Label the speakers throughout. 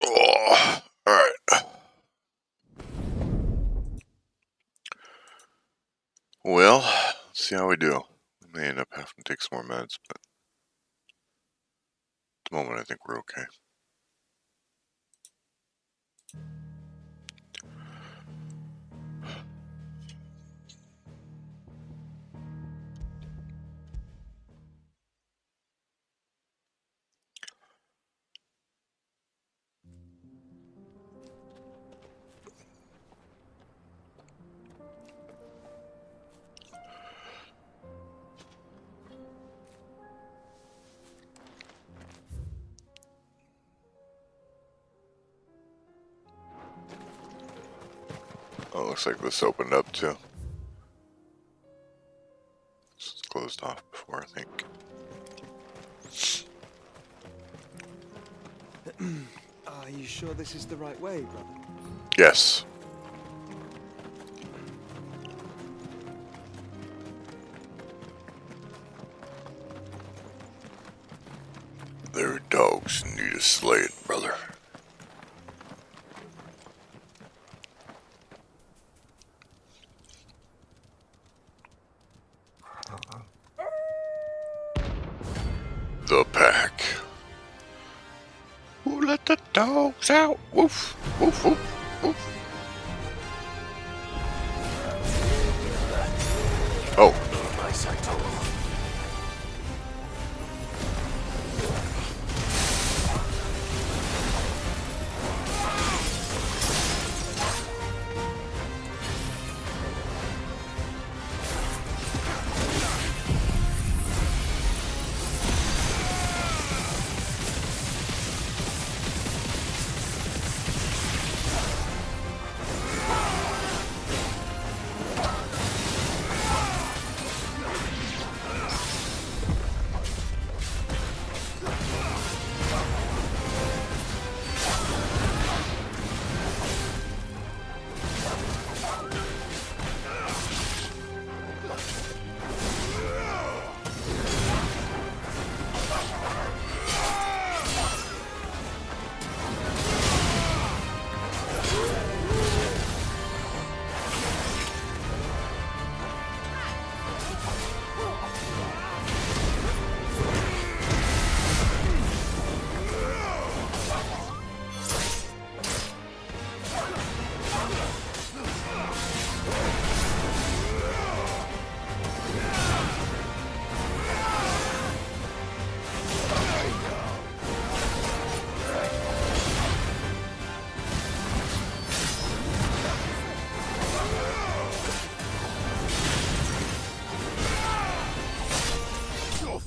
Speaker 1: Oh, alright. Well, let's see how we do. We may end up having to take some more meds, but at the moment I think we're okay. Oh, looks like this opened up too. This was closed off before, I think.
Speaker 2: Are you sure this is the right way, brother?
Speaker 1: Yes. There are dogs and need to slay it, brother. The pack. Who let the dogs out? Woof, woof, woof, woof. Oh.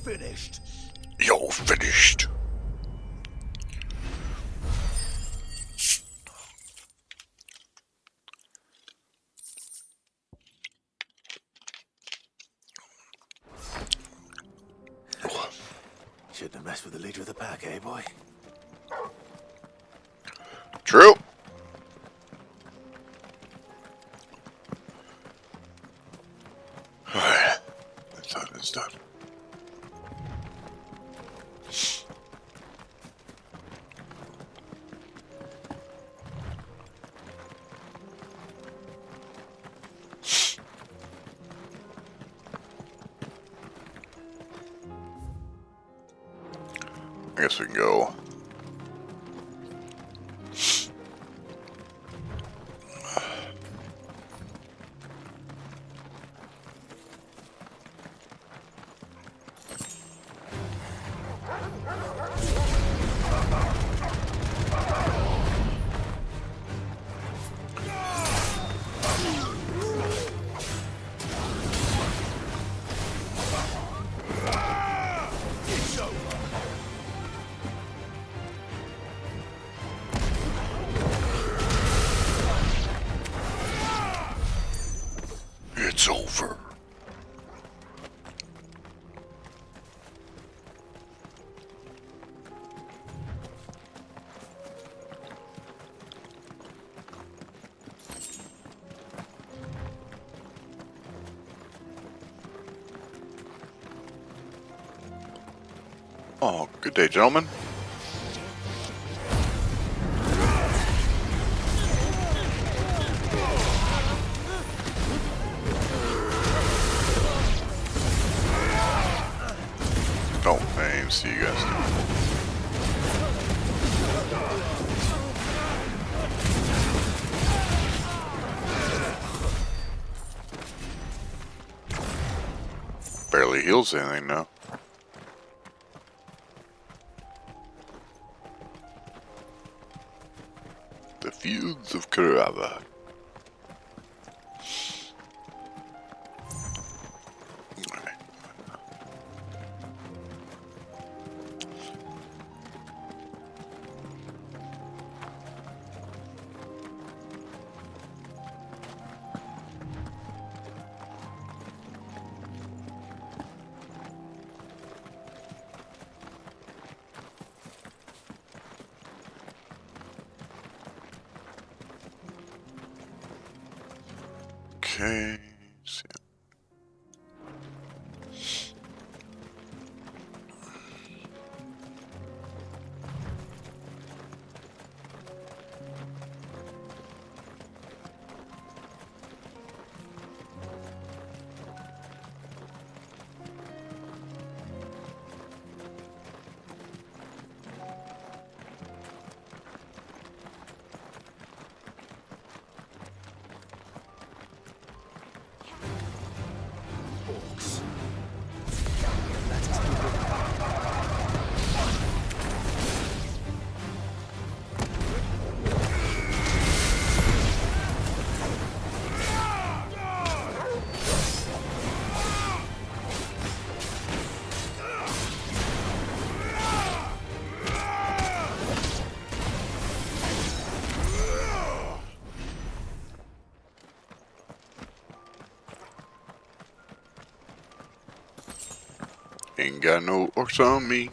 Speaker 2: Finished.
Speaker 1: You're finished.
Speaker 2: Shouldn't have messed with the leader of the pack, eh, boy?
Speaker 1: True. Alright. That's how it's done. I guess we can go. It's over. Oh, good day, gentlemen. to see you guys. Barely heals anything now. The Fields of Carava. Okay. So ain't got no orcs on me.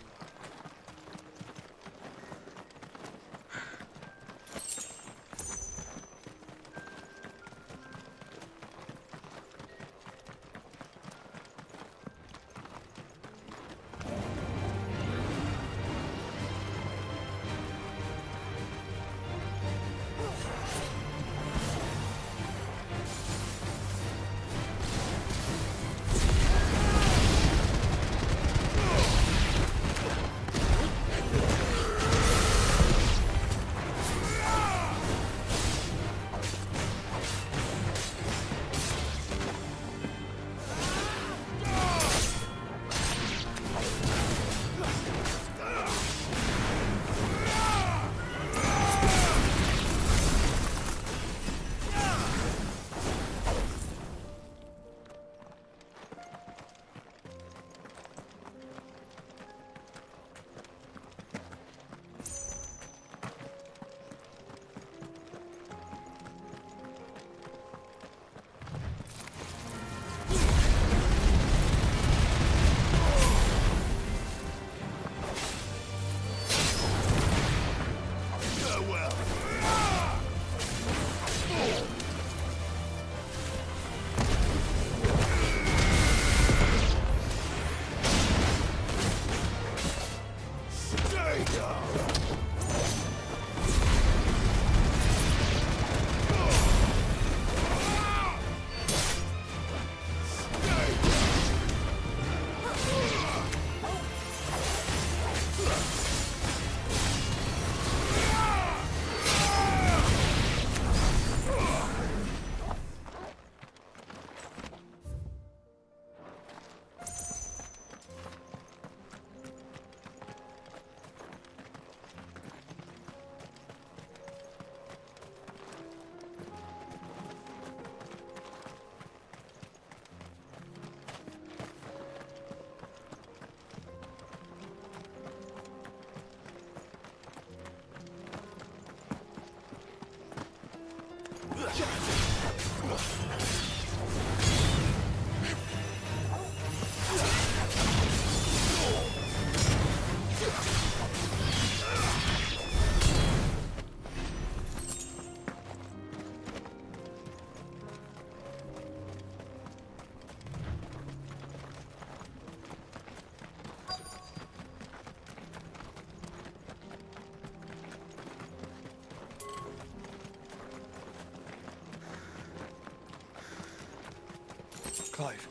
Speaker 2: Clive.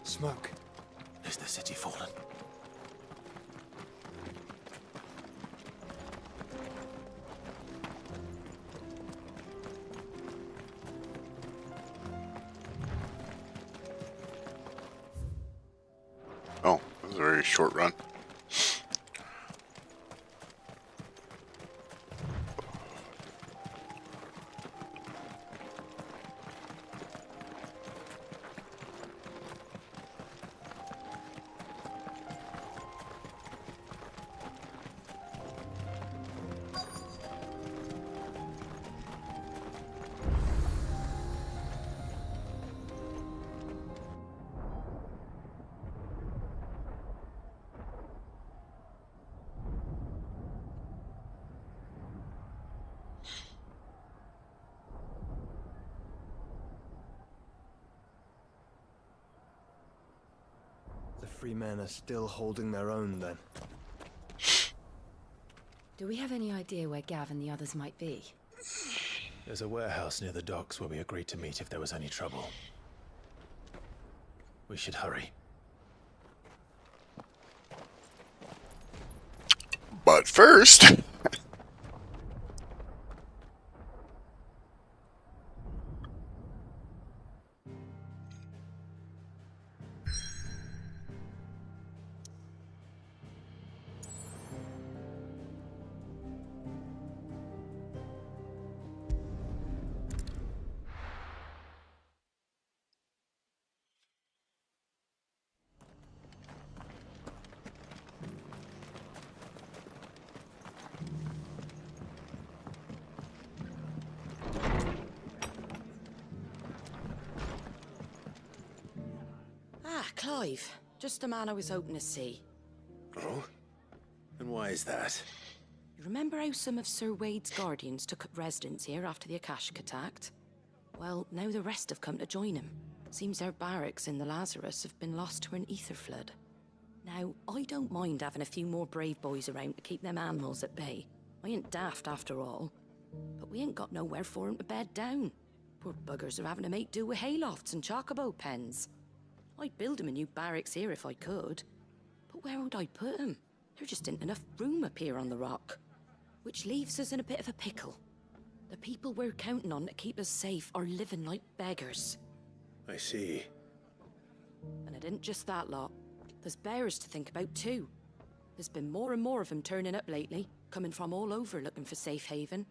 Speaker 2: Smoke.
Speaker 3: Is the city fallen?
Speaker 1: a very short run.
Speaker 2: The free men are still holding their own, then.
Speaker 3: Do we have any idea where Gav and the others might be?
Speaker 4: There's a warehouse near the docks where we agreed to meet if there was any trouble. We should hurry.
Speaker 1: But first...
Speaker 3: Clive. Just the man I was hoping to see.
Speaker 4: Oh? And why is that?
Speaker 3: You remember how some of Sir Wade's guardians took up residence here after the Akashic attacked? Well, now the rest have come to join him. Seems their barracks in the Lazarus have been lost to an ether flood. Now, I don't mind having a few more brave boys around to keep them animals at bay. I ain't daft after all. But we ain't got nowhere for 'em to bed down. Poor buggers are having to make do with haylofts and chocobo pens. I'd build 'em a new barracks here if I could. But where would I put 'em? There just isn't enough room up here on the rock. Which leaves us in a bit of a pickle. The people we're counting on to keep us safe are living like beggars.
Speaker 4: I see.
Speaker 3: And it isn't just that lot. There's bears to think about too. There's been more and more of them turning up lately, coming from all over looking for safe haven.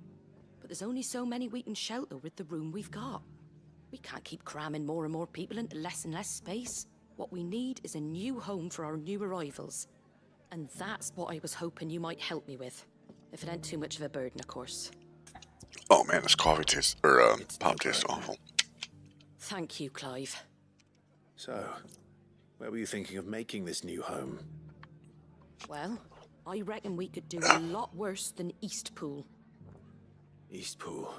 Speaker 3: But there's only so many we can shelter with the room we've got. We can't keep cramming more and more people into less and less space. What we need is a new home for our new arrivals. And that's what I was hoping you might help me with. If it ain't too much of a burden, of course.
Speaker 1: Oh man, this coffee tastes, or pop tastes awful.
Speaker 3: Thank you, Clive.
Speaker 4: So, where were you thinking of making this new home?
Speaker 3: Well, I reckon we could do a lot worse than Eastpool.
Speaker 4: Eastpool.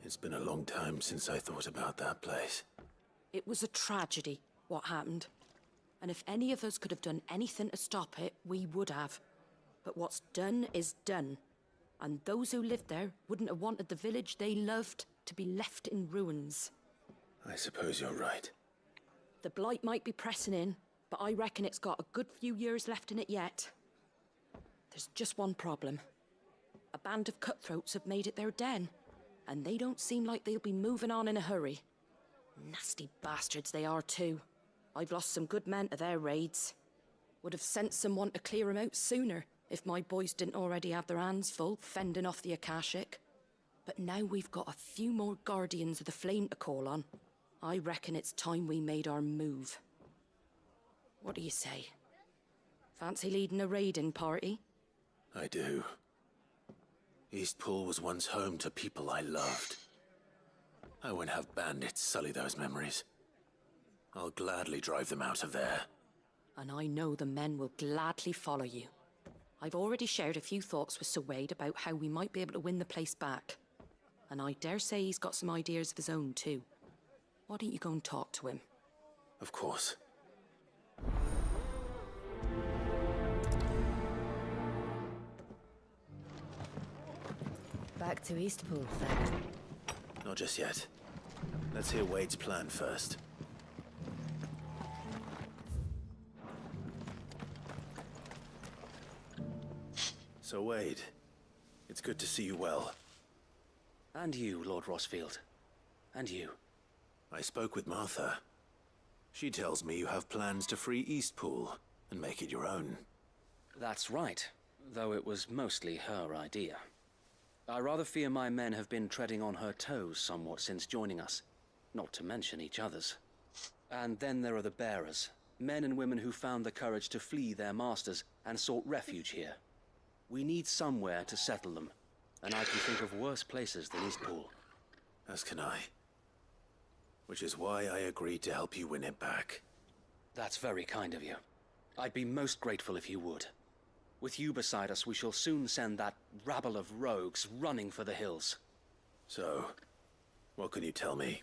Speaker 4: It's been a long time since I thought about that place.
Speaker 3: It was a tragedy, what happened. And if any of us could have done anything to stop it, we would have. But what's done is done. And those who lived there wouldn't have wanted the village they loved to be left in ruins.
Speaker 4: I suppose you're right.
Speaker 3: The blight might be pressing in, but I reckon it's got a good few years left in it yet. There's just one problem. A band of cutthroats have made it their den, and they don't seem like they'll be moving on in a hurry. Nasty bastards they are too. I've lost some good men to their raids. Would have sent someone to clear 'em out sooner, if my boys didn't already have their hands full fending off the Akashic. But now we've got a few more guardians of the flame to call on. I reckon it's time we made our move. What do you say? Fancy leading a raiding party?
Speaker 4: I do. Eastpool was once home to people I loved. I won't have bandits sully those memories. I'll gladly drive them out of there.
Speaker 3: And I know the men will gladly follow you. I've already shared a few thoughts with Sir Wade about how we might be able to win the place back. And I dare say he's got some ideas of his own too. Why don't you go and talk to him?
Speaker 4: Of course.
Speaker 3: Back to Eastpool, then.
Speaker 4: Not just yet. Let's hear Wade's plan first. So Wade, it's good to see you well.
Speaker 5: And you, Lord Rossfield. And you.
Speaker 4: I spoke with Martha. She tells me you have plans to free Eastpool and make it your own.
Speaker 5: That's right, though it was mostly her idea. I rather fear my men have been treading on her toes somewhat since joining us, not to mention each other's. And then there are the bearers, men and women who found the courage to flee their masters and sought refuge here. We need somewhere to settle them, and I can think of worse places than Eastpool.
Speaker 4: As can I. Which is why I agreed to help you win it back.
Speaker 5: That's very kind of you. I'd be most grateful if you would. With you beside us, we shall soon send that rabble of rogues running for the hills.
Speaker 4: So, what can you tell me?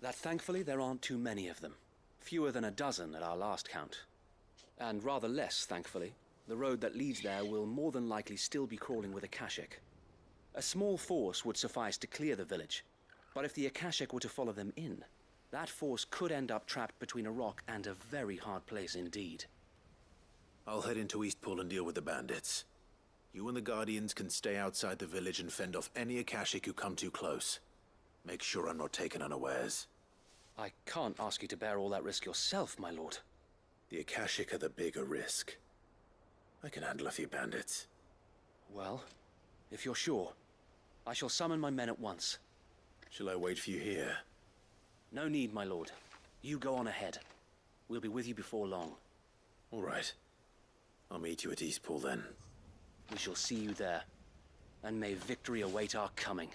Speaker 5: That thankfully there aren't too many of them. Fewer than a dozen at our last count. And rather less, thankfully, the road that leads there will more than likely still be crawling with Akashic. A small force would suffice to clear the village, but if the Akashic were to follow them in, that force could end up trapped between a rock and a very hard place indeed.
Speaker 4: I'll head into Eastpool and deal with the bandits. You and the Guardians can stay outside the village and fend off any Akashic who come too close. Make sure I'm not taken unawares.
Speaker 5: I can't ask you to bear all that risk yourself, my lord.
Speaker 4: The Akashic are the bigger risk. I can handle a few bandits.
Speaker 5: Well, if you're sure, I shall summon my men at once.
Speaker 4: Shall I wait for you here?
Speaker 5: No need, my lord. You go on ahead. We'll be with you before long.
Speaker 4: All right. I'll meet you at Eastpool then.
Speaker 5: We shall see you there. And may victory await our coming.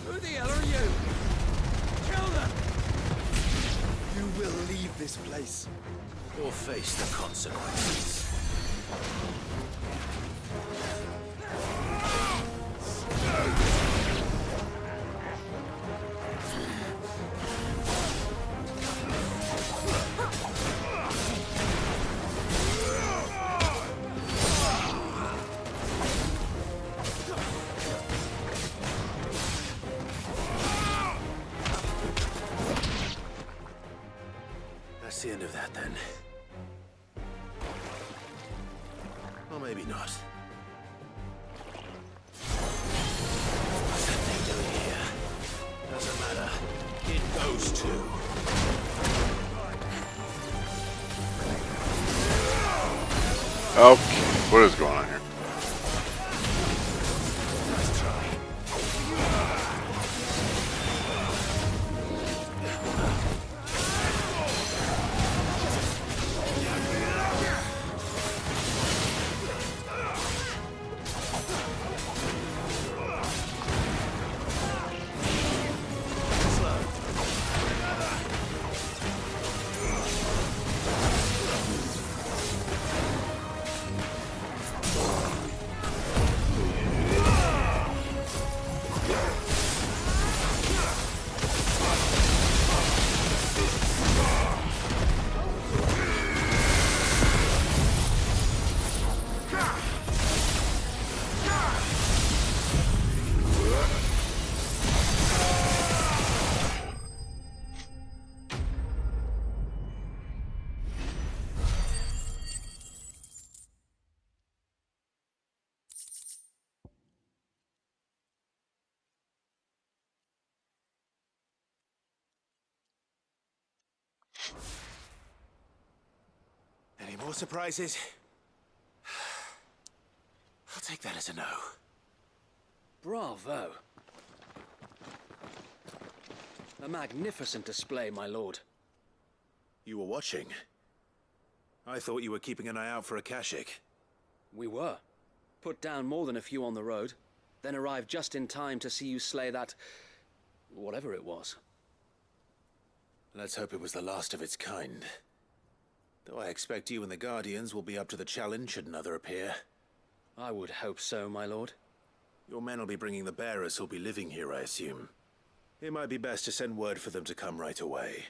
Speaker 2: Who the hell are you? Kill them! You will leave this place.
Speaker 4: Or face the consequences. That's the end of that, then. Or maybe not. What's that thing doing here? Doesn't matter. It goes too.
Speaker 1: Okay, what is going on here?
Speaker 4: Nice try. more surprises? I'll take that as a no.
Speaker 5: Bravo. A magnificent display, my lord.
Speaker 4: You were watching. I thought you were keeping an eye out for a Kashik.
Speaker 5: We were. Put down more than a few on the road, then arrived just in time to see you slay that... whatever it was.
Speaker 4: Let's hope it was the last of its kind. Though I expect you and the Guardians will be up to the challenge should another appear.
Speaker 5: I would hope so, my lord.
Speaker 4: Your men will be bringing the bearers who'll be living here, I assume. It might be best to send word for them to come right away,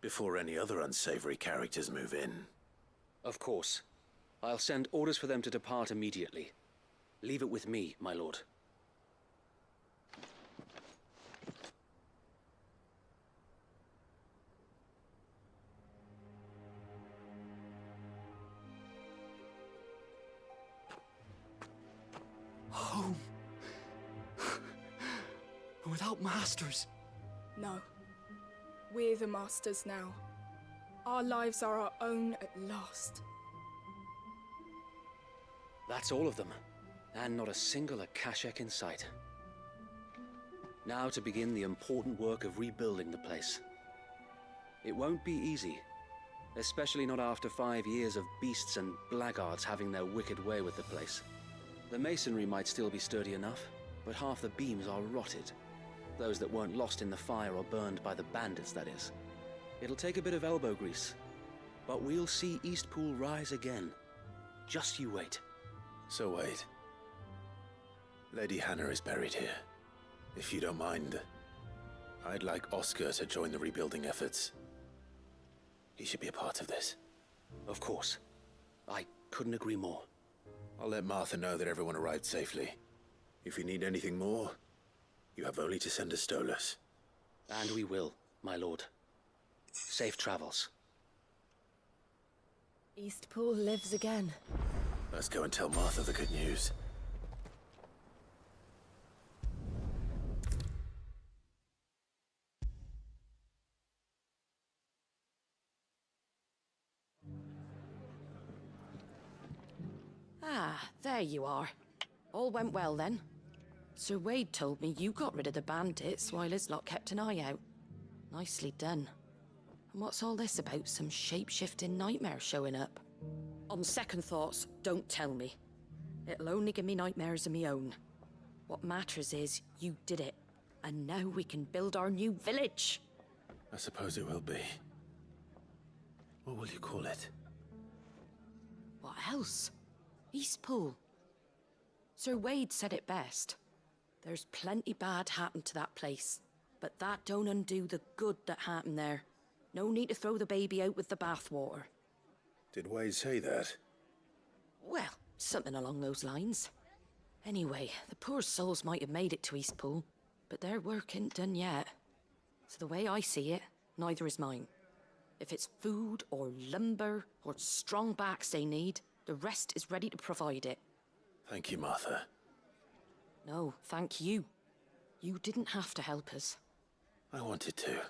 Speaker 4: before any other unsavory characters move in.
Speaker 5: Of course. I'll send orders for them to depart immediately. Leave it with me, my lord.
Speaker 2: Home. Without masters.
Speaker 6: No. We're the masters now. Our lives are our own at last.
Speaker 5: That's all of them, and not a single Akashek in sight. Now to begin the important work of rebuilding the place. It won't be easy, especially not after 5 years of beasts and blackguards having their wicked way with the place. The masonry might still be sturdy enough, but half the beams are rotted. Those that weren't lost in the fire or burned by the bandits, that is. It'll take a bit of elbow grease, but we'll see Eastpool rise again. Just you wait.
Speaker 4: So wait. Lady Hannah is buried here. If you don't mind, I'd like Oscar to join the rebuilding efforts. He should be a part of this.
Speaker 5: Of course. I couldn't agree more.
Speaker 4: I'll let Martha know that everyone arrived safely. If you need anything more, you have only to send a Stolas.
Speaker 5: And we will, my lord. Safe travels.
Speaker 3: Eastpool lives again.
Speaker 4: Let's go and tell Martha the good news.
Speaker 3: Ah, there you are. All went well then. Sir Wade told me you got rid of the bandits while his lot kept an eye out. Nicely done. And what's all this about some shape-shifting nightmare showing up? On second thoughts, don't tell me. It'll only give me nightmares of my own. What matters is you did it, and now we can build our new village.
Speaker 4: I suppose it will be. What will you call it?
Speaker 3: What else? Eastpool. Sir Wade said it best. There's plenty bad happened to that place, but that don't undo the good that happened there. No need to throw the baby out with the bathwater.
Speaker 4: Did Wade say that?
Speaker 3: Well, something along those lines. Anyway, the poor souls might have made it to Eastpool, but their work ain't done yet. So the way I see it, neither is mine. If it's food or lumber or strong backs they need, the rest is ready to provide it.
Speaker 4: Thank you, Martha.
Speaker 3: No, thank you. You didn't have to help us.
Speaker 4: I wanted to.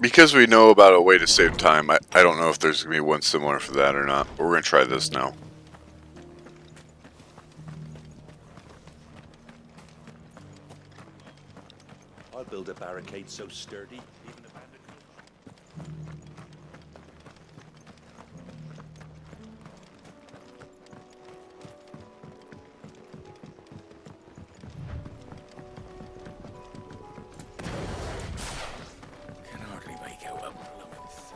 Speaker 1: Because we know about a way to save time, I don't know if there's going to be one similar for that or not, but we're going to try this now.
Speaker 7: I'll build a barricade so sturdy, even a bandit.
Speaker 4: Can hardly make out what I'm looking for.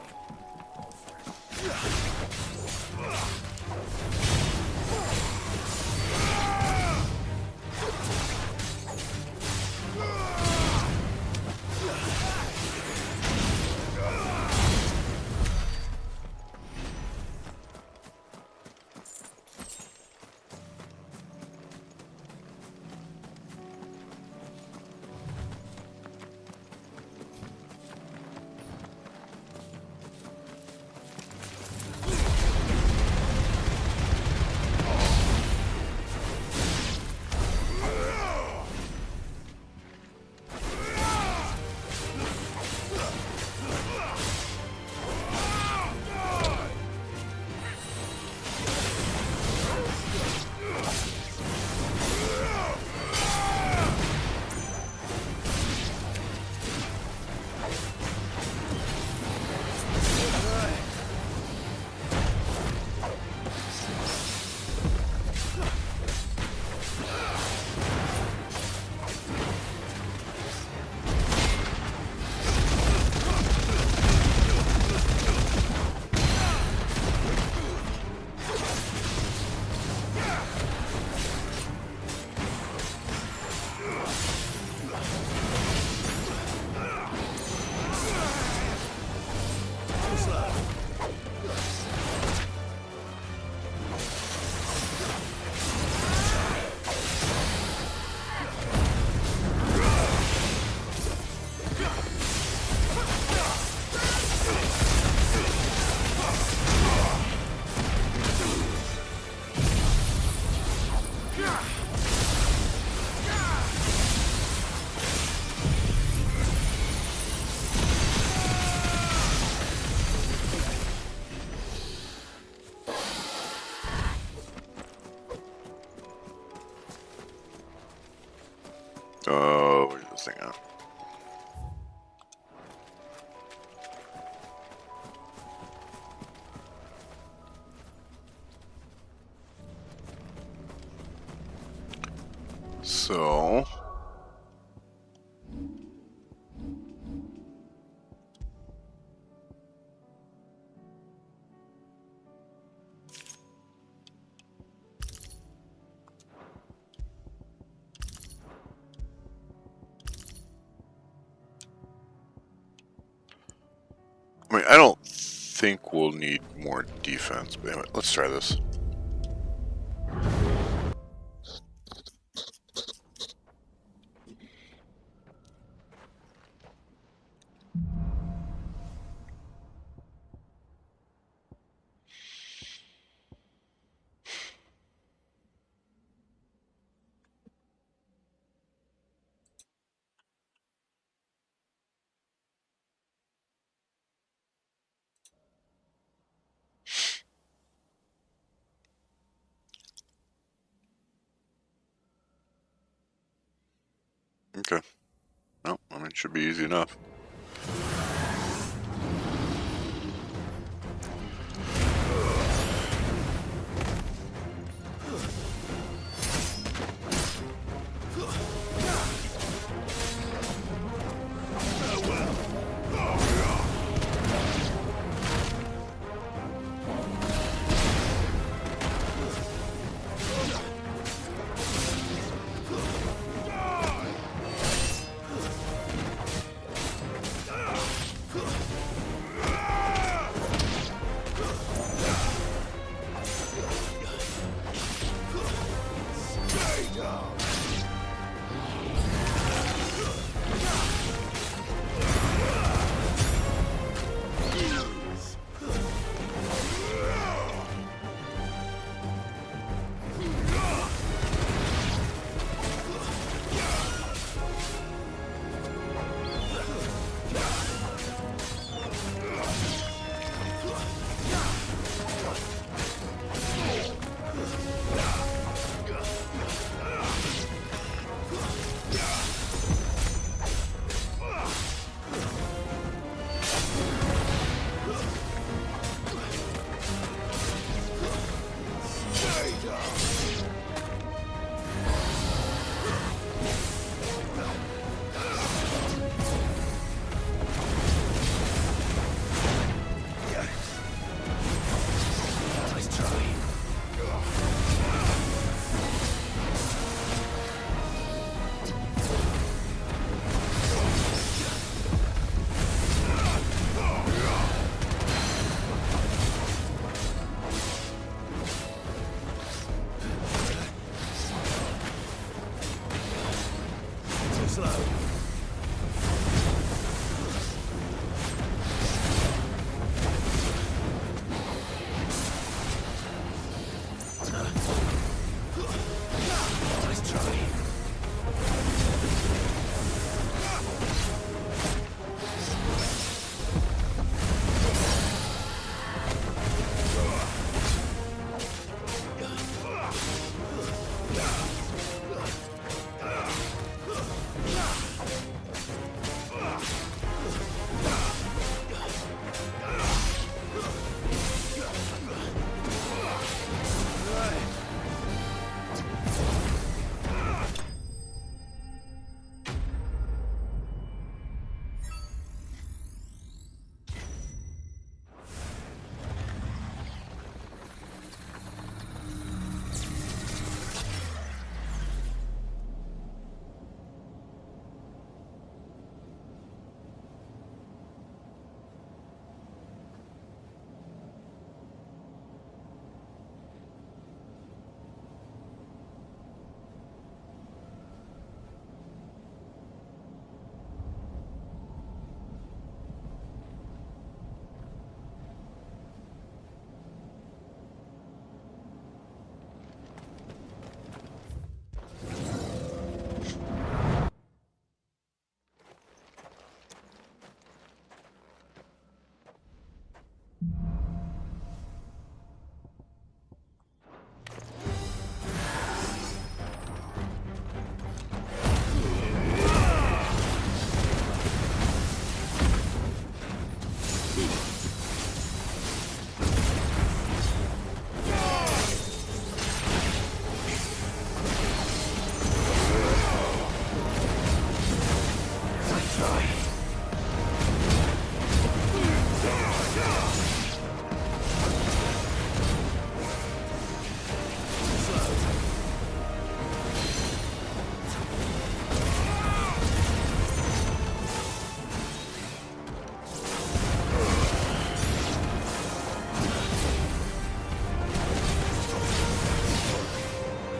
Speaker 1: Where's this thing at? So... I mean, I don't think we'll need more defense, but anyway, let's try this. Okay. No, I mean, it should be easy enough.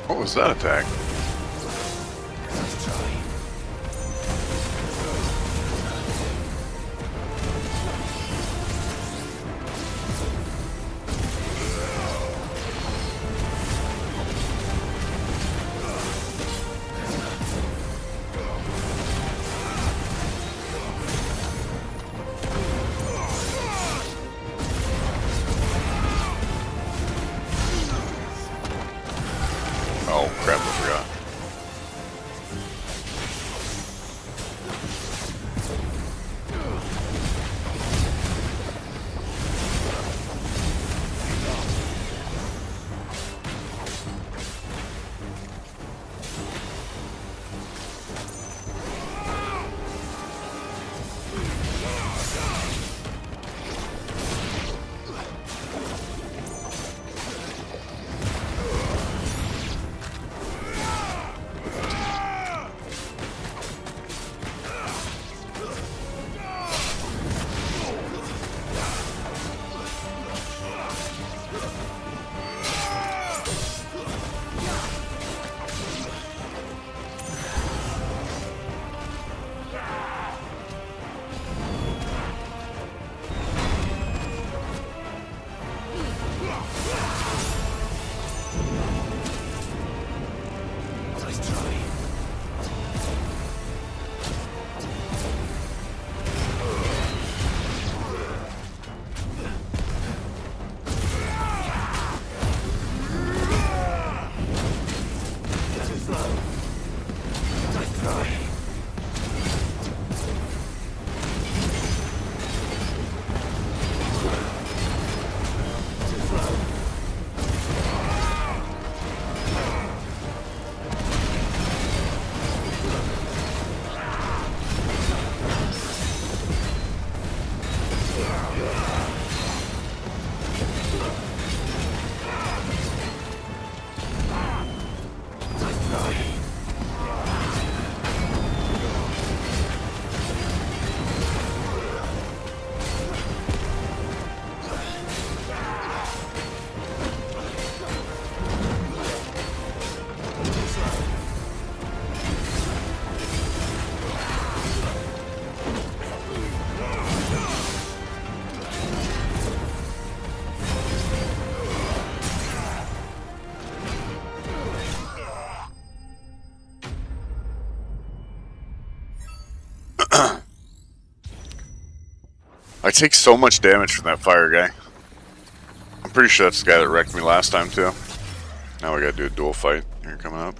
Speaker 1: What was that attack? Oh crap, I forgot. I take so much damage from that fire guy. I'm pretty sure that's the guy that wrecked me last time too. Now we gotta do a dual fight here coming up.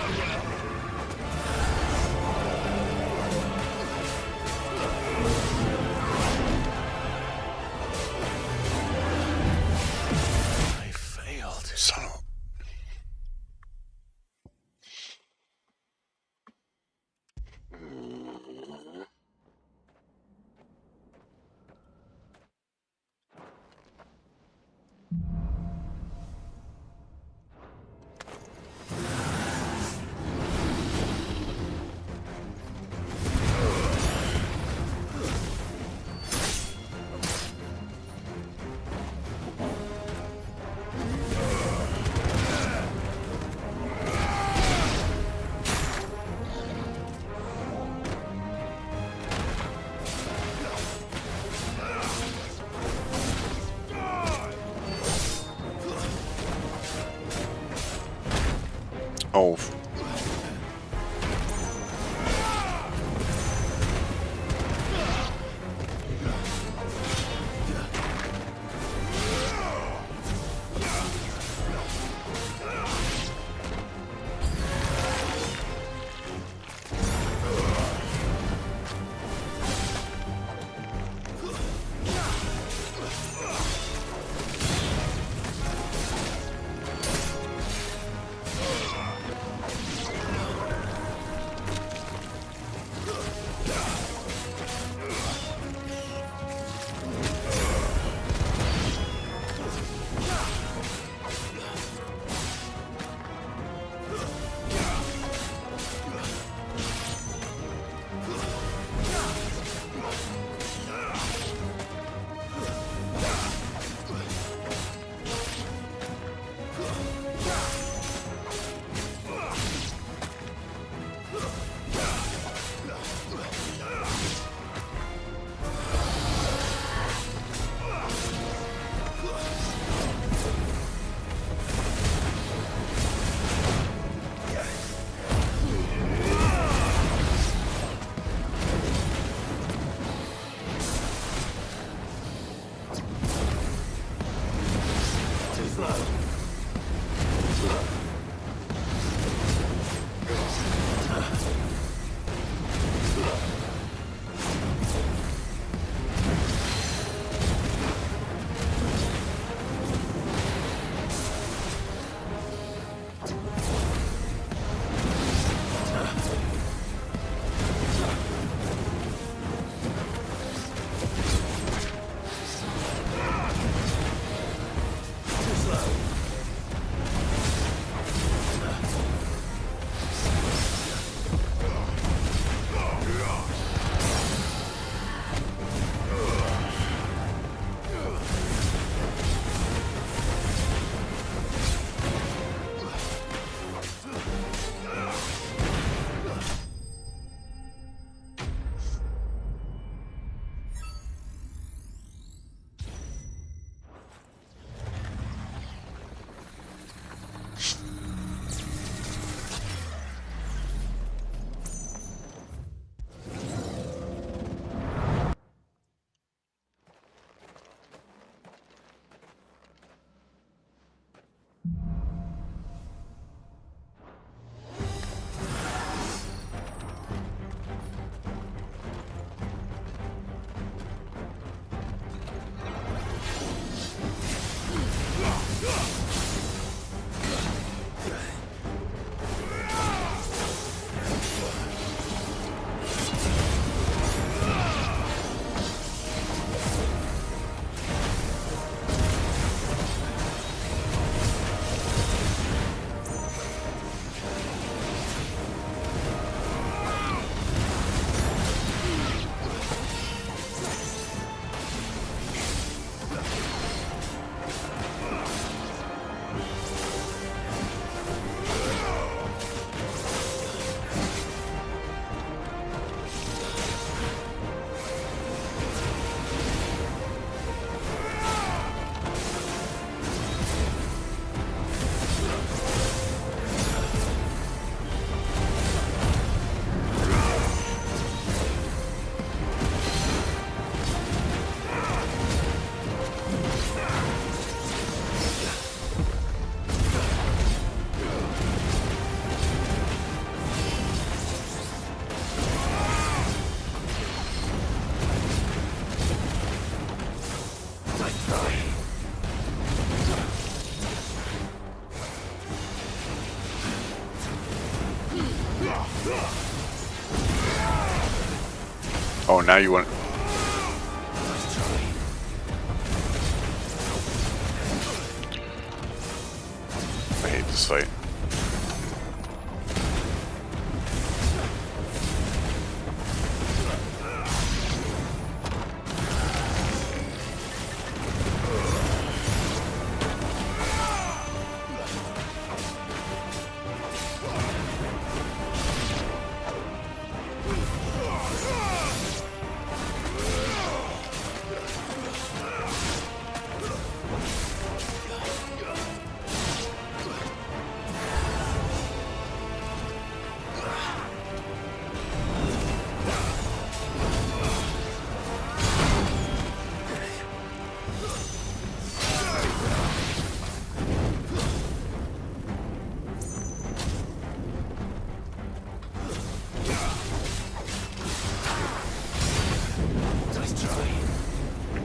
Speaker 4: I failed.
Speaker 1: Son of Oh. Oh, now you want... I hate this fight.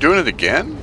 Speaker 1: Doing it again?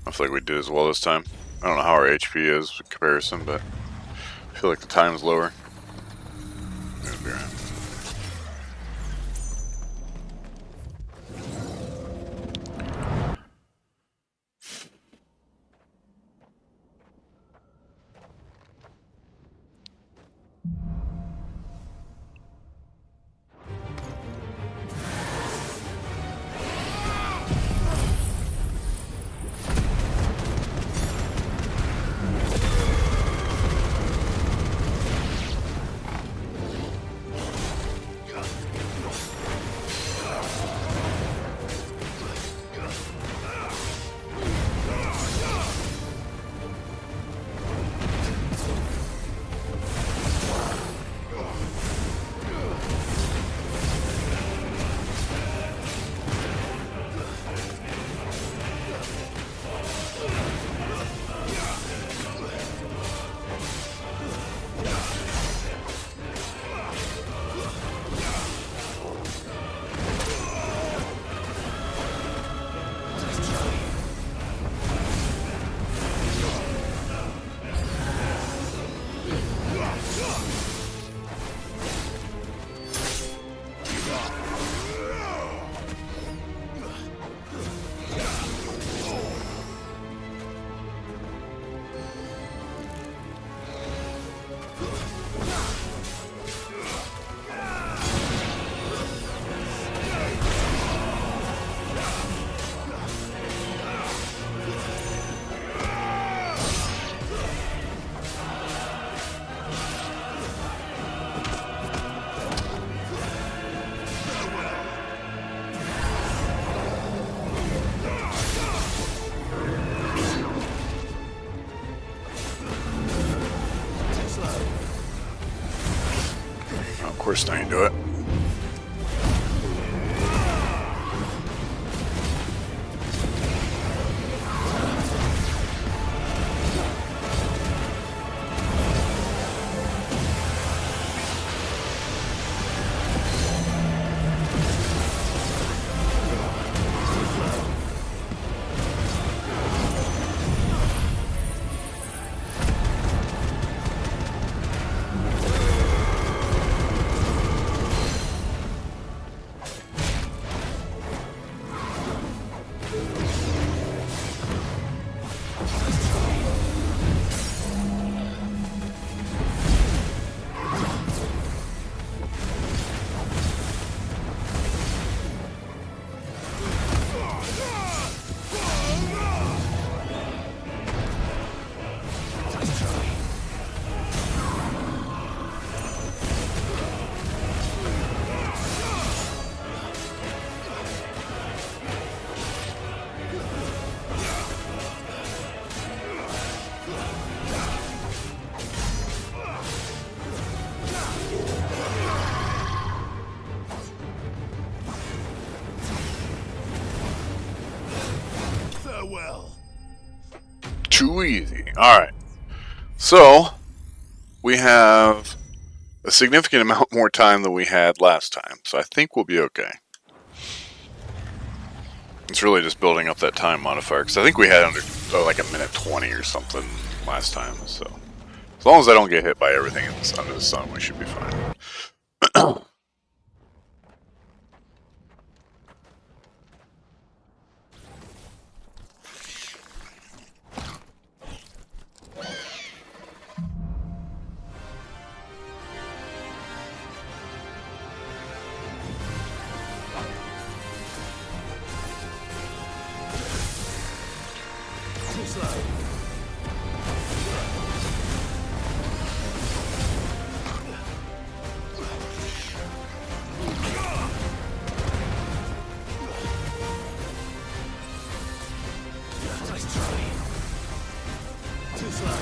Speaker 1: I feel like we did as well this time. I don't know how our HP is in comparison, but I feel like the time's lower. It'll be right. Of course, now you do it.
Speaker 2: well.
Speaker 1: Too easy. Alright. So, we have a significant amount more time than we had last time. So I think we'll be okay. It's really just building up that time modifier. Because I think we had under like a minute 20 or something last time. So, as long as I don't get hit by everything under the sun, we should be fine.
Speaker 2: Too slow. Nice try. Too slow.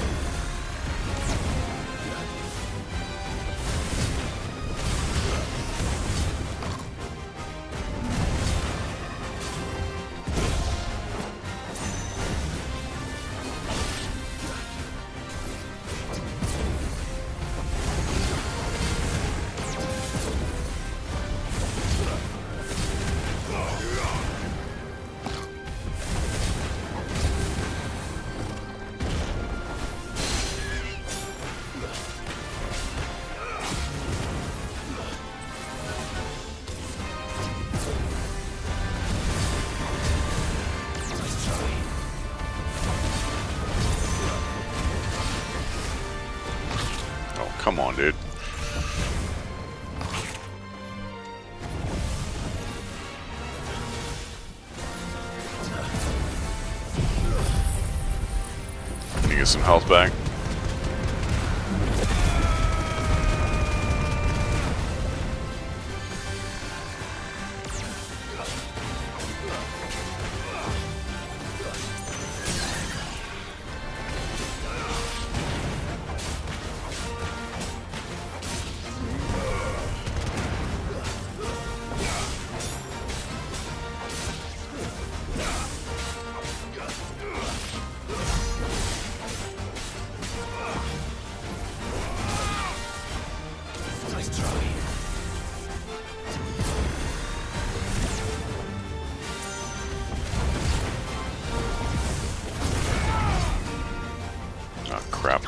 Speaker 1: Come on, dude. Can you get some health back?
Speaker 2: Nice try.
Speaker 1: Oh, crap.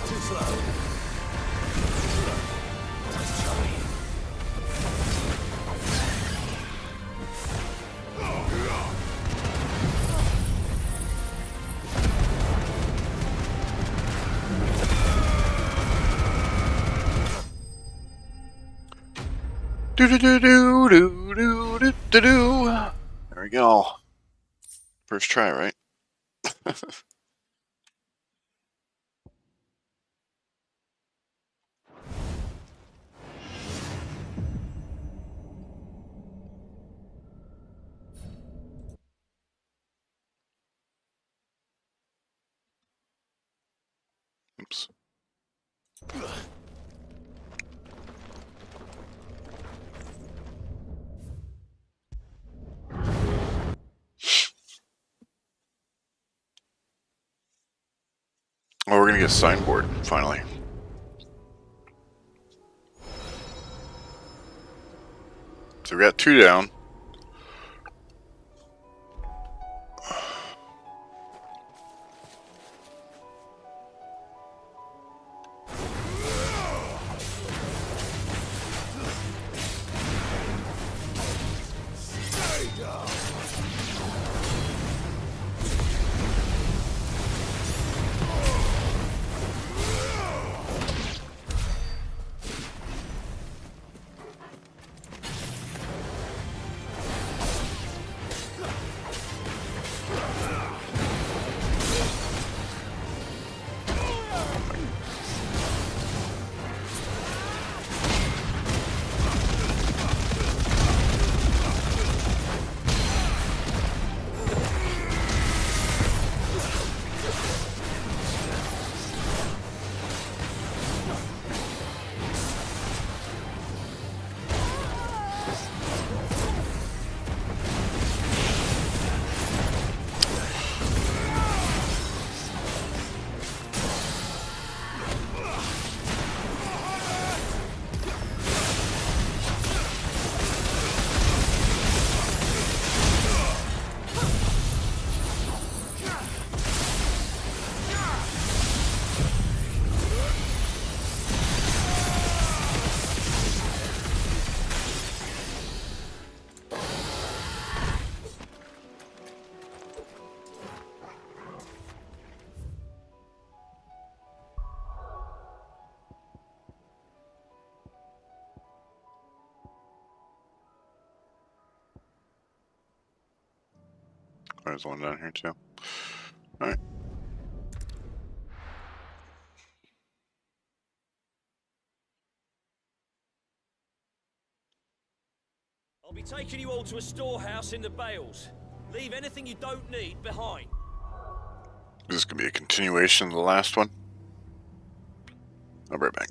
Speaker 1: Too slow. Nice try. Do do do do do do do do do. There we go. First try, right? Oops. Oh, we're gonna get a signboard finally. So we got 2 down. There's one down here too. Alright.
Speaker 8: I'll be taking you all to a storehouse in the Bales. Leave anything you don't need behind.
Speaker 1: Is this gonna be a continuation of the last one? I'll be right back.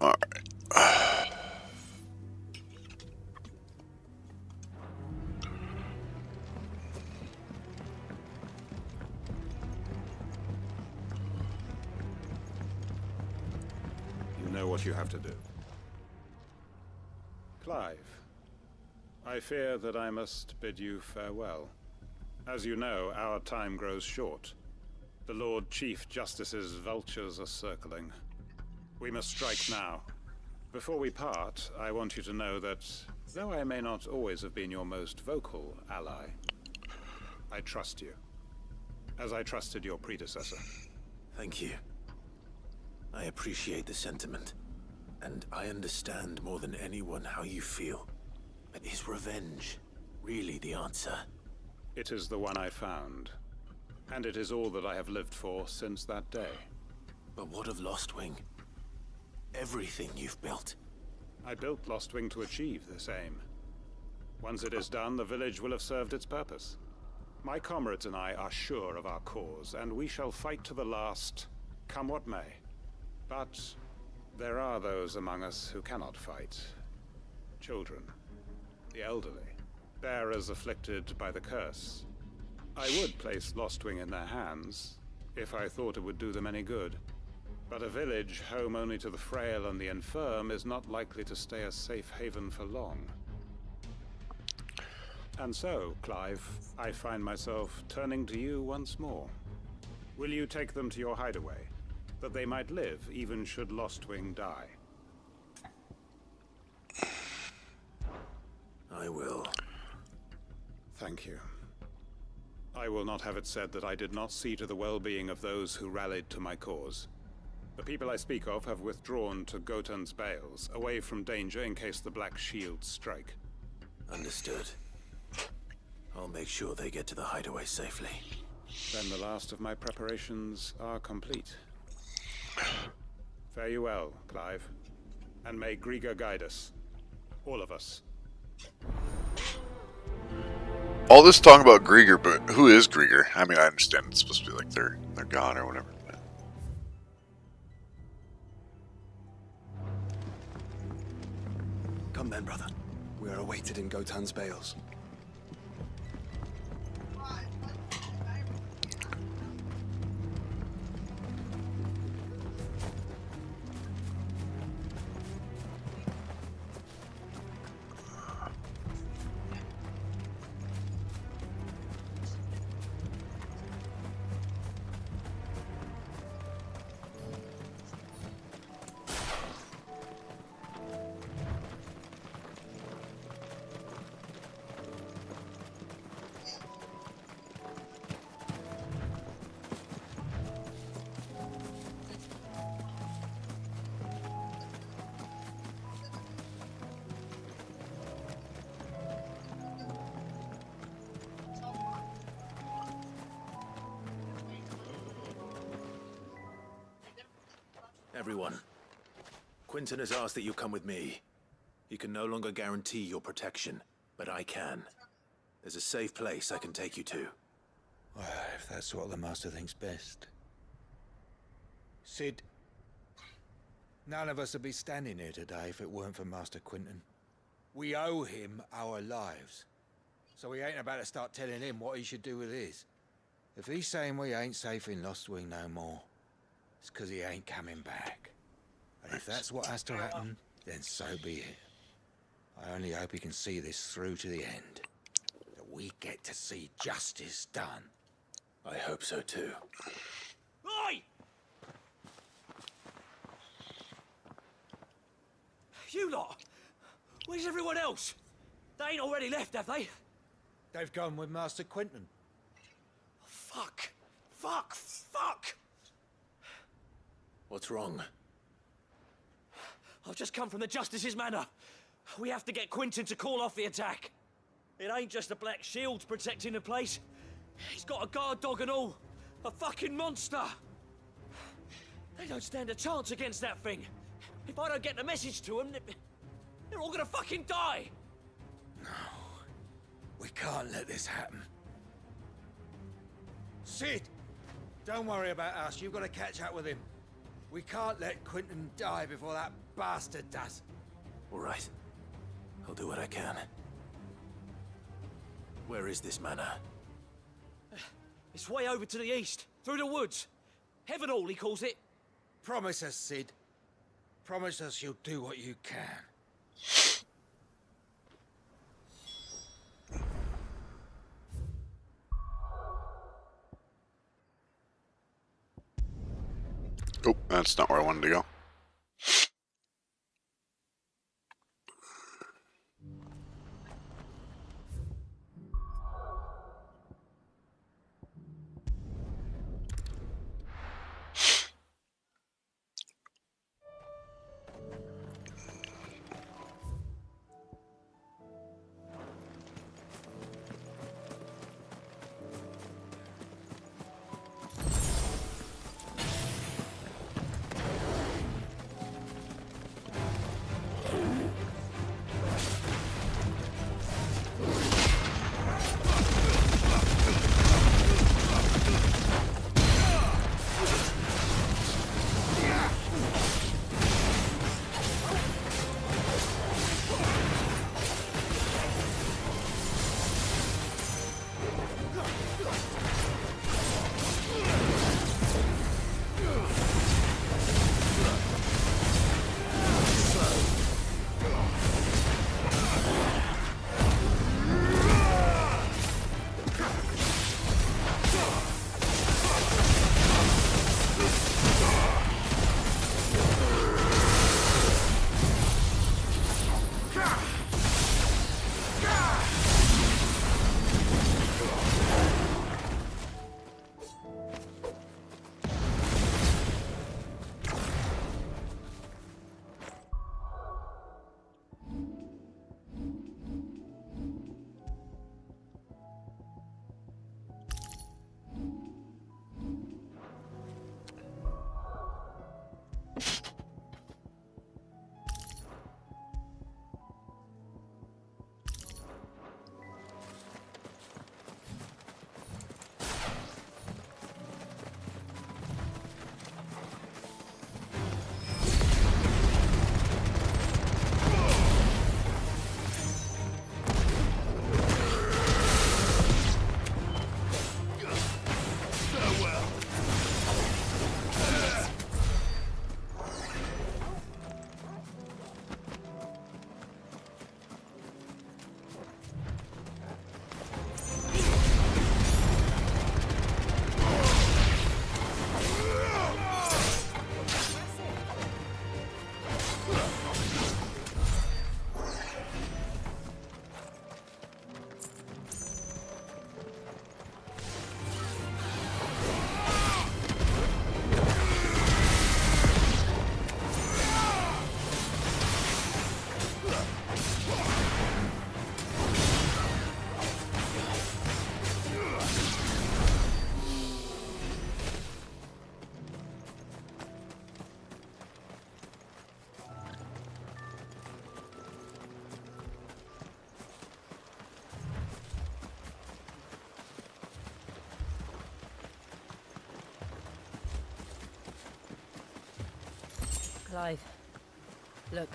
Speaker 1: Alright.
Speaker 9: You know what you have to do. Clive, I fear that I must bid you farewell. As you know, our time grows short. The Lord Chief Justice's vultures are circling. We must strike now. Before we part, I want you to know that, though I may not always have been your most vocal ally, I trust you, as I trusted your predecessor.
Speaker 4: Thank you. I appreciate the sentiment, and I understand more than anyone how you feel. But is revenge really the answer?
Speaker 9: It is the one I found, and it is all that I have lived for since that day.
Speaker 4: But what of Lostwing? Everything you've built.
Speaker 9: I built Lostwing to achieve this aim. Once it is done, the village will have served its purpose. My comrades and I are sure of our cause, and we shall fight to the last, come what may. But there are those among us who cannot fight. Children, the elderly, bearers afflicted by the curse. I would place Lostwing in their hands, if I thought it would do them any good. But a village home only to the frail and the infirm is not likely to stay a safe haven for long. And so, Clive, I find myself turning to you once more. Will you take them to your hideaway, that they might live even should Lostwing die?
Speaker 4: I will.
Speaker 9: Thank you. I will not have it said that I did not see to the well-being of those who rallied to my cause. The people I speak of have withdrawn to Gotan's Bales, away from danger in case the Black Shields strike.
Speaker 4: Understood. I'll make sure they get to the hideaway safely.
Speaker 9: Then the last of my preparations are complete. Fare you well, Clive. And may Grieger guide us. All of us.
Speaker 1: All this talk about Grieger, but who is Grieger? I mean, I understand it's supposed to be like they're gone or whatever. But...
Speaker 2: Come then, brother. We are awaited in Gotan's Bales.
Speaker 4: Everyone, Quinton has asked that you come with me. He can no longer guarantee your protection, but I can. There's a safe place I can take you to.
Speaker 2: Well, if that's what the Master thinks best. Sid, none of us would be standing here today if it weren't for Master Quinton. We owe him our lives. So we ain't about to start telling him what he should do with his. If he's saying we ain't safe in Lostwing no more, it's 'cause he ain't coming back. And if that's what has to happen, then so be it. I only hope he can see this through to the end. That we get to see justice done.
Speaker 4: I hope so too.
Speaker 8: Oi! You lot! Where's everyone else? They ain't already left, have they?
Speaker 2: They've gone with Master Quinton.
Speaker 8: Fuck! Fuck! Fuck!
Speaker 4: What's wrong?
Speaker 8: I've just come from the Justice's manor. We have to get Quinton to call off the attack. It ain't just the Black Shields protecting the place. He's got a guard dog and all. A fucking monster. They don't stand a chance against that thing. If I don't get the message to them, they're all gonna fucking die.
Speaker 2: No. We can't let this happen. Sid! Don't worry about us. You've got to catch up with him. We can't let Quentin die before that bastard does.
Speaker 4: All right. I'll do what I can. Where is this manor?
Speaker 8: It's way over to the east, through the woods. Heaven Hall, he calls it.
Speaker 2: Promise us, Sid. Promise us you'll do what you can.
Speaker 1: Oh, that's not where I wanted to go.
Speaker 3: Clive, look.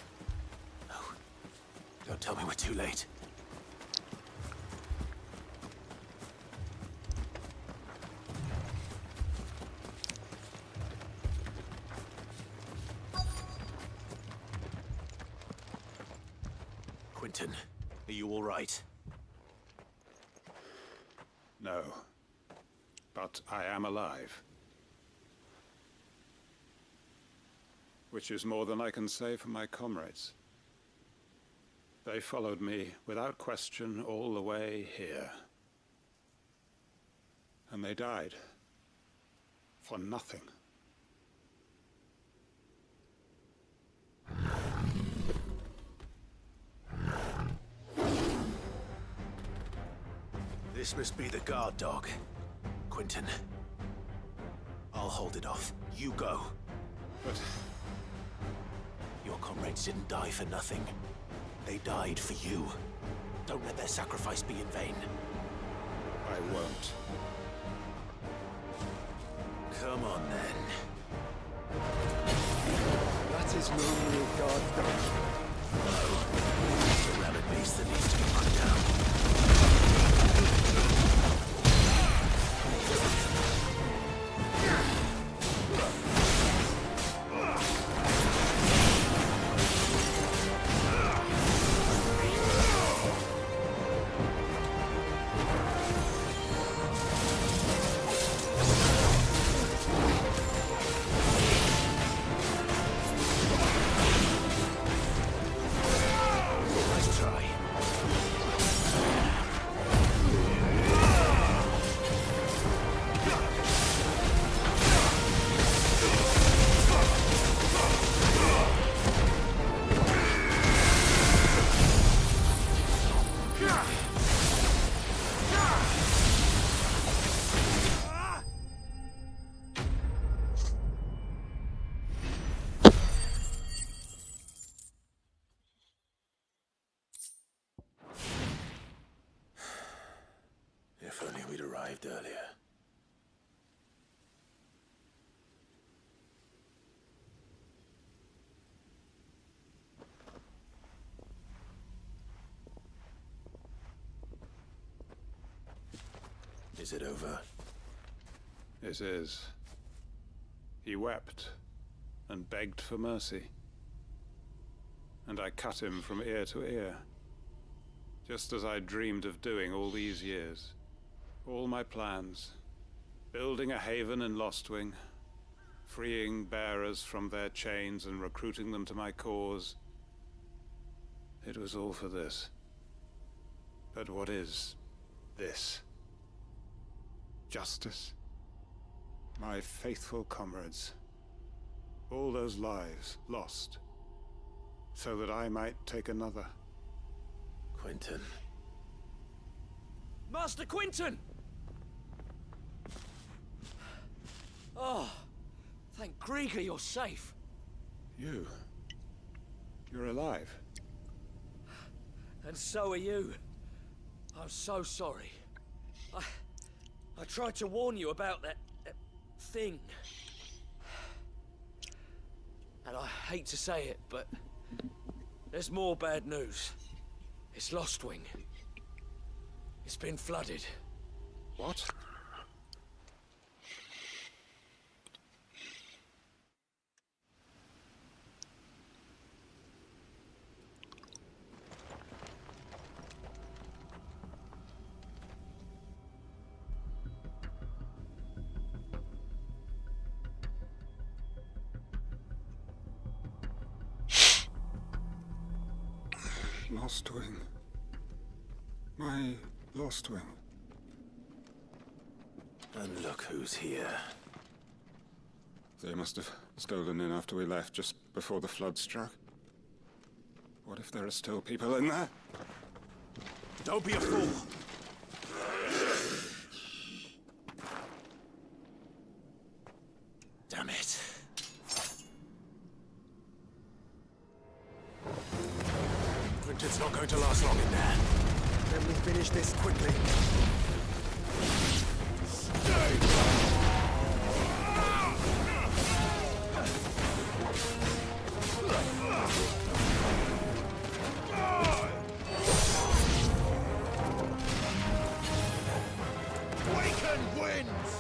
Speaker 4: No. Don't tell me we're too late. Quentin, are you all right?
Speaker 9: No. But I am alive. Which is more than I can say for my comrades. They followed me without question all the way here. And they died. For nothing.
Speaker 4: This must be the guard dog. Quentin. I'll hold it off. You go.
Speaker 9: But
Speaker 4: your comrades didn't die for nothing. They died for you. Don't let their sacrifice be in vain.
Speaker 9: I won't.
Speaker 4: Come on, then. It is normally a guard dog. No. It's a rabbit beast that needs to be put down. Nice try. If only we'd arrived earlier. Is it over?
Speaker 9: It is. He wept and begged for mercy. And I cut him from ear to ear, just as I dreamed of doing all these years. All my plans, building a haven in Lostwing, freeing bearers from their chains and recruiting them to my cause. It was all for this. But what is this? Justice? My faithful comrades. All those lives lost, so that I might take another.
Speaker 4: Quentin.
Speaker 8: Master Quinton! Oh, thank Grieger you're safe.
Speaker 9: You're alive.
Speaker 8: And so are you. I'm so sorry. I tried to warn you about that thing. And I hate to say it, but there's more bad news. It's Lostwing. It's been flooded.
Speaker 9: What? Lostwing. My Lostwing.
Speaker 4: And look who's here.
Speaker 9: They must have stolen in after we left, just before the flood struck. What if there are still people in there?
Speaker 4: Don't be a fool! Damn it. Quinton's not going to last long in there. Then we finish this quickly. Waken winds!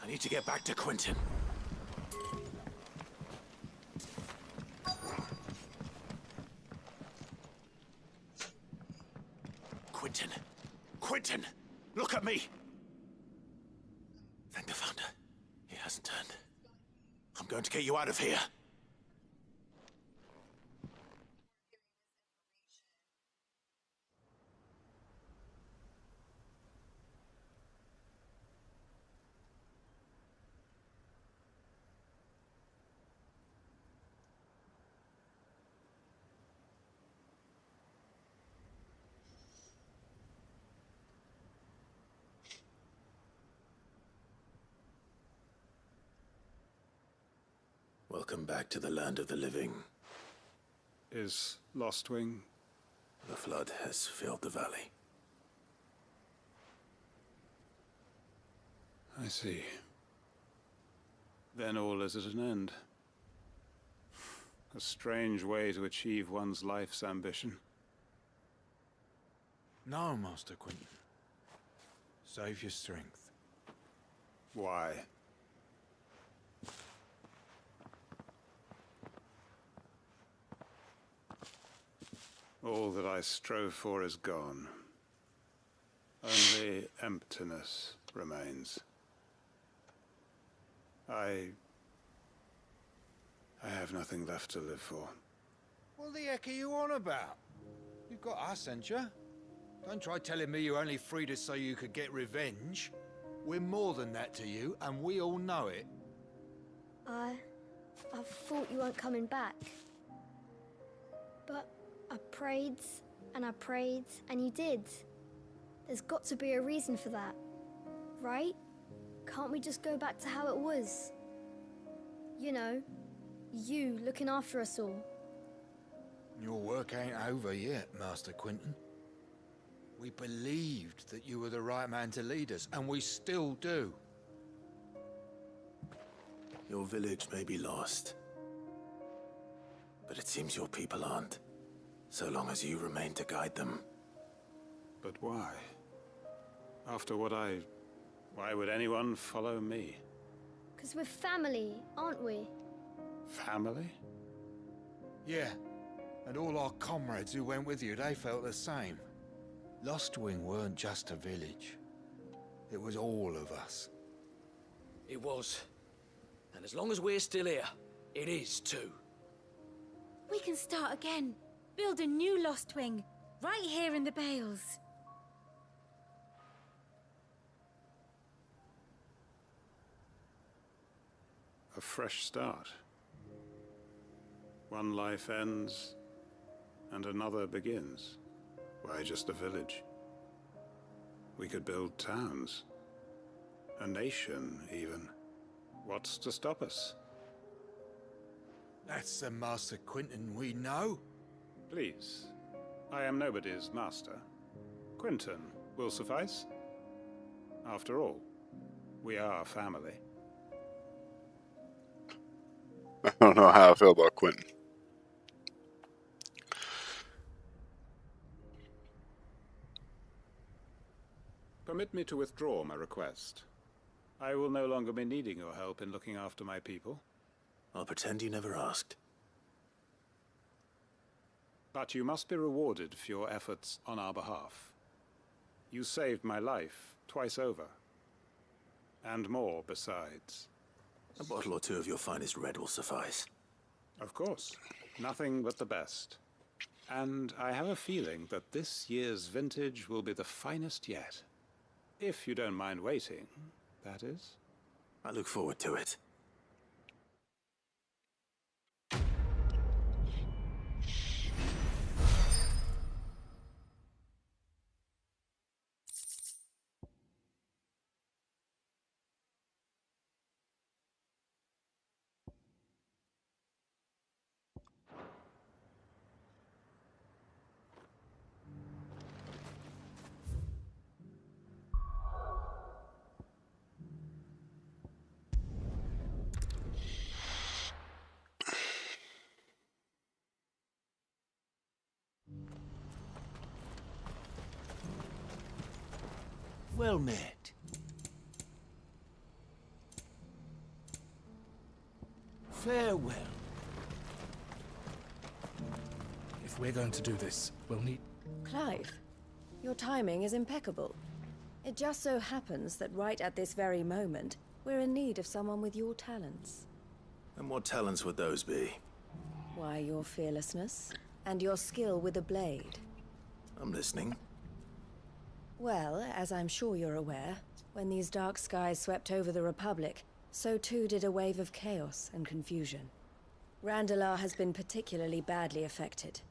Speaker 4: I need to get back to Quentin. Quentin! Quentin! Look at me! Thank the Founder. He hasn't turned. I'm going to get you out of here. Welcome back to the land of the living.
Speaker 9: Is Lostwing?
Speaker 4: The flood has filled the valley.
Speaker 9: I see. Then all is at an end. A strange way to achieve one's life's ambition.
Speaker 2: No, Master Quentin. Save your strength.
Speaker 9: Why? All that I strove for is gone. Only emptiness remains. I have nothing left to live for.
Speaker 2: What the heck are you on about? You've got us, ain't you? Don't try telling me you only freed us so you could get revenge. We're more than that to you, and we all know it.
Speaker 10: I thought you weren't coming back. But I prayed, and you did. There's got to be a reason for that, right? Can't we just go back to how it was? You know, you looking after us all.
Speaker 2: Your work ain't over yet, Master Quentin. We believed that you were the right man to lead us, and we still do.
Speaker 4: Your village may be lost, but it seems your people aren't, so long as you remain to guide them.
Speaker 9: But why? After what why would anyone follow me?
Speaker 10: 'Cause we're family, aren't we?
Speaker 9: Family?
Speaker 2: Yeah, and all our comrades who went with you, they felt the same. Lostwing weren't just a village. It was all of us.
Speaker 8: It was. And as long as we're still here, it is too.
Speaker 11: We can start again. Build a new Lostwing, right here in the Bales.
Speaker 9: A fresh start. One life ends, and another begins. Why just a village? We could build towns. A nation, even. What's to stop us?
Speaker 2: That's the Master Quentin we know.
Speaker 9: Please. I am nobody's master. Quentin will suffice. After all, we are family.
Speaker 1: I don't know how I feel about Quentin.
Speaker 9: Permit me to withdraw my request. I will no longer be needing your help in looking after my people.
Speaker 4: I'll pretend you never asked.
Speaker 9: But you must be rewarded for your efforts on our behalf. You saved my life twice over. And more besides.
Speaker 4: A bottle or two of your finest red will suffice.
Speaker 9: Of course. Nothing but the best. And I have a feeling that this year's vintage will be the finest yet. If you don't mind waiting, that is.
Speaker 4: I look forward to it.
Speaker 2: Well met.
Speaker 12: Farewell. If we're going to do this, we'll need...
Speaker 13: Clive, your timing is impeccable. It just so happens that right at this very moment, we're in need of someone with your talents.
Speaker 4: And what talents would those be?
Speaker 13: Why, your fearlessness, and your skill with a blade.
Speaker 4: I'm listening.
Speaker 13: Well, as I'm sure you're aware, when these dark skies swept over the Republic, so too did a wave of chaos and confusion. Randalar has been particularly badly affected.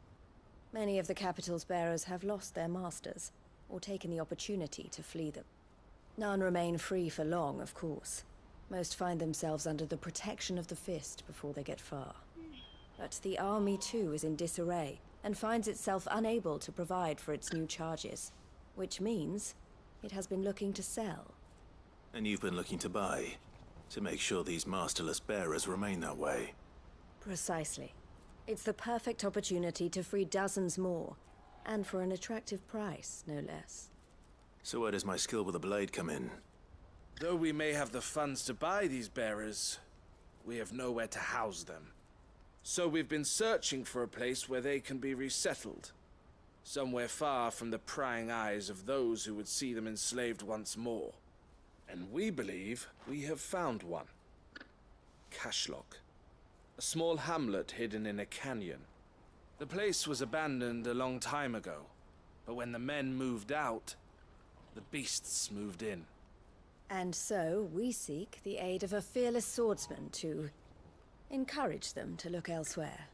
Speaker 13: Many of the capital's bearers have lost their masters, or taken the opportunity to flee them. None remain free for long, of course. Most find themselves under the protection of the Fist before they get far. But the army too is in disarray, and finds itself unable to provide for its new charges. Which means it has been looking to sell.
Speaker 4: And you've been looking to buy, to make sure these masterless bearers remain that way.
Speaker 13: Precisely. It's the perfect opportunity to free dozens more, and for an attractive price, no less.
Speaker 4: So where does my skill with a blade come in?
Speaker 12: Though we may have the funds to buy these bearers, we have nowhere to house them. So we've been searching for a place where they can be resettled. Somewhere far from the prying eyes of those who would see them enslaved once more. And we believe we have found one. Cashlock. A small hamlet hidden in a canyon. The place was abandoned a long time ago, but when the men moved out, the beasts moved in.
Speaker 13: And so we seek the aid of a fearless swordsman to encourage them to look elsewhere.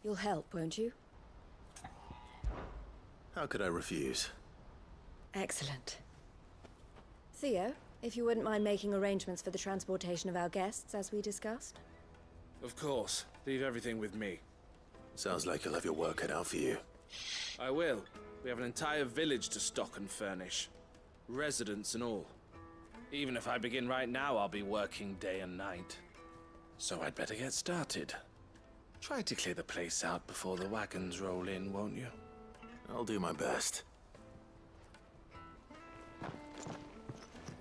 Speaker 13: You'll help, won't you?
Speaker 4: How could I refuse?
Speaker 13: Excellent. Theo, if you wouldn't mind making arrangements for the transportation of our guests, as we discussed.
Speaker 12: Of course. Leave everything with me.
Speaker 4: Sounds like you'll have your work cut out for you.
Speaker 12: I will. We have an entire village to stock and furnish. Residents and all. Even if I begin right now, I'll be working day and night. So I'd better get started. Try to clear the place out before the wagons roll in, won't you?
Speaker 4: I'll do my best.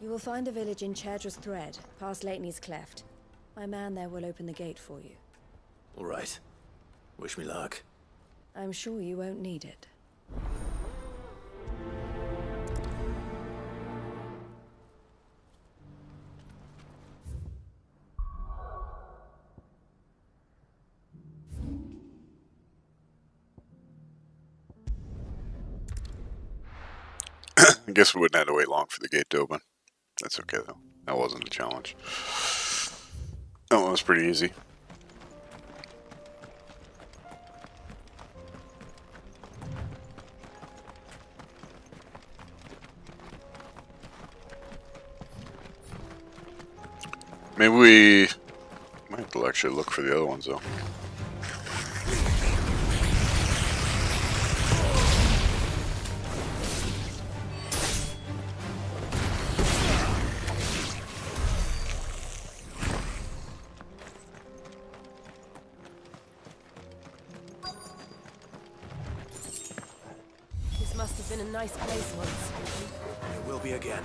Speaker 13: You will find a village in Chadra's Thread, past Lateney's Cleft. My man there will open the gate for you.
Speaker 4: All right. Wish me luck.
Speaker 13: I'm sure you won't need it.
Speaker 1: I guess we wouldn't have to wait long for the gate to open. That's okay, though. That wasn't a challenge. That one was pretty easy. Maybe we might have to actually look for the other ones, though.
Speaker 13: This must have been a nice place once.
Speaker 4: It will be again.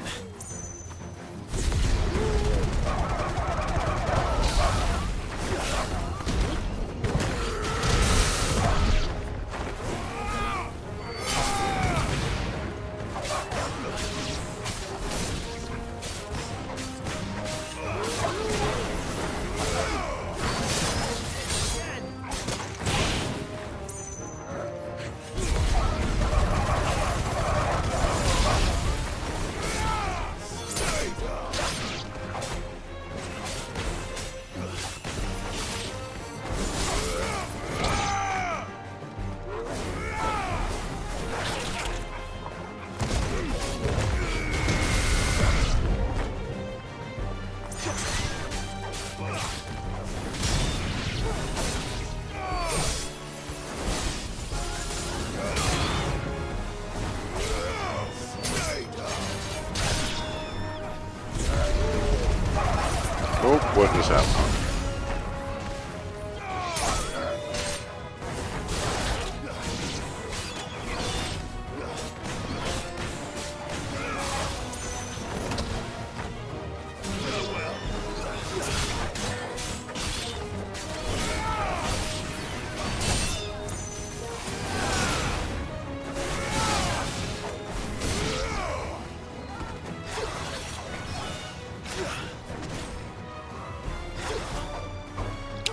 Speaker 1: Oh, what just happened?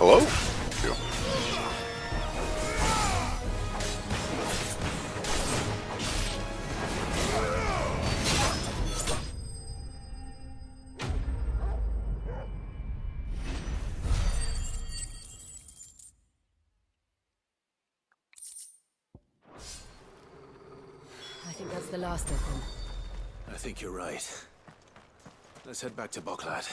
Speaker 1: Hello? Thank you.
Speaker 13: I think that's the last of them.
Speaker 4: I think you're right. Let's head back to Boklad.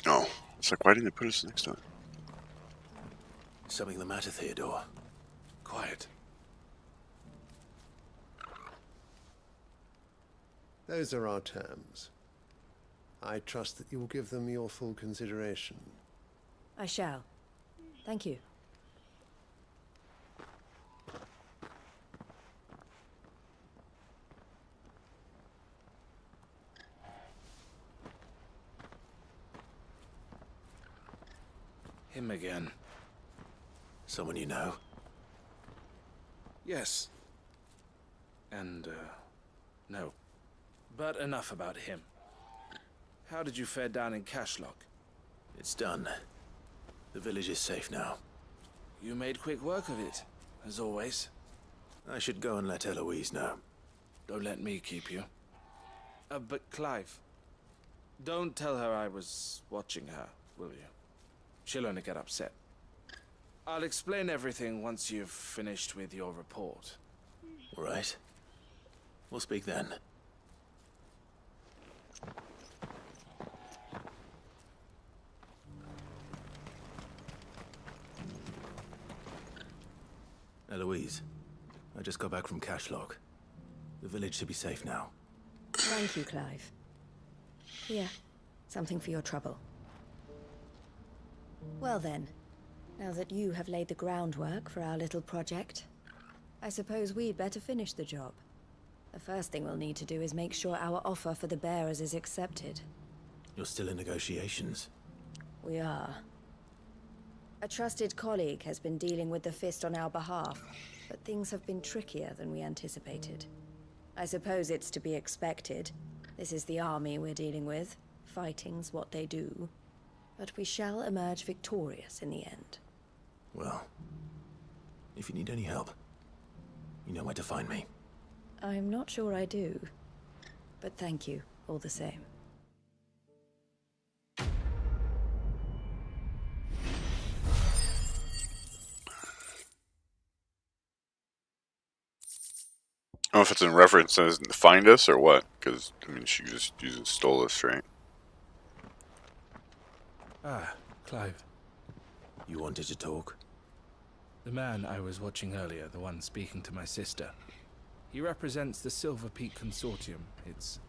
Speaker 1: Oh, it's like, why didn't they put us next time?
Speaker 4: Something the matter, Theodore? Quiet.
Speaker 14: Those are our terms. I trust that you will give them your full consideration.
Speaker 13: I shall. Thank you.
Speaker 12: Him again.
Speaker 4: Someone you know?
Speaker 12: Yes. And, no. But enough about him. How did you fare down in Cashlock?
Speaker 4: It's done. The village is safe now.
Speaker 12: You made quick work of it, as always.
Speaker 4: I should go and let Eloise know.
Speaker 12: Don't let me keep you. But Clive, don't tell her I was watching her, will you? She'll only get upset. I'll explain everything once you've finished with your report.
Speaker 4: All right. We'll speak then. Eloise, I just got back from Cashlock. The village should be safe now.
Speaker 13: Thank you, Clive. Here, something for your trouble. Well then, now that you have laid the groundwork for our little project, I suppose we'd better finish the job. The first thing we'll need to do is make sure our offer for the bearers is accepted.
Speaker 4: You're still in negotiations?
Speaker 13: We are. A trusted colleague has been dealing with the Fist on our behalf, but things have been trickier than we anticipated. I suppose it's to be expected. This is the army we're dealing with. Fighting's what they do. But we shall emerge victorious in the end.
Speaker 4: Well, if you need any help, you know where to find me.
Speaker 13: I'm not sure I do. But thank you, all the same.
Speaker 1: I don't know if it's in reference to find us or what, because, I mean, she just stole us, right?
Speaker 12: Ah, Clive.
Speaker 4: You wanted to talk?
Speaker 12: The man I was watching earlier, the one speaking to my sister. He represents the Silver Peak Consortium. It's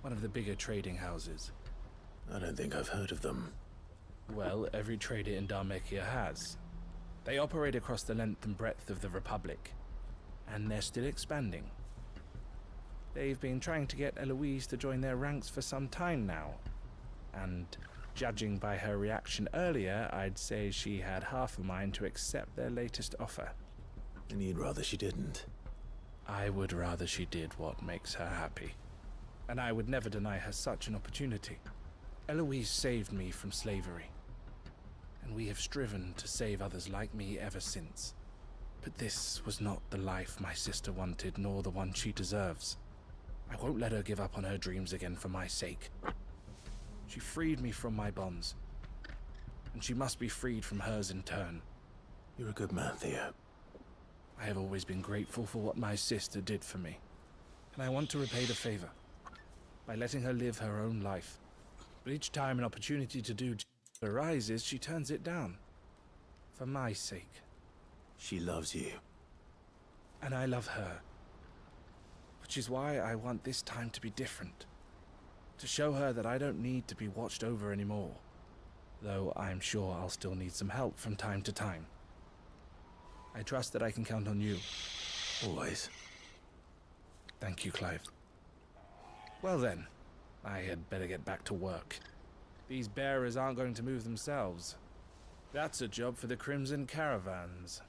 Speaker 12: one of the bigger trading houses.
Speaker 4: I don't think I've heard of them.
Speaker 12: Well, every trader in Dharmekia has. They operate across the length and breadth of the Republic. And they're still expanding. They've been trying to get Eloise to join their ranks for some time now. And judging by her reaction earlier, I'd say she had half a mind to accept their latest offer.
Speaker 4: And you'd rather she didn't?
Speaker 12: I would rather she did what makes her happy. And I would never deny her such an opportunity. Eloise saved me from slavery. And we have striven to save others like me ever since. But this was not the life my sister wanted, nor the one she deserves. I won't let her give up on her dreams again for my sake. She freed me from my bonds, and she must be freed from hers in turn.
Speaker 4: You're a good man, Theo.
Speaker 12: I have always been grateful for what my sister did for me, and I want to repay the favor by letting her live her own life. But each time an opportunity to do arises, she turns it down. For my sake.
Speaker 4: She loves you.
Speaker 12: And I love her. Which is why I want this time to be different. To show her that I don't need to be watched over anymore. Though I'm sure I'll still need some help from time to time. I trust that I can count on you.
Speaker 4: Always.
Speaker 12: Thank you, Clive. Well then, I had better get back to work. These bearers aren't going to move themselves. That's a job for the Crimson Caravans.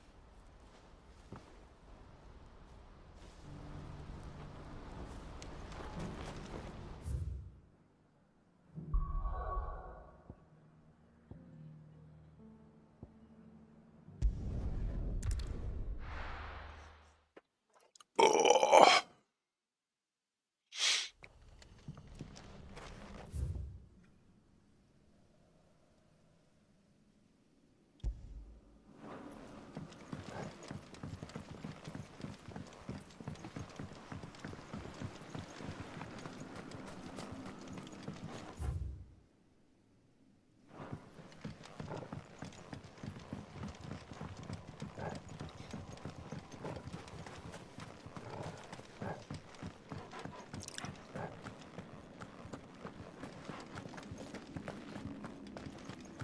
Speaker 1: Oh.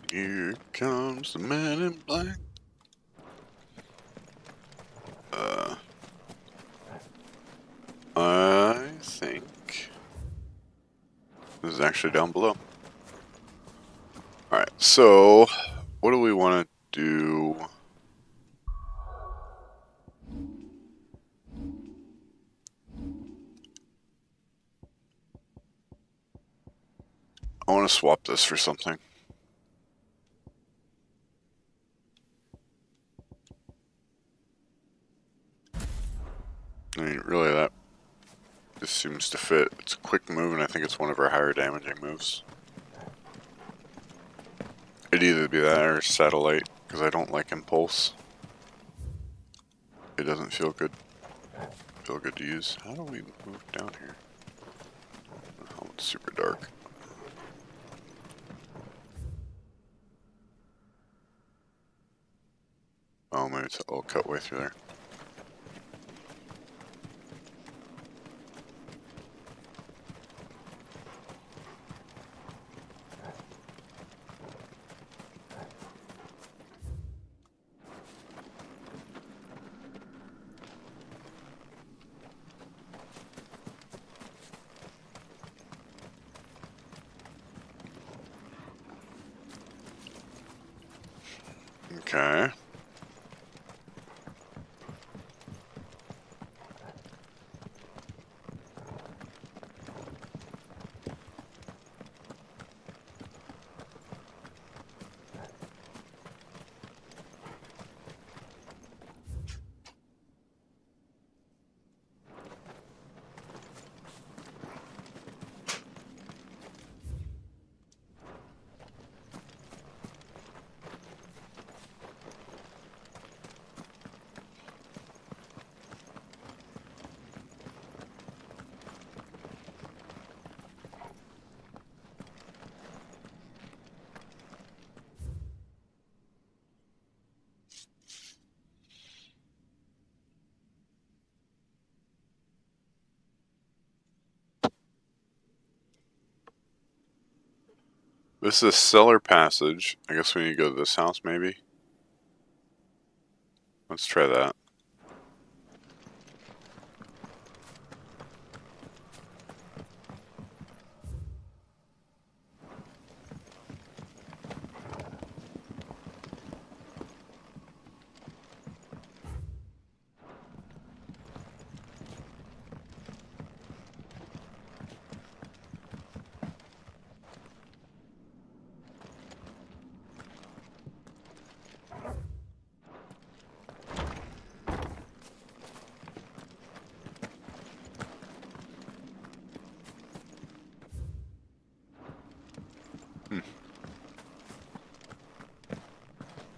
Speaker 1: Here comes the man in black. I think this is actually down below. Alright, so what do we want to do? I want to swap this for something. I mean, really, that just seems to fit. It's a quick move, and I think it's one of our higher damaging moves. It'd either be that or Satellite, because I don't like Impulse. It doesn't feel good to use. How do we move down here? Oh, it's super dark. Oh, maybe it's a little cut way through there. Okay. This is a cellar passage. I guess we need to go to this house, maybe? Let's try that.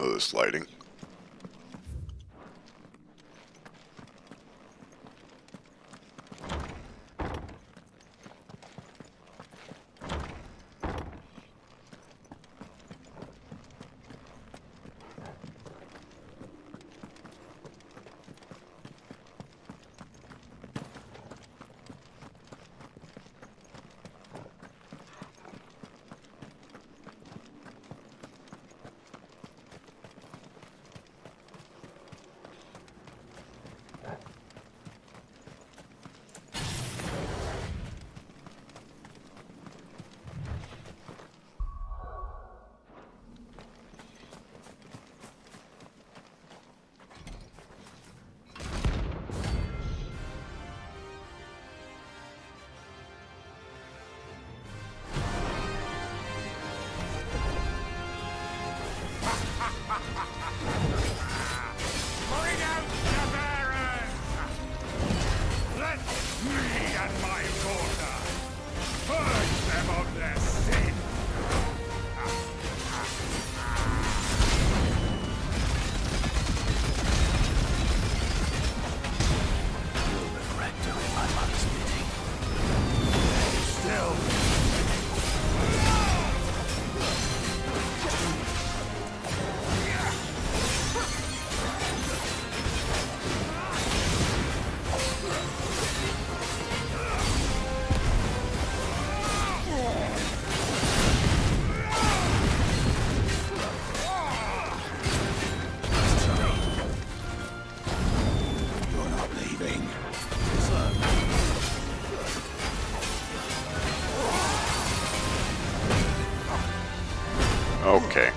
Speaker 1: Oh, this lighting.
Speaker 15: Bring out the Baron! Let me and my daughter purge them of their sin!
Speaker 4: You'll regret doing my mother's bidding.
Speaker 15: Still. You're not leaving.
Speaker 1: Okay.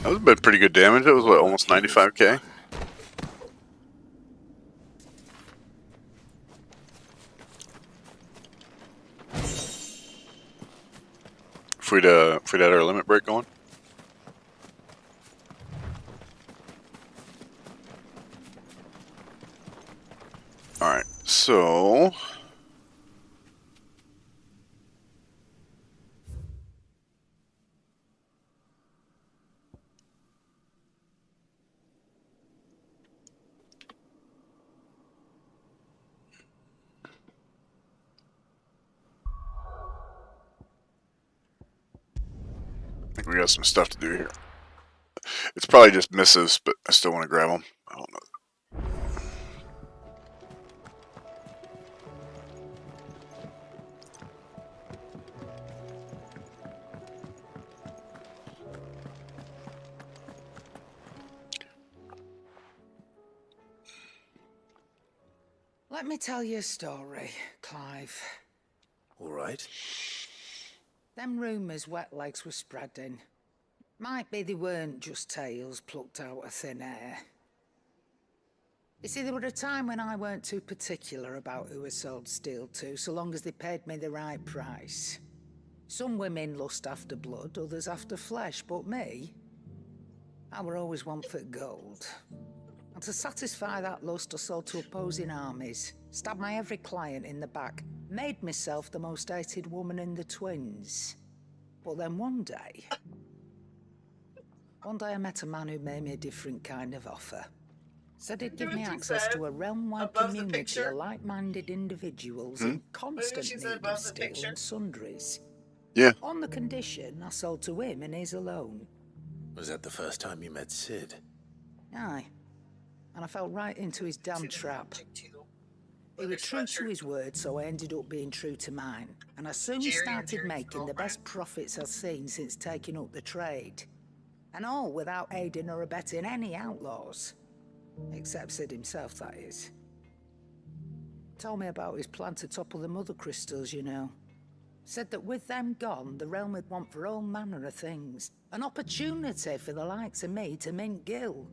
Speaker 1: That was a bit pretty good damage. It was what, almost 95k? If we'd had our limit break going. Alright, so I think we got some stuff to do here. It's probably just misses, but I still want to grab them. I don't know.
Speaker 16: Let me tell you a story, Clive.
Speaker 4: All right.
Speaker 16: Them rumours wet legs were spreading. Might be they weren't just tales plucked out of thin air. You see, there were a time when I weren't too particular about who I sold steel to, so long as they paid me the right price. Some women lust after blood, others after flesh, but me, I were always one for gold. And to satisfy that lust, I sold to opposing armies, stabbed my every client in the back, made myself the most hated woman in the twins. But then one day I met a man who made me a different kind of offer. Said he'd give me access to a realm-wide community of like-minded individuals in constant need of steel and sundries.
Speaker 1: Yeah.
Speaker 16: On the condition I sold to him and his alone.
Speaker 4: Was that the first time you met Sid?
Speaker 16: Aye. And I fell right into his damn trap. He was true to his word, so I ended up being true to mine. And I soon started making the best profits I've seen since taking up the trade. And all without aiding or abetting any outlaws. Except Sid himself, that is. Told me about his plan to topple the mother crystals, you know. Said that with them gone, the realm would want for all manner of things. An opportunity for the likes of me to mint gil.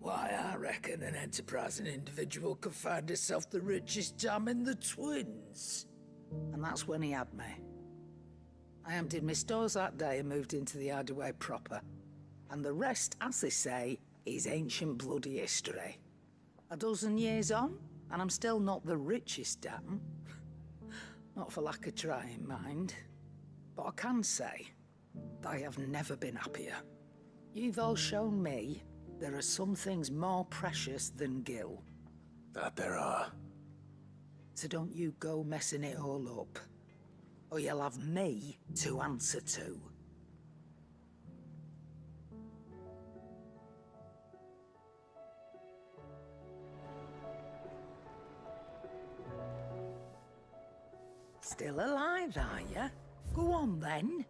Speaker 16: Why, I reckon an enterprising individual could find himself the richest dam in the Twins. And that's when he had me. I emptied my stores that day and moved into the hideaway proper. And the rest, as they say, is ancient bloody history. A dozen years on, and I'm still not the richest dam. Not for lack of trying, mind. But I can say, I have never been happier. You've all shown me there are some things more precious than Gil.
Speaker 4: That there are.
Speaker 16: So don't you go messing it all up, or you'll have me to answer to. Still alive, are you? Go on, then.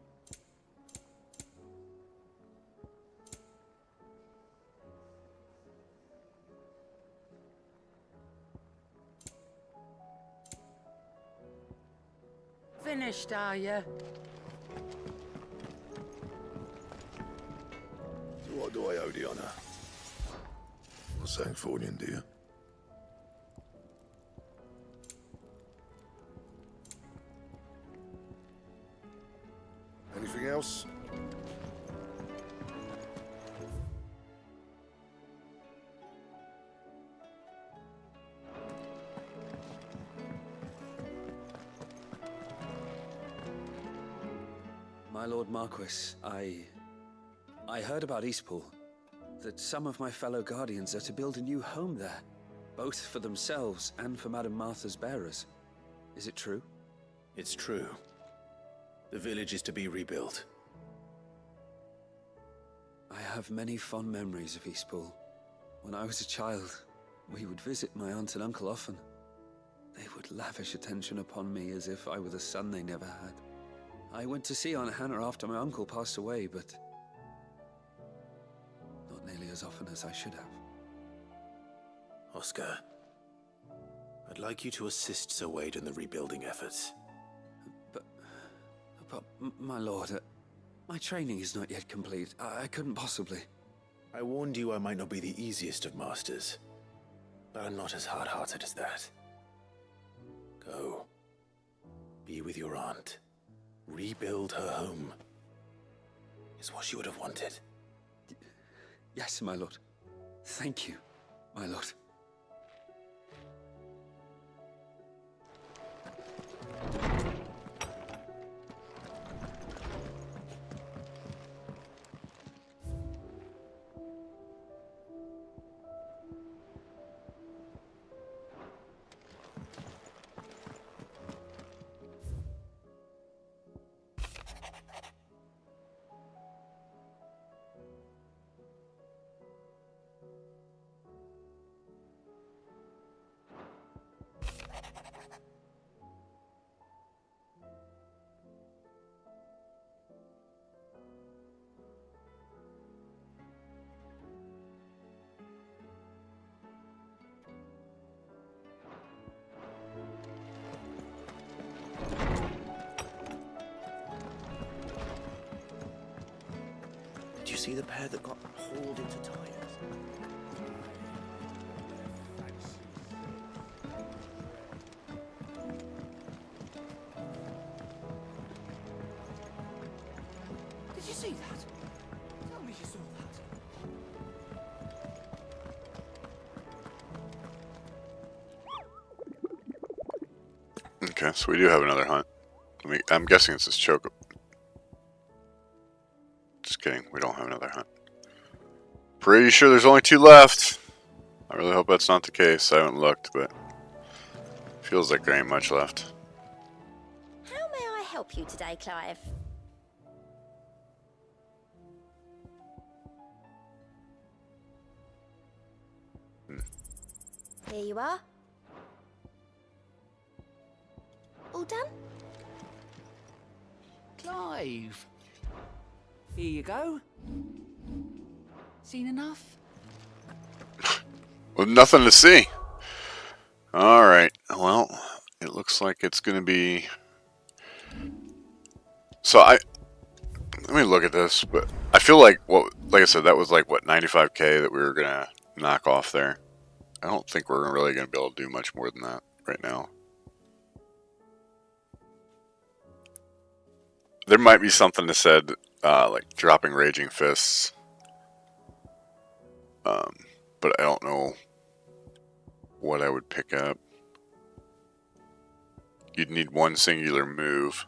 Speaker 16: Finished, are you?
Speaker 15: So what do I owe the honour? Not saying fortune, do you? Anything else?
Speaker 5: My Lord Marquis, I heard about Eastpool. That some of my fellow Guardians are to build a new home there, both for themselves and for Madame Martha's bearers. Is it true?
Speaker 4: It's true. The village is to be rebuilt.
Speaker 5: I have many fond memories of Eastpool. When I was a child, we would visit my aunt and uncle often. They would lavish attention upon me as if I were the son they never had. I went to see Aunt Hannah after my uncle passed away, but not nearly as often as I should have.
Speaker 4: Oscar, I'd like you to assist Sir Wade in the rebuilding efforts.
Speaker 5: But my lord, my training is not yet complete. I couldn't possibly.
Speaker 4: I warned you I might not be the easiest of masters, but I'm not as hard-hearted as that. Go. Be with your aunt. Rebuild her home. Is what she would have wanted.
Speaker 5: Yes, my lord. Thank you, my lord.
Speaker 4: Did you see the pair that got hauled into tires?
Speaker 8: Did you see that? Tell me you saw that.
Speaker 1: Okay, so we do have another hunt. I'm guessing it's this choke. Just kidding, we don't have another hunt. Pretty sure there's only 2 left. I really hope that's not the case. I haven't looked, but feels like there ain't much left.
Speaker 17: How may I help you today, Clive? Here you are. All done?
Speaker 8: Clive. Here you go. Seen enough?
Speaker 1: With nothing to see. Alright, well, it looks like it's going to be... So let me look at this, but I feel like, like I said, that was like, what, 95k that we were going to knock off there. I don't think we're really going to be able to do much more than that right now. There might be something to said, like dropping Raging Fists. But I don't know what I would pick up. You'd need one singular move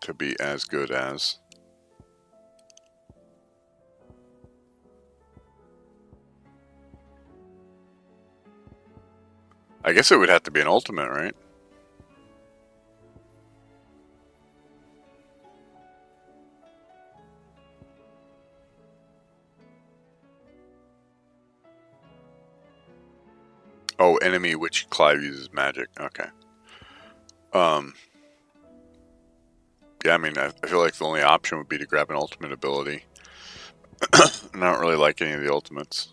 Speaker 1: to be as good as. I guess it would have to be an ultimate, right? Oh, enemy which Clive uses magic. Okay. Yeah, I mean, I feel like the only option would be to grab an ultimate ability. And I don't really like any of the ultimates.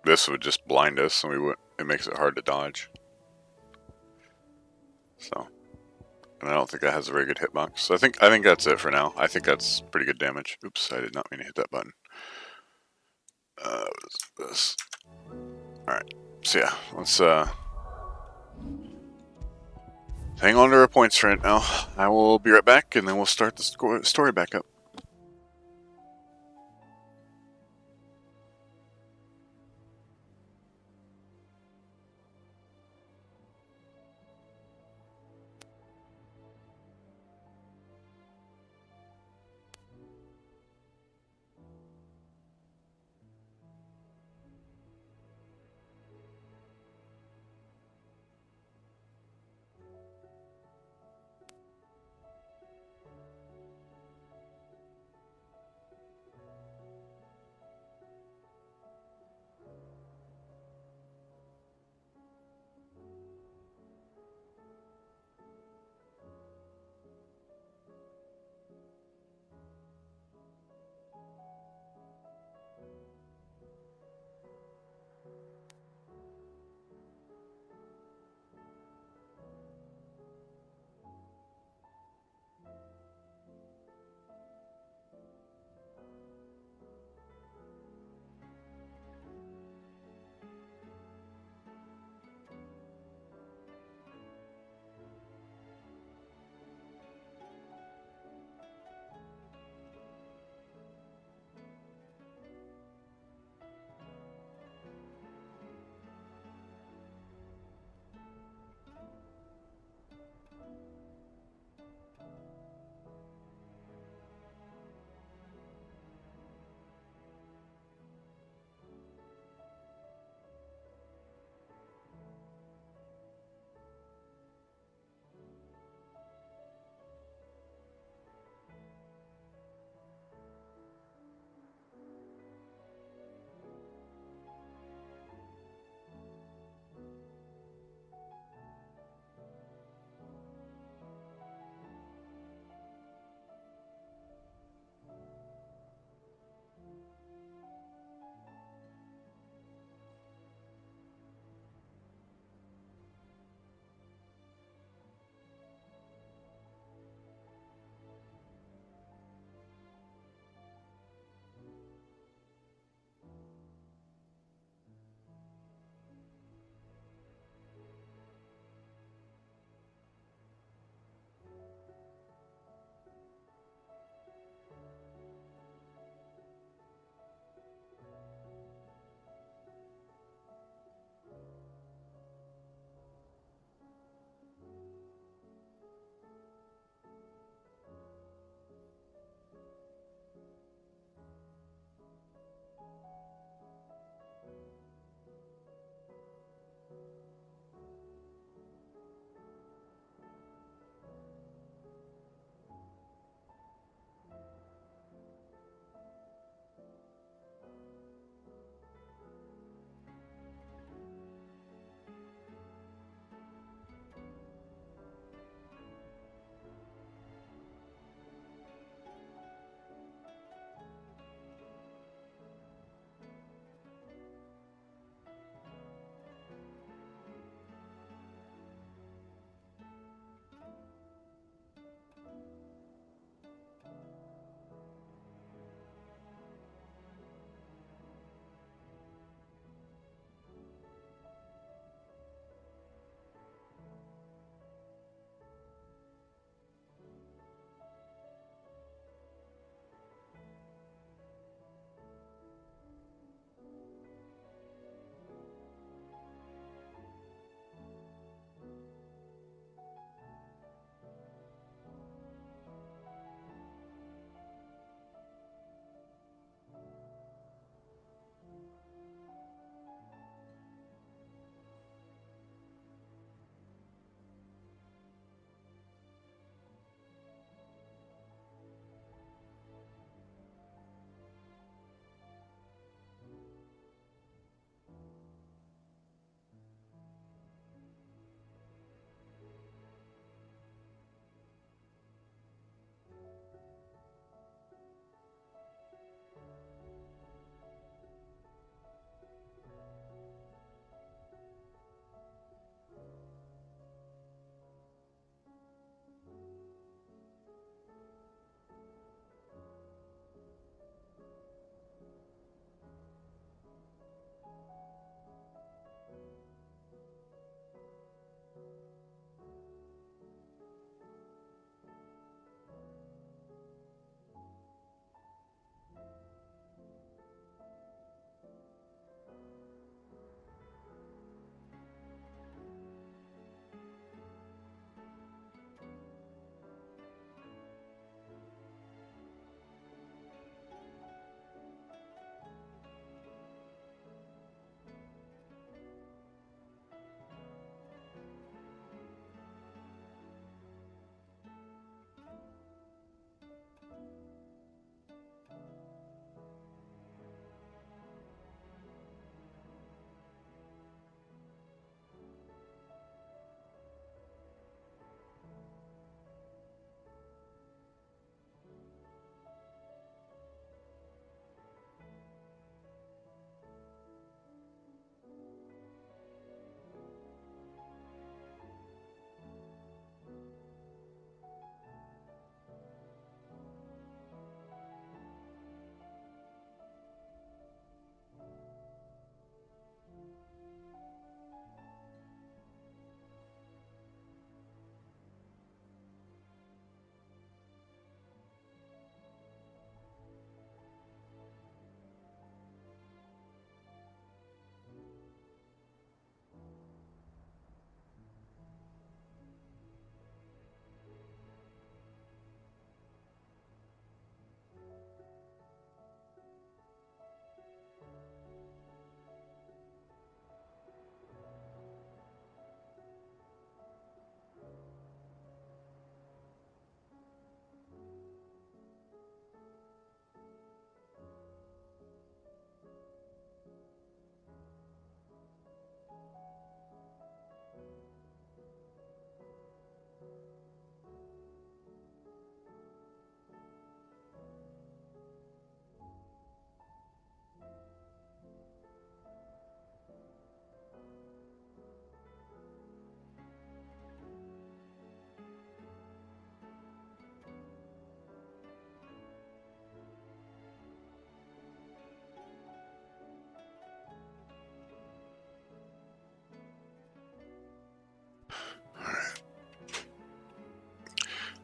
Speaker 1: This would just blind us, and it makes it hard to dodge. So, and I don't think that has a very good hitbox. So I think that's it for now. I think that's pretty good damage. Oops, I did not mean to hit that button. What is this? Alright, so yeah, let's hang on to our points right now. I will be right back, and then we'll start the story back up.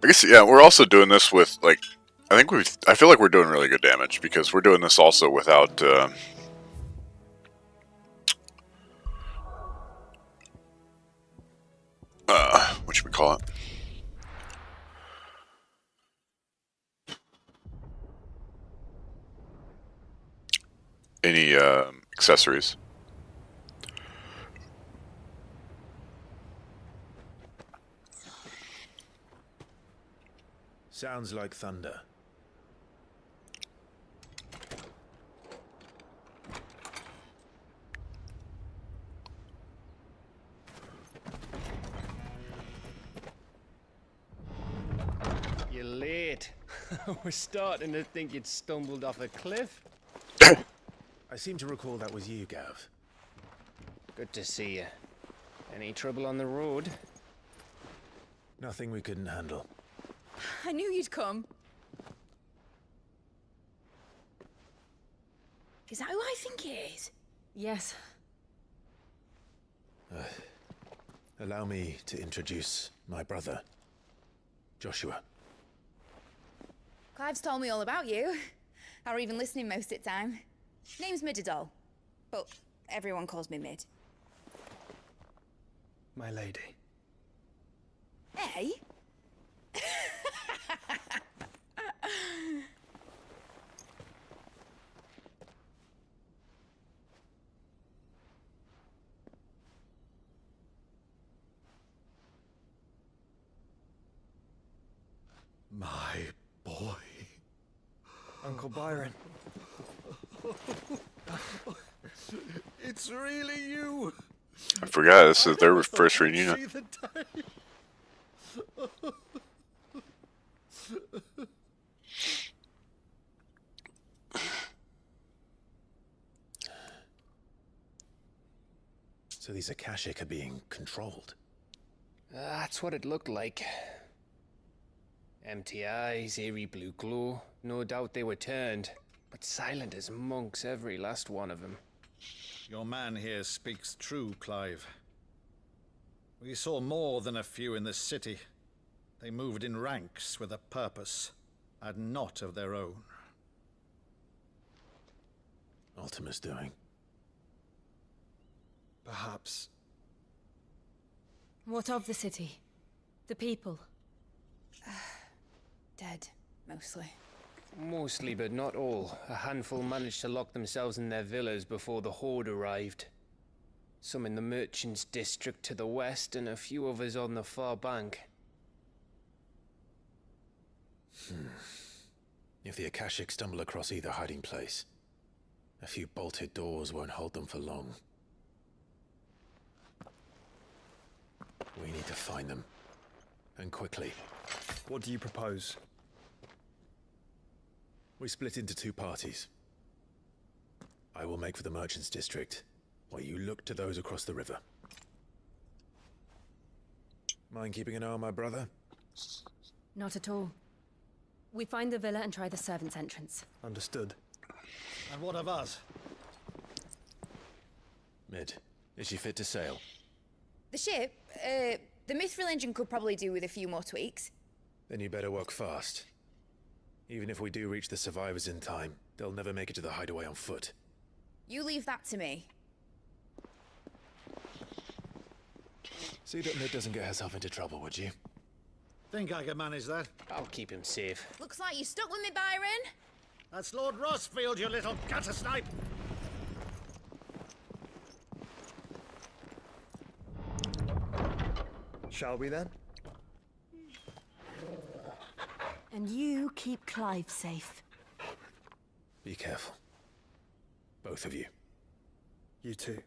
Speaker 1: I guess, yeah, we're also doing this with, like, I feel like we're doing really good damage, because we're doing this also without, whatchamacallit? Any, accessories.
Speaker 4: Sounds like thunder.
Speaker 18: You're late. We're starting to think you'd stumbled off a cliff.
Speaker 4: I seem to recall that was you, Gav.
Speaker 18: Good to see you. Any trouble on the road?
Speaker 4: Nothing we couldn't handle.
Speaker 11: I knew you'd come. Is that who I think it is?
Speaker 13: Yes.
Speaker 4: Allow me to introduce my brother, Joshua.
Speaker 11: Clive's told me all about you. Or even listening most of the time. Name's Midadol, but everyone calls me Mid.
Speaker 18: My lady.
Speaker 11: Hey?
Speaker 2: My boy.
Speaker 18: Uncle Byron.
Speaker 2: It's really you.
Speaker 1: I forgot, this is their first reunion.
Speaker 4: So these Akashic are being controlled.
Speaker 18: That's what it looked like. Empty eyes, eerie blue glow. No doubt they were turned, but silent as monks, every last one of them.
Speaker 2: Your man here speaks true, Clive. We saw more than a few in the city. They moved in ranks with a purpose, and not of their own.
Speaker 4: Ultima's doing.
Speaker 18: Perhaps.
Speaker 13: What of the city? The people?
Speaker 11: Dead, mostly.
Speaker 18: Mostly, but not all. A handful managed to lock themselves in their villas before the Horde arrived. Some in the Merchants' District to the west, and a few others on the far bank.
Speaker 4: If the Akashic stumble across either hiding place, a few bolted doors won't hold them for long. We need to find them. And quickly.
Speaker 18: What do you propose?
Speaker 4: We split into two parties. I will make for the Merchants' District, while you look to those across the river. Mind keeping an eye on my brother?
Speaker 13: Not at all. We find the villa and try the servants' entrance.
Speaker 18: Understood.
Speaker 2: And what of us?
Speaker 4: Mid, is she fit to sail?
Speaker 11: The ship, the Mithril engine could probably do with a few more tweaks.
Speaker 4: Then you better work fast. Even if we do reach the survivors in time, they'll never make it to the hideaway on foot.
Speaker 11: You leave that to me.
Speaker 4: See that Mid doesn't get herself into trouble, would you?
Speaker 2: Think I can manage that?
Speaker 18: I'll keep him safe.
Speaker 11: Looks like you stuck with me, Byron.
Speaker 2: That's Lord Rossfield, you little gutter snipe!
Speaker 18: Shall we then?
Speaker 13: And you keep Clive safe.
Speaker 4: Be careful. Both of you.
Speaker 18: You too.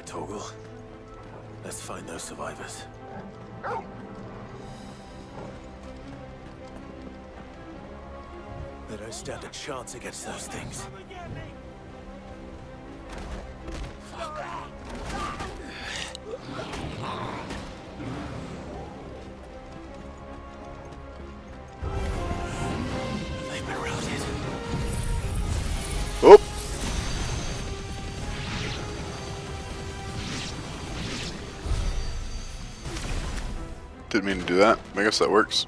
Speaker 4: right, Torgal. Let's find those survivors. They don't stand a chance against those things. They've been routed.
Speaker 1: Oh! Didn't mean to do that. I guess that works.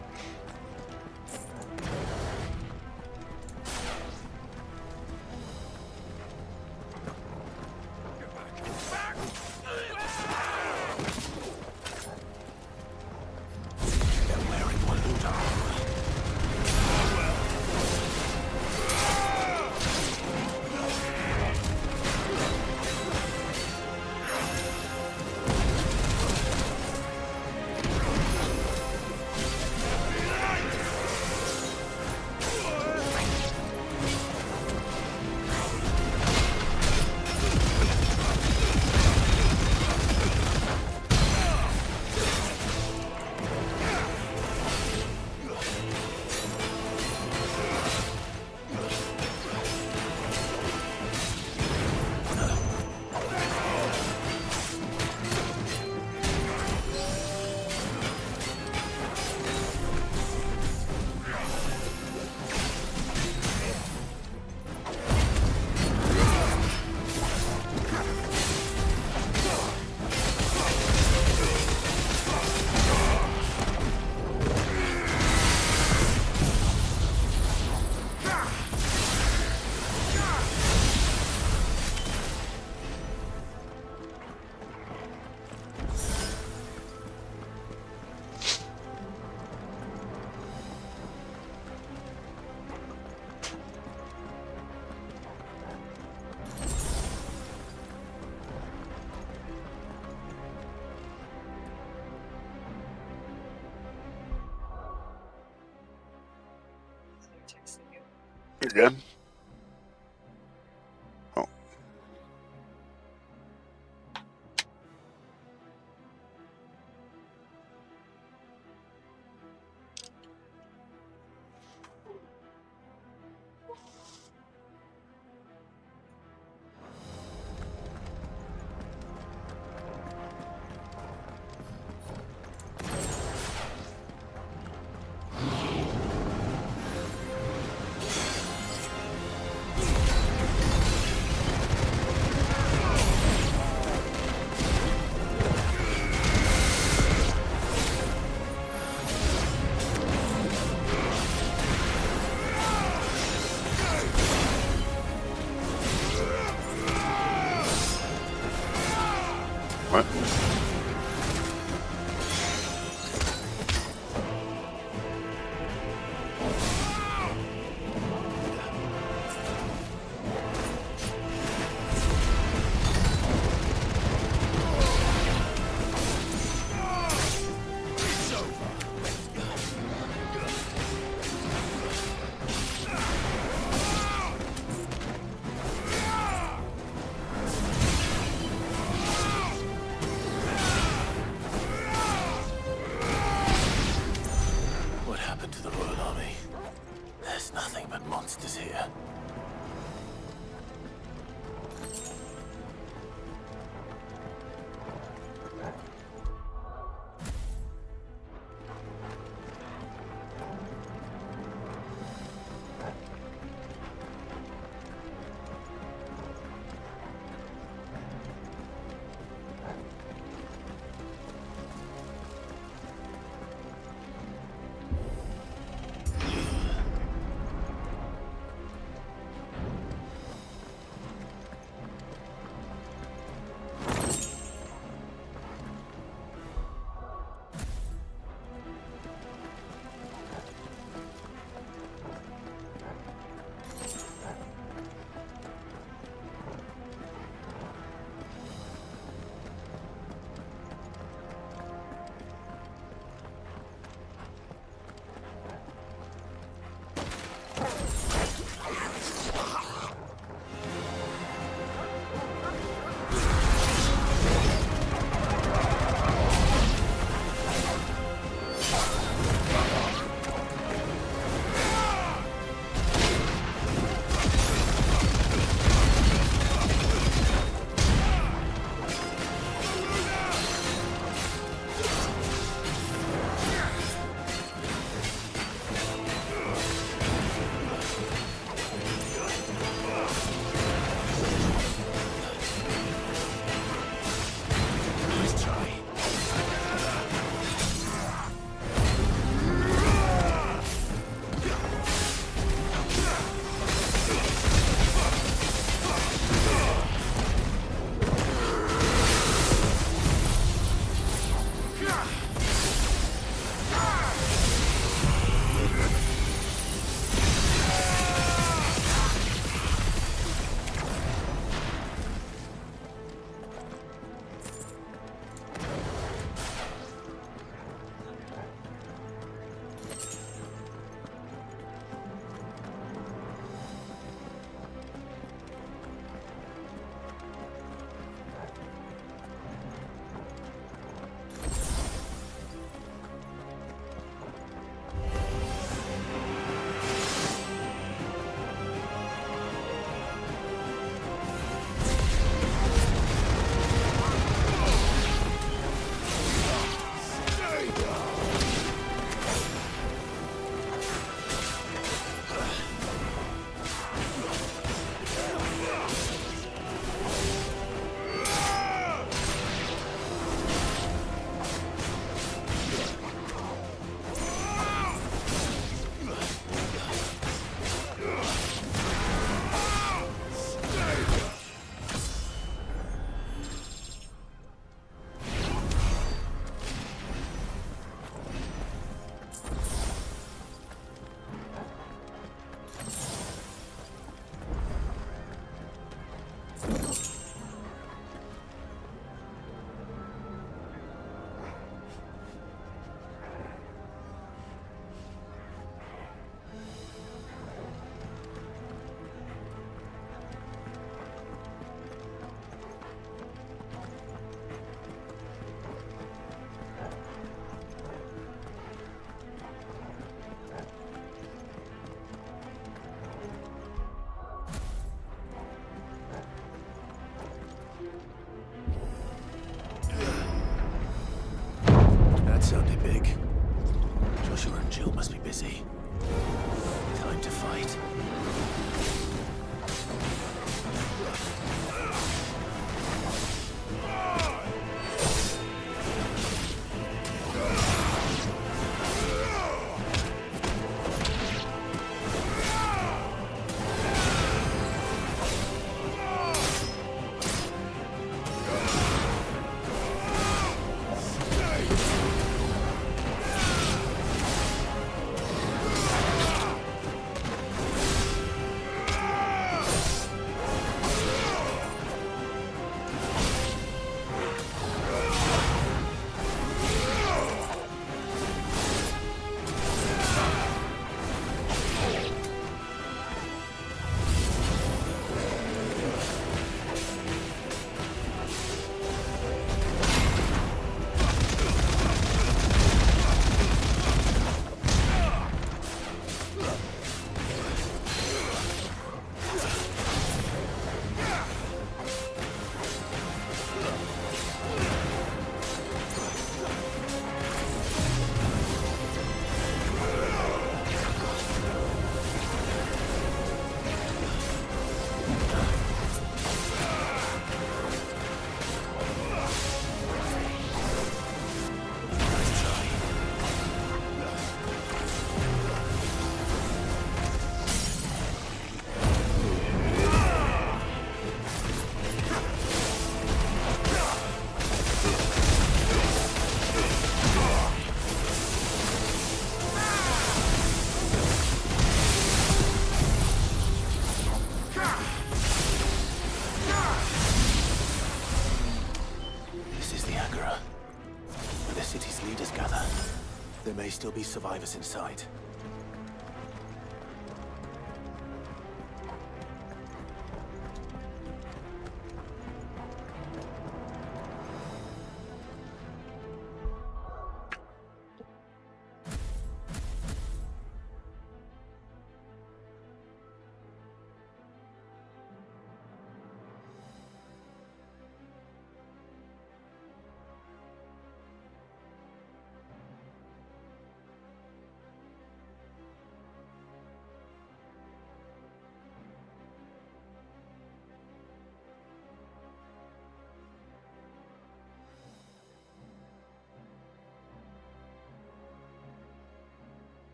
Speaker 1: Again? Oh. What?
Speaker 4: What happened to the Royal Army? There's nothing but monsters here. still be survivors inside.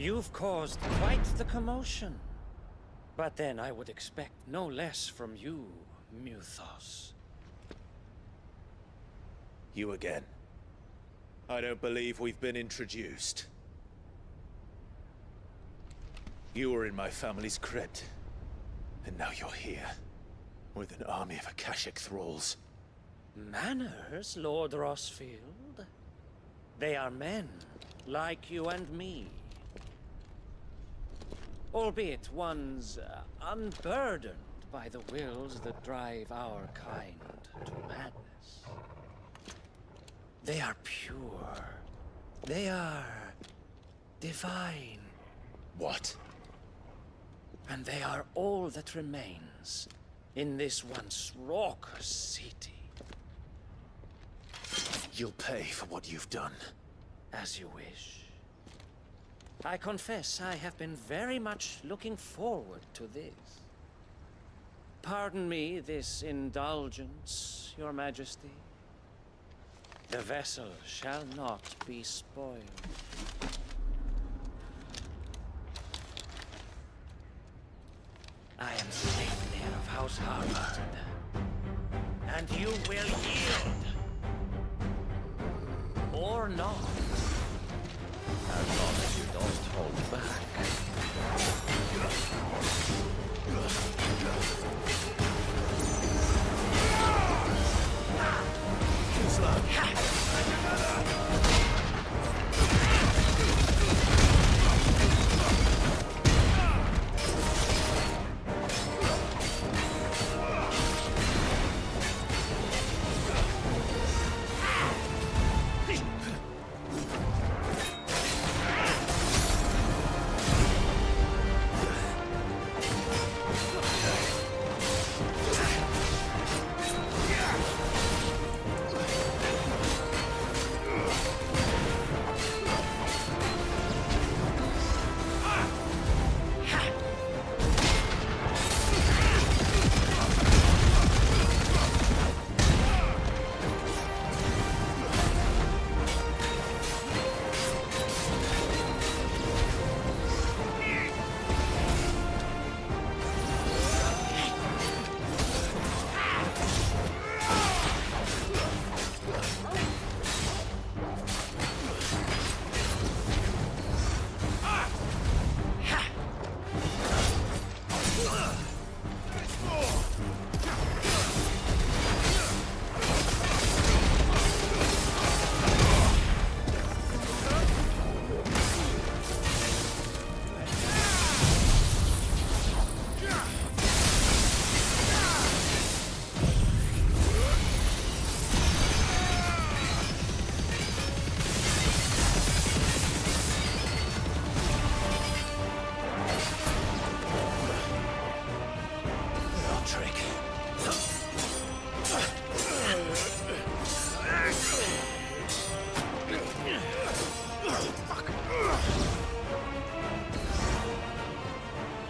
Speaker 8: You've caused quite the commotion. But then I would expect no less from you, Muthos.
Speaker 7: You again. I don't believe we've been introduced. You were in my family's crypt. And now you're here. With an army of Akashic thralls.
Speaker 8: Manners, Lord Rossfield? They are men, like you and me. Albeit ones unburdened by the wills that drive our kind to madness. They are pure. They are divine.
Speaker 7: What?
Speaker 8: And they are all that remains in this once raucous city.
Speaker 7: You'll pay for what you've done.
Speaker 8: As you wish. I confess I have been very much looking forward to this. Pardon me this indulgence, Your Majesty. The vessel shall not be spoiled. I am Sleipnir of House Harvard, and you will yield. Or not. As long as you don't hold back.
Speaker 7: Slow.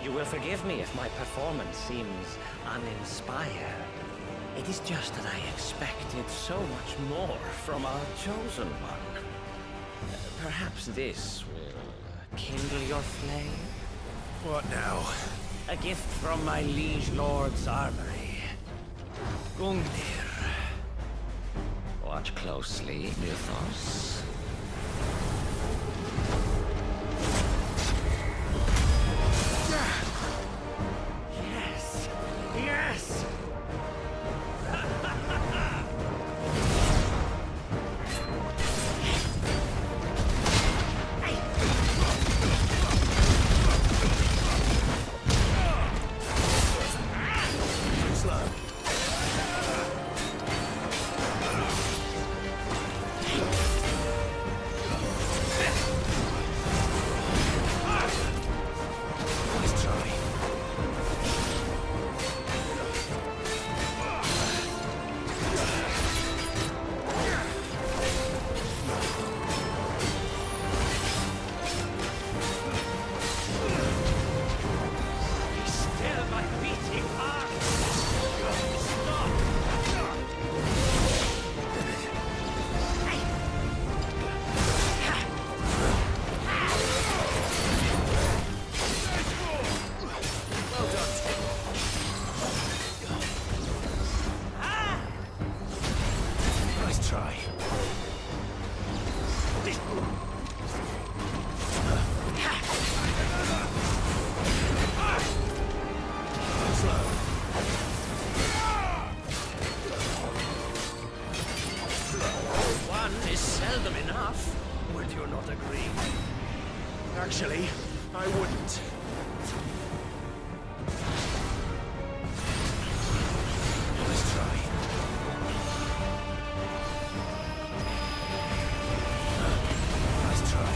Speaker 8: You will forgive me if my performance seems uninspired. It is just that I expected so much more from our chosen one. Perhaps this will kindle your flame?
Speaker 7: What now?
Speaker 8: A gift from my liege lord's armory. Gungnir. Watch closely, Mythos. Yes! Yes!
Speaker 7: Actually, I wouldn't. Let's try. Let's try.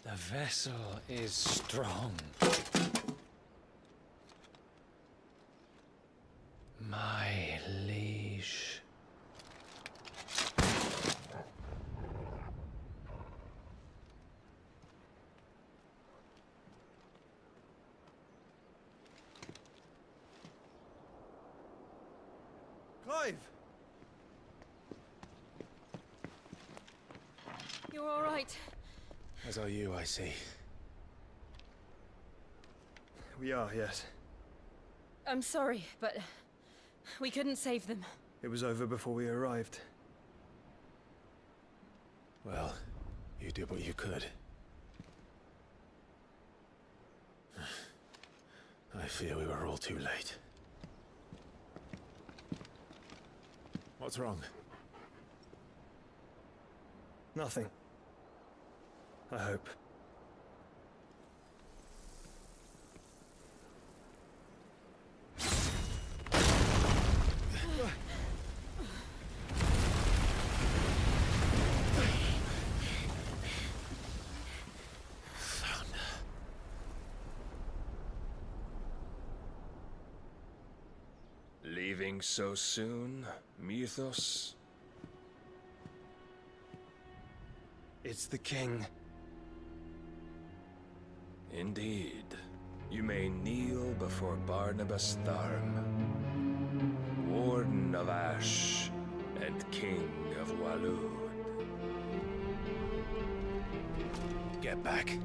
Speaker 18: The vessel is strong. My liege.
Speaker 2: Clive!
Speaker 19: You're all right.
Speaker 7: As are you, I see.
Speaker 20: We are, yes.
Speaker 19: I'm sorry, but we couldn't save them.
Speaker 20: It was over before we arrived.
Speaker 7: Well, you did what you could. I fear we were all too late. What's wrong?
Speaker 20: Nothing. I hope.
Speaker 21: Leaving so soon, Mythos?
Speaker 20: It's the king.
Speaker 21: Indeed. You may kneel before Barnabas Tharm, Warden of Ash and King of Waloed.
Speaker 7: Get back.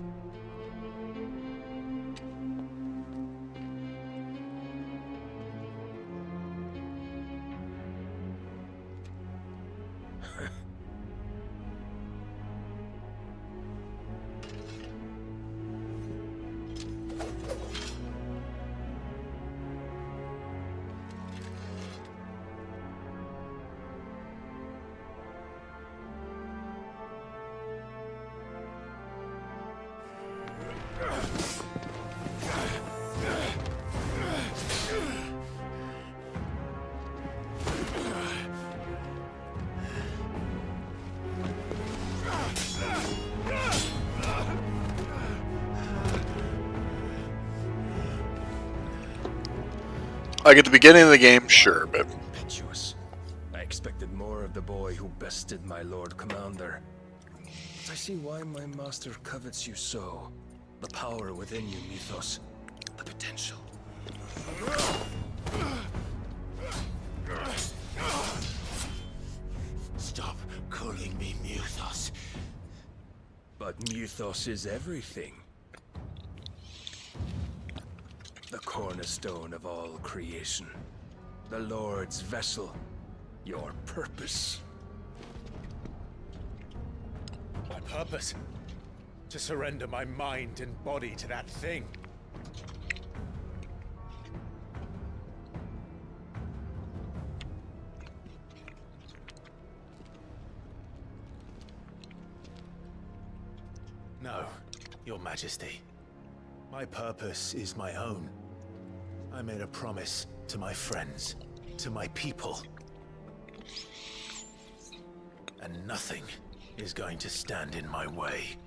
Speaker 1: Like at the beginning of the game, sure, but
Speaker 20: Impetuous. I expected more of the boy who bested my Lord Commander. But I see why my master covets you so. The power within you, Mythos. The potential.
Speaker 7: Stop calling me Mythos.
Speaker 20: But Mythos is everything. The cornerstone of all creation. The Lord's vessel. Your purpose.
Speaker 7: My purpose? To surrender my mind and body to that thing. No, Your Majesty. My purpose is my own. I made a promise to my friends, to my people. And nothing is going to stand in my way.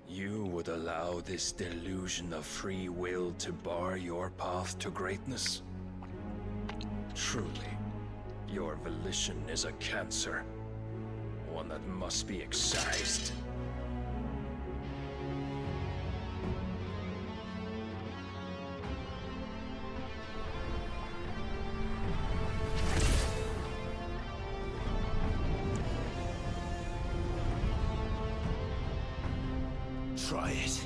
Speaker 20: You would allow this delusion of free will to bar your path to greatness? Truly, your volition is a cancer. One that must be excised.
Speaker 7: Try it.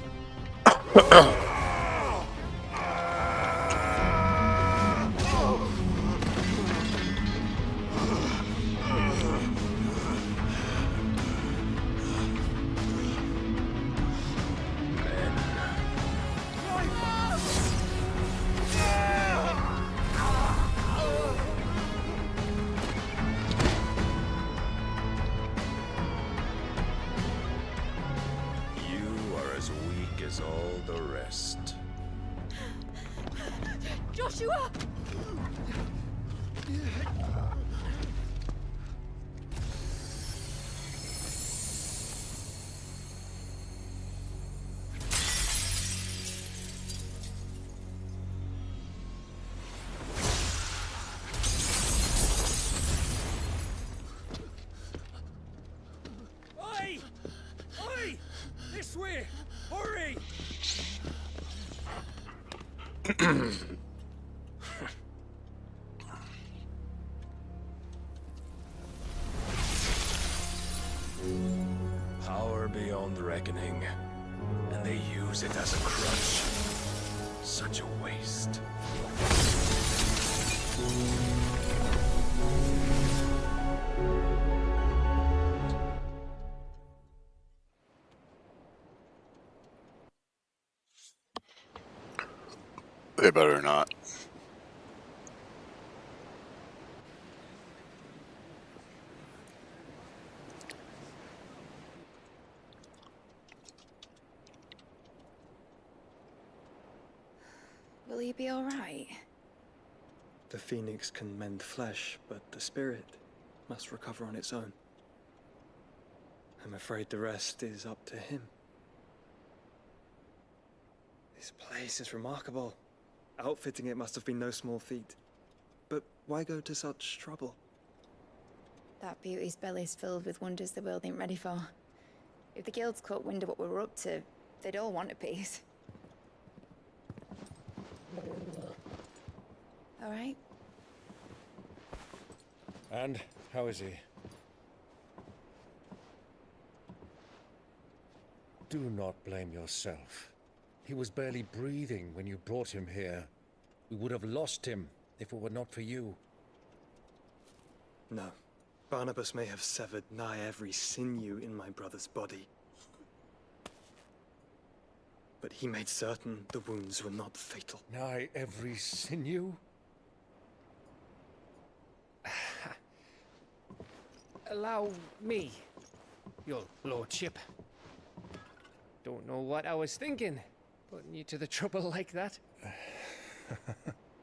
Speaker 20: As all the rest.
Speaker 19: Joshua!
Speaker 8: Oi! Oi! This way! Hurry!
Speaker 20: Power beyond reckoning, and they use it as a crutch. Such a waste.
Speaker 1: they better not.
Speaker 11: Will he be all right?
Speaker 20: The phoenix can mend flesh, but the spirit must recover on its own. I'm afraid the rest is up to him. This place is remarkable. Outfitting it must have been no small feat. But why go to such trouble?
Speaker 11: That beauty's belly's filled with wonders the world ain't ready for. If the guilds caught wind of what we were up to, they'd all want a piece. All right?
Speaker 6: And how is he? Do not blame yourself. He was barely breathing when you brought him here. We would have lost him if it were not for you.
Speaker 3: No. Barnabas may have severed nigh every sinew in my brother's body. But he made certain the wounds were not fatal.
Speaker 6: Nigh every sinew?
Speaker 18: Allow me, your lordship. Don't know what I was thinking, putting you to the trouble like that.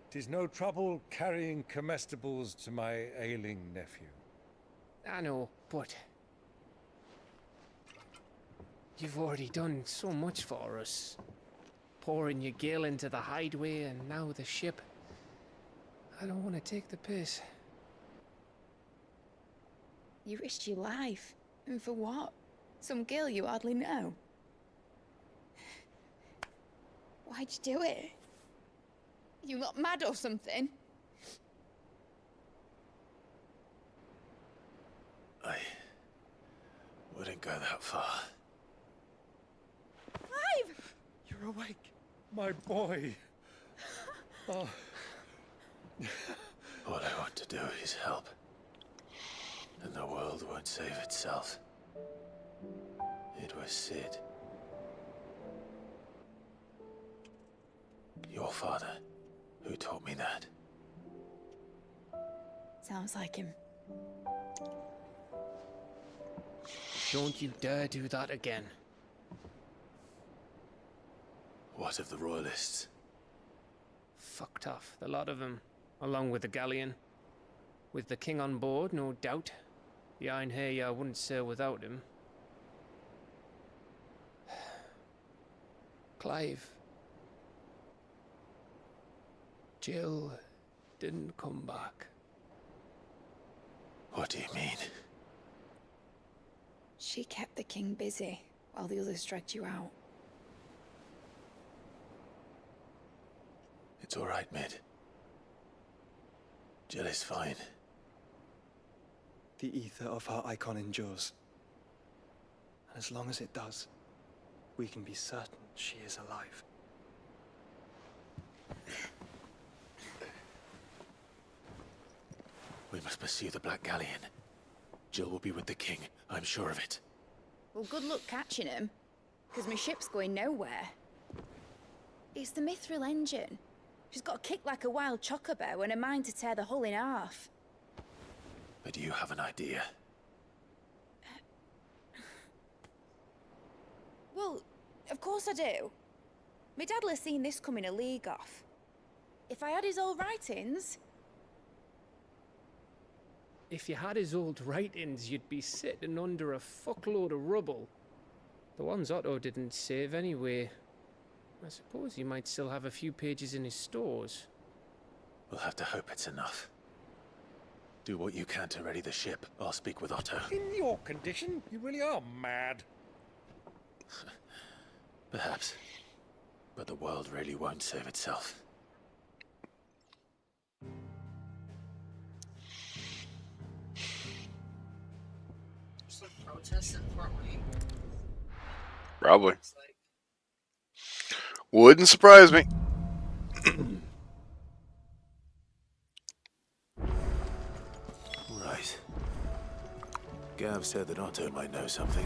Speaker 6: 'Tis no trouble carrying comestibles to my ailing nephew.
Speaker 18: I know, but you've already done so much for us. Pouring your gale into the hideaway and now the ship. I don't want to take the piss.
Speaker 11: You risked your life. And for what? Some girl you hardly know. Why'd you do it? You got mad or something?
Speaker 4: I wouldn't go that far.
Speaker 11: Clive!
Speaker 6: You're awake. My boy. Oh.
Speaker 4: All I want to do is help. And the world won't save itself. It was Sid. Your father, who taught me that.
Speaker 11: Sounds like him.
Speaker 18: Don't you dare do that again.
Speaker 4: What of the Royalists?
Speaker 18: Fucked off, the lot of them, along with the galleon. With the king on board, no doubt. The Iron Hair wouldn't sail without him. Clive. Jill didn't come back.
Speaker 4: What do you mean?
Speaker 11: She kept the king busy while the others dragged you out.
Speaker 4: It's all right, Mid. Jill is fine.
Speaker 3: The ether of her icon endures. And as long as it does, we can be certain she is alive.
Speaker 4: We must pursue the Black Galleon. Jill will be with the king, I'm sure of it.
Speaker 11: Well, good luck catching him, because my ship's going nowhere. It's the Mithril engine. She's got a kick like a wild chocobo and a mind to tear the hull in half.
Speaker 4: But you have an idea.
Speaker 11: Well, of course I do. My dad'll have seen this coming a league off. If I had his old writings...
Speaker 18: If you had his old writings, you'd be sitting under a fuckload of rubble. The ones Otto didn't save anyway. I suppose he might still have a few pages in his stores.
Speaker 4: We'll have to hope it's enough. Do what you can to ready the ship. I'll speak with Otto.
Speaker 6: In your condition, you really are mad.
Speaker 4: Perhaps. But the world really won't save itself.
Speaker 1: Probably. Wouldn't surprise me.
Speaker 4: Right. Gav said that Otto might know something.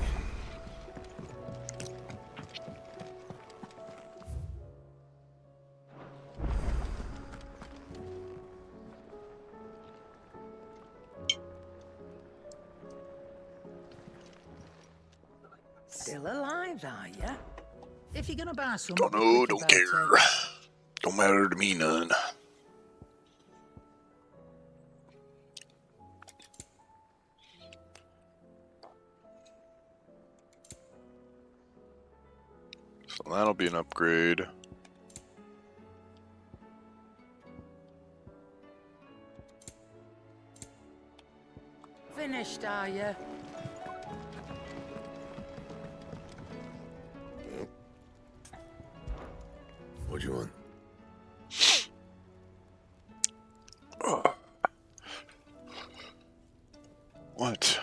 Speaker 16: Still alive, are ya? If you're gonna buy some...
Speaker 1: Don't know, don't care. Don't matter to me none. So that'll be an upgrade.
Speaker 16: Finished, are ya?
Speaker 15: What do you want?
Speaker 1: What?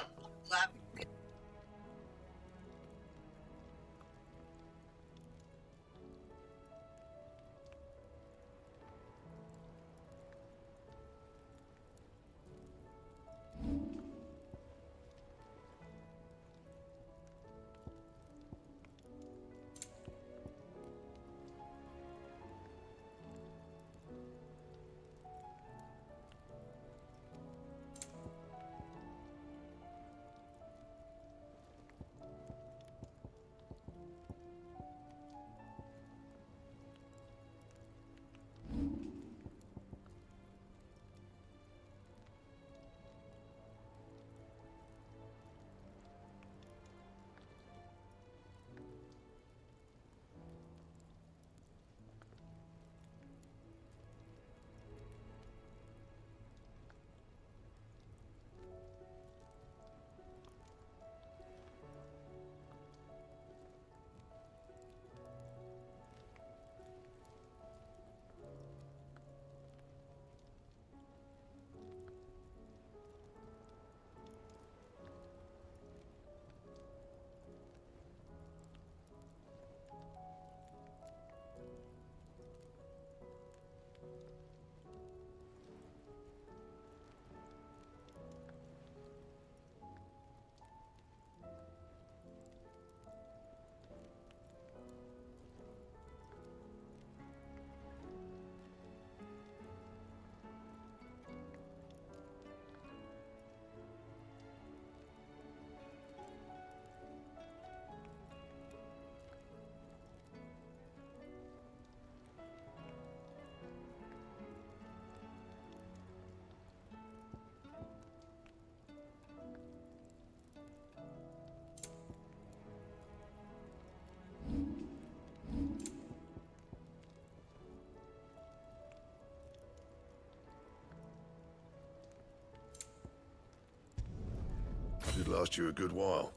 Speaker 15: Should last you a good while.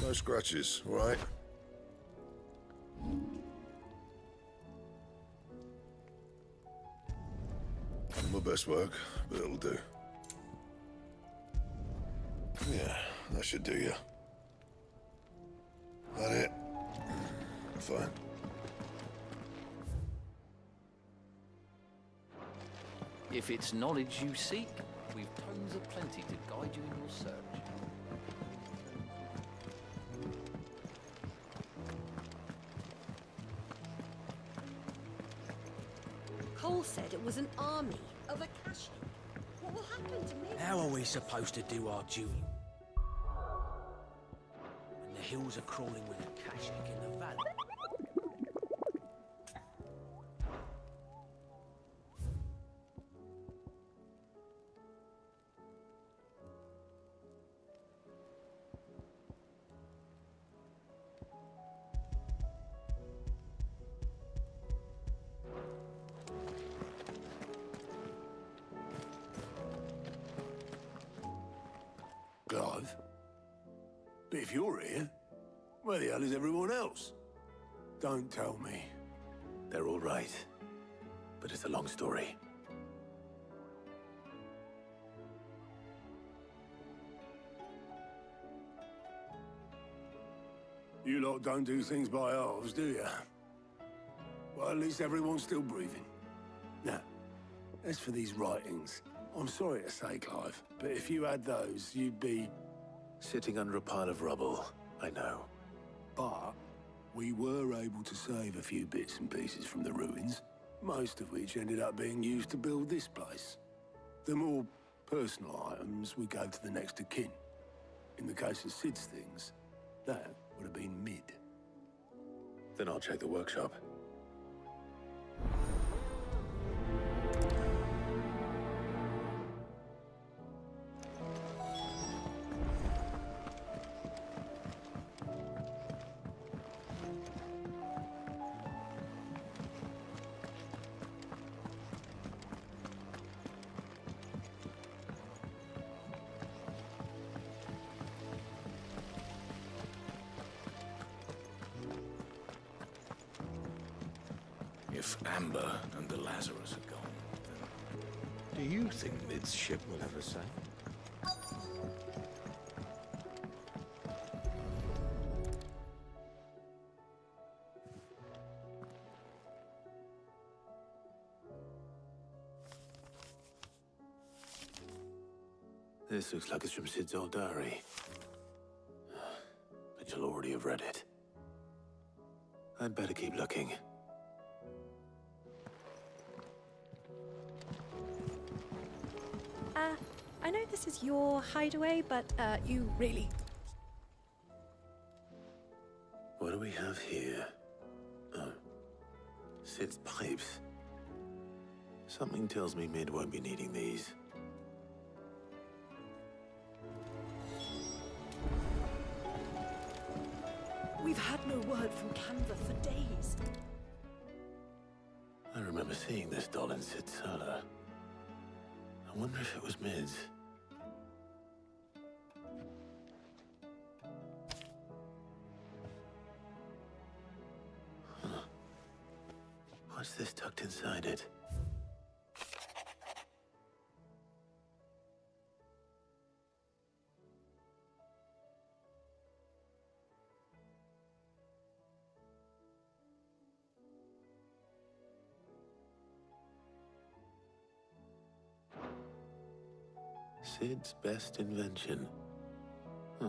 Speaker 15: No scratches, all right? Not my best work, but it'll do. Yeah, that should do you. That it? Fine.
Speaker 10: If it's knowledge you seek, we've tomes aplenty to guide you in your search.
Speaker 22: Cole said it was an army of Akashi. What will happen to me?
Speaker 8: How are we supposed to do our duty? When the hills are crawling with Akashic in the valley.
Speaker 15: Clive? But if you're here, where the hell is everyone else? Don't tell me.
Speaker 4: They're all right. But it's a long story.
Speaker 15: You lot don't do things by halves, do you? Well, at least everyone's still breathing. Now, as for these writings, I'm sorry to say, Clive, but if you had those, you'd be...
Speaker 4: Sitting under a pile of rubble, I know.
Speaker 15: But we were able to save a few bits and pieces from the ruins, most of which ended up being used to build this place. The more personal items we gave to the next of kin. In the case of Sid's things, that would have been mid.
Speaker 4: Then I'll check the workshop.
Speaker 20: If Amber and the Lazarus are gone, then do you think Mid's ship will ever sail?
Speaker 4: This looks like it's from Sid's old diary. But you'll already have read it. I'd better keep looking.
Speaker 23: I know this is your hideaway, but, you really...
Speaker 4: What do we have here? Oh. Sid's pipes. Something tells me Mid won't be needing these.
Speaker 22: We've had no word from Canva for days.
Speaker 4: I remember seeing this doll in Sid's cellar. I wonder if it was Mid's. Huh. What's this tucked inside it? Sid's best invention. Huh.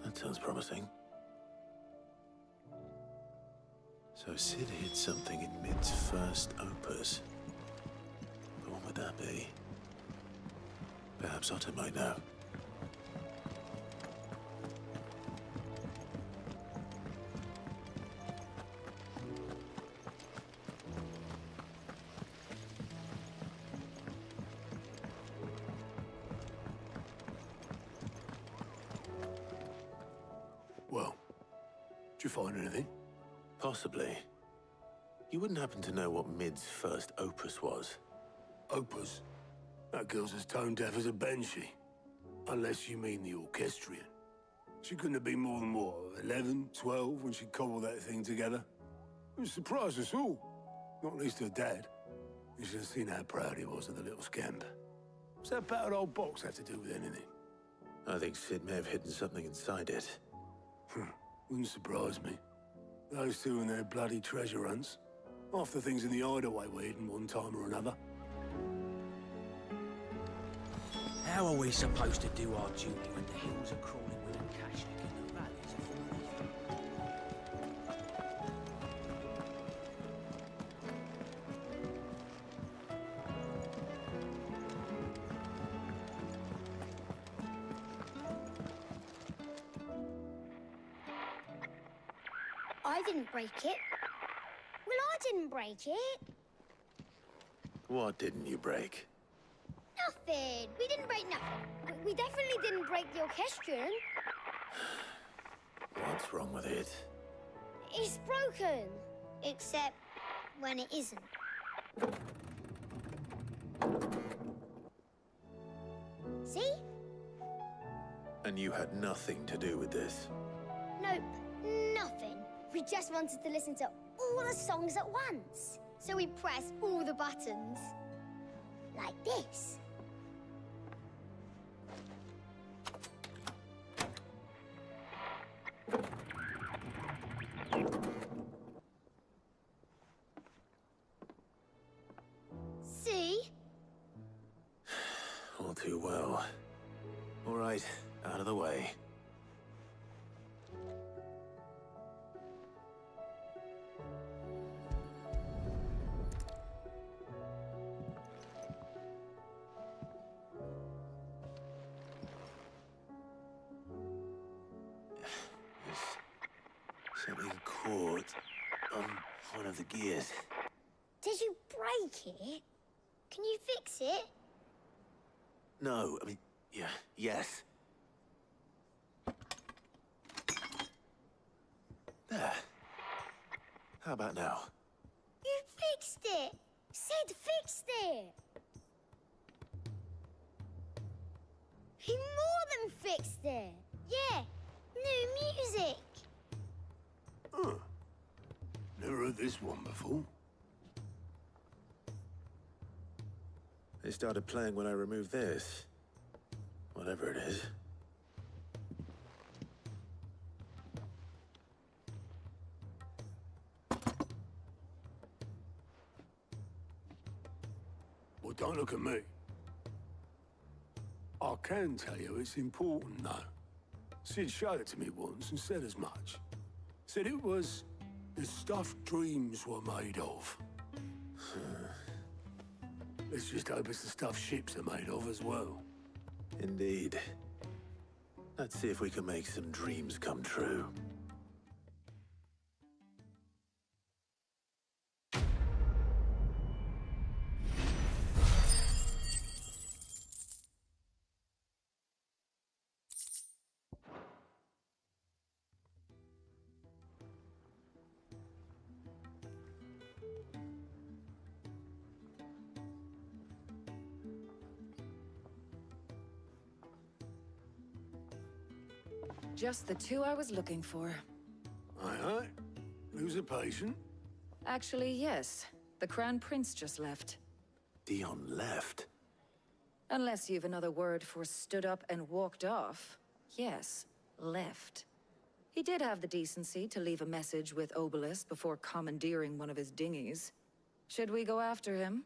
Speaker 4: That sounds promising. So Sid hid something in Mid's first opus. But what would that be? Perhaps Otto might know.
Speaker 15: Well, did you find anything?
Speaker 4: Possibly. You wouldn't happen to know what Mid's first opus was?
Speaker 15: Opus? That girl's as tone deaf as a banshee. Unless you mean the orchestrion. She couldn't have been more than, what, 11, 12 when she cobbled that thing together? It surprised us all. Not least her dad. You should have seen how proud he was of the little scamp. What's that battered old box have to do with anything?
Speaker 4: I think Sid may have hidden something inside it.
Speaker 15: Wouldn't surprise me. Those two and their bloody treasure hunts. Half the things in the hideaway were hidden one time or another.
Speaker 8: How are we supposed to do our duty when the hills are crawling with a Kashnik and the valleys are full of you?
Speaker 9: I didn't break it. Well, I didn't break it.
Speaker 4: What didn't you break?
Speaker 9: Nothing. We didn't break nothing. We definitely didn't break the orchestrion.
Speaker 4: What's wrong with it?
Speaker 9: It's broken. Except when it isn't. See?
Speaker 4: And you had nothing to do with this?
Speaker 9: Nope, nothing. We just wanted to listen to all the songs at once. So we pressed all the buttons. Like this. See?
Speaker 4: All too well. All right, out of the way. Something caught on one of the gears.
Speaker 9: Did you break it? Can you fix it?
Speaker 4: No, I mean, yeah, yes. There. How about now?
Speaker 9: You fixed it! Sid fixed it! He more than fixed it! Yeah, new music!
Speaker 15: Huh. Never heard this one before.
Speaker 4: They started playing when I removed this. Whatever it is.
Speaker 15: Well, don't look at me. I can tell you it's important, though. Sid showed it to me once and said as much. Said it was the stuff dreams were made of. Let's just hope it's the stuff ships are made of as well.
Speaker 4: Indeed. Let's see if we can make some dreams come true.
Speaker 12: Just the two I was looking for.
Speaker 15: Aye, aye. Lose a patient?
Speaker 12: Actually, yes. The Crown Prince just left.
Speaker 4: Dion left?
Speaker 12: Unless you've another word for stood up and walked off. Yes, left. He did have the decency to leave a message with Obelisk before commandeering one of his dinghies. Should we go after him?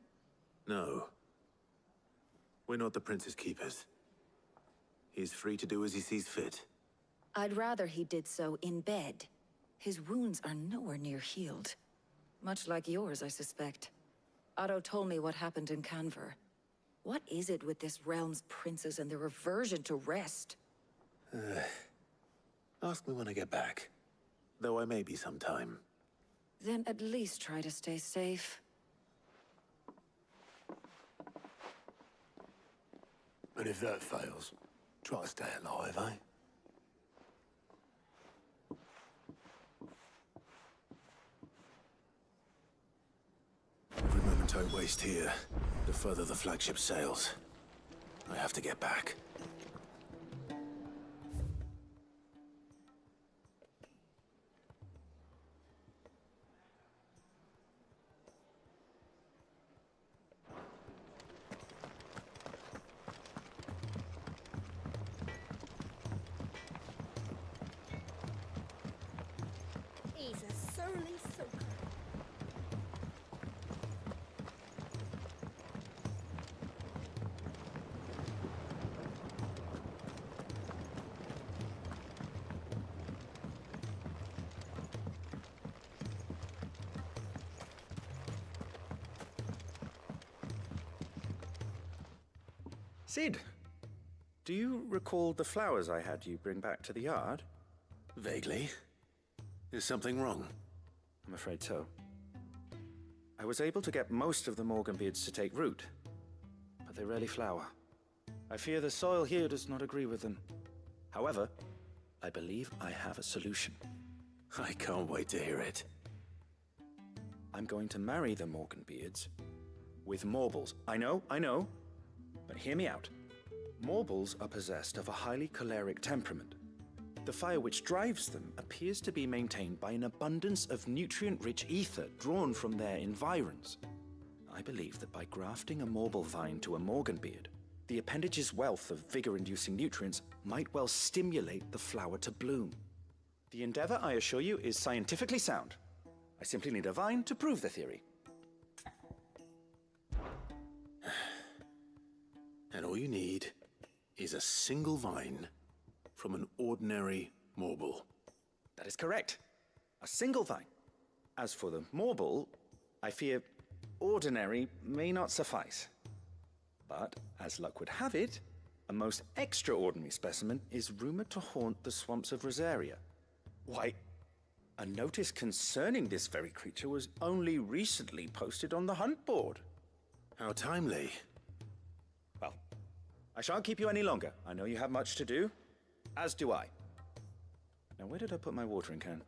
Speaker 4: No. We're not the Prince's keepers. He's free to do as he sees fit.
Speaker 12: I'd rather he did so in bed. His wounds are nowhere near healed. Much like yours, I suspect. Otto told me what happened in Canver. What is it with this realm's princes and their aversion to rest?
Speaker 4: Ask me when I get back. Though I may be sometime.
Speaker 12: Then at least try to stay safe.
Speaker 15: And if that fails, try to stay alive, eh?
Speaker 4: Every moment I waste here, the further the flagship sails. I have to get back.
Speaker 22: He's a surly soaker.
Speaker 5: Sid, do you recall the flowers I had you bring back to the yard?
Speaker 4: Vaguely. Is something wrong?
Speaker 5: I'm afraid so. I was able to get most of the Morganbeards to take root, but they rarely flower. I fear the soil here does not agree with them. However, I believe I have a solution.
Speaker 4: I can't wait to hear it.
Speaker 5: I'm going to marry the Morganbeards with Morbles. I know, but hear me out. Morbles are possessed of a highly choleric temperament. The fire which drives them appears to be maintained by an abundance of nutrient-rich ether drawn from their environs. I believe that by grafting a Morble vine to a Morganbeard, the appendage's wealth of vigor-inducing nutrients might well stimulate the flower to bloom. The endeavor, I assure you, is scientifically sound. I simply need a vine to prove the theory.
Speaker 4: And all you need is a single vine from an ordinary Morble.
Speaker 5: That is correct. A single vine. As for the Morble, I fear ordinary may not suffice. But, as luck would have it, a most extraordinary specimen is rumored to haunt the swamps of Rosaria. Why, a notice concerning this very creature was only recently posted on the hunt board.
Speaker 4: How timely.
Speaker 5: Well, I shan't keep you any longer. I know you have much to do, as do I. Now, where did I put my watering can?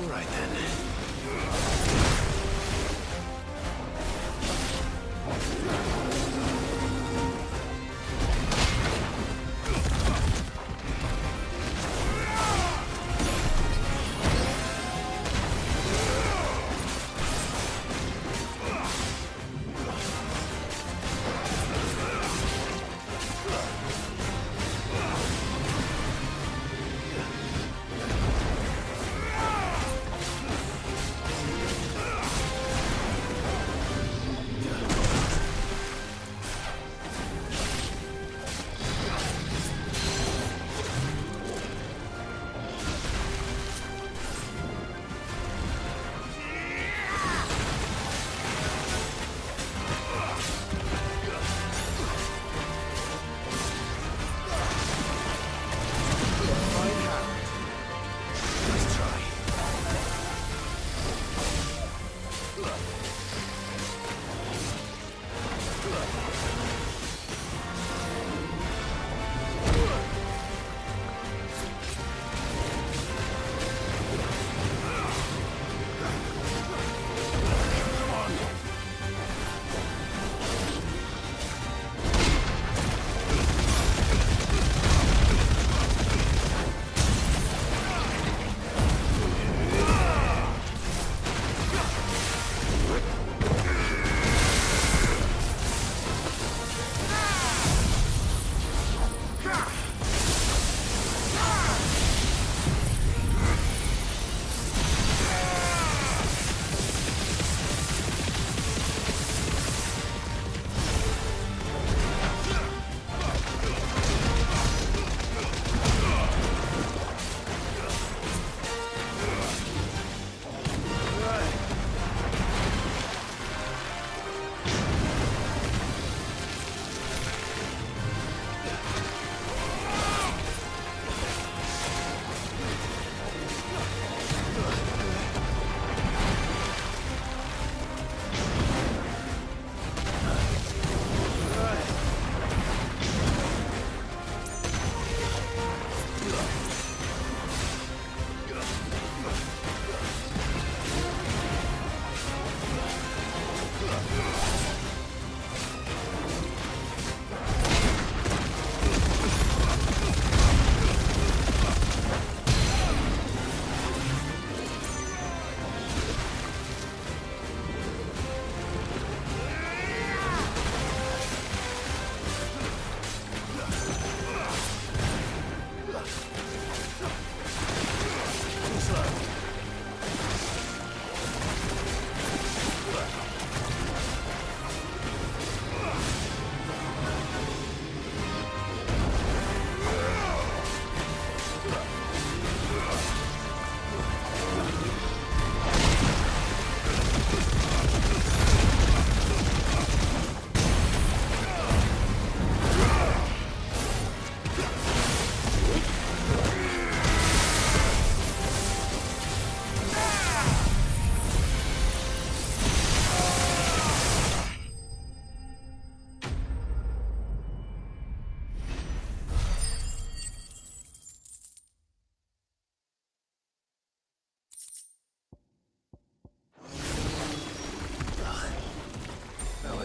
Speaker 7: All right then.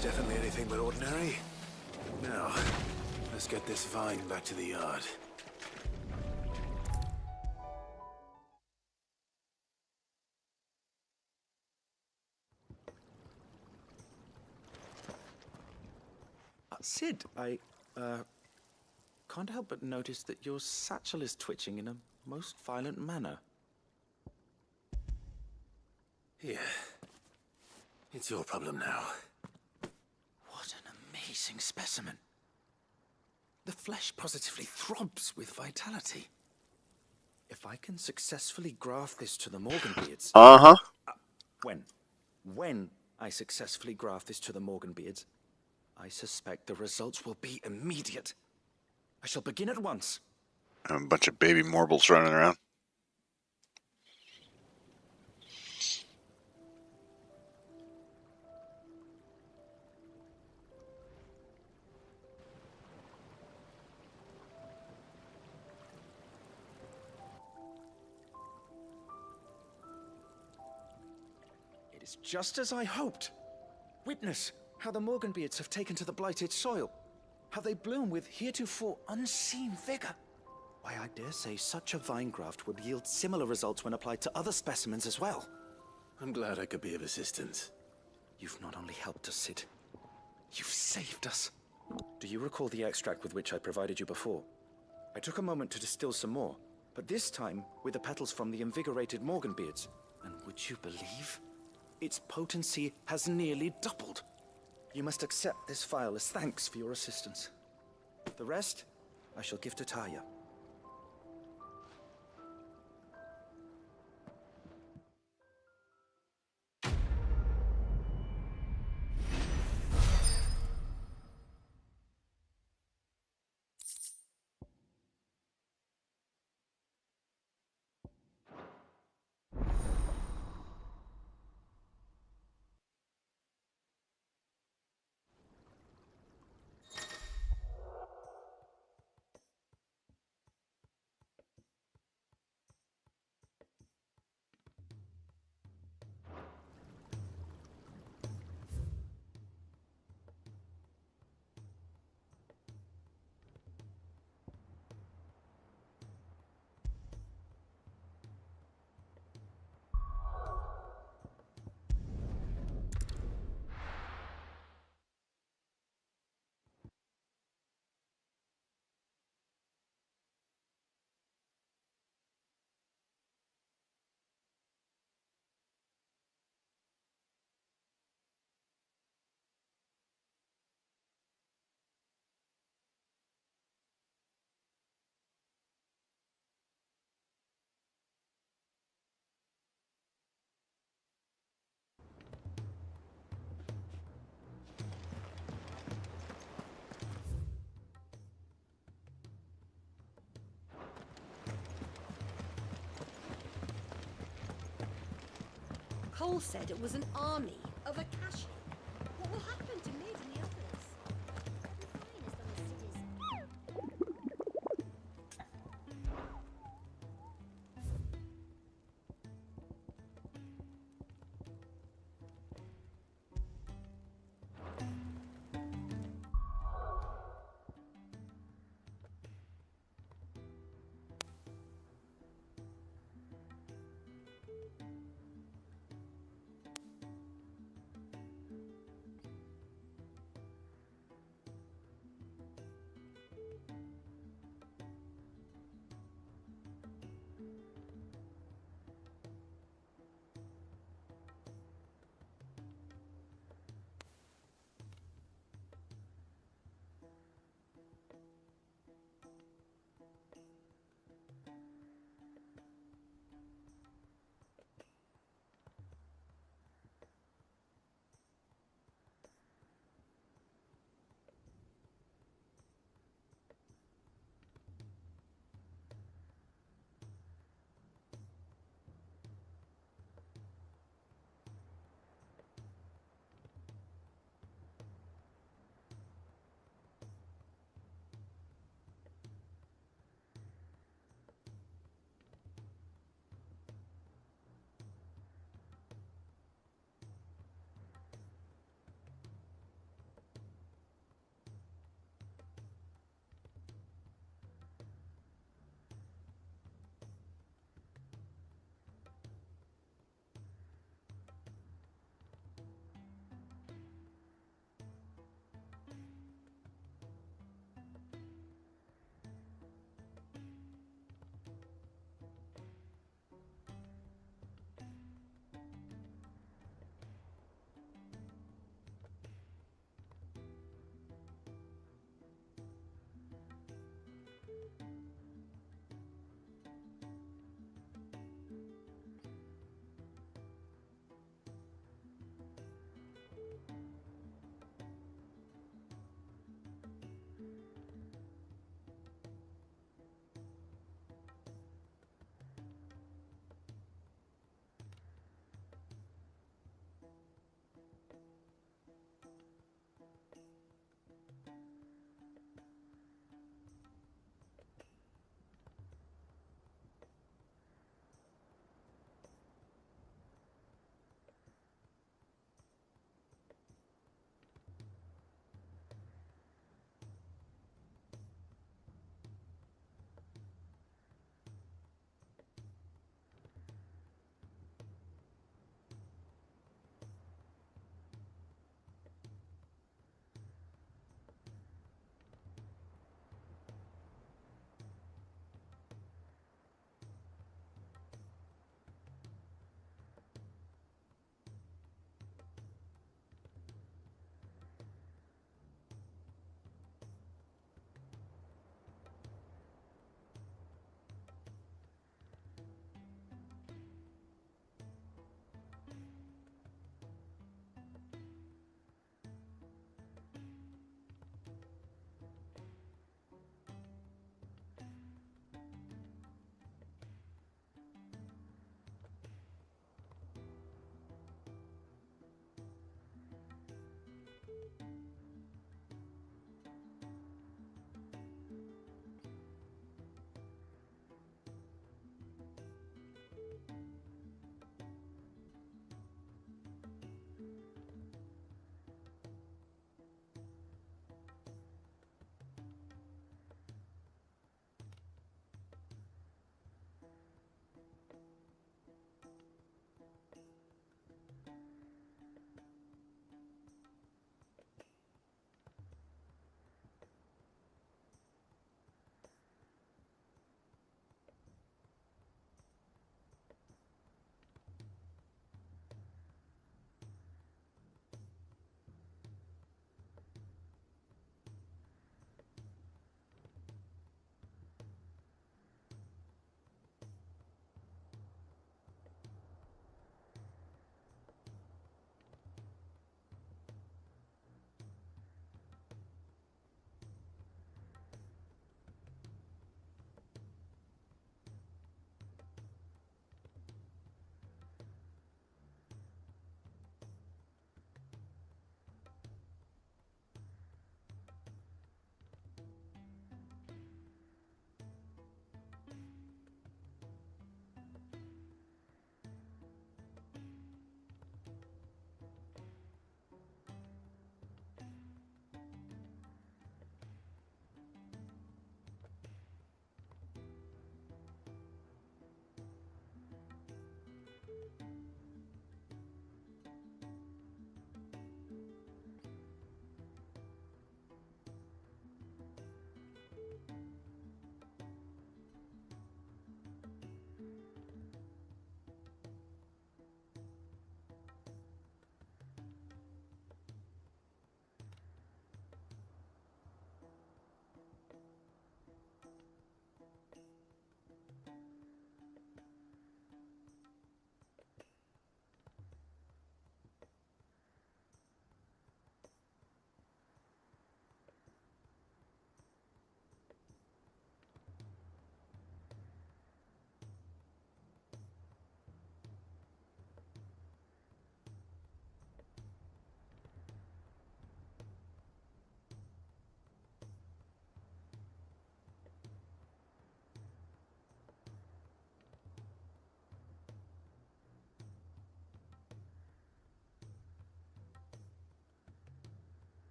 Speaker 7: Definitely anything but ordinary. Now, let's get this vine back to the yard.
Speaker 5: Sid, I can't help but notice that your satchel is twitching in a most violent manner.
Speaker 4: Here. It's your problem now.
Speaker 5: What an amazing specimen. The flesh positively throbs with vitality. If I can successfully graft this to the Morganbeards...
Speaker 1: Uh-huh.
Speaker 5: When I successfully graft this to the Morganbeards, I suspect the results will be immediate. I shall begin at once.
Speaker 1: A bunch of baby morbles running around.
Speaker 5: It's just as I hoped. Witness how the Morganbeards have taken to the blighted soil. How they bloom with heretofore unseen vigor. Why, I dare say such a vine graft would yield similar results when applied to other specimens as well.
Speaker 4: I'm glad I could be of assistance.
Speaker 5: You've not only helped us, Sid, you've saved us. Do you recall the extract with which I provided you before? I took a moment to distill some more, but this time with the petals from the invigorated Morganbeards. And would you believe? Its potency has nearly doubled. You must accept this vial as thanks for your assistance. The rest, I shall give to Taya.
Speaker 22: Cole said it was an army of Akashi. What will happen to Mid and the others?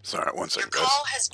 Speaker 1: Sorry, 1 second, guys.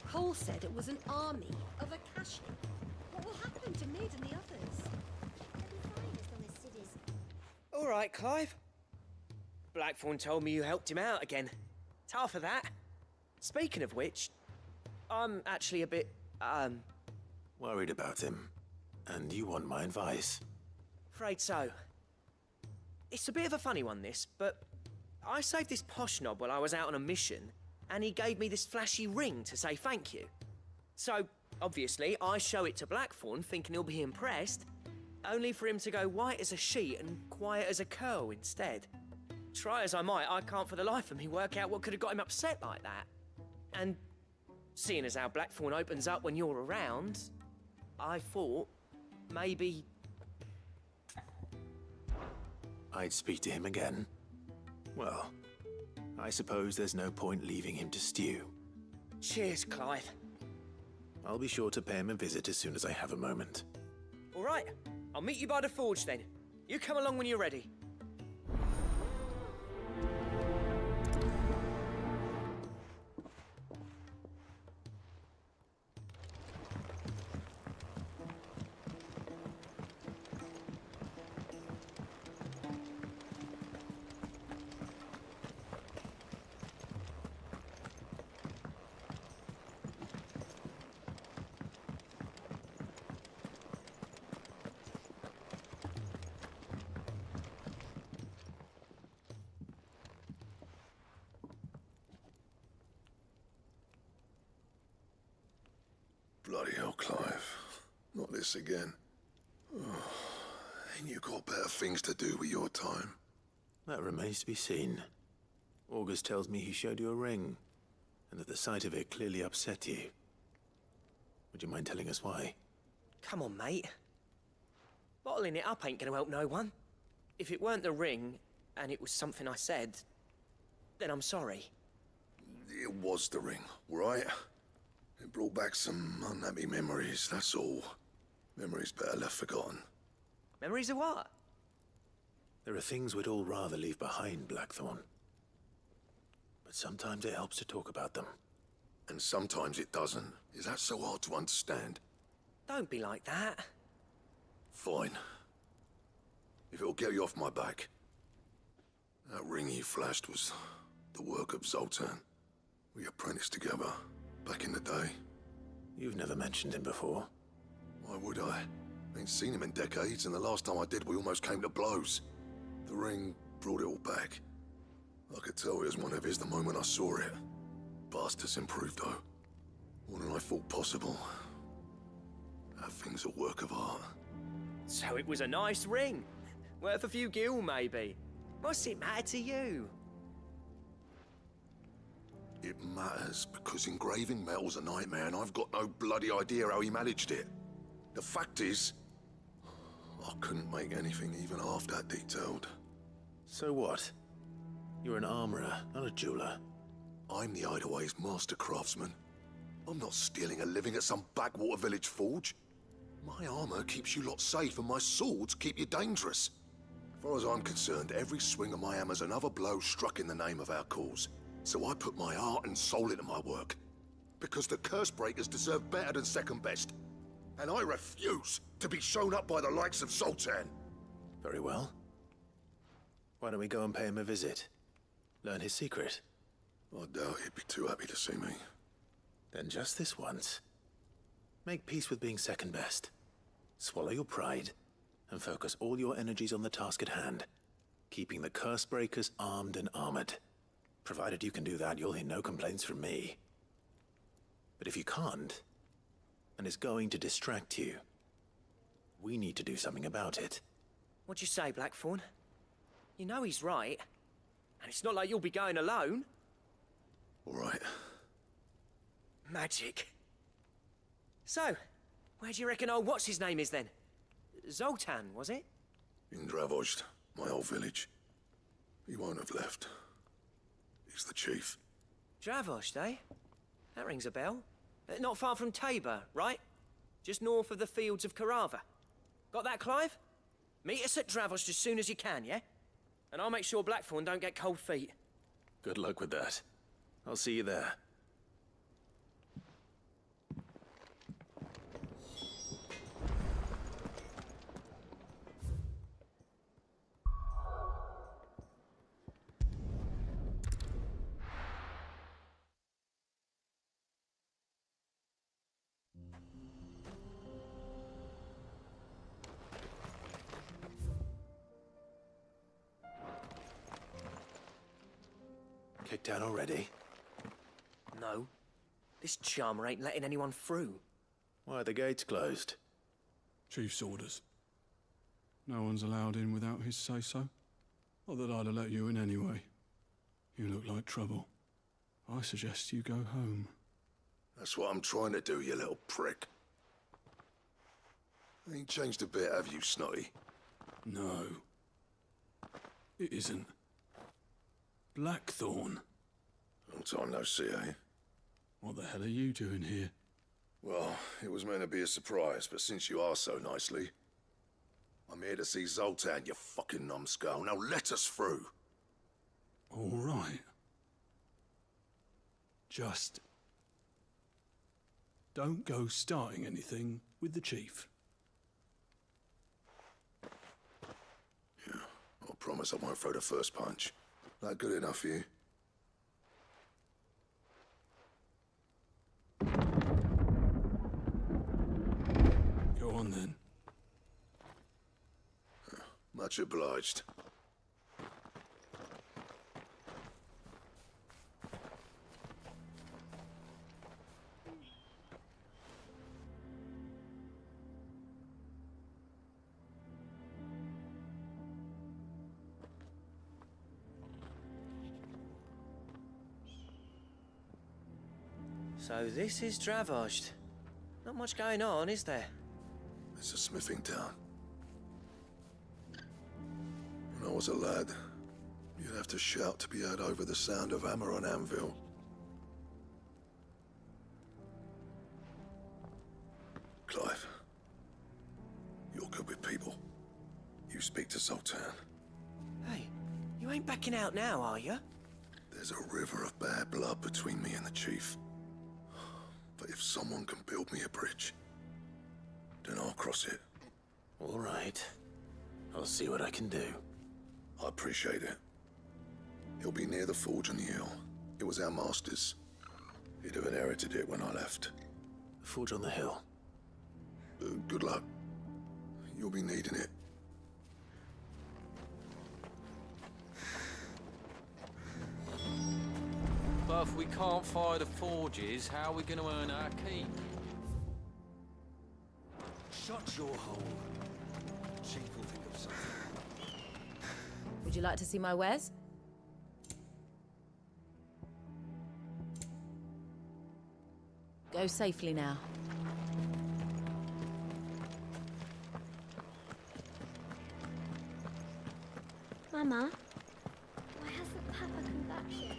Speaker 22: Cole said it was an army of Akashi. What will happen to Mid and the others?
Speaker 9: They'll be fine as long as Sid is...
Speaker 13: All right, Clive. Blackthorn told me you helped him out again. It's half of that. Speaking of which, I'm actually a bit,
Speaker 4: Worried about him. And you want my advice?
Speaker 13: afraid so. It's a bit of a funny one, this, but I saved this posh knob while I was out on a mission, and he gave me this flashy ring to say thank you. So, obviously, I show it to Blackthorn, thinking he'll be impressed, only for him to go white as a sheet and quiet as a curl instead. Try as I might, I can't for the life of me work out what could have got him upset like that. And seeing as how Blackthorn opens up when you're around, I thought maybe...
Speaker 4: I'd speak to him again. Well, I suppose there's no point leaving him to stew.
Speaker 13: Cheers, Clive.
Speaker 4: I'll be sure to pay him a visit as soon as I have a moment.
Speaker 13: All right, I'll meet you by the forge then. You come along when you're ready.
Speaker 14: Bloody hell, Clive. Not this again. Ain't you got better things to do with your time?
Speaker 4: That remains to be seen. August tells me he showed you a ring, and that the sight of it clearly upset you. Would you mind telling us why?
Speaker 13: Come on, mate. Bottling it up ain't gonna help no one. If it weren't the ring, and it was something I said, then I'm sorry.
Speaker 14: It was the ring, right? It brought back some unhappy memories, that's all. Memories better left forgotten.
Speaker 13: Memories of what?
Speaker 4: There are things we'd all rather leave behind, Blackthorn. But sometimes it helps to talk about them.
Speaker 14: And sometimes it doesn't. Is that so hard to understand?
Speaker 13: Don't be like that.
Speaker 14: Fine. If it'll get you off my back. That ring you flashed was the work of Zoltan. We apprenticed together, back in the day.
Speaker 4: You've never mentioned him before.
Speaker 14: Why would I? Ain't seen him in decades, and the last time I did, we almost came to blows. The ring brought it all back. I could tell it was one of his the moment I saw it. Bastard's improved, though. More than I thought possible. That thing's a work of art.
Speaker 13: So it was a nice ring. Worth a few gil, maybe. What's it matter to you?
Speaker 14: It matters because engraving metal's a nightmare, and I've got no bloody idea how he managed it. The fact is, I couldn't make anything even half that detailed.
Speaker 4: So what? You're an armorer, not a jeweler.
Speaker 14: I'm the Hideaway's master craftsman. I'm not stealing a living at some backwater village forge. My armor keeps you lot safe, and my swords keep you dangerous. As far as I'm concerned, every swing of my hammer's another blow struck in the name of our cause. So I put my heart and soul into my work. Because the curse breakers deserve better than second best. And I refuse to be shown up by the likes of Zoltan.
Speaker 4: Very well. Why don't we go and pay him a visit? Learn his secret.
Speaker 14: I doubt he'd be too happy to see me.
Speaker 4: Then just this once. Make peace with being second best. Swallow your pride, and focus all your energies on the task at hand. Keeping the curse breakers armed and armored. Provided you can do that, you'll hear no complaints from me. But if you can't, and it's going to distract you, we need to do something about it.
Speaker 13: What'd you say, Blackthorn? You know he's right. And it's not like you'll be going alone.
Speaker 14: All right.
Speaker 13: Magic. So, where do you reckon old what's-his-name is then? Zoltan, was it?
Speaker 14: In Dravozd, my old village. He won't have left. He's the chief.
Speaker 13: Dravozd, eh? That rings a bell. Not far from Tabor, right? Just north of the fields of Carava. Got that, Clive? Meet us at Dravozd as soon as you can, yeah? And I'll make sure Blackthorn don't get cold feet.
Speaker 4: Good luck with that. I'll see you there. Kicked out already?
Speaker 13: No. This charmer ain't letting anyone through.
Speaker 4: Why are the gates closed?
Speaker 2: Chief's orders. No one's allowed in without his say-so. Not that I'd have let you in anyway. You look like trouble. I suggest you go home.
Speaker 14: That's what I'm trying to do, you little prick. Ain't changed a bit, have you, Snotty?
Speaker 2: No. It isn't. Blackthorn.
Speaker 14: Long time no see, eh?
Speaker 2: What the hell are you doing here?
Speaker 14: Well, it was meant to be a surprise, but since you are so nicely, I'm here to see Zoltan, you fucking numbskull. Now let us through.
Speaker 2: All right. Just don't go starting anything with the chief.
Speaker 14: Yeah, I promise I won't throw the first punch. That good enough for you?
Speaker 2: Go on then.
Speaker 14: Much obliged.
Speaker 13: So this is Dravozd. Not much going on, is there?
Speaker 14: It's a smithing town. When I was a lad, you'd have to shout to be heard over the sound of hammer on anvil. Clive, you're good with people. You speak to Zoltan.
Speaker 13: Hey, you ain't backing out now, are you?
Speaker 14: There's a river of bad blood between me and the chief. But if someone can build me a bridge, then I'll cross it.
Speaker 4: All right. I'll see what I can do.
Speaker 14: I appreciate it. It'll be near the forge on the hill. It was our master's. He'd have inherited it when I left.
Speaker 4: The forge on the hill?
Speaker 14: Good luck. You'll be needing it.
Speaker 10: But if we can't fire the forges, how are we going to earn our keep?
Speaker 6: Shut your hole. Chief will think of something.
Speaker 19: Would you like to see my wares? Go safely now.
Speaker 9: Mama, why hasn't Papa come back yet?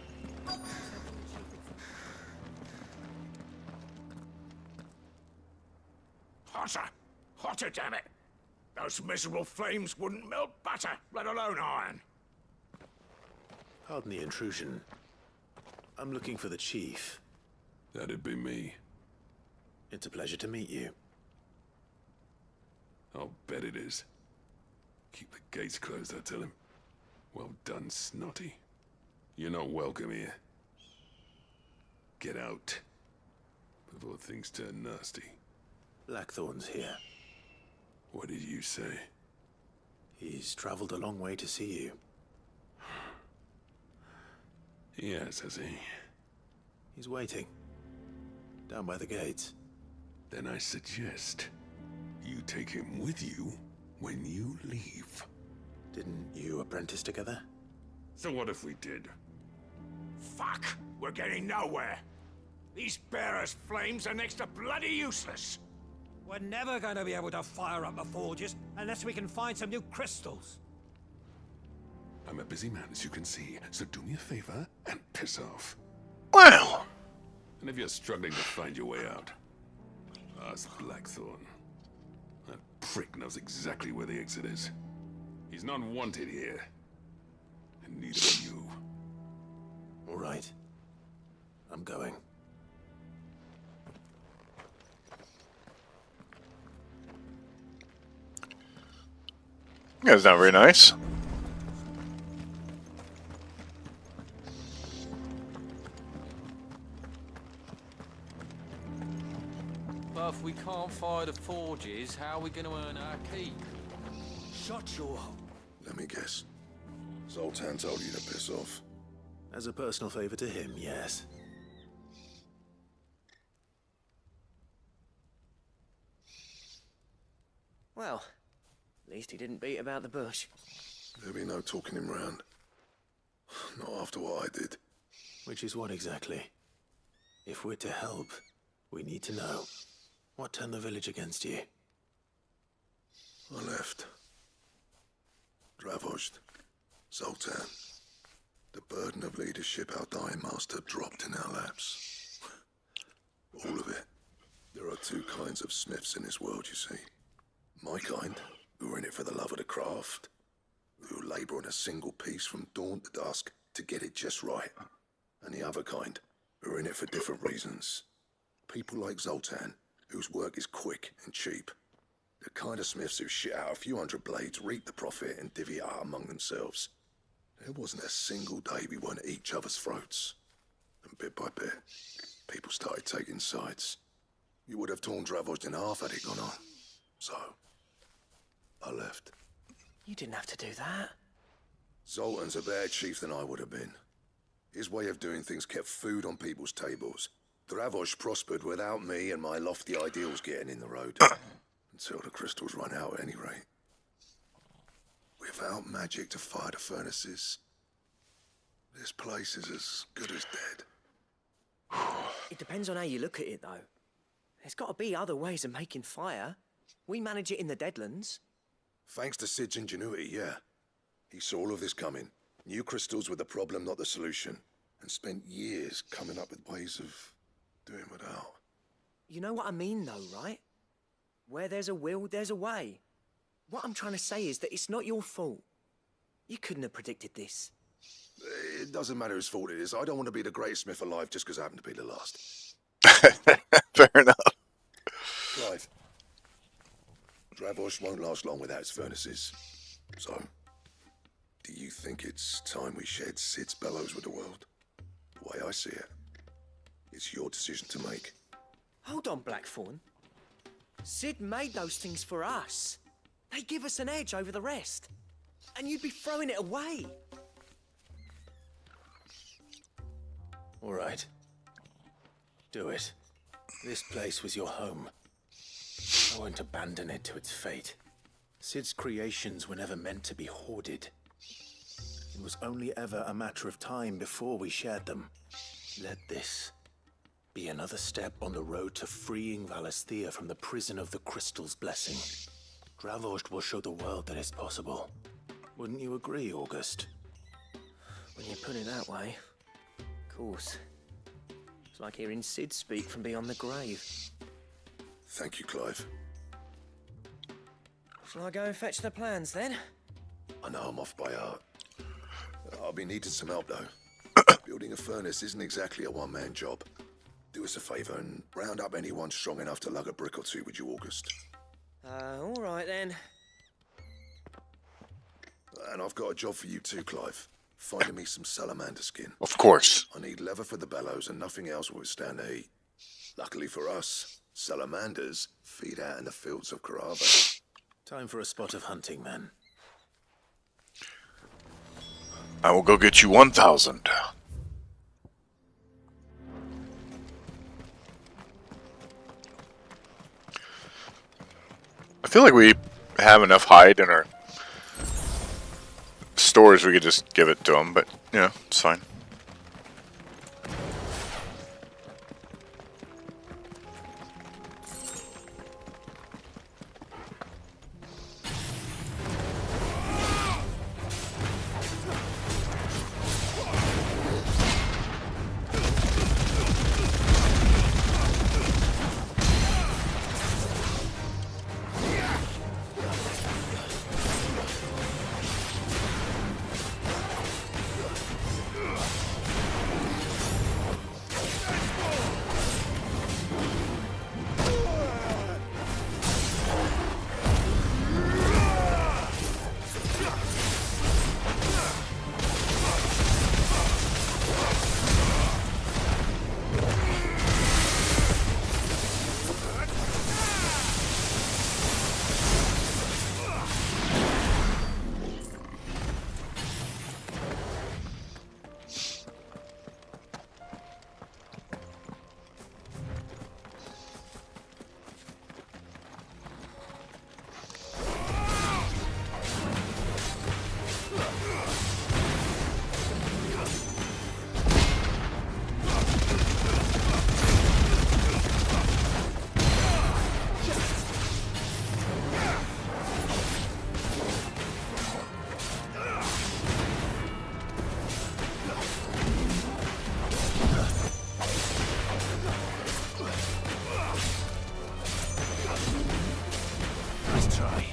Speaker 17: Hotter! Hotter, damn it! Those miserable flames wouldn't melt butter, let alone iron.
Speaker 4: Pardon the intrusion. I'm looking for the chief.
Speaker 2: That'd be me.
Speaker 4: It's a pleasure to meet you.
Speaker 2: I'll bet it is. Keep the gates closed, I tell him. Well done, Snotty. You're not welcome here. Get out before things turn nasty.
Speaker 4: Blackthorn's here.
Speaker 2: What did you say?
Speaker 4: He's traveled a long way to see you.
Speaker 2: Yes, has he?
Speaker 4: He's waiting. Down by the gates.
Speaker 2: Then I suggest you take him with you when you leave.
Speaker 4: Didn't you apprentice together?
Speaker 17: So what if we did? Fuck! We're getting nowhere! These bearers' flames are next to bloody useless.
Speaker 8: We're never going to be able to fire up the forges unless we can find some new crystals.
Speaker 3: I'm a busy man, as you can see, so do me a favor and piss off.
Speaker 1: Well.
Speaker 3: And if you're struggling to find your way out, ask Blackthorn. That prick knows exactly where the exit is. He's not wanted here. And neither are you.
Speaker 4: All right. I'm going.
Speaker 1: That's not very nice.
Speaker 10: But if we can't fire the forges, how are we going to earn our keep?
Speaker 8: Shut your hole.
Speaker 14: Let me guess. Zoltan told you to piss off.
Speaker 4: As a personal favor to him, yes.
Speaker 13: Well, at least he didn't beat about the bush.
Speaker 14: There'll be no talking him round. Not after what I did.
Speaker 4: Which is what exactly? If we're to help, we need to know. What turned the village against you?
Speaker 14: I left. Dravost. Zoltan. The burden of leadership our dying master dropped in our laps. All of it. There are two kinds of smiths in this world, you see. My kind, who are in it for the love of the craft, who labour on a single piece from dawn to dusk to get it just right. And the other kind, who are in it for different reasons. People like Zoltan, whose work is quick and cheap. The kind of smiths who shit out a few hundred blades, reap the profit, and divvy it out among themselves. There wasn't a single day we weren't at each other's throats. And bit by bit, people started taking sides. You would have torn Dravost in half had it gone on. So, I left.
Speaker 13: You didn't have to do that.
Speaker 14: Zoltan's a better chief than I would have been. His way of doing things kept food on people's tables. Dravost prospered without me and my lofty ideals getting in the road. Until the crystals run out at any rate. Without magic to fire the furnaces, this place is as good as dead.
Speaker 13: It depends on how you look at it, though. There's got to be other ways of making fire. We manage it in the Deadlands.
Speaker 14: Thanks to Sid's ingenuity, yeah. He saw all of this coming. Knew crystals were the problem, not the solution. And spent years coming up with ways of doing without.
Speaker 13: You know what I mean, though, right? Where there's a will, there's a way. What I'm trying to say is that it's not your fault. You couldn't have predicted this.
Speaker 14: It doesn't matter whose fault it is. I don't want to be the greatest smith alive just because I happen to be the last.
Speaker 1: Fair enough.
Speaker 14: Clive. Dravost won't last long without its furnaces. So, do you think it's time we shared Sid's bellows with the world? The way I see it, it's your decision to make.
Speaker 13: Hold on, Blackthorn. Sid made those things for us. They give us an edge over the rest. And you'd be throwing it away.
Speaker 4: All right. Do it. This place was your home. I won't abandon it to its fate. Sid's creations were never meant to be hoarded. It was only ever a matter of time before we shared them. Let this be another step on the road to freeing Valisthea from the prison of the Crystal's blessing. Dravost will show the world that it's possible. Wouldn't you agree, August?
Speaker 13: When you put it that way, of course. It's like hearing Sid speak from beyond the grave.
Speaker 14: Thank you, Clive.
Speaker 13: Shall I go and fetch the plans, then?
Speaker 14: I know I'm off by heart. I'll be needing some help, though. Building a furnace isn't exactly a one-man job. Do us a favour and round up anyone strong enough to lug a brick or two with you, August.
Speaker 13: All right, then.
Speaker 14: And I've got a job for you too, Clive. Finding me some salamander skin.
Speaker 1: Of course.
Speaker 14: I need leather for the bellows and nothing else will withstand the heat. Luckily for us, salamanders feed out in the fields of Carava.
Speaker 4: Time for a spot of hunting, then.
Speaker 1: I will go get you 1,000. I feel like we have enough hide in our stores, we could just give it to them, but yeah, it's fine.
Speaker 7: try.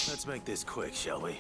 Speaker 7: Let's make this quick, shall we?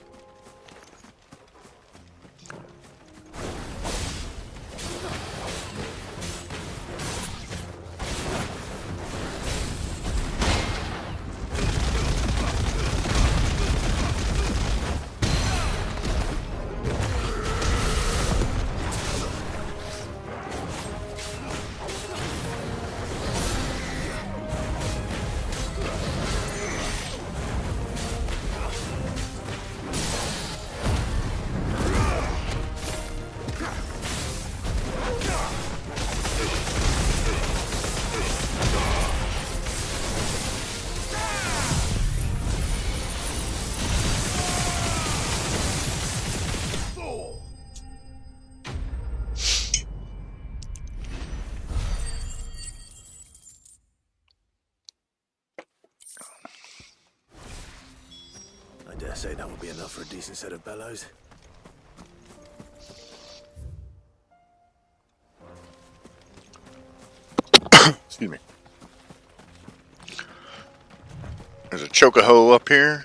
Speaker 7: I dare say that would be enough for a decent set of bellows.
Speaker 1: Excuse me. There's a chokehold up here.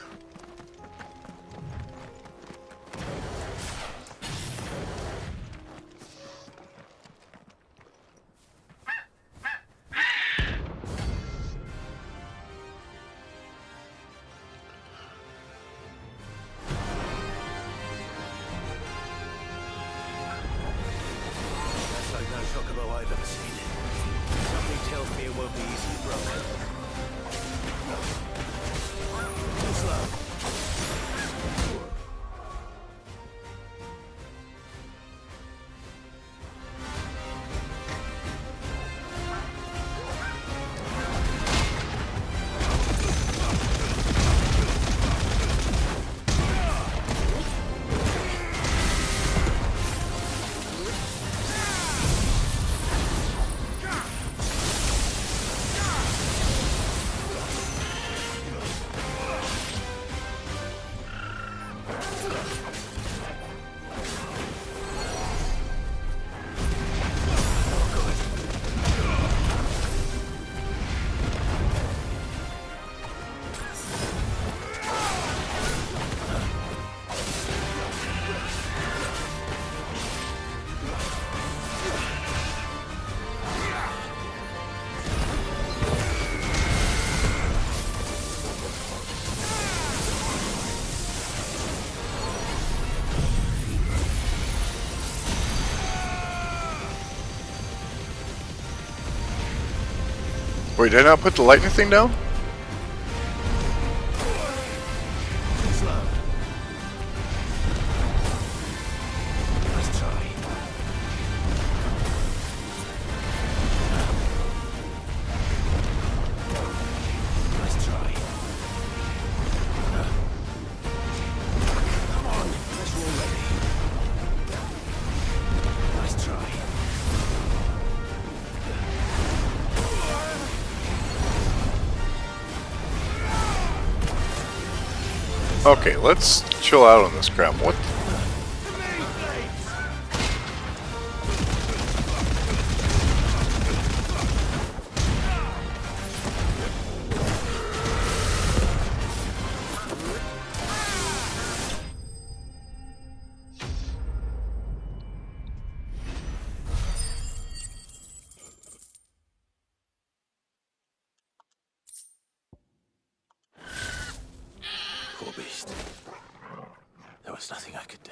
Speaker 7: That's like no chocobo I've ever seen. Something tells me it won't be easily broken. Too slow.
Speaker 1: Wait, did I not put the lightning thing down?
Speaker 15: Slow. Let's try. Let's try. Come on, let's roll ready. Let's try.
Speaker 1: Okay, let's chill out on this crap. What?
Speaker 7: Poor beast. There was nothing I could do.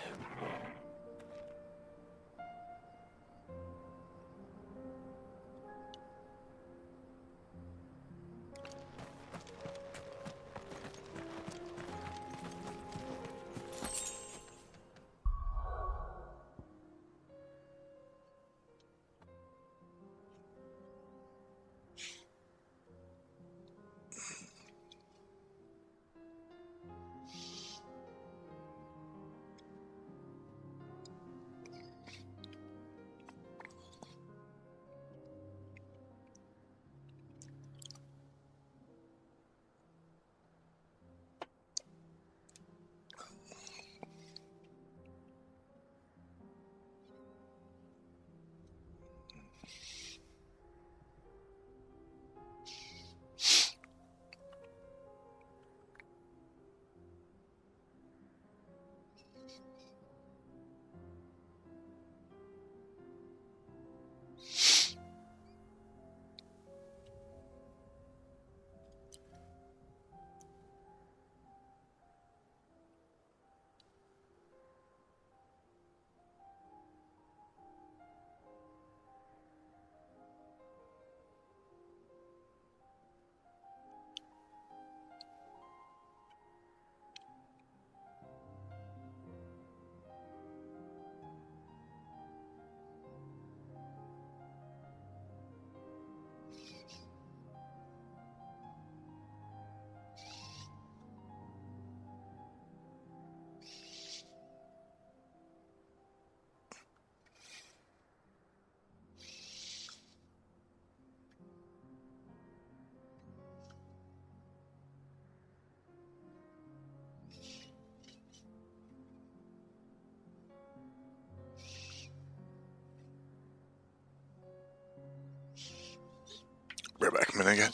Speaker 1: Right back a minute again.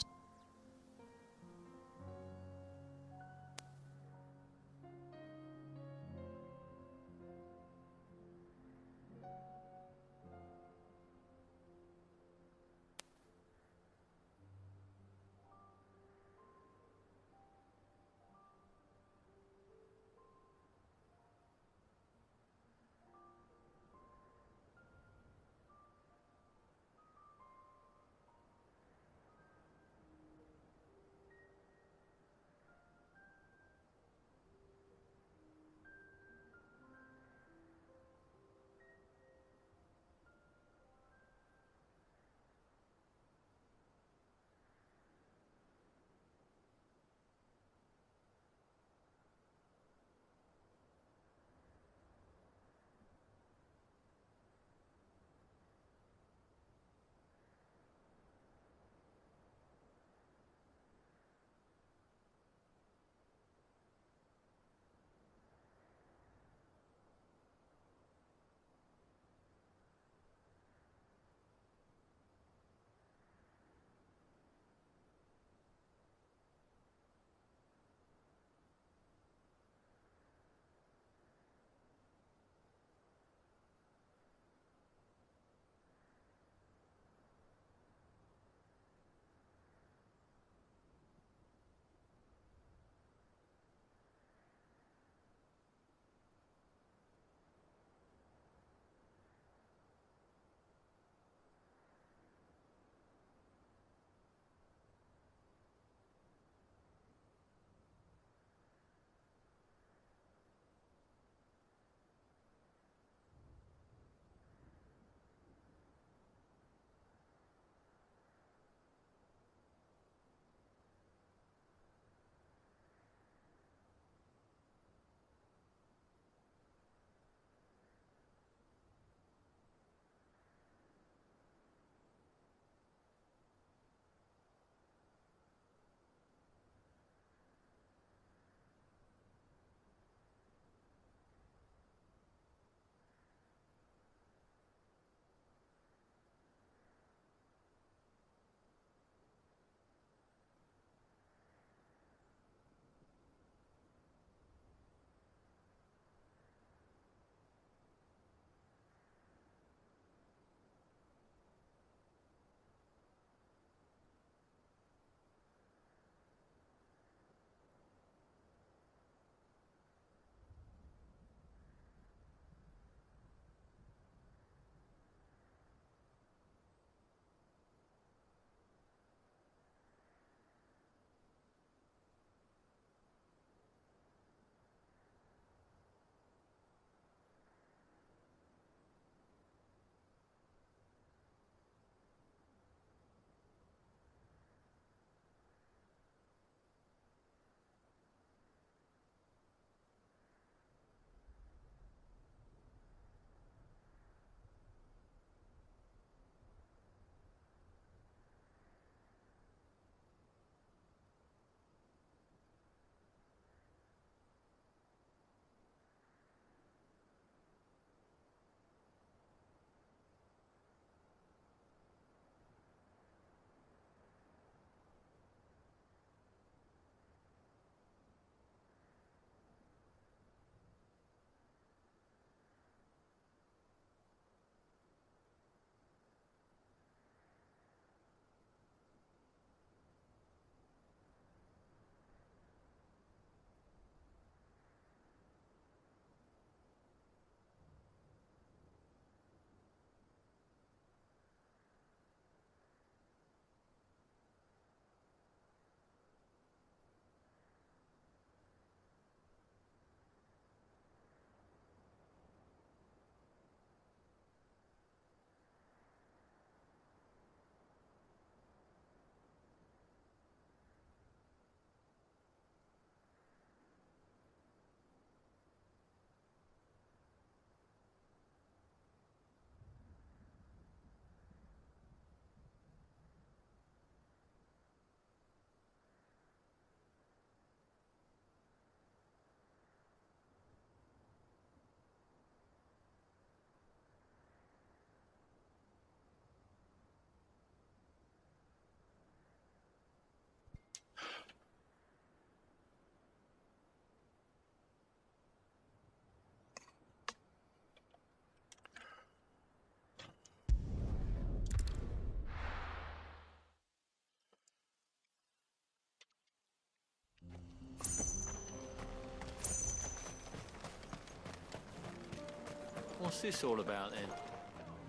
Speaker 10: What's this all about then?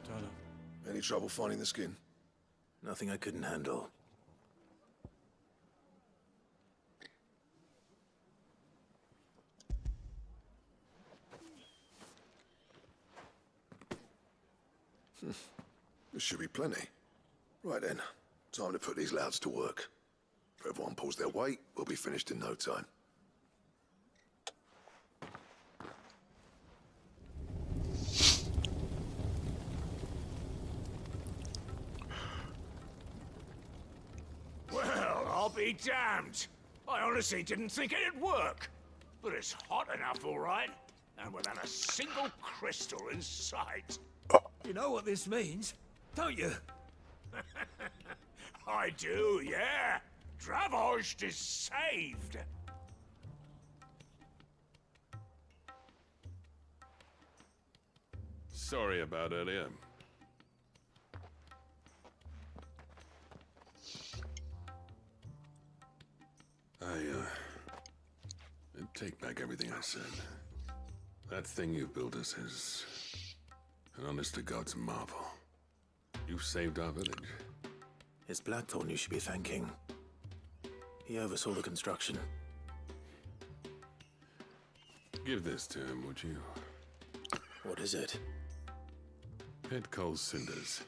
Speaker 2: Don't know.
Speaker 14: Any trouble finding the skin?
Speaker 4: Nothing I couldn't handle.
Speaker 14: There should be plenty. Right then, time to put these louds to work. If everyone pulls their weight, we'll be finished in no time.
Speaker 17: Well, I'll be damned. I honestly didn't think it'd work. But it's hot enough, all right. And without a single crystal in sight. You know what this means, don't you? I do, yeah. Dravost is saved.
Speaker 3: Sorry about earlier. I take back everything I said. That thing you built us is an honest-to-God's marvel. You saved our village.
Speaker 4: It's Blackthorn you should be thanking. He oversaw the construction.
Speaker 3: Give this to him, would you?
Speaker 4: What is it?
Speaker 3: Pit coal cinders.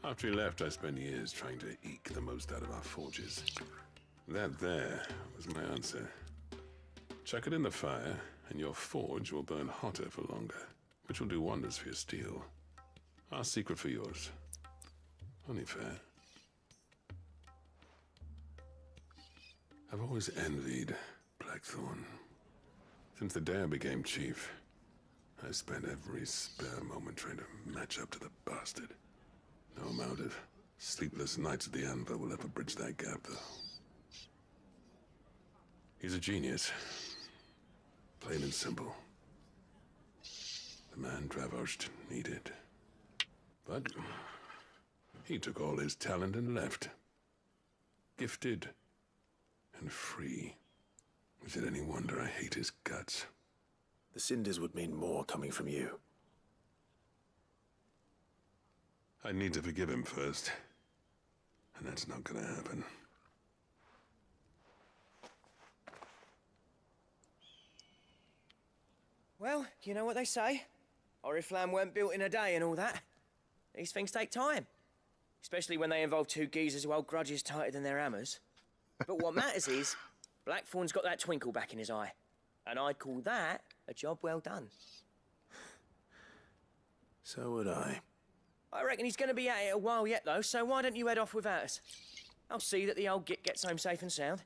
Speaker 3: After he left, I spent years trying to eke the most out of our forges. That there was my answer. Chuck it in the fire, and your forge will burn hotter for longer, which will do wonders for your steel. Our secret for yours. Only fair. I've always envied Blackthorn. Since the day I became chief, I spent every spare moment trying to match up to the bastard. No amount of sleepless nights at the anvil will ever bridge that gap, though. He's a genius. Plain and simple. The man Dravost needed. But he took all his talent and left. Gifted and free. Is it any wonder I hate his guts?
Speaker 4: The cinders would mean more coming from you.
Speaker 3: I need to forgive him first. And that's not gonna happen.
Speaker 13: Well, you know what they say. Oriflamme weren't built in a day and all that. These things take time. Especially when they involve two geezers who hold grudges tighter than their hammers. But what matters is, Blackthorn's got that twinkle back in his eye. And I'd call that a job well done.
Speaker 4: So would I.
Speaker 13: I reckon he's going to be at it a while yet, though, so why don't you head off without us? I'll see that the old git gets home safe and sound.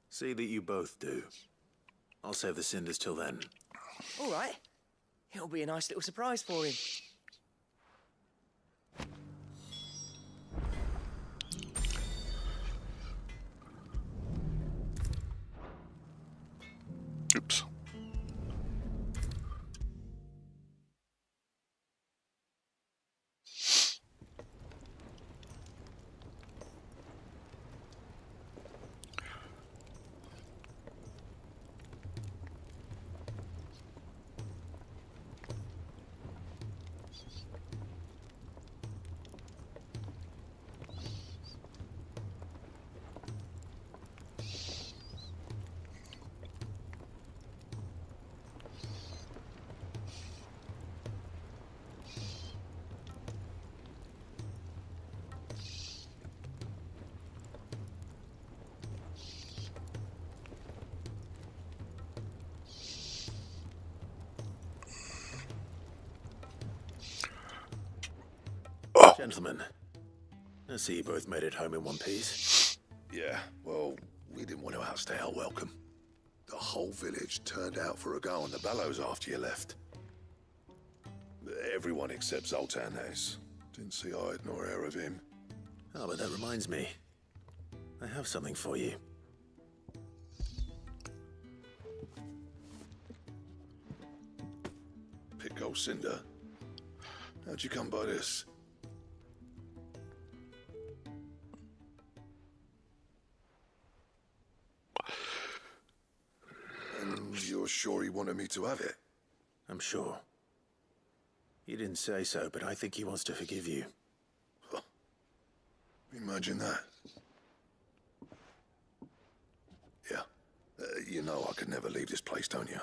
Speaker 4: See that you both do. I'll save the cinders till then.
Speaker 13: All right. It'll be a nice little surprise for him.
Speaker 1: Oops.
Speaker 4: Gentlemen, I see you both made it home in one piece.
Speaker 14: Yeah, well, we didn't want to outstay our welcome. The whole village turned out for a go on the bellows after you left. Everyone except Zoltan has. Didn't see hide nor hair of him.
Speaker 4: Oh, but that reminds me. I have something for you.
Speaker 14: Pick cinder. How'd you come by this? And you're sure he wanted me to have it?
Speaker 4: I'm sure. He didn't say so, but I think he wants to forgive you.
Speaker 14: Imagine that. Yeah. You know I could never leave this place, don't you?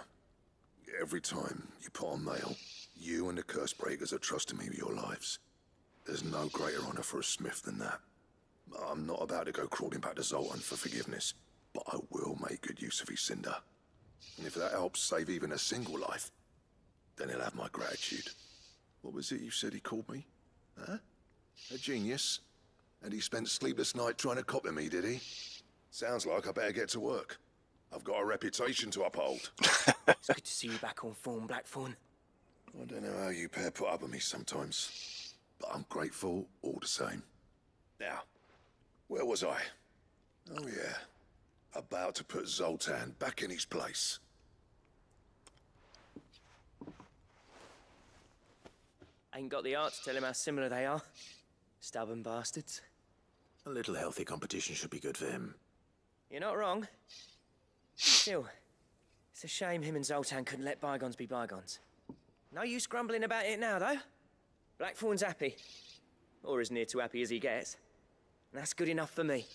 Speaker 14: Every time you put on mail, you and the curse breakers are trusting me with your lives. There's no greater honor for a smith than that. I'm not about to go crawling back to Zoltan for forgiveness, but I will make good use of his cinder. And if that helps save even a single life, then he'll have my gratitude. What was it you said he called me? Huh? A genius? And he spent sleepless night trying to copy me, did he? Sounds like I better get to work. I've got a reputation to uphold.
Speaker 13: It's good to see you back on form, Blackthorn.
Speaker 14: I don't know how you pair put up with me sometimes, but I'm grateful all the same. Now, where was I? Oh yeah, about to put Zoltan back in his place.
Speaker 13: Ain't got the art to tell him how similar they are. Stubborn bastards.
Speaker 4: A little healthy competition should be good for him.
Speaker 13: You're not wrong. Still, it's a shame him and Zoltan couldn't let bygones be bygones. No use grumbling about it now, though. Blackthorn's happy. Or as near to happy as he gets. And that's good enough for me.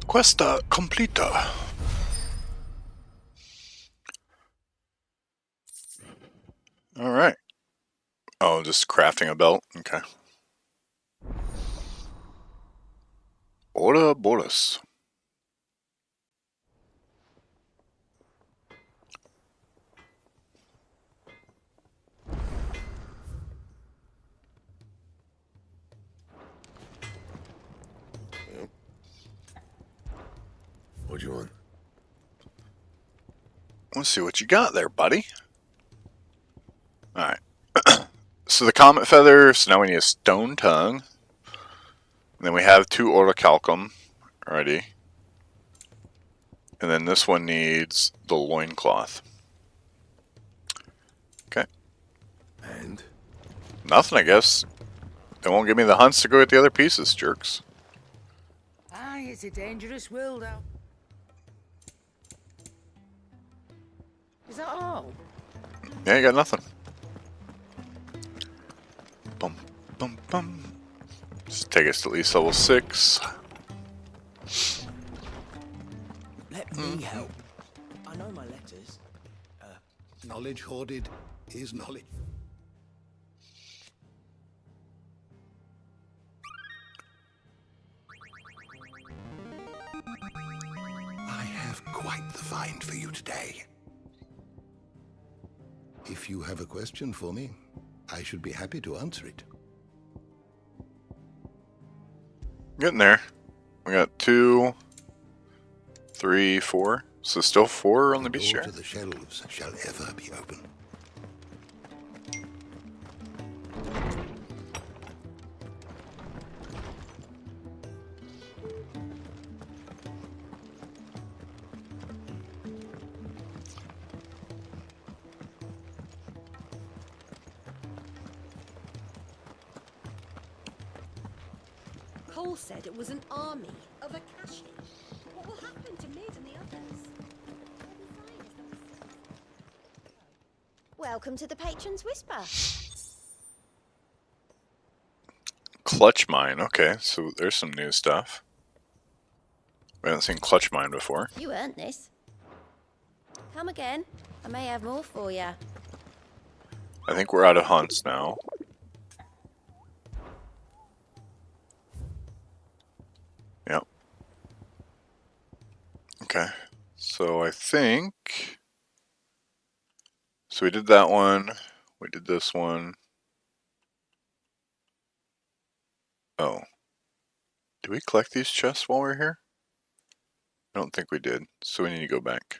Speaker 1: Questa completa. Alright. Oh, just crafting a belt? Okay. Ora Boris.
Speaker 14: Yep. What do you want?
Speaker 1: Let's see what you got there, buddy. Alright. So the comet feather, so now we need a stone tongue. And then we have 2 orichalcum already. And then this one needs the loincloth. Okay.
Speaker 14: And?
Speaker 1: Nothing, I guess. They won't give me the hunts to go get the other pieces, jerks.
Speaker 16: Aye, it's a dangerous world out. Is that all?
Speaker 1: Yeah, you got nothing. Bum, bum, bum. Just take us to at least level 6.
Speaker 13: Let me help. I know my letters.
Speaker 11: Knowledge hoarded is knowledge. I have quite the find for you today. If you have a question for me, I should be happy to answer it.
Speaker 1: Getting there. We got 2, 3, 4. So still 4 on the
Speaker 11: door
Speaker 1: bestiary.
Speaker 11: to the shelves shall ever be open.
Speaker 22: Cole said it was an army of Akashi. What will happen to Mid and the others?
Speaker 9: Welcome to the Patron's Whisper.
Speaker 1: Clutch mine. Okay, so there's some new stuff. We haven't seen clutch mine before.
Speaker 9: You earned this. Come again. I may have more for you.
Speaker 1: I think we're out of hunts now. Yep. Okay. So I think... So we did that one. We did this one. Oh. Did we collect these chests while we were here? I don't think we did. So we need to go back.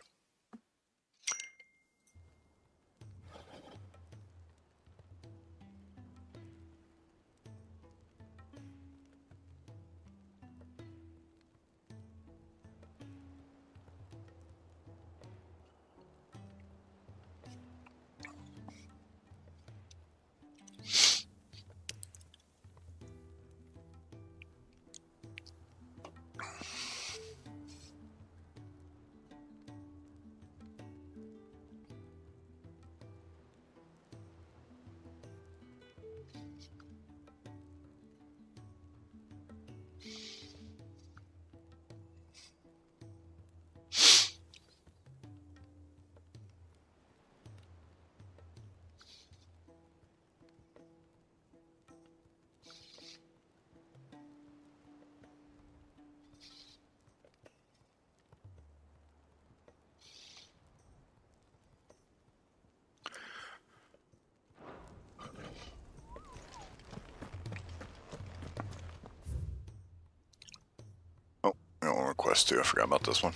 Speaker 1: quest too. I forgot about this one.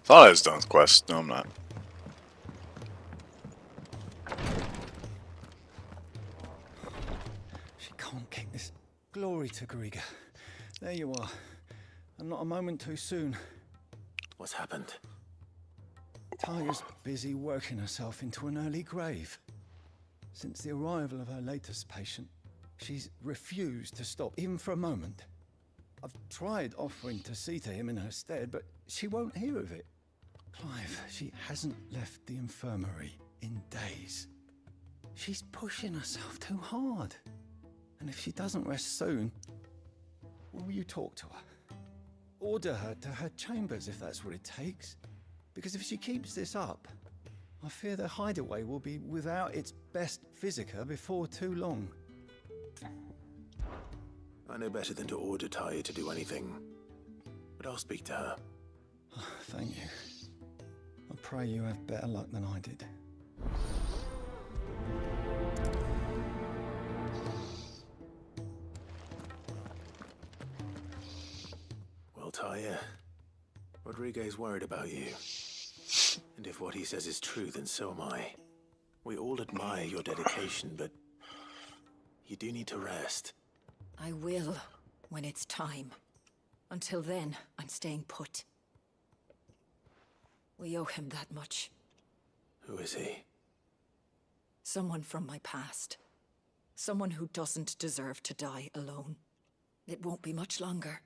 Speaker 1: Thought I was done with quest. No, I'm not.
Speaker 18: She can't keep this. Glory to Griga. There you are. And not a moment too soon.
Speaker 4: What's happened?
Speaker 18: Taya's busy working herself into an early grave. Since the arrival of her latest patient, she's refused to stop, even for a moment. I've tried offering to see to him in her stead, but she won't hear of it. Clive, she hasn't left the infirmary in days. She's pushing herself too hard. And if she doesn't rest soon, will you talk to her? Order her to her chambers if that's what it takes. Because if she keeps this up, I fear the hideaway will be without its best physica before too long.
Speaker 4: I know better than to order Taya to do anything, but I'll speak to her.
Speaker 18: Thank you. I pray you have better luck than I did.
Speaker 4: Well, Taya, Rodriguez worried about you. And if what he says is true, then so am I. We all admire your dedication, but you do need to rest.
Speaker 12: I will, when it's time. Until then, I'm staying put. We owe him that much.
Speaker 4: Who is he?
Speaker 12: Someone from my past. Someone who doesn't deserve to die alone. It won't be much longer.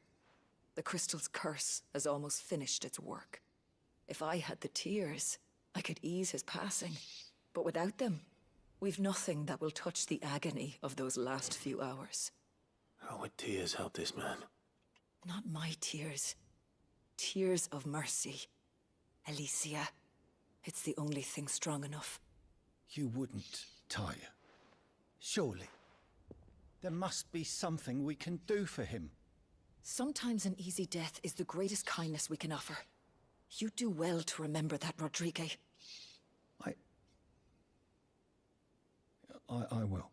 Speaker 12: The crystal's curse has almost finished its work. If I had the tears, I could ease his passing. But without them, we've nothing that will touch the agony of those last few hours.
Speaker 4: How would tears help this man?
Speaker 12: Not my tears. Tears of mercy. Alicia, it's the only thing strong enough.
Speaker 18: You wouldn't, Taya. Surely. There must be something we can do for him.
Speaker 12: Sometimes an easy death is the greatest kindness we can offer. You do well to remember that, Rodrigue.
Speaker 18: I will.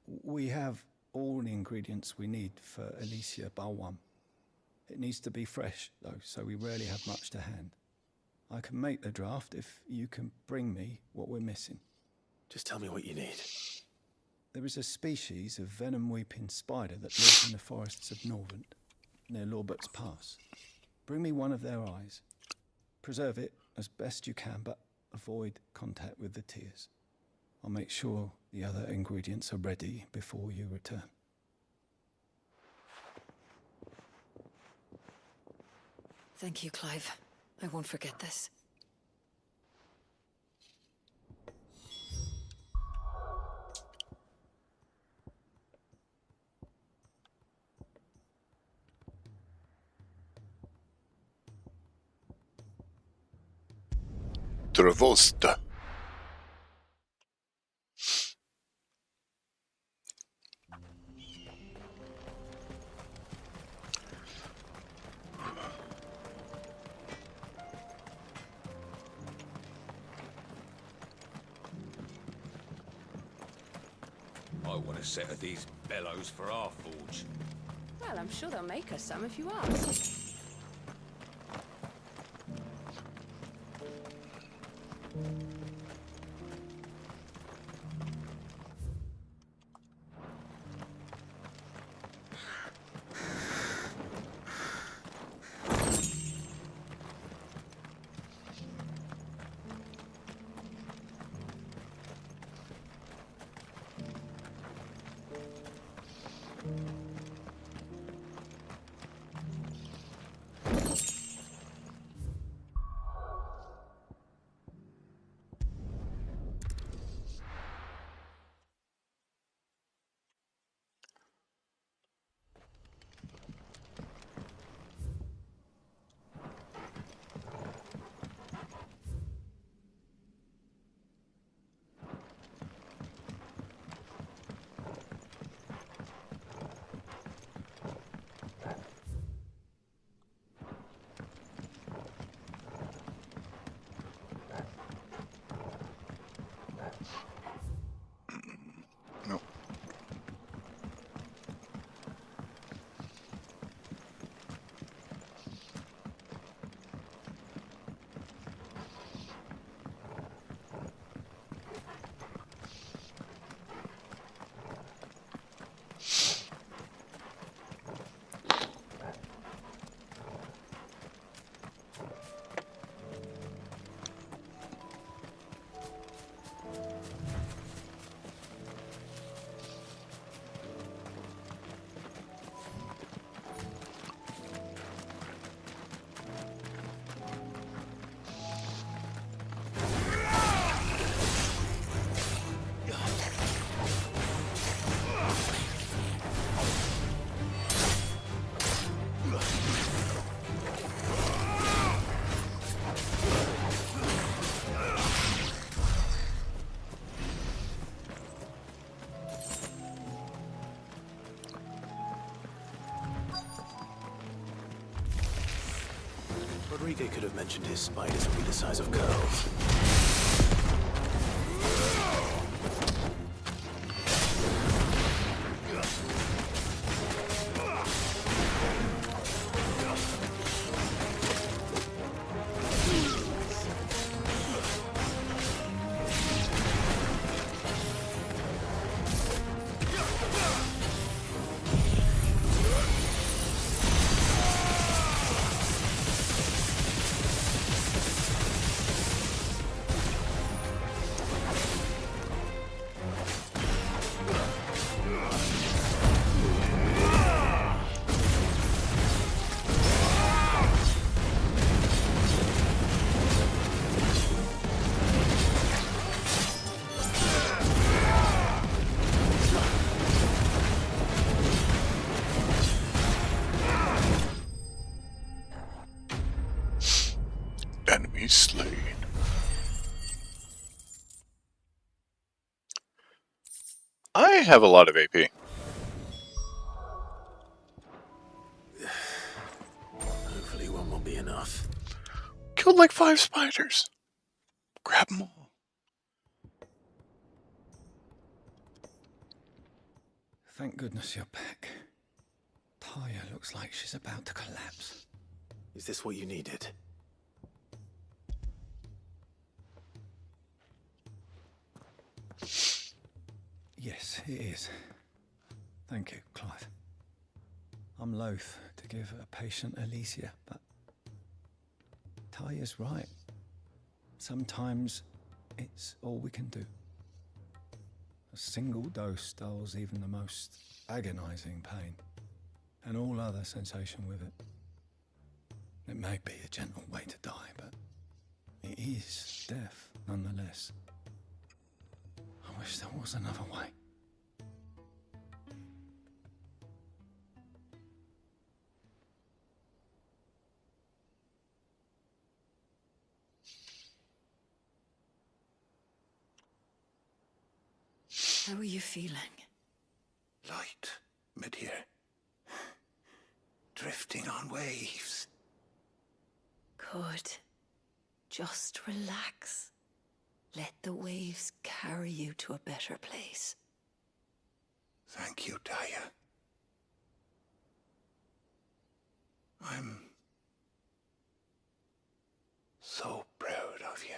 Speaker 18: We have all the ingredients we need for Alicia Balwam. It needs to be fresh, though, so we rarely have much to hand. I can make the draft if you can bring me what we're missing.
Speaker 4: Just tell me what you need.
Speaker 12: There
Speaker 18: is a species of venom-weeping spider that lives in the forests of Norvent, near Lorbert's Pass. Bring me one of their eyes. Preserve it as best you can, but avoid contact with the tears. I'll make sure the other ingredients are ready before you return.
Speaker 12: Thank you, Clive. I won't forget this.
Speaker 1: Travosta.
Speaker 17: I want a set of these bellows for our forge.
Speaker 22: Well, I'm sure they'll make us some if you ask.
Speaker 4: Rodriguez could have mentioned his spiders would be the size of curls.
Speaker 1: Enemy slain. I have a lot of AP.
Speaker 4: Hopefully one will be enough.
Speaker 1: Killed like 5 spiders. Grab them all.
Speaker 18: Thank goodness you're back. Taya looks like she's about to collapse.
Speaker 4: Is this what you needed?
Speaker 18: Yes, it is. Thank you, Clive. I'm loath to give a patient Alicia, but Taya's right. Sometimes it's all we can do. A single dose dulls even the most agonizing pain, and all other sensation with it. It may be a gentle way to die, but it is death nonetheless. I wish there was another way.
Speaker 12: How are you feeling?
Speaker 11: Light, mid-here. Drifting on waves.
Speaker 12: Good. Just relax. Let the waves carry you to a better place.
Speaker 11: Thank you, Taya. I'm so proud of you.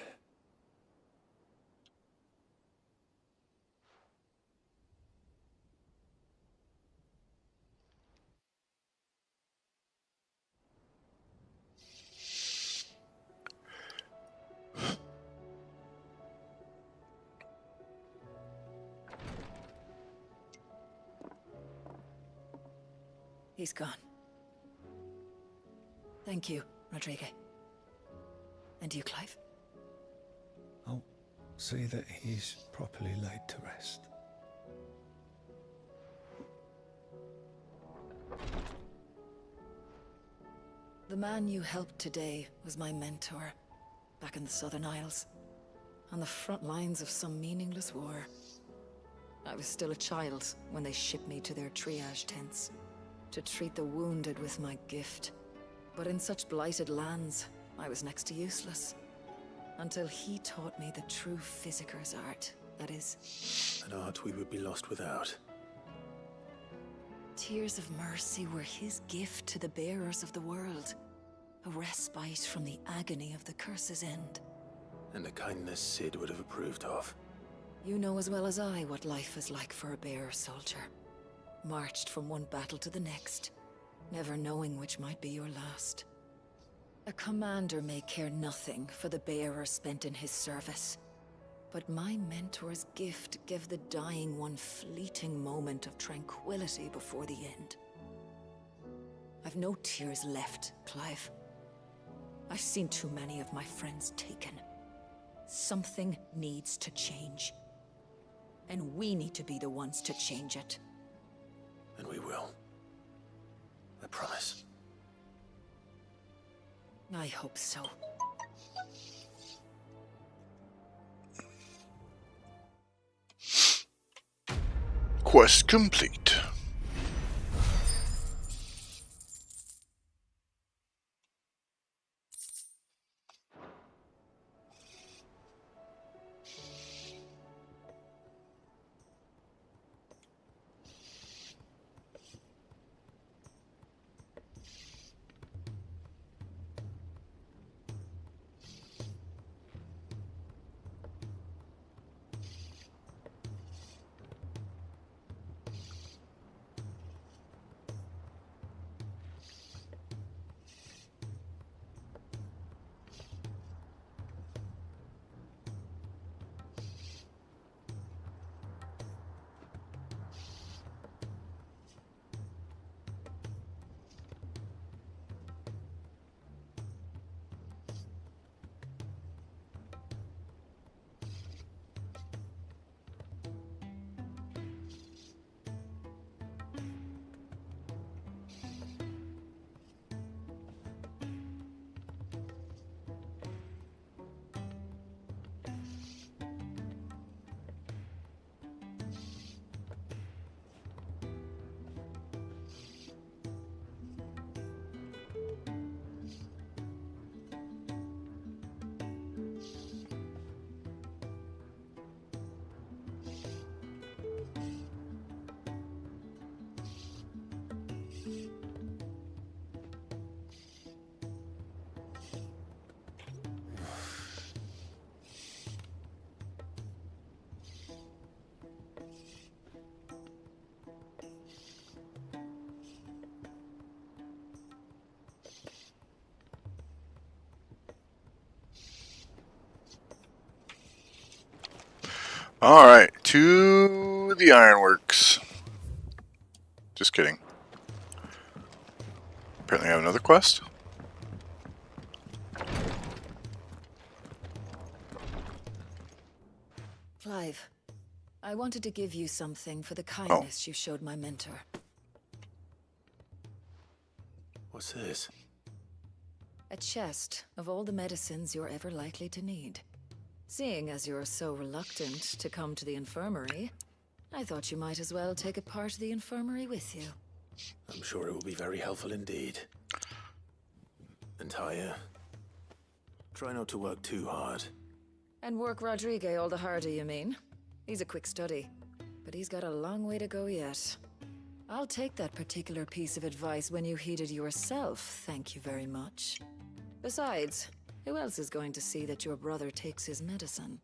Speaker 12: He's gone. Thank you, Rodriguez. And you, Clive?
Speaker 18: I'll see that he's properly laid to rest.
Speaker 12: The man you helped today was my mentor, back in the Southern Isles, on the front lines of some meaningless war. I was still a child when they shipped me to their triage tents, to treat the wounded with my gift. But in such blighted lands, I was next to useless. Until he taught me the true physicker's art, that is.
Speaker 4: An art we would be lost without.
Speaker 12: Tears of mercy were his gift to the bearers of the world. A respite from the agony of the curse's end.
Speaker 4: And a kindness Sid would have approved of.
Speaker 12: You know as well as I what life is like for a bearer soldier. Marched from one battle to the next, never knowing which might be your last. A commander may care nothing for the bearer spent in his service. But my mentor's gift gave the dying one fleeting moment of tranquility before the end. I've no tears left, Clive. I've seen too many of my friends taken. Something needs to change. And we need to be the ones to change it.
Speaker 4: And we will. I promise.
Speaker 12: I hope so.
Speaker 1: Quest complete. Alright, to the ironworks. Just kidding. Apparently I have another quest.
Speaker 12: Clive, I wanted to give you something for the kindness you showed my mentor.
Speaker 4: What's this?
Speaker 12: A chest of all the medicines you're ever likely to need. Seeing as you're so reluctant to come to the infirmary, I thought you might as well take a part of the infirmary with you.
Speaker 4: I'm sure it will be very helpful indeed. And Taya, try not to work too hard.
Speaker 12: And work Rodrigue all the harder, you mean? He's a quick study, but he's got a long way to go yet. I'll take that particular piece of advice when you heed it yourself, thank you very much. Besides, who else is going to see that your brother takes his medicine?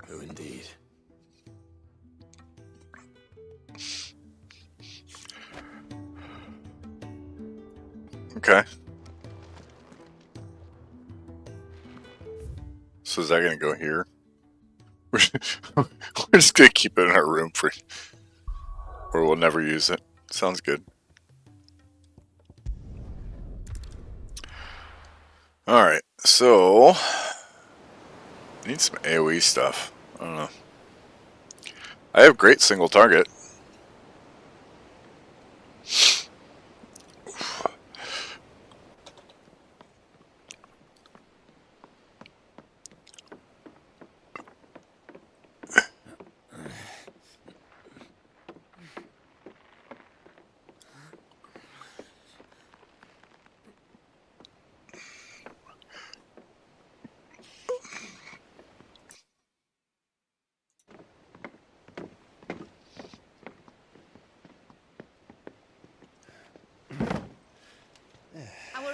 Speaker 4: Who indeed?
Speaker 1: Okay. So is that gonna go here? We're just gonna keep it in our room for, or we'll never use it. Sounds good. Alright, so I need some AoE stuff. I don't know. I have great single target.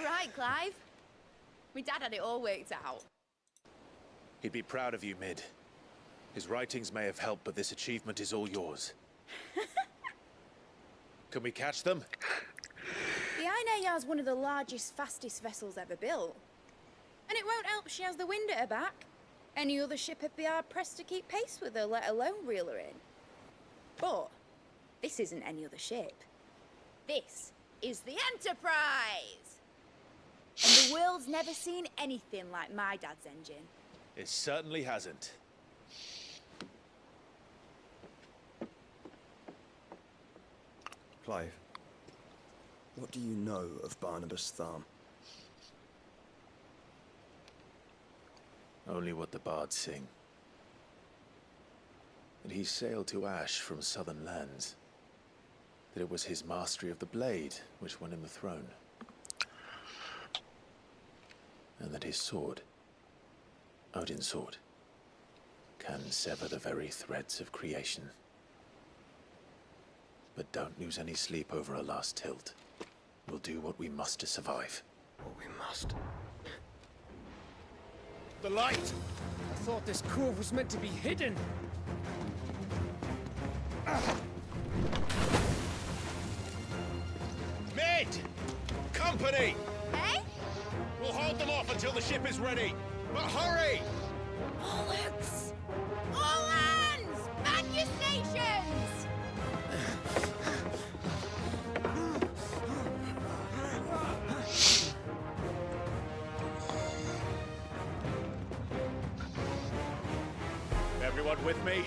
Speaker 20: Right, Clive? My dad had it all worked out.
Speaker 4: He'd be proud of you, Mid. His writings may have helped, but this achievement is all yours. Can we catch them?
Speaker 20: The Aine Yar's one of the largest, fastest vessels ever built. And it won't help she has the wind at her back. Any other ship would be hard-pressed to keep pace with her, let alone reel her in. But this isn't any other ship. This is the Enterprise! And the world's never seen anything like my dad's engine.
Speaker 4: It certainly hasn't.
Speaker 21: Clive, what do you know of Barnabas Tharm?
Speaker 4: Only what the bards sing. That he sailed to Ash from southern lands. That it was his mastery of the blade which won him the throne. And that his sword, Odin's sword, can sever the very threads of creation. But don't lose any sleep over a last tilt. We'll do what we must to survive.
Speaker 21: What we must.
Speaker 17: The light! I thought this cove was meant to be hidden.
Speaker 4: Mid! Company!
Speaker 20: Eh?
Speaker 4: We'll hold them off until the ship is ready. But hurry!
Speaker 20: Bollocks! All hands! Man your stations!
Speaker 4: Everyone with me?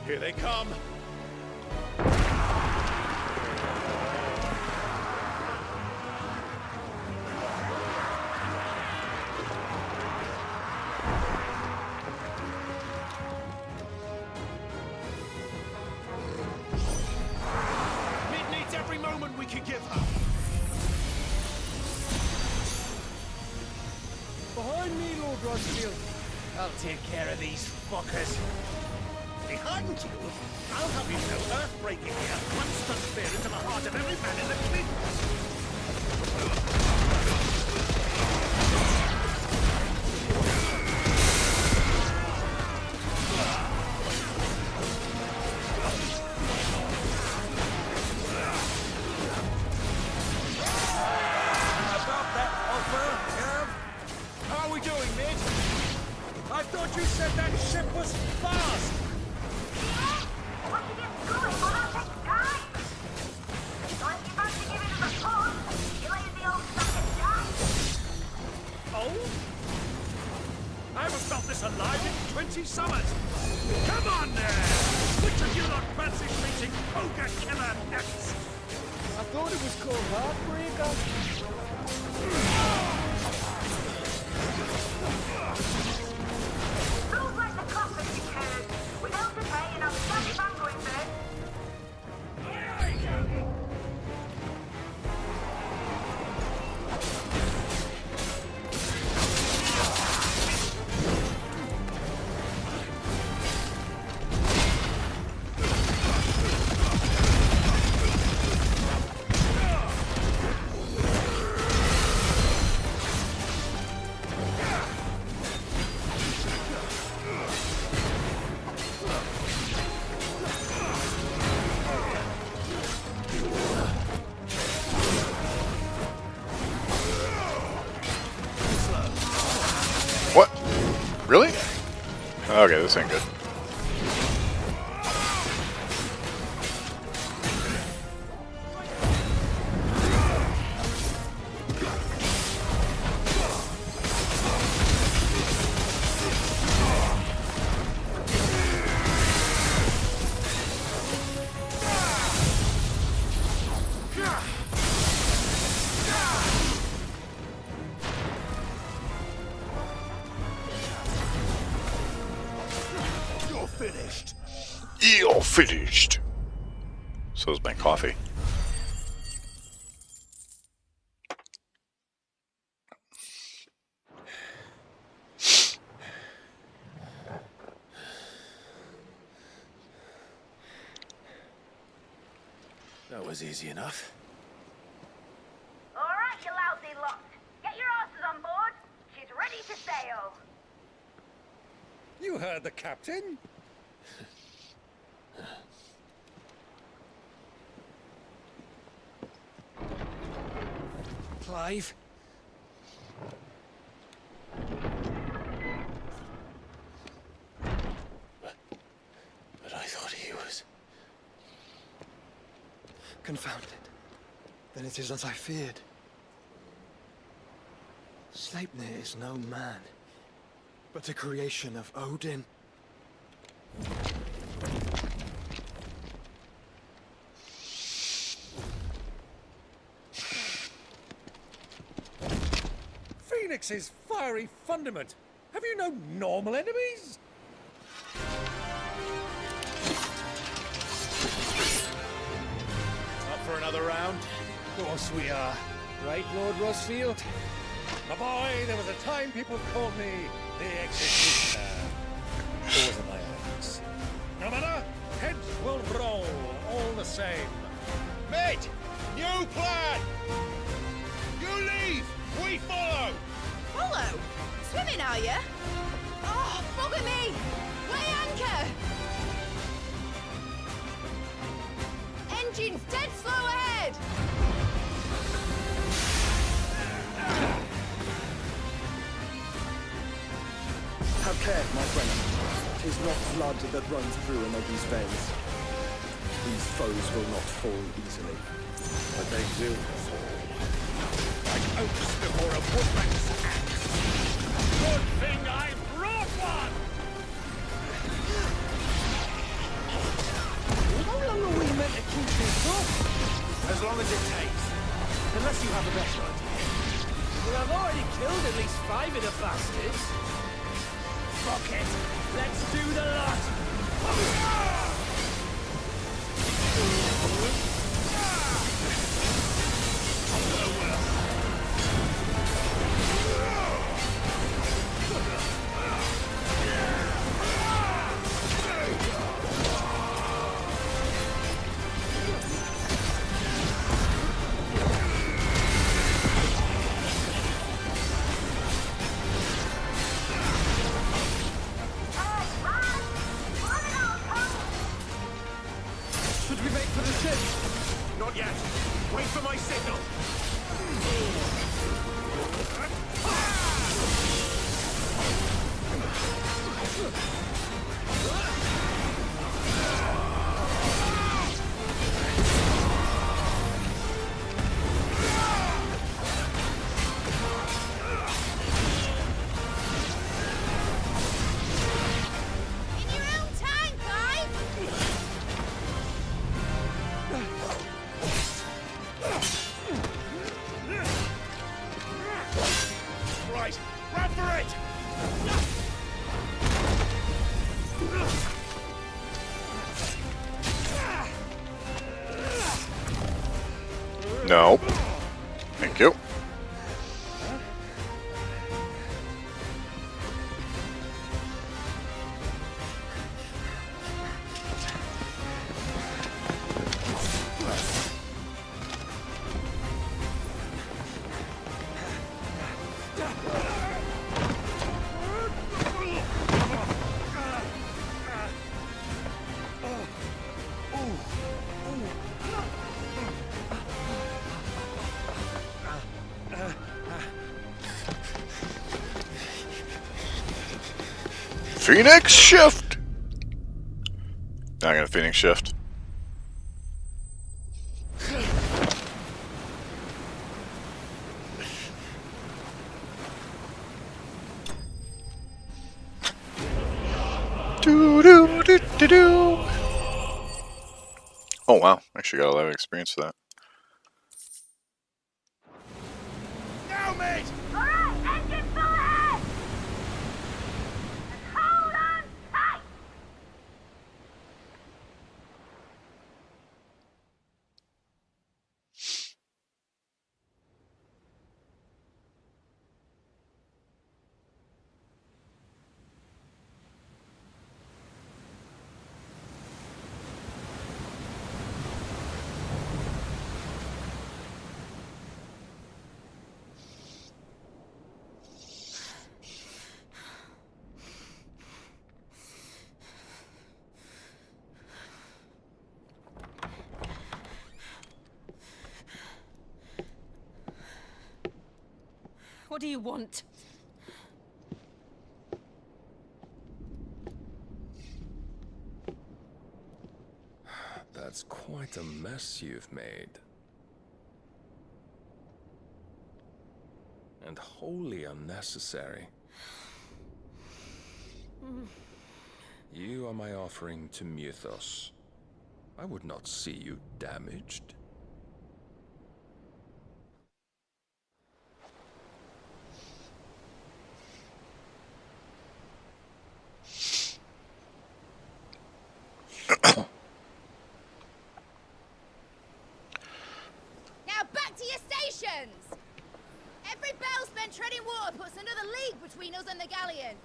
Speaker 4: Here they come.
Speaker 17: Mid needs every moment we can give her. Behind me, Lord Rossfield. I'll take care of these fuckers.
Speaker 23: Behind you, I'll have you know earth-breaking here once struck fear into the heart of every man in the fleet.
Speaker 17: said that ship was fast! Oh? I haven't felt this alive in 20 summers! Come on there! Which of you not fancy meeting Ogre Killer next?
Speaker 18: I thought it was called Heartbreaker.
Speaker 5: Rules like the coffin you heard. Without the pay and I'll stand if I'm going there.
Speaker 1: What? Really? Okay, this ain't good.
Speaker 17: Finished.
Speaker 1: You're finished. So's my coffee.
Speaker 4: That was easy enough.
Speaker 5: All right, you lousy lot. Get your asses on board. She's ready to sail.
Speaker 17: You heard the captain. Clive.
Speaker 4: But I thought he was...
Speaker 18: Confounded. Then it is as I feared. Sleipnir is no man, but a creation of Odin.
Speaker 17: Phoenix's fiery fundament. Have you no normal enemies?
Speaker 23: Up for another round?
Speaker 17: Of course we are. Right, Lord Rosfield? My boy, there was a time people called me the Executioner. Those are my hands. No matter, heads will roll all the same.
Speaker 23: Mate! New plan! You leave! We follow!
Speaker 20: Follow? Swimming, are you? Oh, bugger me! Weigh anchor! Engine's dead slow ahead!
Speaker 18: Have care, my friend. 'Tis not blood that runs through Enogi's veins. These foes will not fall easily.
Speaker 23: But they will fall. Like oaks before a woodman's axe. Good thing I brought one!
Speaker 18: How long are we meant to keep this up?
Speaker 23: As long as it takes.
Speaker 18: Unless you have a better idea.
Speaker 8: Well, I've already killed at least 5 of the bastards. Fuck it. Let's do the lot.
Speaker 18: Should we make for the ship?
Speaker 1: No. Thank you. Phoenix shift! Now I got a Phoenix shift. Do do do do do. Oh wow, actually got a lot of experience for that.
Speaker 17: Now, mate!
Speaker 5: Alright, engine full ahead! And hold on tight!
Speaker 22: What do you want?
Speaker 3: That's quite a mess you've made. And wholly unnecessary. You are my offering to Mythos. I would not see you damaged.
Speaker 20: Now back to your stations! Every bellsman treading water puts another league between us and the galleon.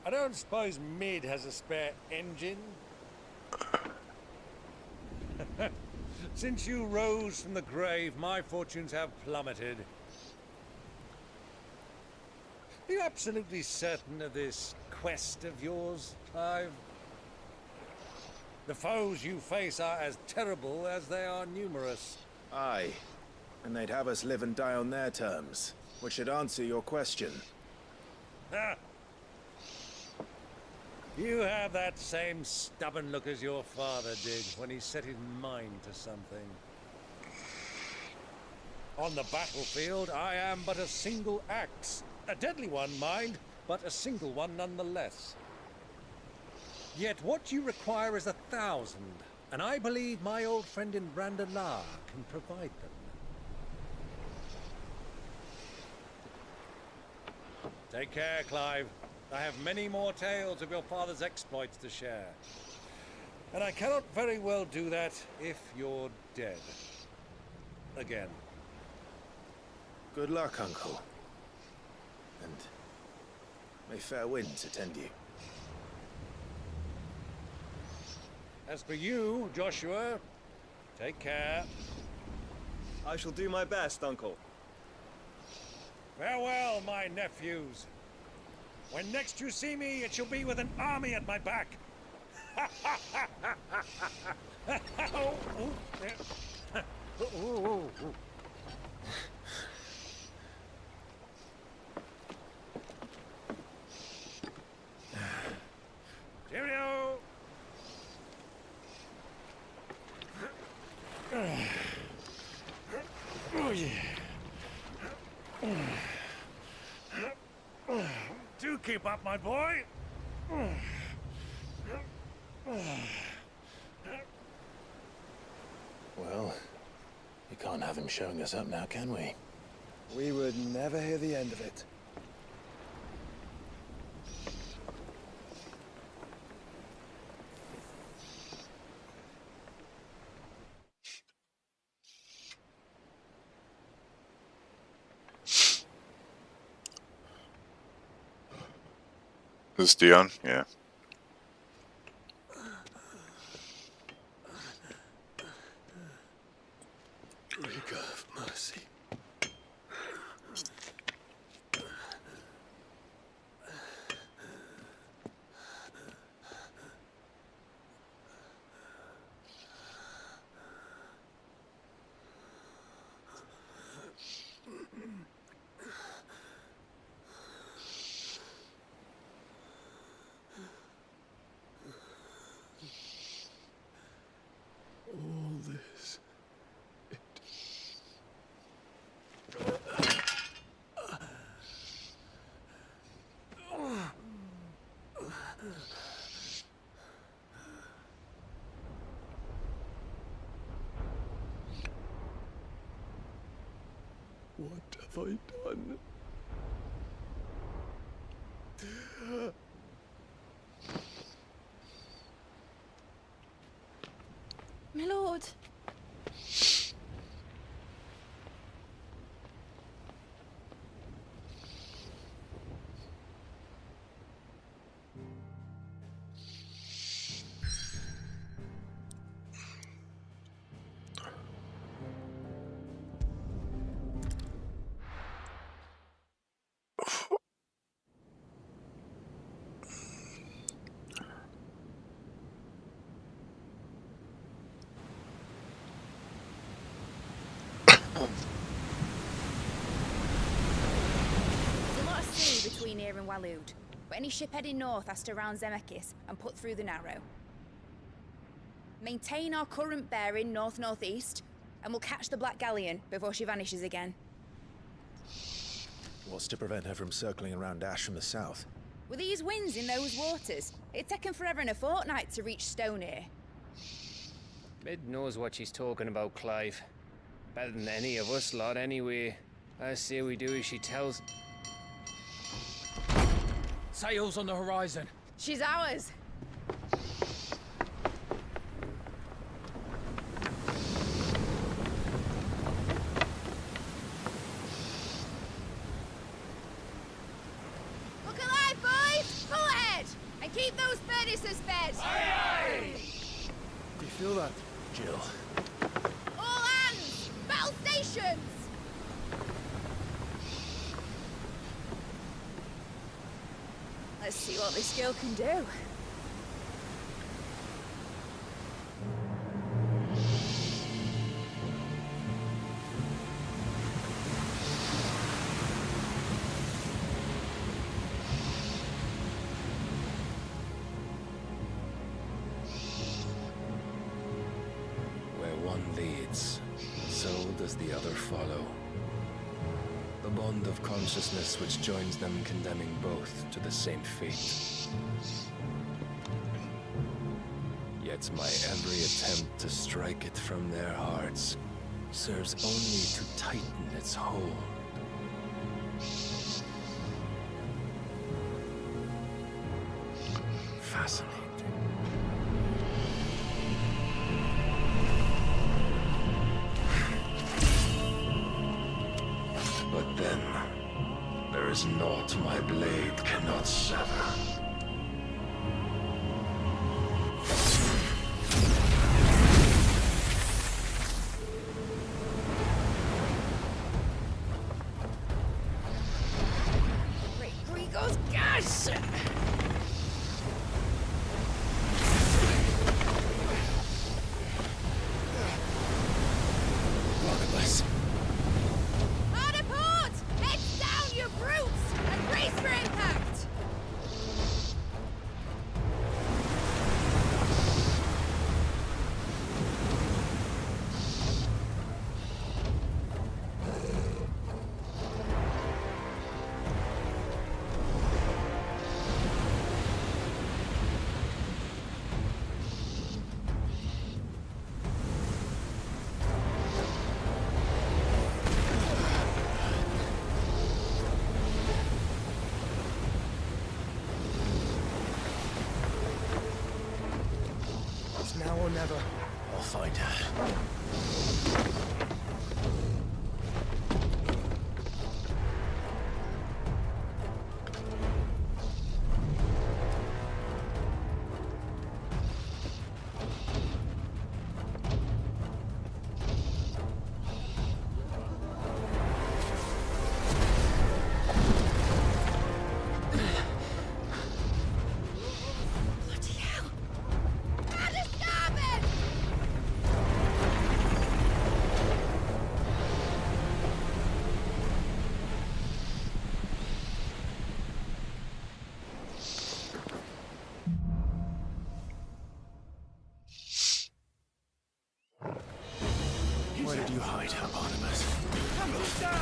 Speaker 17: I don't suppose Mid has a spare engine? Since you rose from the grave, my fortunes have plummeted. Are you absolutely certain of this quest of yours, Clive? The foes you face are as terrible as they are numerous.
Speaker 4: Aye. And they'd have us live and die on their terms, which should answer your question.
Speaker 17: Ha! You have that same stubborn look as your father did when he set his mind to something. On the battlefield, I am but a single axe. A deadly one, mind, but a single one nonetheless. Yet what you require is 1,000, and I believe my old friend in Brandalar can provide them. Take care, Clive. I have many more tales of your father's exploits to share. And I cannot very well do that if you're dead. Again.
Speaker 4: Good luck, Uncle. And may fair winds attend you.
Speaker 17: As for you, Joshua, take care.
Speaker 21: I shall do my best, Uncle.
Speaker 17: Farewell, my nephews. When next you see me, it shall be with an army at my back. Cheerio! Oh, yeah. Do keep up, my boy.
Speaker 4: Well, you can't have him showing us up now, can we?
Speaker 21: We would never hear the end of it.
Speaker 1: This is Dion? Yeah.
Speaker 14: Rigor of mercy. All this. What have I done?
Speaker 20: My lord. There's a lot of sea between here and Waloed, but any ship heading north has to round Zemeckis and put through the Narrow. Maintain our current bearing north-northeast, and we'll catch the Black Galleon before she vanishes again.
Speaker 4: What's to prevent her from circling around Ash from the south?
Speaker 20: With these winds in those waters, it'd taken forever and a fortnight to reach Stonehere.
Speaker 6: Mid knows what she's talking about, Clive. Better than any of us lot, anyway. I say we do as she tells.
Speaker 8: Sails on the horizon.
Speaker 20: She's ours. Look alive, boys! Pull ahead! And keep those furnaces fed! Aye, aye!
Speaker 21: Do you feel that, Jill?
Speaker 20: All hands! Battle stations! Let's see what this girl can do.
Speaker 15: Where one leads, so does the other follow. The bond of consciousness which joins them condemning both to the same fate. Yet my every attempt to strike it from their hearts serves only to tighten its hold. Fascinating. But then, there is naught my blade cannot sever.
Speaker 20: Great Grigos, gosh!
Speaker 15: Barnabas.
Speaker 20: Hard a port! Heads down, you brutes! And brace for impact!
Speaker 4: never. I'll find her. Where did you hide her, Barnabas?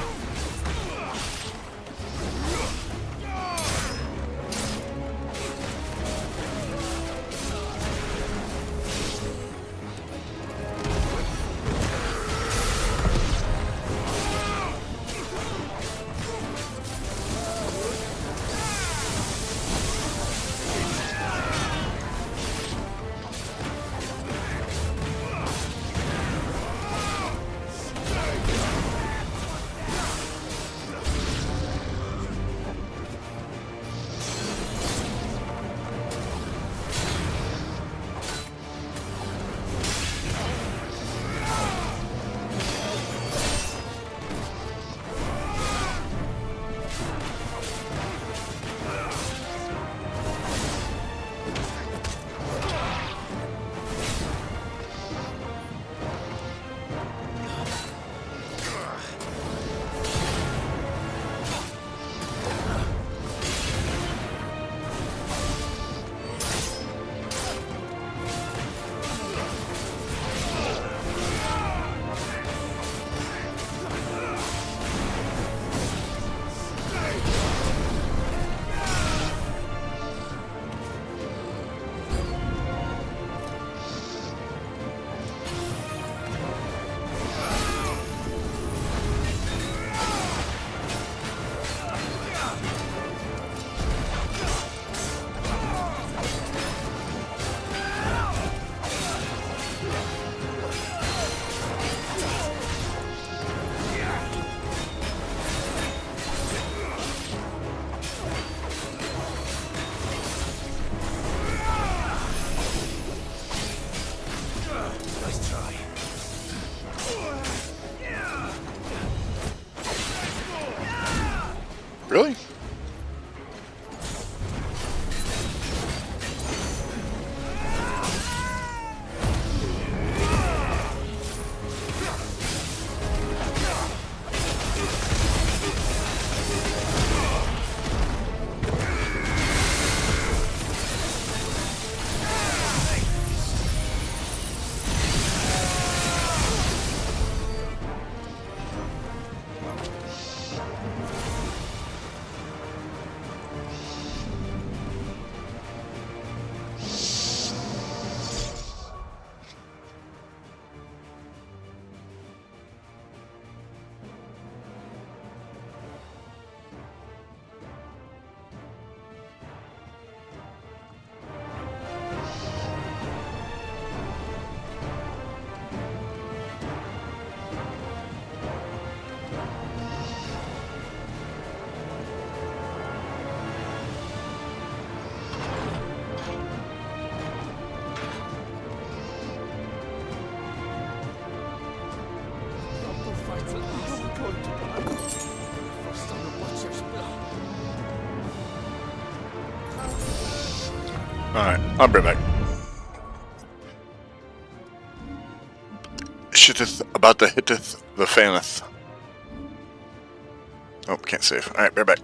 Speaker 1: Really? Alright, I'll be back. Shitteth about the hitteth the faneth. Oh, can't save. Alright, be back.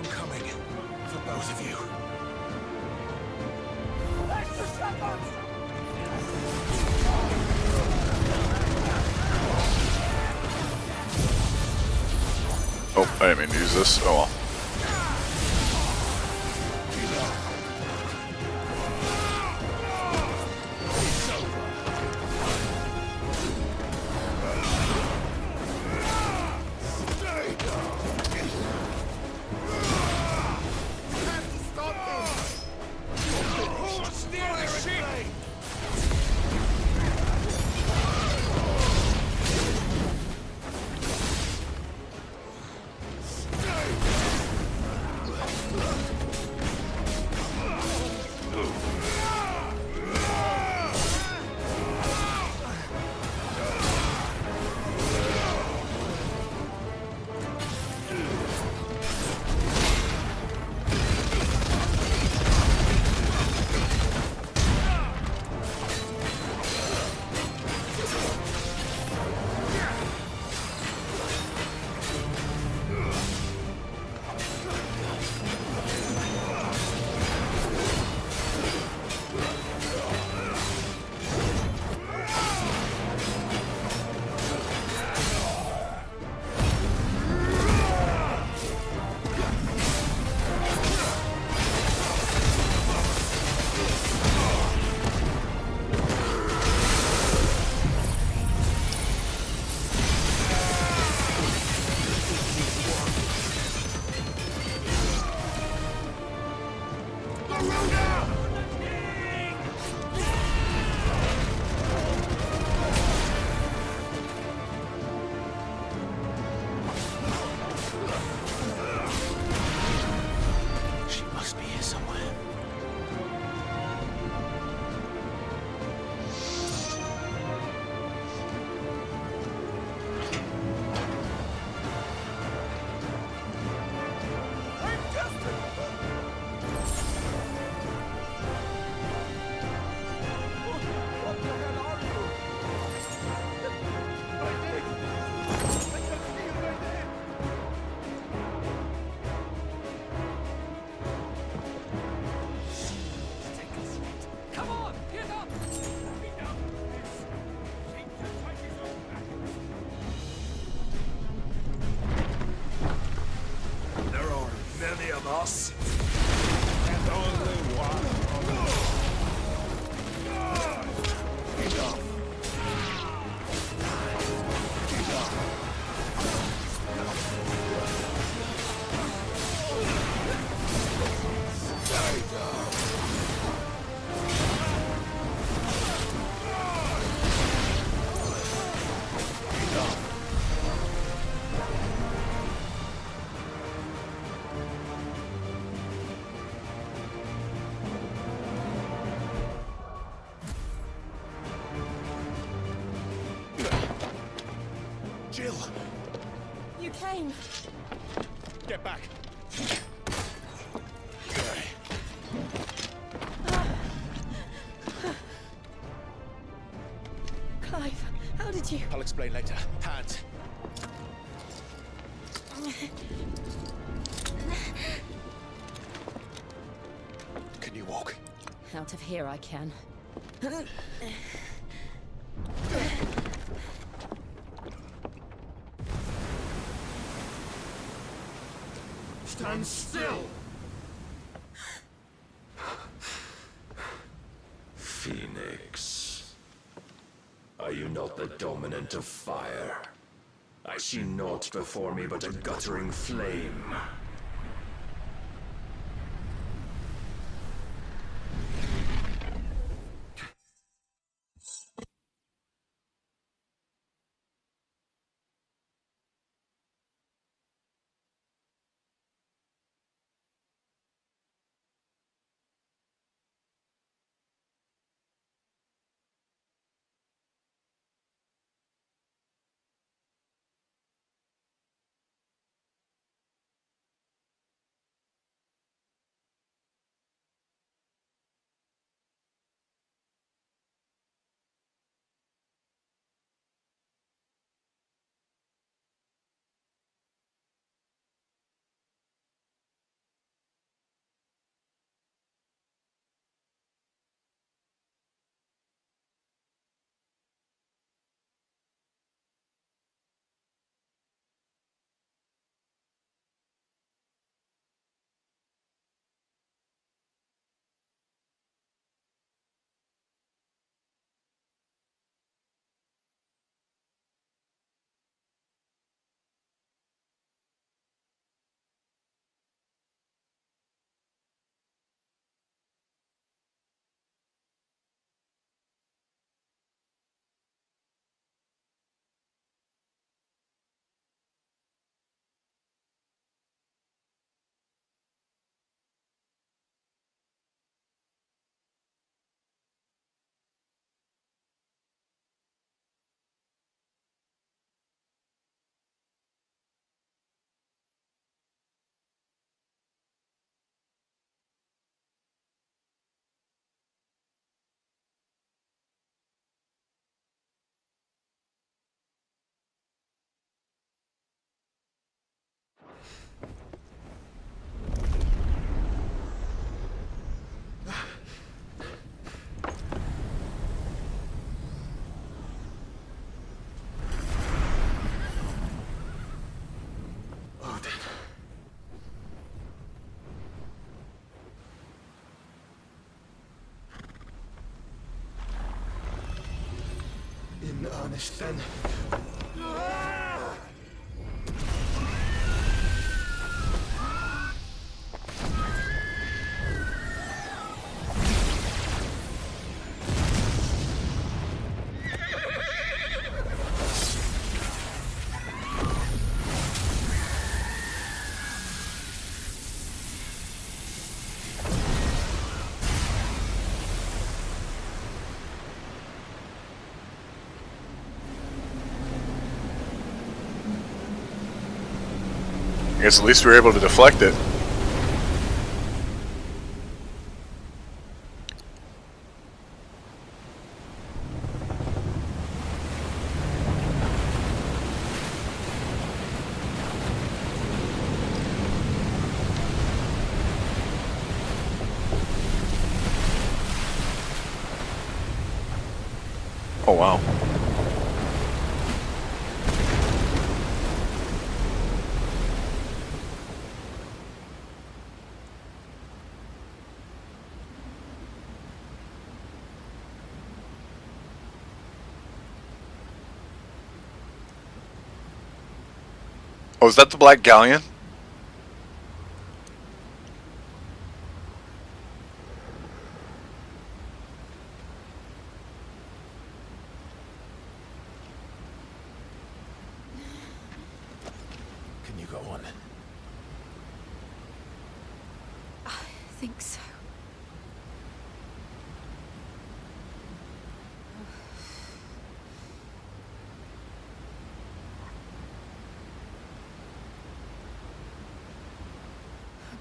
Speaker 17: I'm coming. For both of you.
Speaker 1: Oh, I didn't mean to use this. Oh well.
Speaker 17: us. And only one. Jill!
Speaker 20: You came.
Speaker 17: Get back!
Speaker 20: Clive, how did you...
Speaker 17: I'll explain later. Hands. Can you walk?
Speaker 20: Out of here I can.
Speaker 17: Stand still!
Speaker 15: Phoenix. Are you not the dominant of fire? I see naught before me but a guttering flame.
Speaker 18: punished then.
Speaker 1: I guess at least we were able to deflect it. Oh wow. Oh, is that the Black Galleon?
Speaker 4: Can you go on?
Speaker 12: I think so.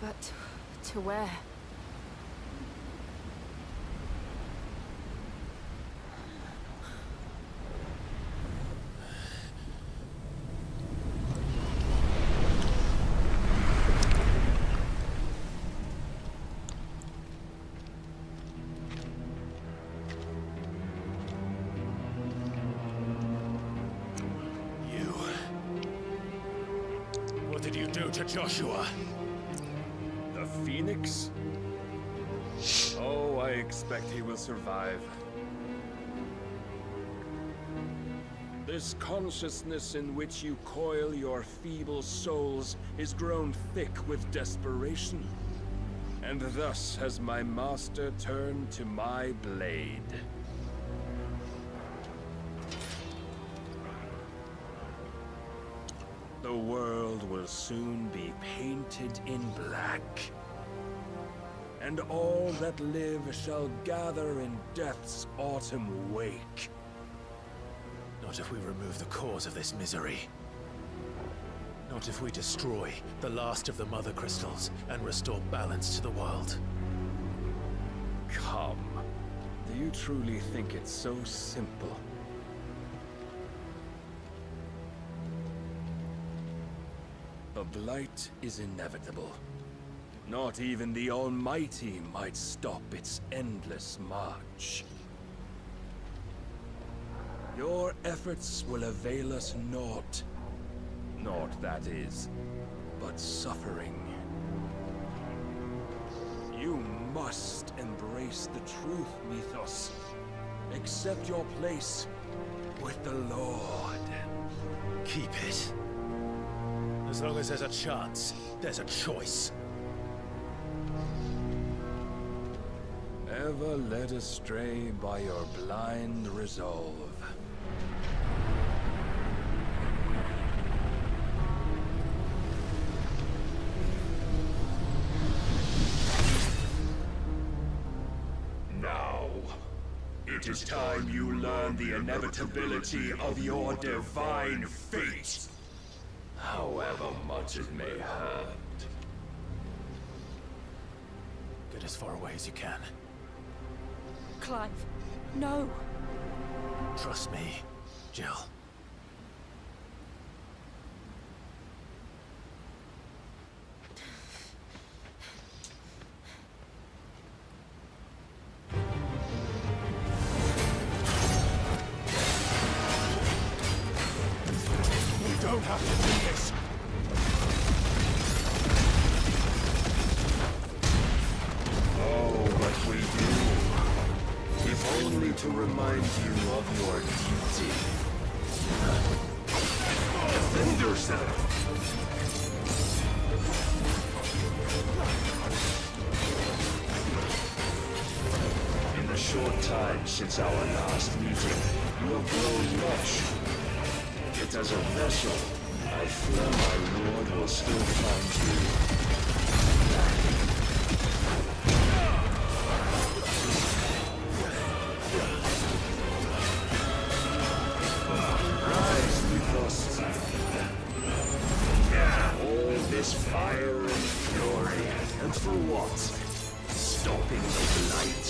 Speaker 12: But to where?
Speaker 17: You. What did you do to Joshua?
Speaker 15: The Phoenix? Oh, I expect he will survive. This consciousness in which you coil your feeble souls is grown thick with desperation. And thus has my master turned to my blade. The world will soon be painted in black. And all that live shall gather in death's autumn wake.
Speaker 4: Not if we remove the cause of this misery. Not if we destroy the last of the Mother Crystals and restore balance to the world.
Speaker 15: Come. Do you truly think it's so simple? The blight is inevitable. Not even the Almighty might stop its endless march. Your efforts will avail us naught. Naught, that is, but suffering. You must embrace the truth, Mythos. Accept your place with the Lord.
Speaker 4: Keep it. As long as there's a chance, there's a choice.
Speaker 15: Ever led astray by your blind resolve.
Speaker 17: Now, it is time you learn the inevitability of your divine fate. However much it may hurt.
Speaker 4: Get as far away as you can.
Speaker 12: Clive, no.
Speaker 4: Trust me, Jill.
Speaker 17: We don't have to do this.
Speaker 15: Oh, but we do. If only to remind you of your duty.
Speaker 3: Defend yourself!
Speaker 15: In the short time since our last meeting, you have grown much. Yet as a vessel, I fear my lord will still find you. Rise with us. All this fire and fury, and for what? Stopping the blight.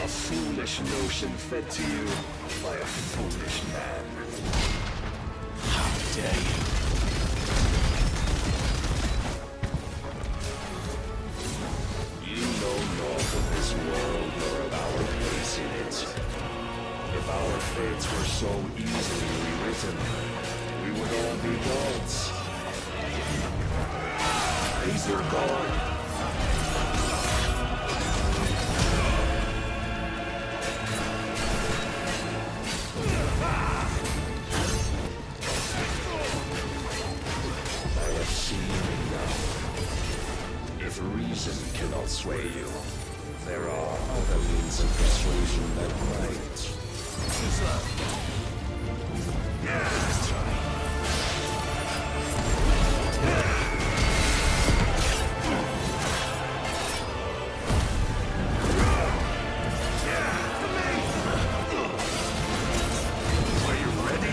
Speaker 15: A foolish notion fed to you by a foolish man. How dare you? You know naught of this world nor of our place in it. If our fates were so easily rewritten, we would all be gods. Raise your guard. If reason cannot sway you, there are other means of persuasion that might. Let's try. Are you ready?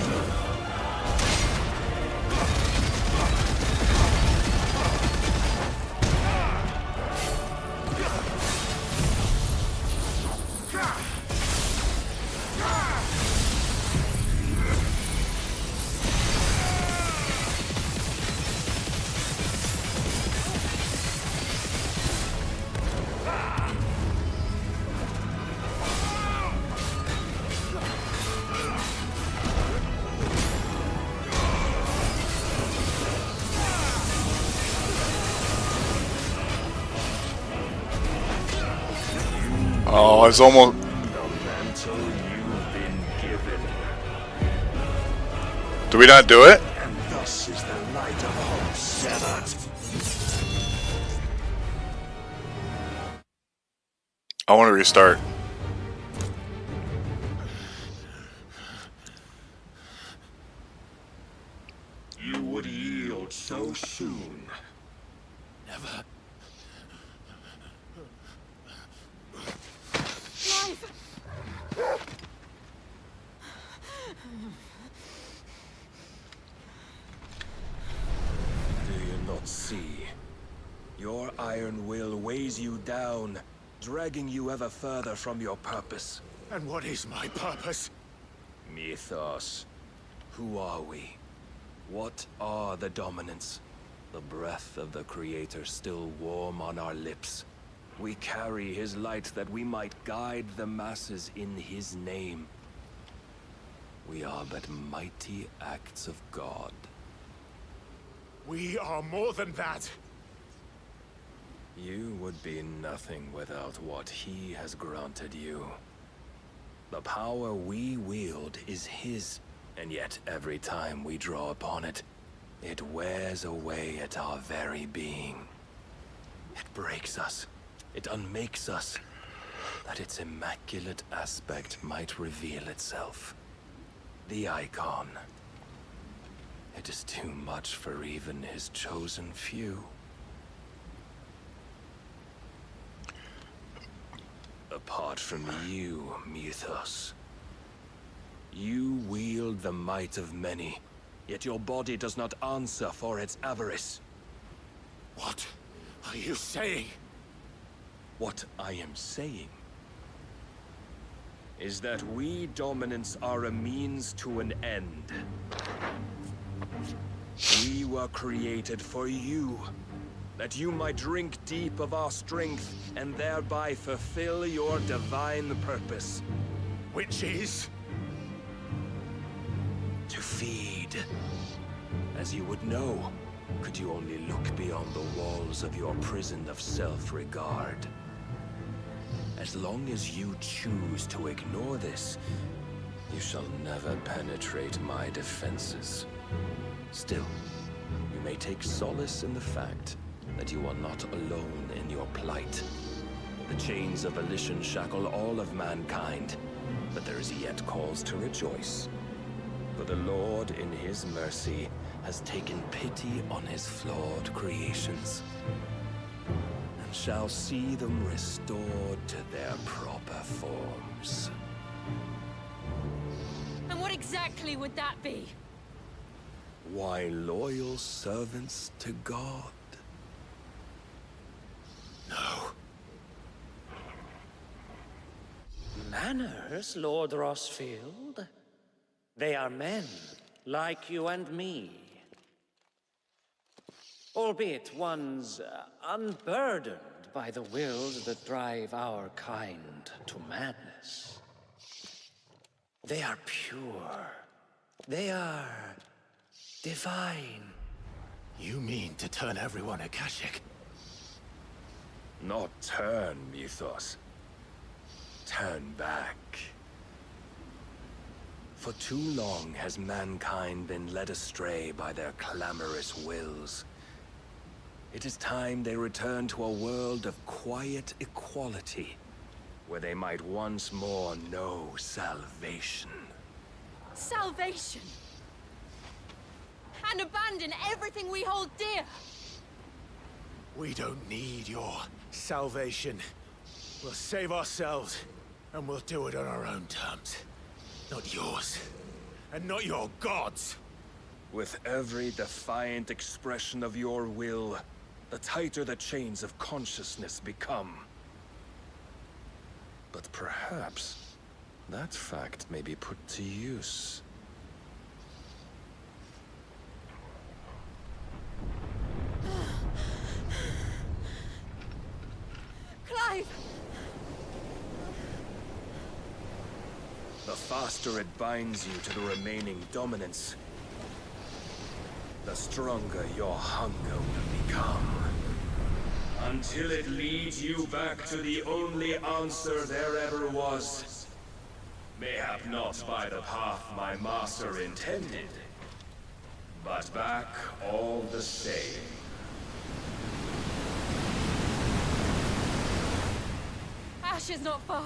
Speaker 1: Oh, I was almost. Do we not do it?
Speaker 15: And thus is the light of hope severed.
Speaker 1: I want to restart.
Speaker 15: You would yield so soon.
Speaker 17: Never.
Speaker 15: Do you not see? Your iron will weighs you down, dragging you ever further from your purpose.
Speaker 17: And what is my purpose?
Speaker 15: Mythos. Who are we? What are the dominants? The breath of the Creator still warm on our lips. We carry his light that we might guide the masses in his name. We are but mighty acts of God.
Speaker 17: We are more than that.
Speaker 15: You would be nothing without what he has granted you. The power we wield is his, and yet every time we draw upon it, it wears away at our very being. It breaks us. It unmakes us, that its immaculate aspect might reveal itself. The icon. It is too much for even his chosen few. Apart from you, Mythos. You wield the might of many, yet your body does not answer for its avarice.
Speaker 17: What are you saying?
Speaker 15: What I am saying is that we dominants are a means to an end. We were created for you, that you might drink deep of our strength and thereby fulfill your divine purpose.
Speaker 17: Which is?
Speaker 15: To feed. As you would know, could you only look beyond the walls of your prison of self-regard. As long as you choose to ignore this, You shall never penetrate my defenses. Still, you may take solace in the fact that you are not alone in your plight. The chains of volition shackle all of mankind, but there is yet cause to rejoice. For the Lord, in his mercy, has taken pity on his flawed creations, and shall see them restored to their proper forms.
Speaker 7: And what exactly would that be?
Speaker 15: Why, loyal servants to God.
Speaker 14: No.
Speaker 8: Manners, Lord Rossfield? They are men, like you and me. Albeit ones unburdened by the wills that drive our kind to madness. They are pure. They are divine.
Speaker 4: You mean to turn everyone Akashic?
Speaker 15: Not turn, Mythos. Turn back. For too long has mankind been led astray by their clamorous wills. It is time they return to a world of quiet equality, where they might once more know salvation.
Speaker 7: Salvation! And abandon everything we hold dear!
Speaker 4: We don't need your salvation. We'll save ourselves, and we'll do it on our own terms. Not yours, and not your gods.
Speaker 15: With every defiant expression of your will, the tighter the chains of consciousness become. But perhaps that fact may be put to use.
Speaker 7: Clive!
Speaker 15: The faster it binds you to the remaining dominance, the stronger your hunger will become. Until it leads you back to the only answer there ever was. Mayhap not by the path my master intended, but back all the same.
Speaker 7: Ash is not far.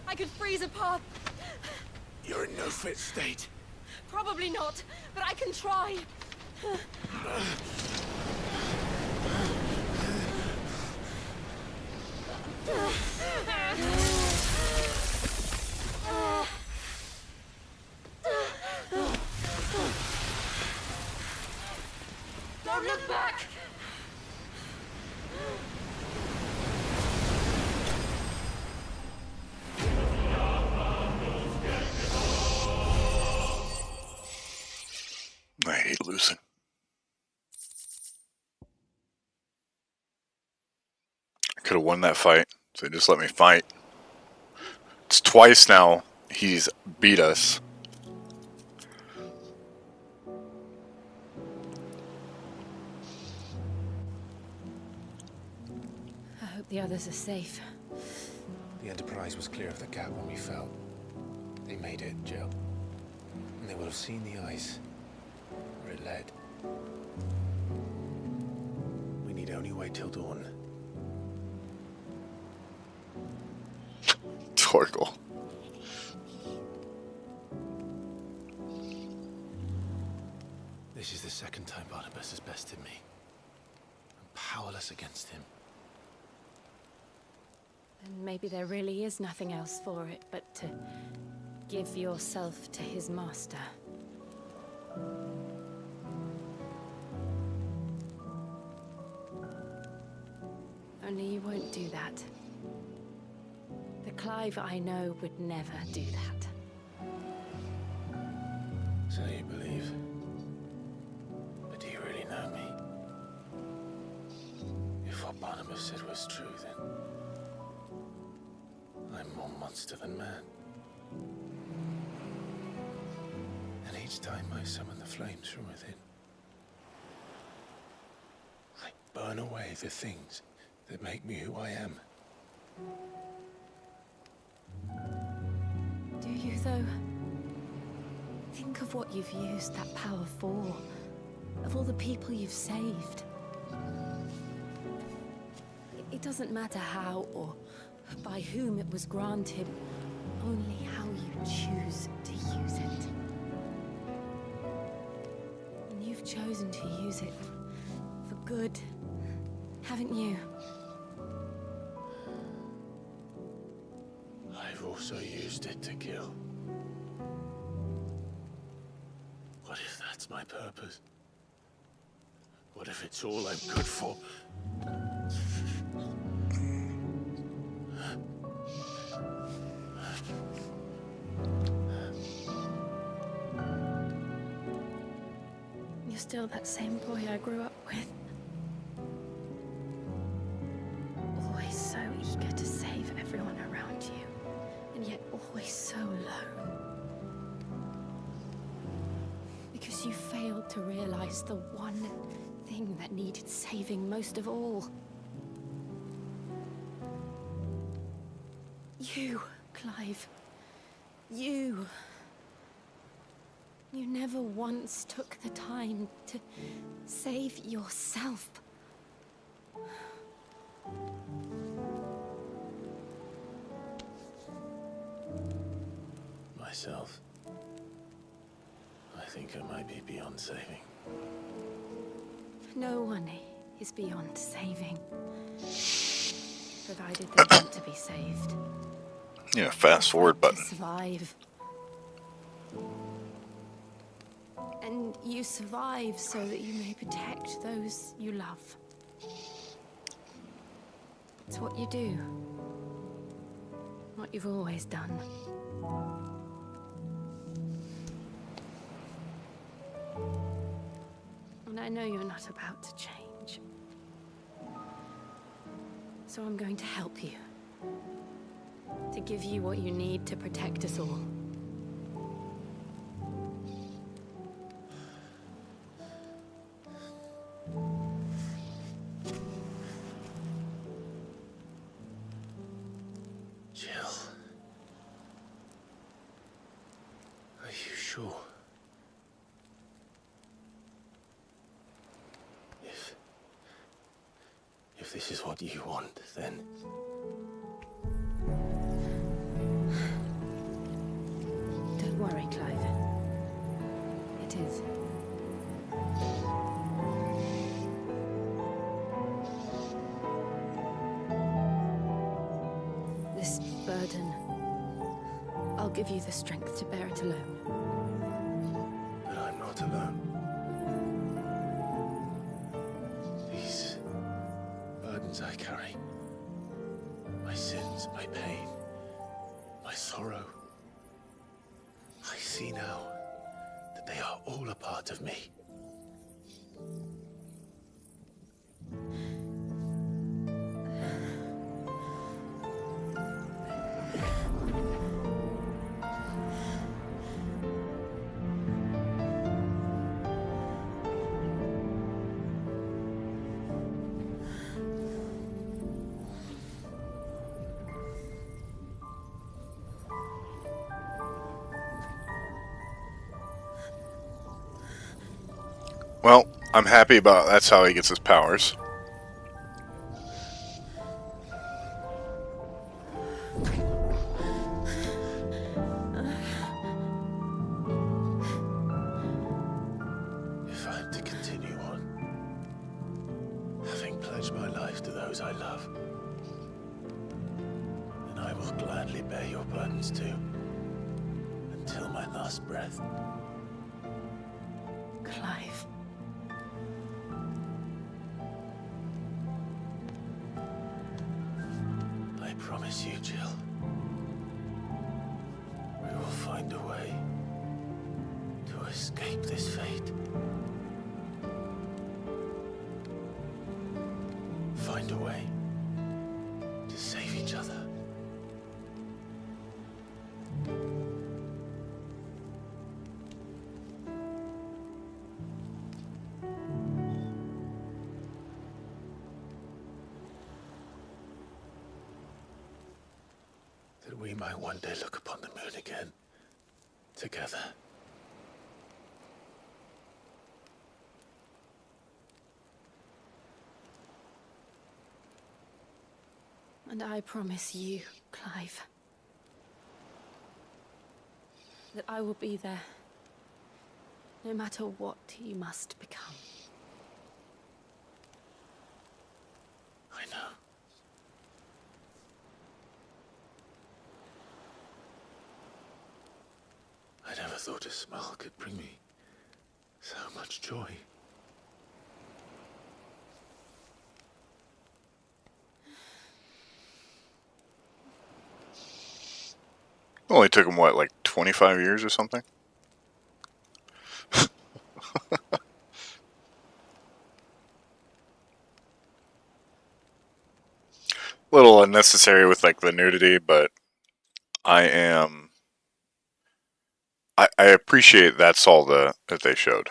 Speaker 7: I could freeze a path.
Speaker 4: You're in no fit state.
Speaker 7: Probably not, but I can try. Don't look back!
Speaker 1: I hate losing. I could have won that fight, so they just let me fight. It's twice now he's beat us.
Speaker 7: I hope the others are safe.
Speaker 4: The Enterprise was clear of the gap when we fell. They made it, Jill. And they will have seen the ice where it led. We need only wait till dawn.
Speaker 1: Torgal.
Speaker 4: This is the second time Barnabas has bested me. I'm powerless against him.
Speaker 7: Then maybe there really is nothing else for it but to give yourself to his master. Only you won't do that. The Clive I know would never do that.
Speaker 4: So you believe? But do you really know me? If what Barnabas said was true, then I'm more monster than man. And each time I summon the flames from within, I burn away the things that make me who I am.
Speaker 7: Do you, though? Think of what you've used that power for. Of all the people you've saved. It doesn't matter how or by whom it was granted, only how you choose to use it. And you've chosen to use it for good, haven't you?
Speaker 4: I've also used it to kill. What if that's my purpose? What if it's all I'm good for?
Speaker 7: You're still that same boy I grew up with. Always so eager to save everyone around you, and yet always so alone. Because you failed to realize the one thing that needed saving most of all. You, Clive. You. You never once took the time to save yourself.
Speaker 4: Myself. I think I might be beyond saving.
Speaker 7: No one is beyond saving. Provided they want to be saved.
Speaker 1: Yeah, fast forward button.
Speaker 7: To survive. And you survive so that you may protect those you love. It's what you do. What you've always done. And I know you're not about to change. So I'm going to help you. To give you what you need to protect us all.
Speaker 4: Jill. Are you sure? If this is what you want, then...
Speaker 7: Don't worry, Clive. It is. This burden, I'll give you the strength to bear it alone.
Speaker 4: But I'm not alone. These burdens I carry, my sins, my pain, my sorrow, I see now that they are all a part of me.
Speaker 1: Well, I'm happy about that's how he gets his powers.
Speaker 4: If I'm to continue on, having pledged my life to those I love, then I will gladly bear your burdens too, until my last breath.
Speaker 7: Clive.
Speaker 4: I promise you, Jill, we will find a way to escape this fate. Find a way to save each other. that we might one day look upon the moon again, together.
Speaker 7: And I promise you, Clive, that I will be there, no matter what you must become.
Speaker 4: I know. I never thought a smile could bring me so much joy.
Speaker 1: Only took him, what, like 25 years or something? Little unnecessary with like the nudity, but I appreciate that's all that they showed.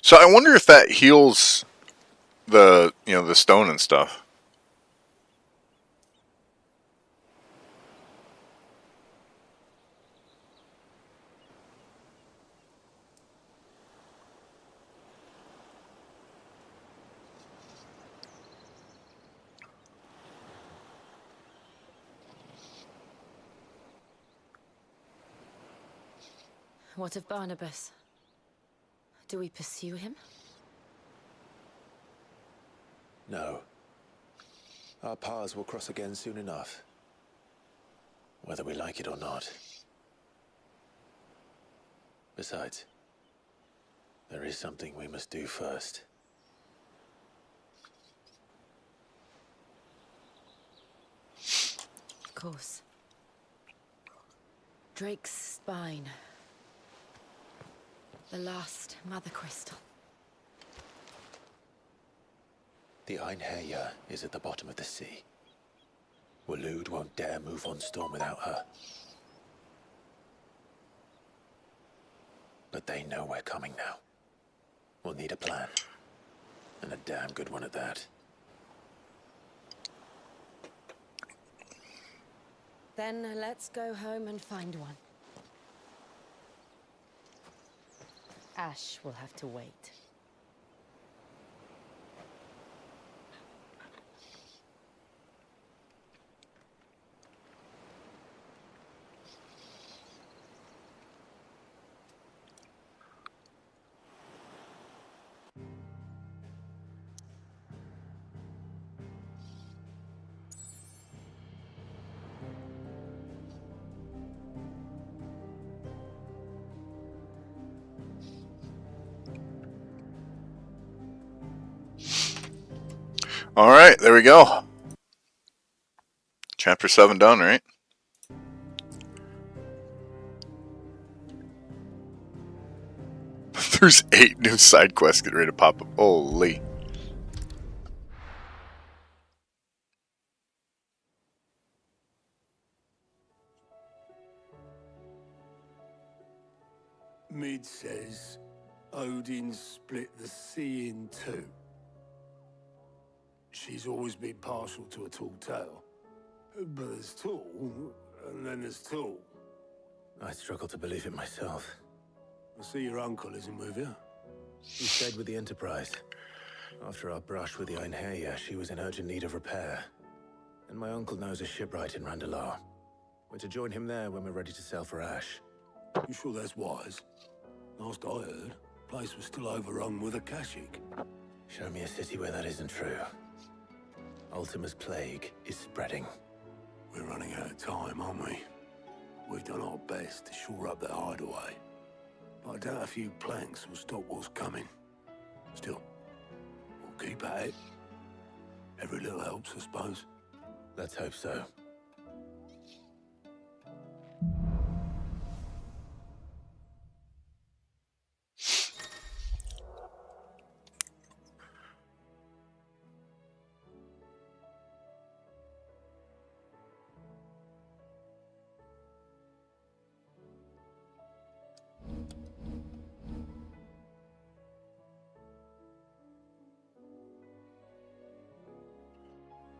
Speaker 1: So I wonder if that heals the stone and stuff.
Speaker 7: What of Barnabas? Do we pursue him?
Speaker 4: No. Our paths will cross again soon enough. Whether we like it or not. Besides, there is something we must do first.
Speaker 7: Of course. Drake's spine. The last Mother Crystal.
Speaker 4: The Einherjar is at the bottom of the sea. Waloed won't dare move on Storm without her. But they know we're coming now. We'll need a plan. And a damn good one at that.
Speaker 7: Then let's go home and find one. Ash will have to wait.
Speaker 1: Alright, there we go. Chapter 7 done, right? There's 8 new side quests getting ready to pop up. Holy.
Speaker 17: Mid says Odin split the sea in two. She's always been partial to a tall tale. But there's tall, and then there's tall.
Speaker 4: I struggle to believe it myself.
Speaker 17: I see your uncle isn't with you.
Speaker 4: He stayed with the Enterprise. After our brush with the Einherjar, she was in urgent need of repair. And my uncle knows a shipwright in Randalar. We're to join him there when we're ready to sail for Ash.
Speaker 17: You sure that's wise? Last I heard, the place was still overrun with Akashic.
Speaker 4: Show me a city where that isn't true. Ultima's plague is spreading.
Speaker 17: We're running out of time, aren't we? We've done our best to shore up that hideaway. But I doubt a few planks will stop what's coming. Still, we'll keep at it. Every little helps, I suppose.
Speaker 4: Let's hope so.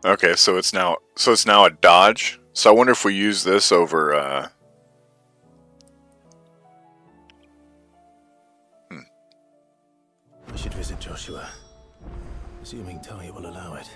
Speaker 1: Okay, so it's now a dodge. So I wonder if we use this over
Speaker 4: We should visit Joshua, assuming Talia will allow it.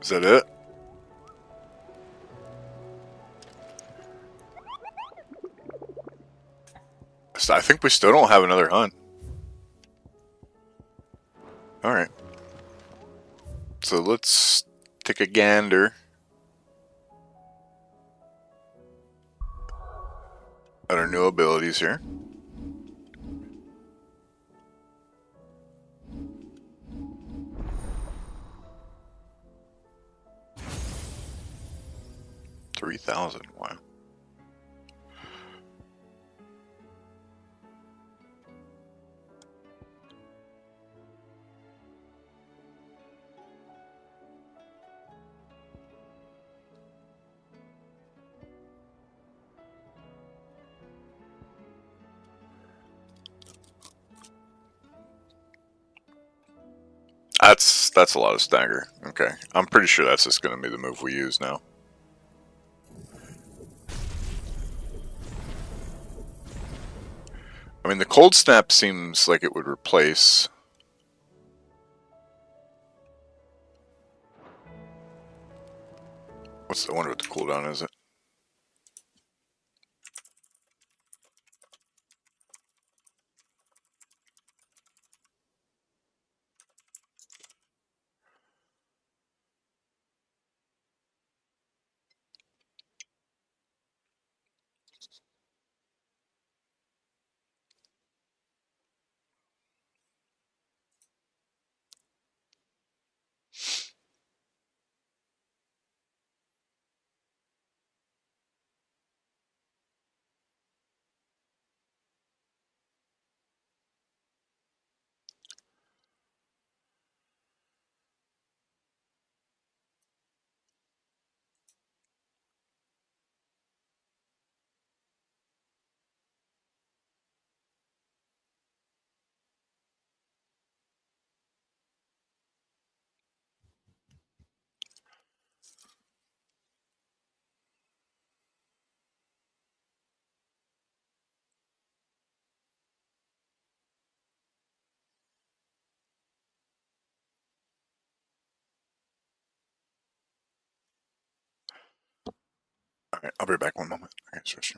Speaker 1: Is that it? So I think we still don't have another hunt. Alright. So let's take a gander at our new abilities here. $3,000, wow. That's a lot of stagger. Okay. I'm pretty sure that's just going to be the move we use now. I mean, the cold snap seems like it would replace... I wonder what the cooldown is. Alright, I'll be back one moment. Okay, switch.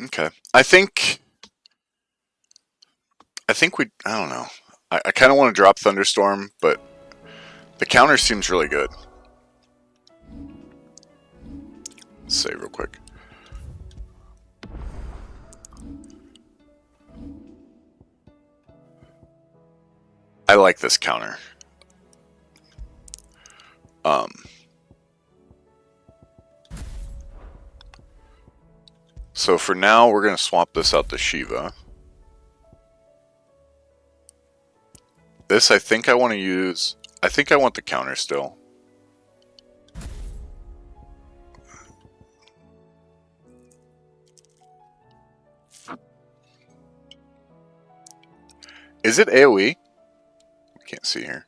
Speaker 1: Okay. I think I don't know. I kind of want to drop Thunderstorm, but the counter seems really good. Let's save real quick. I like this counter. So for now, we're going to swap this out to Shiva. This, I think I want to use... I think I want the counter still. Is it AoE? Can't see here.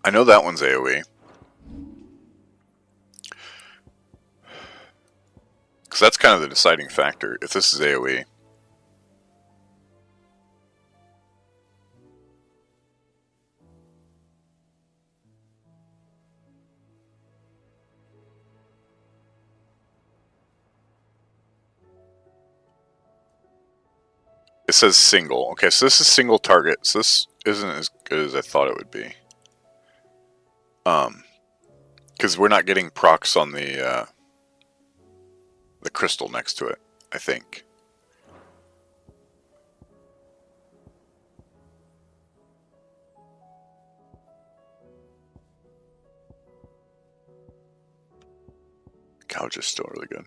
Speaker 1: I know that one's AoE. Because that's kind of the deciding factor, if this is AoE. It says single. Okay, so this is single target. So this isn't as good as I thought it would be. Because we're not getting procs on the crystal next to it, I think. Couch is still really good.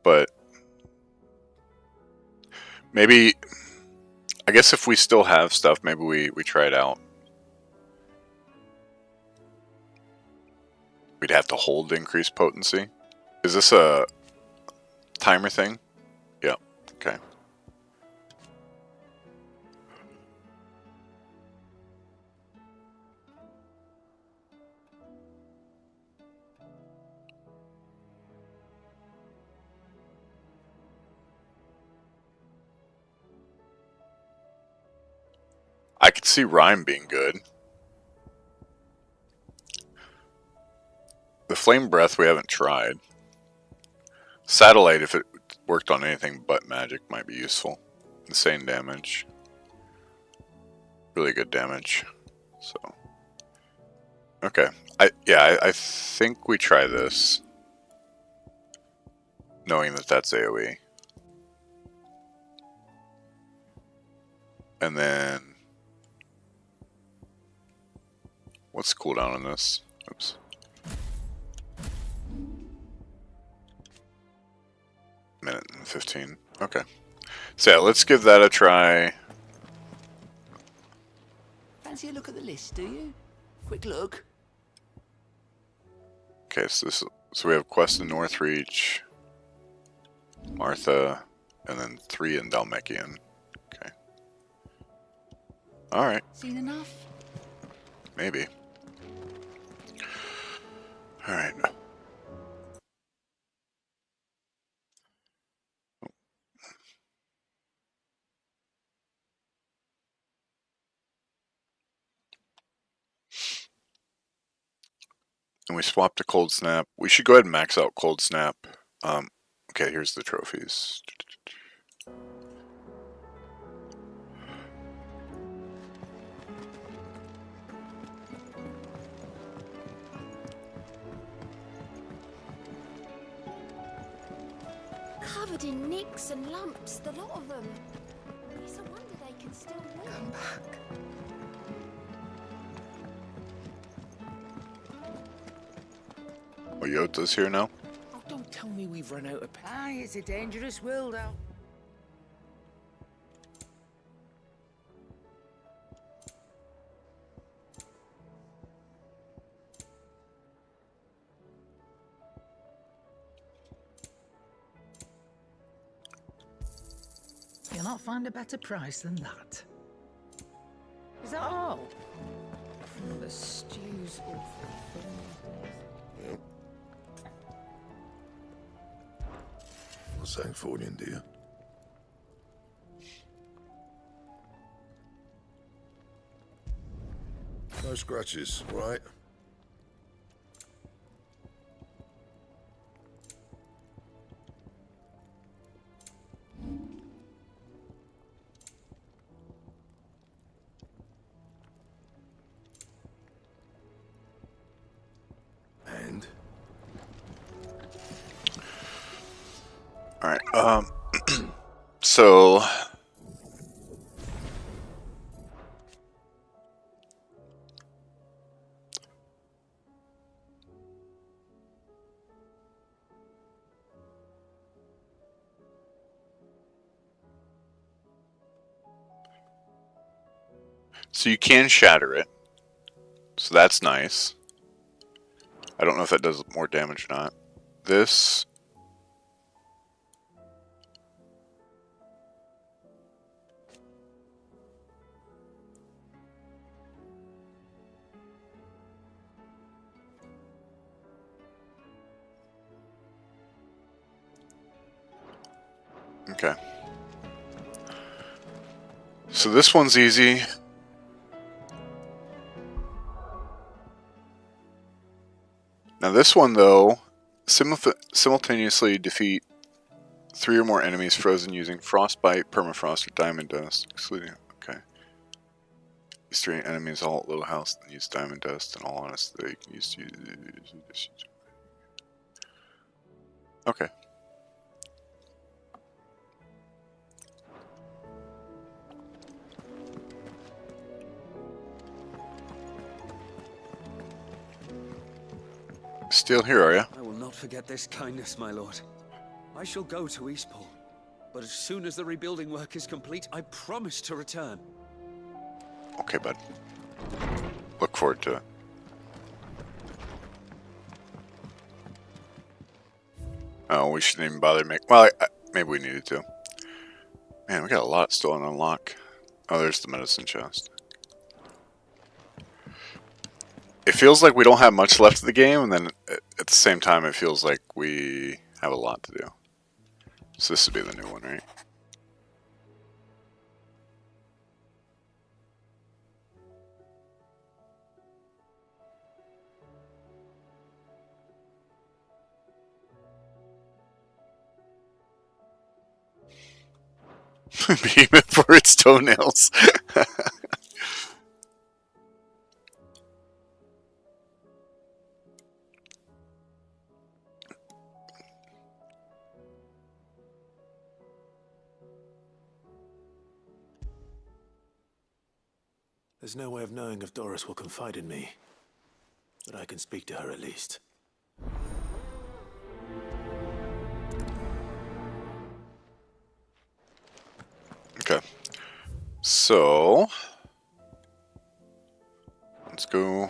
Speaker 1: But maybe, I guess if we still have stuff, maybe we try it out. We'd have to hold increased potency. Is this a timer thing? Yeah, okay. I could see Rhyme being good. The Flame Breath we haven't tried. Satellite, if it worked on anything but magic, might be useful. Insane damage. Really good damage. So, okay. I think we try this. Knowing that that's AoE. And then... what's the cooldown on this? Oops. Minute and 15. Okay. So yeah, let's give that a try.
Speaker 2: Fancy a look at the list, do you? Quick look.
Speaker 1: Okay, so we have Quest in Northreach, Martha, and then 3 in Dalmekian. Okay. Alright.
Speaker 2: Seen enough?
Speaker 1: Maybe. Alright. And we swapped to Cold Snap. We should go ahead and max out Cold Snap. Okay, here's the trophies.
Speaker 7: Covered in nicks and lumps, the lot of them. It's a wonder they can still walk. Come back.
Speaker 1: Oh, Yota's here now?
Speaker 13: Oh, don't tell me we've run out of...
Speaker 16: Aye, it's a dangerous world out. You'll not find a better price than that. Is that all? The stew's awful.
Speaker 14: What's that for you, dear? No scratches, right? And?
Speaker 1: Alright, so... So you can shatter it. So that's nice. I don't know if that does more damage or not. This... Okay. So this one's easy. Now this one, though, simultaneously defeat 3 or more enemies frozen using frostbite, permafrost, or diamond dust, excluding... Okay. These 3 enemies all at low health and use diamond dust, and all honest, they can use... Okay. Still here, are you?
Speaker 9: I will not forget this kindness, my lord. I shall go to Eastport, but as soon as the rebuilding work is complete, I promise to return.
Speaker 1: Okay, bud. Look forward to it. Oh, we shouldn't even bother make. Well, maybe we needed to. Man, we got a lot still on unlock. Oh, there's the medicine chest. It feels like we don't have much left of the game, and then at the same time, it feels like we have a lot to do. So this would be the new one, right? Behemoth for its toenails.
Speaker 4: There's no way of knowing if Doris will confide in me, but I can speak to her at least.
Speaker 1: Okay. So... let's go...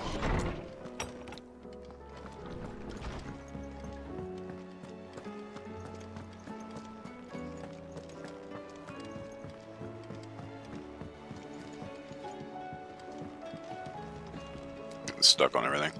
Speaker 1: Stuck on everything.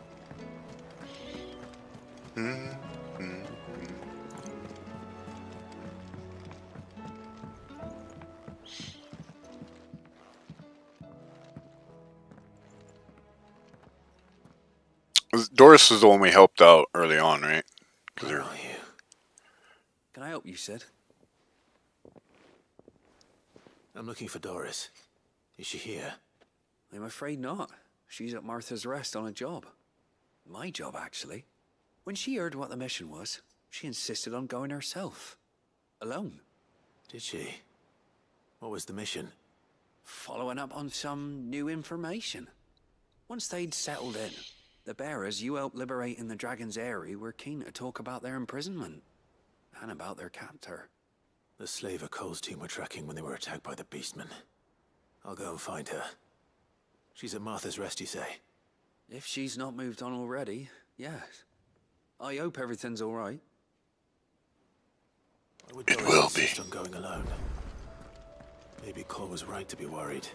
Speaker 1: Doris was the one we helped out early on, right?
Speaker 9: Where are you? Can I help you, Sid?
Speaker 4: I'm looking for Doris. Is she here?
Speaker 9: I'm afraid not. She's at Martha's Rest on a job. My job, actually. When she heard what the mission was, she insisted on going herself. Alone.
Speaker 4: Did she? What was the mission?
Speaker 9: Following up on some new information. Once they'd settled in, the bearers you helped liberate in the Dragon's Eyrie were keen to talk about their imprisonment. And about their captor.
Speaker 4: The slaver Cole's team were tracking when they were attacked by the Beastmen. I'll go and find her. She's at Martha's Rest, you say?
Speaker 9: If she's not moved on already, yes. I hope everything's all right.
Speaker 4: Why would Doris insist on going alone? Maybe Cole was right to be worried.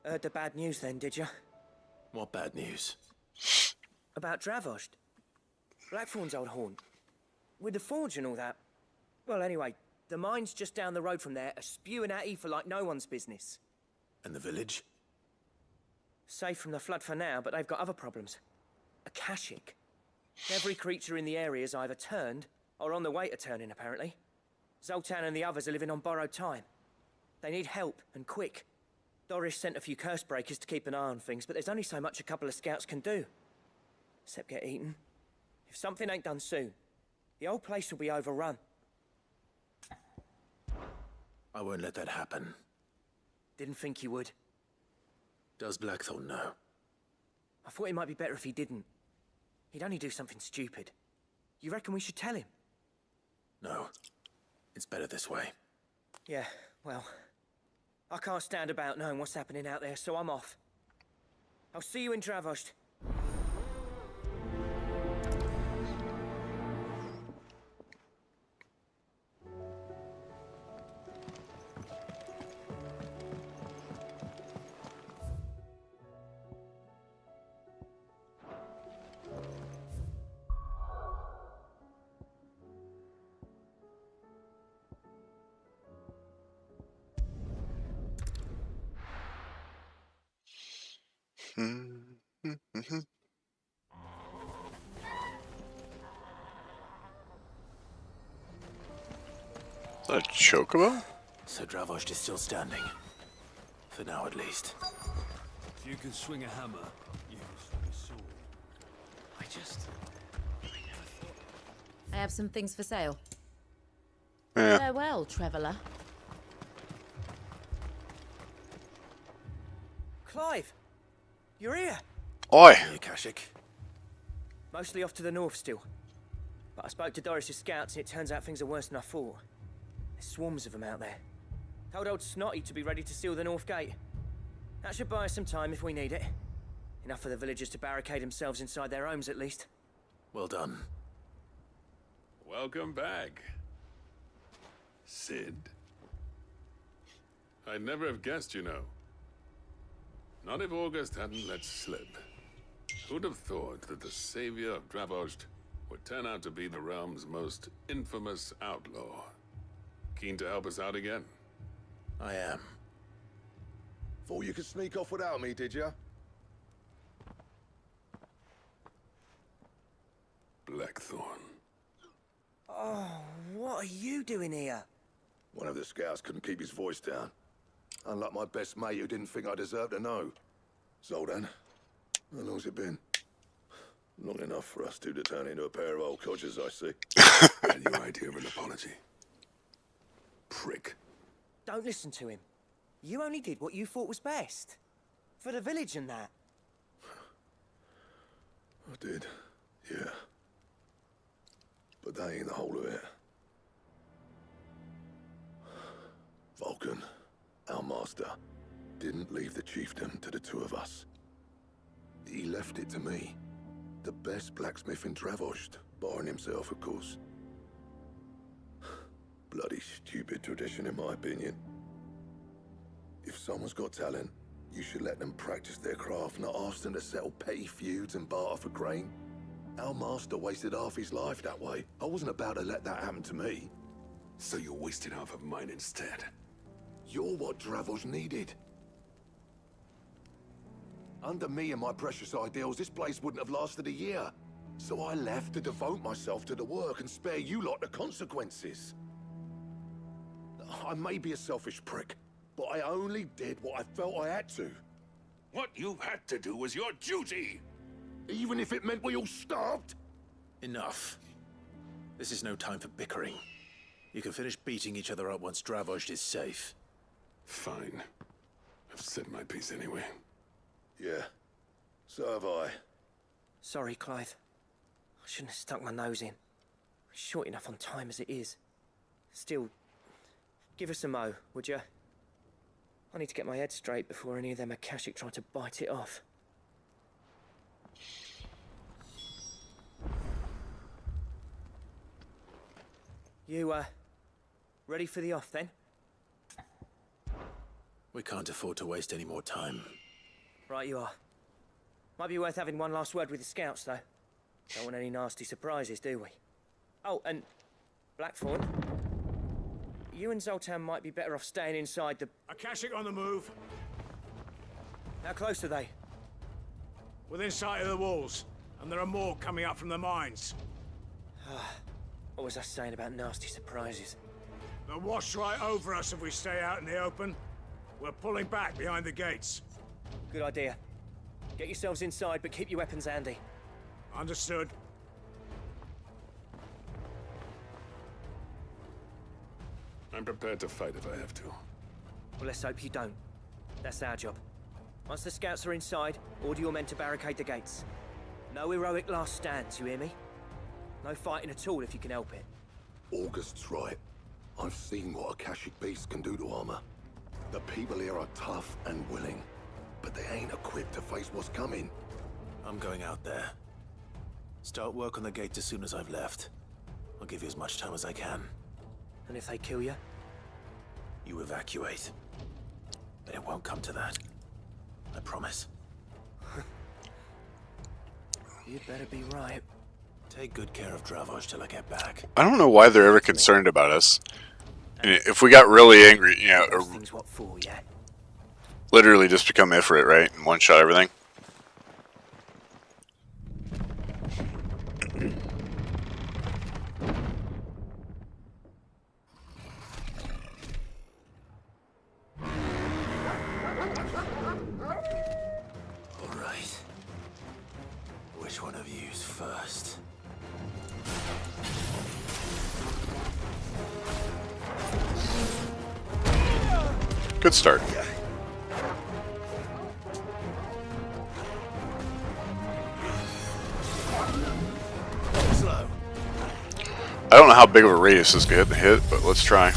Speaker 13: Heard the bad news then, did you?
Speaker 4: What bad news?
Speaker 13: About Dravost. Blackthorn's old haunt. With the forge and all that. Well, anyway, the mine's just down the road from there are spewing out ether like no one's business.
Speaker 4: And the village?
Speaker 13: Safe from the flood for now, but they've got other problems. Akashic. Every creature in the area has either turned, or on the way to turning, apparently. Zoltan and the others are living on borrowed time. They need help, and quick. Doris sent a few curse breakers to keep an eye on things, but there's only so much a couple of scouts can do. Except get eaten. If something ain't done soon, the whole place will be overrun.
Speaker 4: I won't let that happen.
Speaker 13: Didn't think you would.
Speaker 4: Does Blackthorn know?
Speaker 13: I thought it might be better if he didn't. He'd only do something stupid. You reckon we should tell him?
Speaker 4: No. It's better this way.
Speaker 13: Yeah, well, I can't stand about knowing what's happening out there, so I'm off. I'll see you in Dravost.
Speaker 1: Is that a chocobo?
Speaker 4: So Dravost is still standing. For now, at least.
Speaker 17: If you can swing a hammer, you can swing a sword.
Speaker 13: I never thought.
Speaker 7: I have some things for sale.
Speaker 1: Yeah.
Speaker 7: Farewell, traveller.
Speaker 13: Clive! You're here!
Speaker 1: Oi!
Speaker 4: The Akashic.
Speaker 13: Mostly off to the north still. But I spoke to Doris's scouts and it turns out things are worse than I thought. There's swarms of them out there. Told old Snotty to be ready to seal the north gate. That should buy us some time if we need it. Enough for the villagers to barricade themselves inside their homes at least.
Speaker 4: Well done.
Speaker 3: Welcome back, Sid. I'd never have guessed, you know. Not if August hadn't let slip. Who'd have thought that the savior of Dravost would turn out to be the realm's most infamous outlaw? Keen to help us out again?
Speaker 4: I am.
Speaker 14: Thought you could sneak off without me, did ya?
Speaker 3: Blackthorn.
Speaker 13: Oh, what are you doing here?
Speaker 14: One of the scouts couldn't keep his voice down. Unlike my best mate who didn't think I deserved to know. Zoltan, how long's it been? Long enough for us two to turn into a pair of old codgers, I see.
Speaker 3: And your idea of an apology? Prick.
Speaker 13: Don't listen to him. You only did what you thought was best. For the village and that.
Speaker 14: I did, yeah. But that ain't the whole of it. Vulcan, our master, didn't leave the chiefdom to the two of us. He left it to me. The best blacksmith in Dravost, barring himself, of course. Bloody stupid tradition, in my opinion. If someone's got talent, you should let them practice their craft, not ask them to settle petty feuds and barter for grain. Our master wasted half his life that way. I wasn't about to let that happen to me.
Speaker 3: So you wasted half of mine instead.
Speaker 14: You're what Dravost needed. Under me and my precious ideals, this place wouldn't have lasted a year. So I left to devote myself to the work and spare you lot the consequences. I may be a selfish prick, but I only did what I felt I had to.
Speaker 3: What you had to do was your duty!
Speaker 14: Even if it meant we all starved?
Speaker 4: Enough. This is no time for bickering. You can finish beating each other up once Dravost is safe.
Speaker 3: Fine. I've said my piece anyway.
Speaker 14: Yeah, so have I.
Speaker 13: Sorry, Clive. I shouldn't have stuck my nose in. It's short enough on time as it is. Still, give us a mo, would you? I need to get my head straight before any of them Akashic try to bite it off. You, ready for the off, then?
Speaker 4: We can't afford to waste any more time.
Speaker 13: Right you are. Might be worth having one last word with the scouts, though. Don't want any nasty surprises, do we? Oh, and Blackthorn, you and Zoltan might be better off staying inside the...
Speaker 17: Akashic on the move.
Speaker 13: How close are they?
Speaker 17: within sight of the walls, and there are more coming up from the mines.
Speaker 13: What was I saying about nasty surprises?
Speaker 17: They'll wash right over us if we stay out in the open. We're pulling back behind the gates.
Speaker 13: Good idea. Get yourselves inside, but keep your weapons handy.
Speaker 17: Understood.
Speaker 3: I'm prepared to fight if I have to.
Speaker 13: Well, let's hope you don't. That's our job. Once the scouts are inside, order your men to barricade the gates. No heroic last stands, you hear me? No fighting at all if you can help it.
Speaker 14: August's right. I've seen what Akashic beasts can do to armor. The people here are tough and willing, but they ain't equipped to face what's coming.
Speaker 4: I'm going out there. Start work on the gate as soon as I've left. I'll give you as much time as I can.
Speaker 13: And if they kill you?
Speaker 4: You evacuate. But it won't come to that. I promise.
Speaker 13: You'd better be right.
Speaker 4: Take good care of Dravoj till I get back.
Speaker 1: I don't know why they're ever concerned about us. And if we got really angry, you know,
Speaker 13: Things what for, yeah?
Speaker 1: literally just become Ifrit, right? And one-shot everything.
Speaker 4: All right. Which one of you's first?
Speaker 1: Good start.
Speaker 4: Slow.
Speaker 1: I don't know how big of a radius this could hit, but let's try.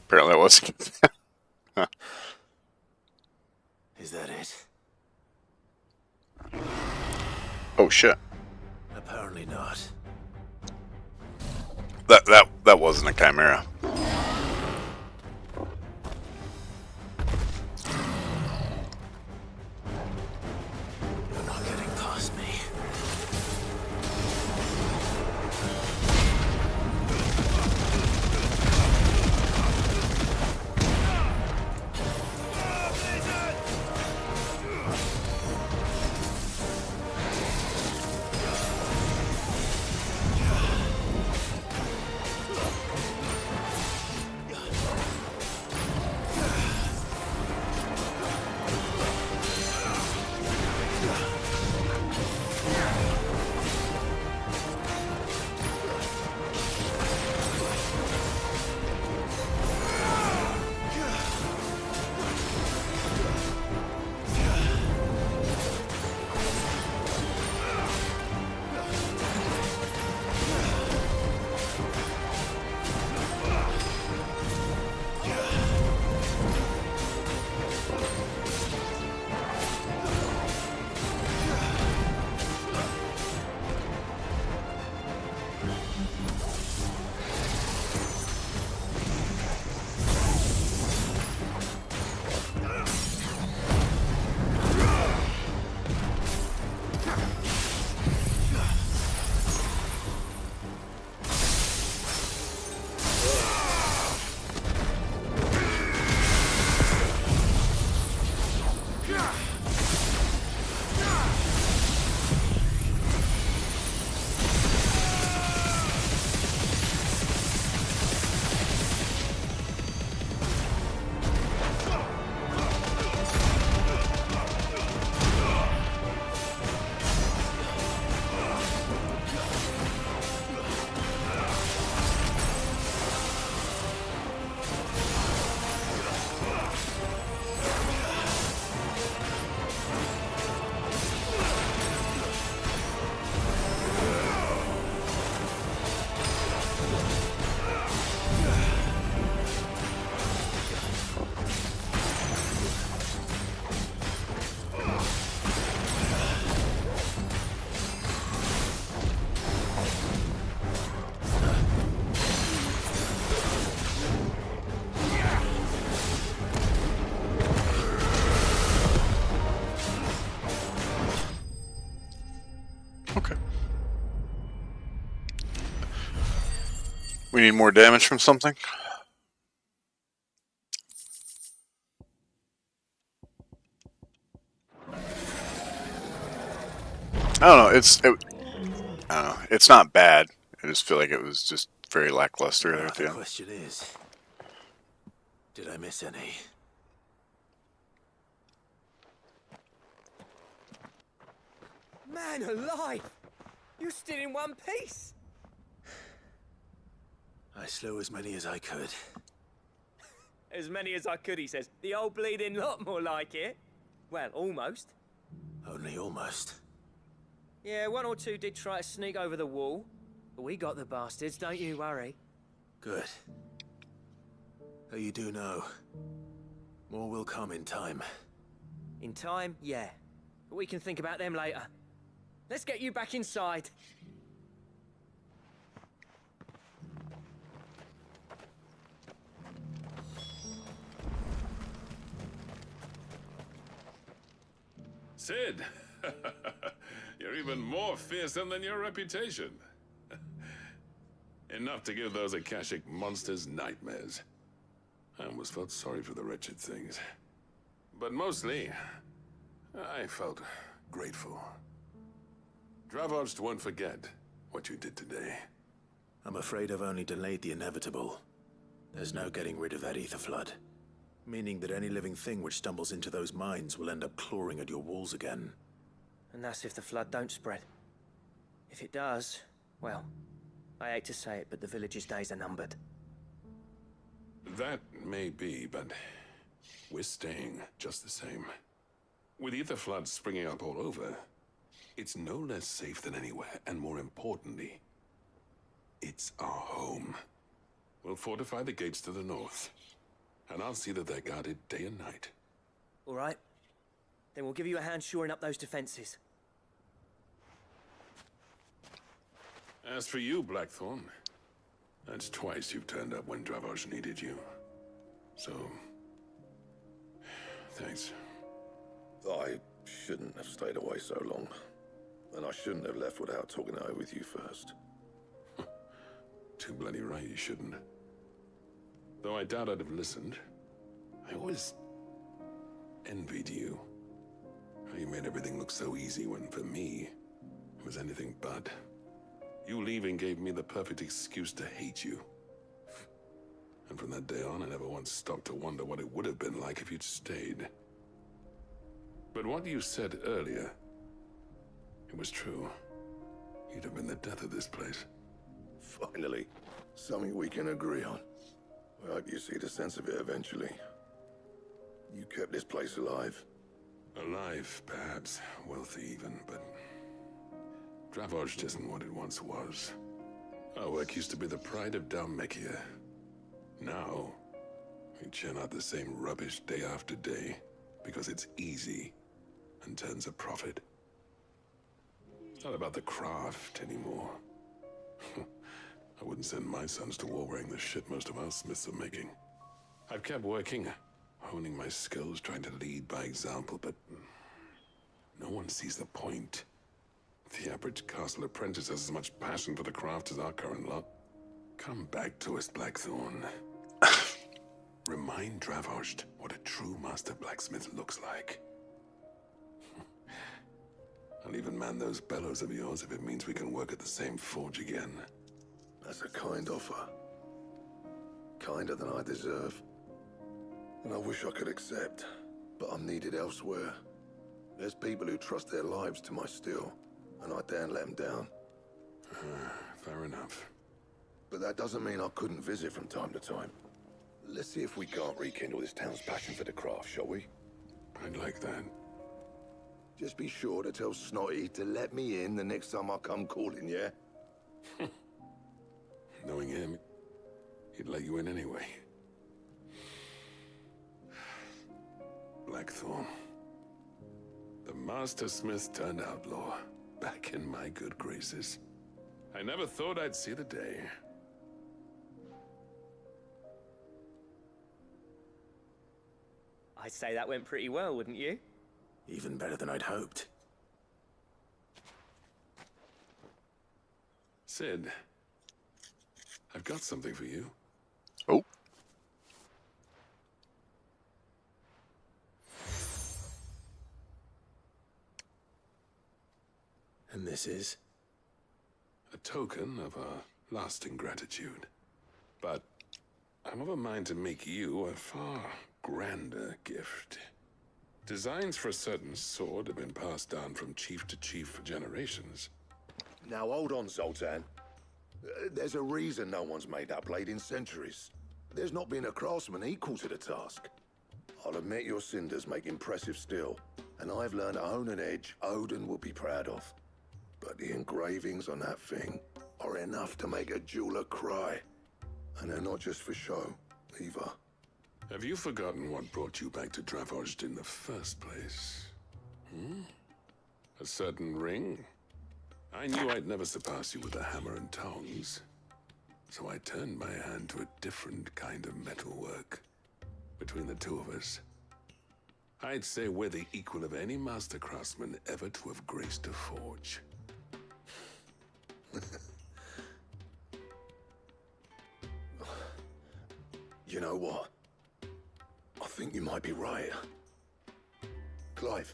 Speaker 1: Apparently that wasn't.
Speaker 4: Is that it?
Speaker 1: Oh shit.
Speaker 4: Apparently not.
Speaker 1: that wasn't a chimera.
Speaker 4: You're not getting past me.
Speaker 1: We need more damage from something. I don't know. I don't know. It's not bad. I just feel like it was just very lackluster there at the
Speaker 4: The
Speaker 1: end.
Speaker 4: question is, did I miss any?
Speaker 13: Man alive! You're still in one piece!
Speaker 4: I slew as many as I could.
Speaker 13: As many as I could, he says. The old bleeding lot, more like it. Well, almost.
Speaker 4: Only almost.
Speaker 13: Yeah, one or two did try to sneak over the wall. But we got the bastards, don't you worry.
Speaker 4: Good. Though you do know, more will come in time.
Speaker 13: In time, yeah. But we can think about them later. Let's get you back inside.
Speaker 3: Sid, you're even more fearsome than your reputation. Enough to give those Akashic monsters nightmares. I almost felt sorry for the wretched things. But mostly, I felt grateful. Dravost won't forget what you did today.
Speaker 4: I'm afraid I've only delayed the inevitable. There's no getting rid of that ether flood. Meaning that any living thing which stumbles into those mines will end up clawing at your walls again.
Speaker 13: And that's if the flood don't spread. If it does, well, I hate to say it, but the village's days are numbered.
Speaker 3: That may be, but we're staying just the same. With ether floods springing up all over, it's no less safe than anywhere, and more importantly, it's our home. We'll fortify the gates to the north, and I'll see that they're guarded day and night.
Speaker 13: All right. Then we'll give you a hand shoring up those defenses.
Speaker 3: As for you, Blackthorn, That's twice you've turned up when Dravos needed you. So... thanks.
Speaker 14: I shouldn't have stayed away so long. And I shouldn't have left without talking it over with you first.
Speaker 3: Too bloody right you shouldn't. Though I doubt I'd have listened. I always envied you. How you made everything look so easy when, for me, it was anything but. You leaving gave me the perfect excuse to hate you. And from that day on, I never once stopped to wonder what it would have been like if you'd stayed. But what you said earlier, it was true. You'd have been the death of this place.
Speaker 14: Finally, something we can agree on. I hope you see the sense of it eventually. You kept this place alive.
Speaker 3: Alive, perhaps. Wealthy even, but... Dravos isn't what it once was. Our work used to be the pride of Dalmekia. Now, we churn out the same rubbish day after day, because it's easy and turns a profit. It's not about the craft anymore. I wouldn't send my sons to war wearing the shit most of our smiths are making. I've kept working, honing my skills, trying to lead by example, but no one sees the point. The average castle apprentice has as much passion for the craft as our current lot. Come back to us, Blackthorn. Remind Dravos what a true master blacksmith looks like. I'll even man those bellows of yours if it means we can work at the same forge again.
Speaker 14: That's a kind offer. Kinder than I deserve. And I wish I could accept, but I'm needed elsewhere. There's people who trust their lives to my steel, and I daren't let them down.
Speaker 3: Fair enough.
Speaker 14: But that doesn't mean I couldn't visit from time to time. Let's see if we can't rekindle this town's passion for the craft, shall we?
Speaker 3: I'd like that.
Speaker 14: Just be sure to tell Snotty to let me in the next time I come calling, yeah?
Speaker 3: Knowing him, he'd let you in anyway. Blackthorn. The Master Smith turned outlaw, back in my good graces. I never thought I'd see the day.
Speaker 13: I'd say that went pretty well, wouldn't you?
Speaker 4: Even better than I'd hoped.
Speaker 3: Sid, I've got something for you.
Speaker 1: Oh.
Speaker 4: And this is?
Speaker 3: A token of our lasting gratitude. But I'm of a mind to make you a far grander gift. Designs for a certain sword have been passed down from chief to chief for generations.
Speaker 14: Now hold on, Zoltan. There's a reason no one's made that blade in centuries. There's not been a craftsman equal to the task. I'll admit your cinders make impressive steel, and I've learned to hone an edge Odin will be proud of. But the engravings on that thing are enough to make a jeweler cry. And they're not just for show, either.
Speaker 3: Have you forgotten what brought you back to Dravos in the first place? A certain ring? I knew I'd never surpass you with a hammer and tongs. So I turned my hand to a different kind of metalwork. Between the two of us, I'd say we're the equal of any master craftsman ever to have graced a forge.
Speaker 14: You know what? I think you might be right. Clive,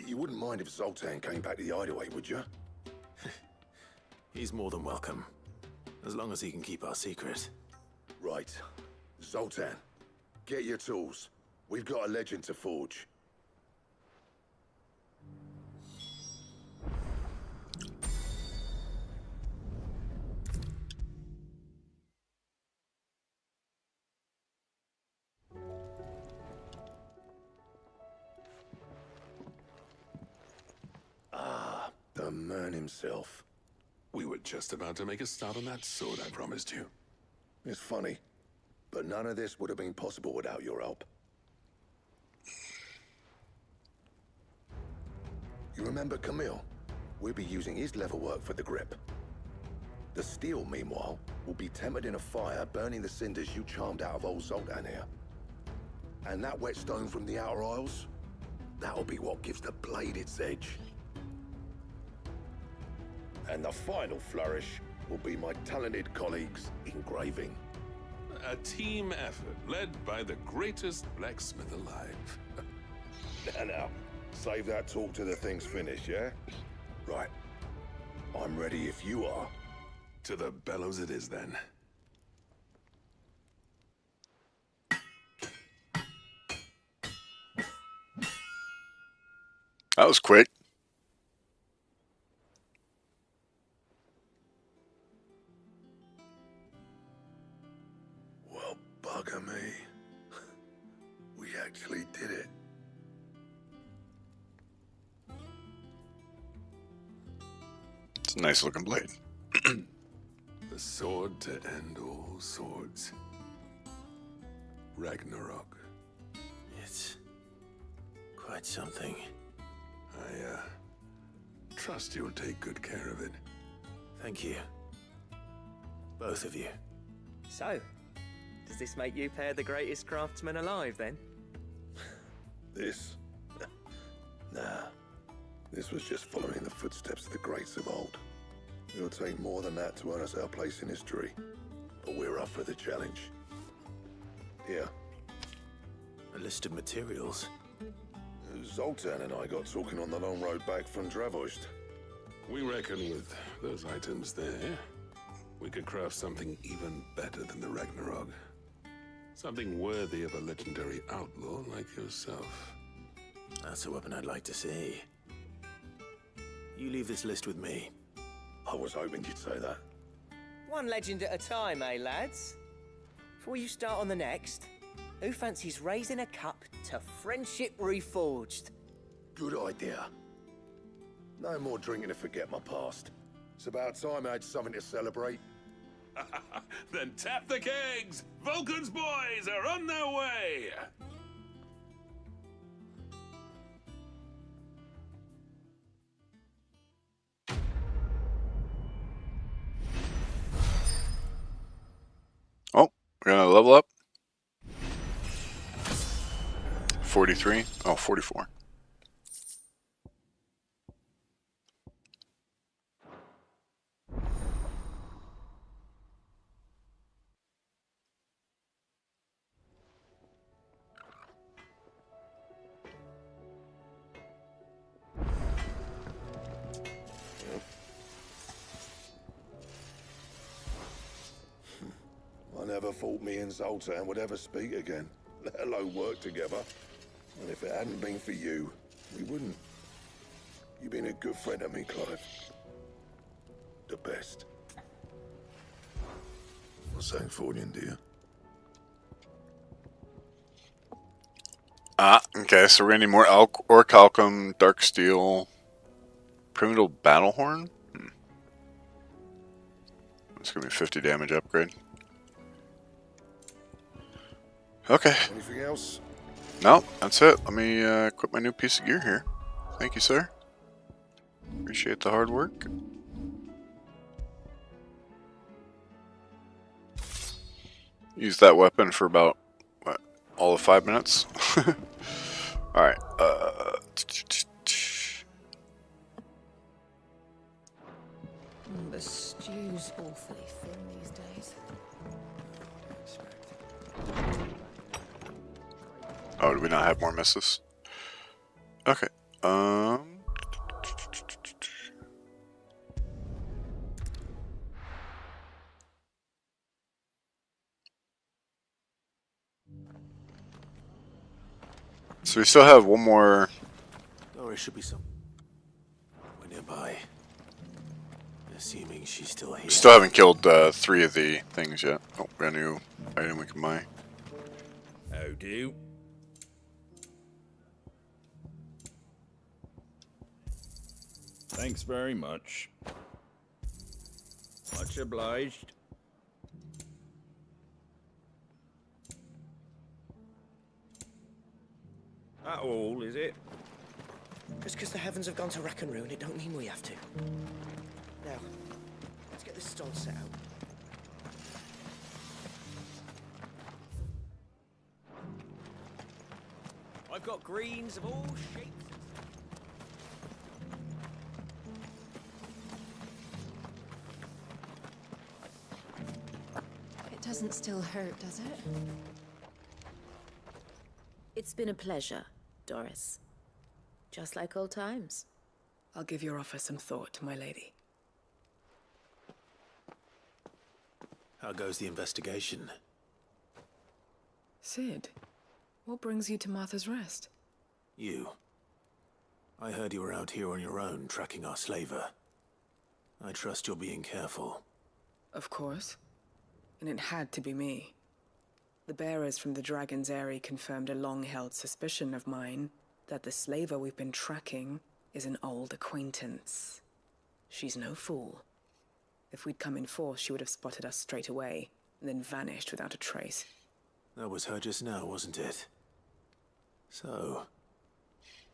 Speaker 14: you wouldn't mind if Zoltan came back to the hideaway, would you?
Speaker 4: He's more than welcome. As long as he can keep our secret.
Speaker 14: Right. Zoltan, get your tools. We've got a legend to forge. Ah, the man himself.
Speaker 3: We were just about to make a start on that sword I promised you.
Speaker 14: It's funny, but none of this would have been possible without your help. You remember Camille? We'll be using his leather work for the grip. The steel, meanwhile, will be tempered in a fire, burning the cinders you charmed out of old Zoltan here. And that whetstone from the outer aisles, that'll be what gives the blade its edge. And the final flourish will be my talented colleagues' engraving.
Speaker 3: A team effort led by the greatest blacksmith alive.
Speaker 14: Now, save that talk till the thing's finished, yeah? Right. I'm ready if you are.
Speaker 3: To the bellows it is, then.
Speaker 1: That was quick.
Speaker 14: Well, bugger me. We actually did it.
Speaker 1: It's a nice looking blade.
Speaker 3: The sword to end all swords. Ragnarok.
Speaker 4: It's quite something.
Speaker 3: I trust you'll take good care of it.
Speaker 4: Thank you. Both of you.
Speaker 13: So, does this make you pair the greatest craftsmen alive, then?
Speaker 14: This? Nah. This was just following the footsteps of the greats of old. It'll take more than that to earn us our place in history. But we're up for the challenge. Here.
Speaker 4: A list of materials.
Speaker 14: Zoltan and I got talking on the long road back from Dravost.
Speaker 3: We reckon with those items there, we could craft something even better than the Ragnarok. Something worthy of a legendary outlaw like yourself.
Speaker 4: That's a weapon I'd like to see. You leave this list with me.
Speaker 14: I was hoping you'd say that.
Speaker 13: One legend at a time, eh, lads? Before you start on the next, who fancies raising a cup to friendship reforged?
Speaker 14: Good idea. No more drinking to forget my past. It's about time I had something to celebrate.
Speaker 3: Then tap the kegs! Vulcan's boys are on their way!
Speaker 1: Oh, we're gonna level up. 43. Oh, 44.
Speaker 14: I never thought me and Zoltan would ever speak again, let alone work together. And if it hadn't been for you, we wouldn't. You've been a good friend to me, Clive. The best. What's that for you, dear?
Speaker 1: Okay, so we're gonna need more Orichalcum, Dark Steel, Primitive Battlehorn. It's gonna be 50 damage upgrade. Okay.
Speaker 14: Anything else?
Speaker 1: No, that's it. Let me equip my new piece of gear here. Thank you, sir. Appreciate the hard work. Use that weapon for about, what, all of 5 minutes? Alright,
Speaker 7: The stew's awfully thin these days.
Speaker 1: oh, do we not have more misses? Okay, so we still have one more.
Speaker 4: Or it should be some. We're nearby. Assuming she's still here.
Speaker 1: We still haven't killed 3 of the things yet. Oh, we got a new item we can buy.
Speaker 17: How do? Thanks very much. Much obliged. That all, is it?
Speaker 13: Just because the heavens have gone to rack and ruin, it don't mean we have to. Now, let's get the stall set out. I've got greens of all shapes.
Speaker 7: It doesn't still hurt, does it?
Speaker 10: It's been a pleasure, Doris. Just like old times.
Speaker 11: I'll give your offer some thought, my lady.
Speaker 4: How goes the investigation?
Speaker 11: Sid, what brings you to Martha's Rest?
Speaker 4: You. I heard you were out here on your own, tracking our slaver. I trust you're being careful.
Speaker 11: Of course. And it had to be me. The bearers from the Dragon's Eyrie confirmed a long-held suspicion of mine that the slaver we've been tracking is an old acquaintance. She's no fool. If we'd come in force, she would have spotted us straight away, and then vanished without a trace.
Speaker 4: That was her just now, wasn't it? So,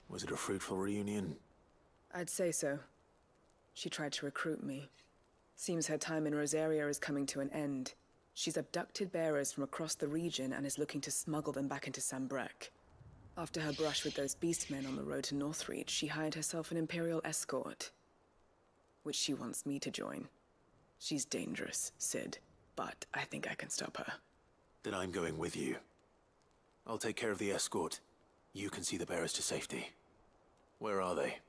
Speaker 4: was it a fruitful reunion?
Speaker 11: I'd say so. She tried to recruit me. Seems her time in Rosaria is coming to an end. She's abducted bearers from across the region and is looking to smuggle them back into Sambrek. After her brush with those beastmen on the road to Northreach, she hired herself an Imperial escort, which she wants me to join. She's dangerous, Sid, but I think I can stop her.
Speaker 4: Then I'm going with you. I'll take care of the escort. You can see the bearers to safety. Where are they?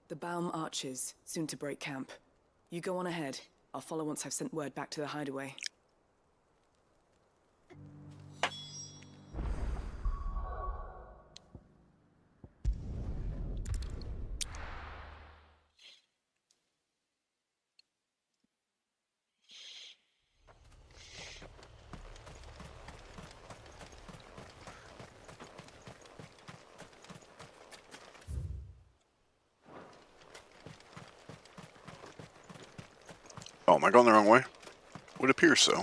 Speaker 11: The Baum Archers, soon to break camp. You go on ahead. I'll follow once I've sent word back to the hideaway.
Speaker 1: Oh, am I going the wrong way? Would appear so.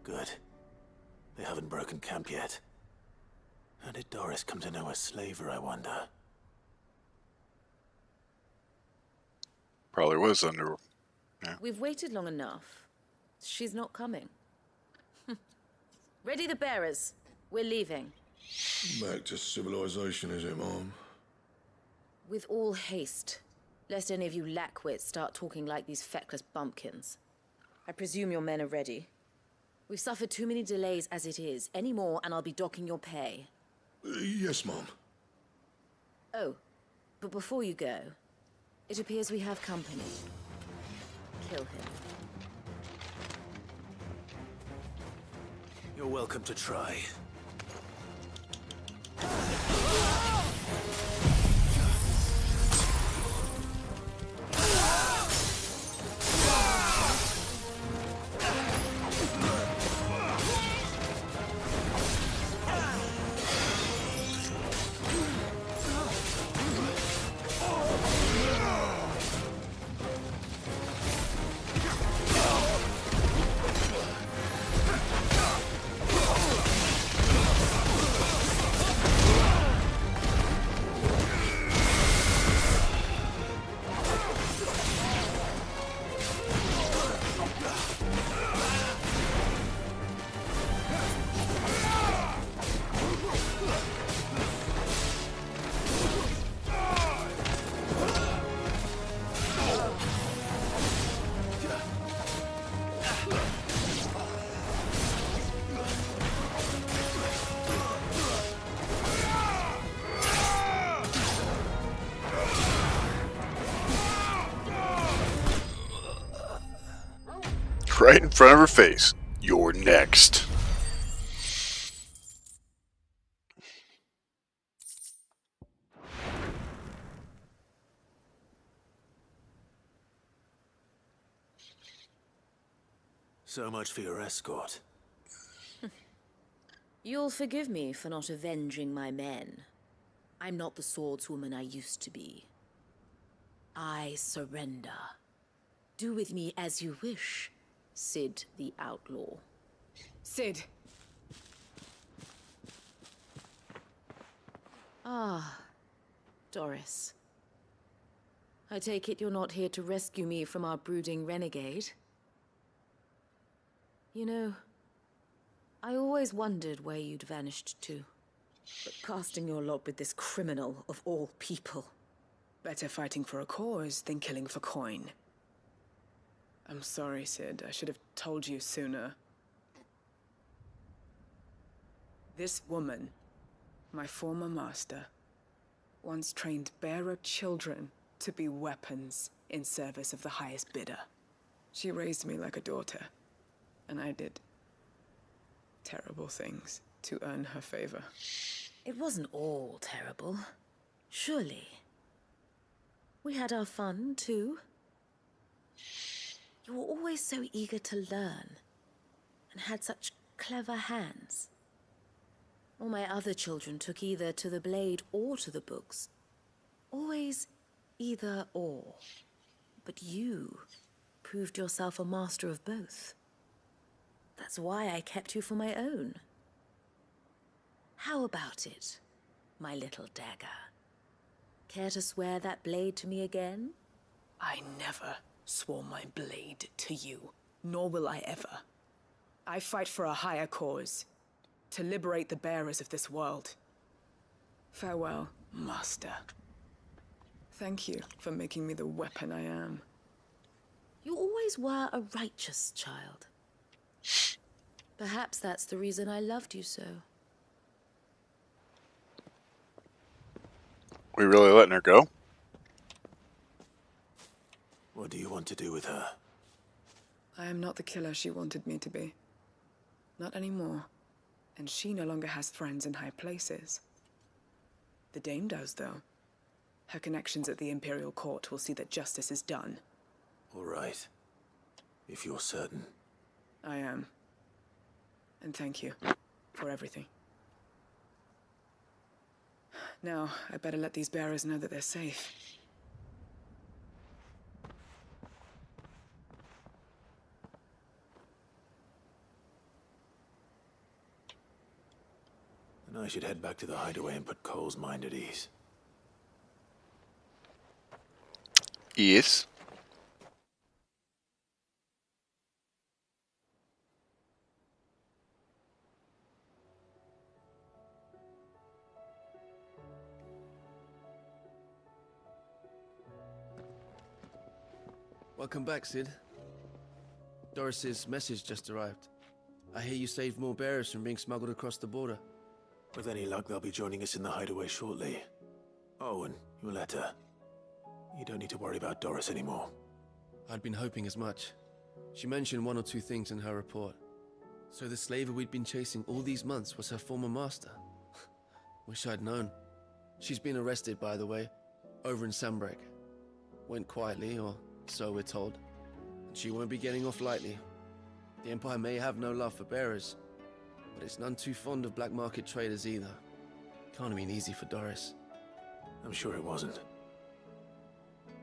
Speaker 4: Good. They haven't broken camp yet. How did Doris come to know a slaver, I wonder?
Speaker 1: Probably was under... Yeah.
Speaker 10: We've waited long enough. She's not coming. Ready the bearers. We're leaving.
Speaker 14: Back to civilization, is it, Mom?
Speaker 10: With all haste. Lest any of you lackwits start talking like these feckless bumpkins. I presume your men are ready. We've suffered too many delays as it is. Any more and I'll be docking your pay.
Speaker 14: Yes, Mom.
Speaker 10: Oh, but before you go, it appears we have company. Kill him.
Speaker 4: You're welcome to try.
Speaker 1: right in front of her face. You're next.
Speaker 4: So much for your escort.
Speaker 10: You'll forgive me for not avenging my men. I'm not the swordswoman I used to be. I surrender. Do with me as you wish, Sid the Outlaw.
Speaker 11: Sid.
Speaker 10: Ah, Doris. I take it you're not here to rescue me from our brooding renegade? You know, I always wondered where you'd vanished to. But casting your lot with this criminal of all people.
Speaker 11: Better fighting for a cause than killing for coin. I'm sorry, Sid. I should have told you sooner. This woman, my former master, once trained bearer children to be weapons in service of the highest bidder. She raised me like a daughter, and I did terrible things to earn her favor.
Speaker 10: It wasn't all terrible, surely. We had our fun, too. You were always so eager to learn, and had such clever hands. All my other children took either to the blade or to the books. Always either or. But you proved yourself a master of both. That's why I kept you for my own. How about it, my little dagger? Care to swear that blade to me again?
Speaker 11: I never swore my blade to you, nor will I ever. I fight for a higher cause, to liberate the bearers of this world. Farewell, Master. Thank you for making me the weapon I am.
Speaker 10: You always were a righteous child. Perhaps that's the reason I loved you so.
Speaker 1: We really letting her go?
Speaker 4: What do you want to do with her?
Speaker 11: I am not the killer she wanted me to be. Not anymore. And she no longer has friends in high places. The Dame does, though. Her connections at the Imperial Court will see that justice is done.
Speaker 4: All right. If you're certain.
Speaker 11: I am. And thank you for everything. Now, I better let these bearers know that they're safe.
Speaker 4: And I should head back to the hideaway and put Cole's mind at ease.
Speaker 1: Yes.
Speaker 5: Welcome back, Sid. Doris's message just arrived. I hear you saved more bearers from being smuggled across the border.
Speaker 4: With any luck, they'll be joining us in the hideaway shortly. Oh, and your letter. You don't need to worry about Doris anymore.
Speaker 5: I'd been hoping as much. She mentioned one or two things in her report. So the slaver we'd been chasing all these months was her former master. Wish I'd known. She's been arrested, by the way, over in Sambrek. Went quietly, or so we're told. And she won't be getting off lightly. The Empire may have no love for bearers, but it's none too fond of black market traders either. Can't have been easy for Doris.
Speaker 4: I'm sure it wasn't.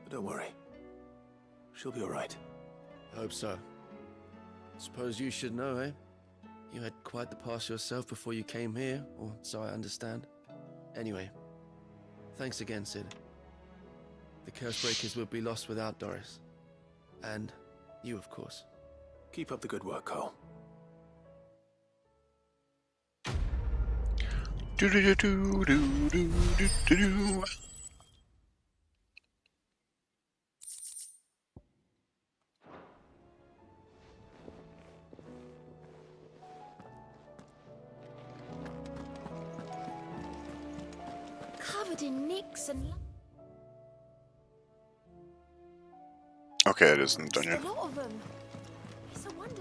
Speaker 4: But don't worry. She'll be all right.
Speaker 5: I hope so. Suppose you should know, eh? You had quite the past yourself before you came here, or so I understand. Anyway, thanks again, Sid. The Cursebreakers would be lost without Doris. And you, of course.
Speaker 4: Keep up the good work, Cole.
Speaker 1: Do do do do do do do do.
Speaker 20: Covered in nicks and...
Speaker 1: Okay, it isn't done
Speaker 20: Just
Speaker 1: yet.
Speaker 20: a lot of them. It's a wonder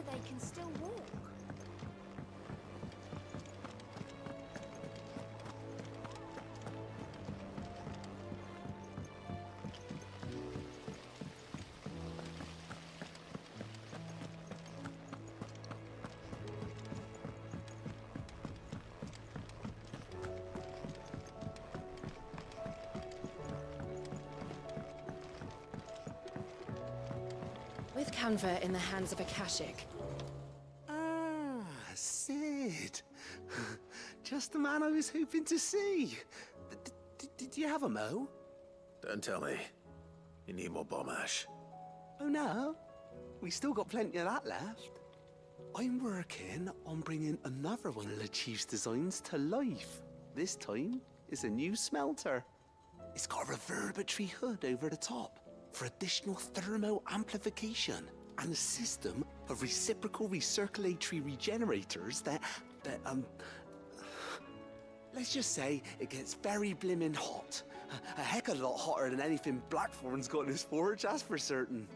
Speaker 7: With Canver in the hands of Akashic.
Speaker 19: Ah, Sid. Just the man I was hoping to see. Did you have a mo?
Speaker 4: Don't tell me. You need more bomb ash.
Speaker 19: Oh no, we still got plenty of that left. I'm working on bringing another one of the Chief's designs to life. This time, it's a new smelter. It's got a reverberatory hood over the top for additional thermo amplification and a system of reciprocal recirculatory regenerators that let's just say it gets very blimmin' hot. A heck of a lot hotter than anything Blackthorn's got in his forge, that's for certain.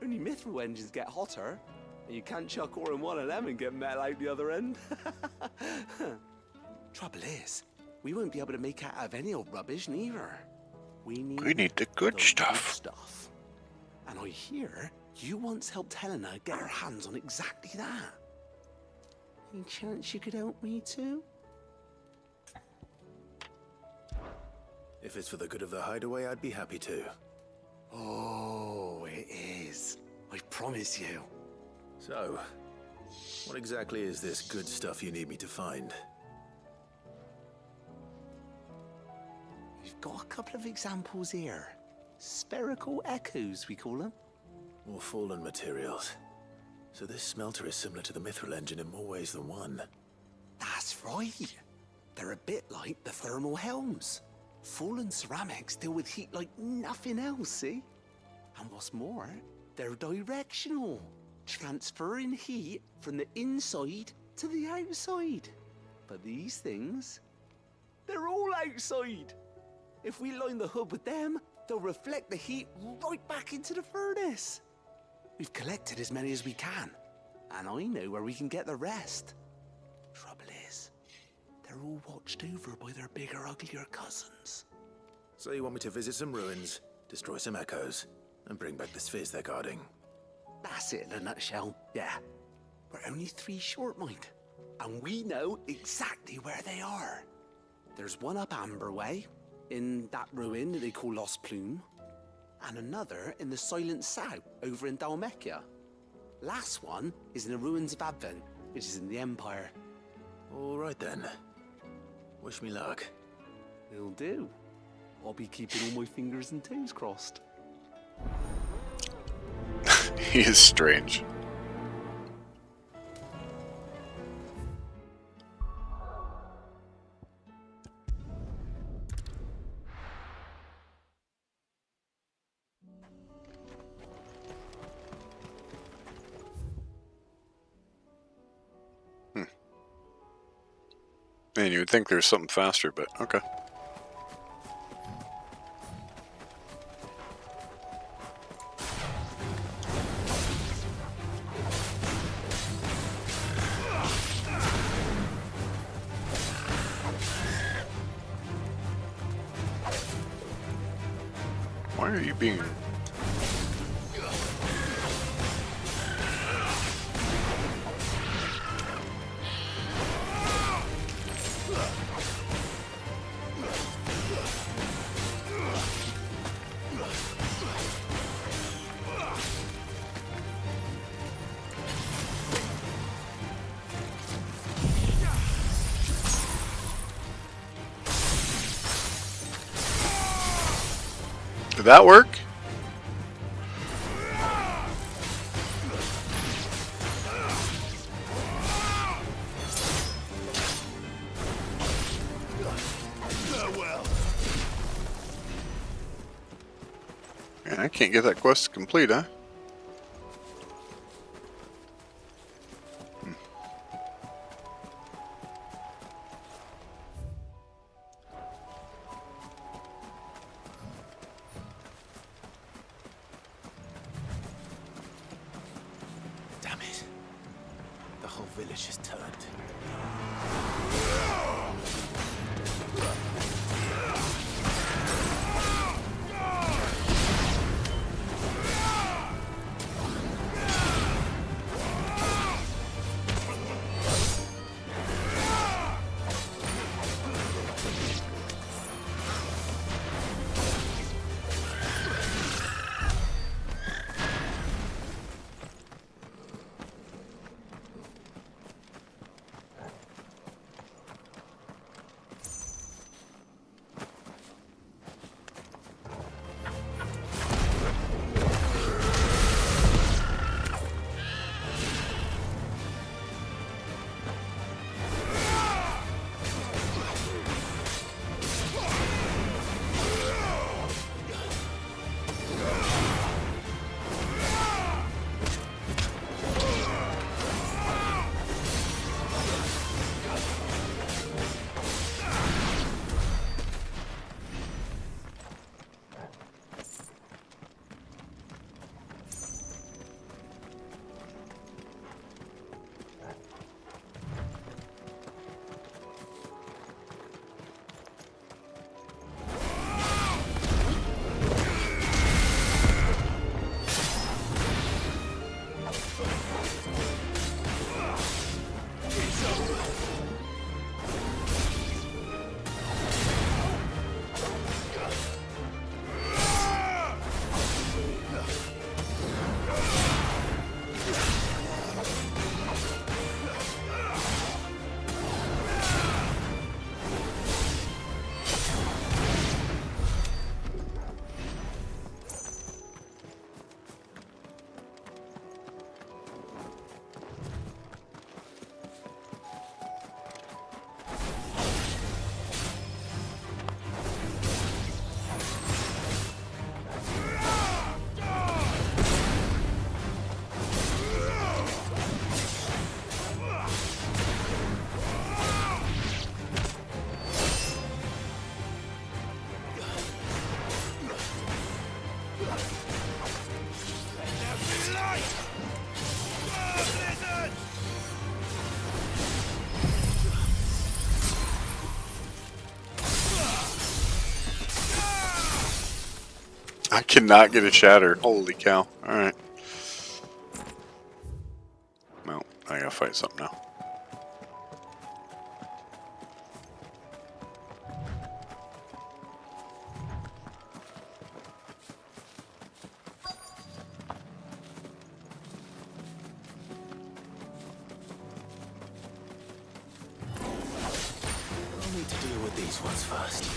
Speaker 19: Only mithril engines get hotter, and you can't chuck ore in one of them and get metal out the other end. Trouble is, we won't be able to make out of any old rubbish neither. We need
Speaker 1: the good stuff.
Speaker 19: And I hear you once helped Helena get her hands on exactly that. Any chance you could help me too?
Speaker 4: If it's for the good of the hideaway, I'd be happy to.
Speaker 19: Oh, it is. I promise you.
Speaker 4: So, what exactly is this good stuff you need me to find?
Speaker 19: We've got a couple of examples here. Spherical echoes, we call them.
Speaker 4: More fallen materials. So this smelter is similar to the mithril engine in more ways than one.
Speaker 19: That's right. They're a bit like the thermal helms. Fallen ceramics deal with heat like nothing else, see? And what's more, they're directional, transferring heat from the inside to the outside. But these things, they're all outside. If we line the hood with them, they'll reflect the heat right back into the furnace. We've collected as many as we can, and I know where we can get the rest. Trouble is, they're all watched over by their bigger, uglier cousins.
Speaker 4: So you want me to visit some ruins, destroy some echoes, and bring back the spheres they're guarding?
Speaker 19: That's it in a nutshell, yeah. We're only 3 short, mind, and we know exactly where they are. There's one up Amber Way, in that ruin that they call Lost Plume, and another in the Silent South, over in Dalmekia. Last one is in the ruins of Advent, which is in the Empire.
Speaker 4: All right then. Wish me luck.
Speaker 19: Will do. I'll be keeping all my fingers and toes crossed.
Speaker 1: He is strange. Man, you would think there's something faster, but okay. Why are you being... Did that work? Man, I can't get that quest complete, huh?
Speaker 19: Damn it. The whole village is turned.
Speaker 1: I cannot get a shatter. Holy cow. Alright. Well, I gotta fight something now.
Speaker 4: I'll need to deal with these ones first.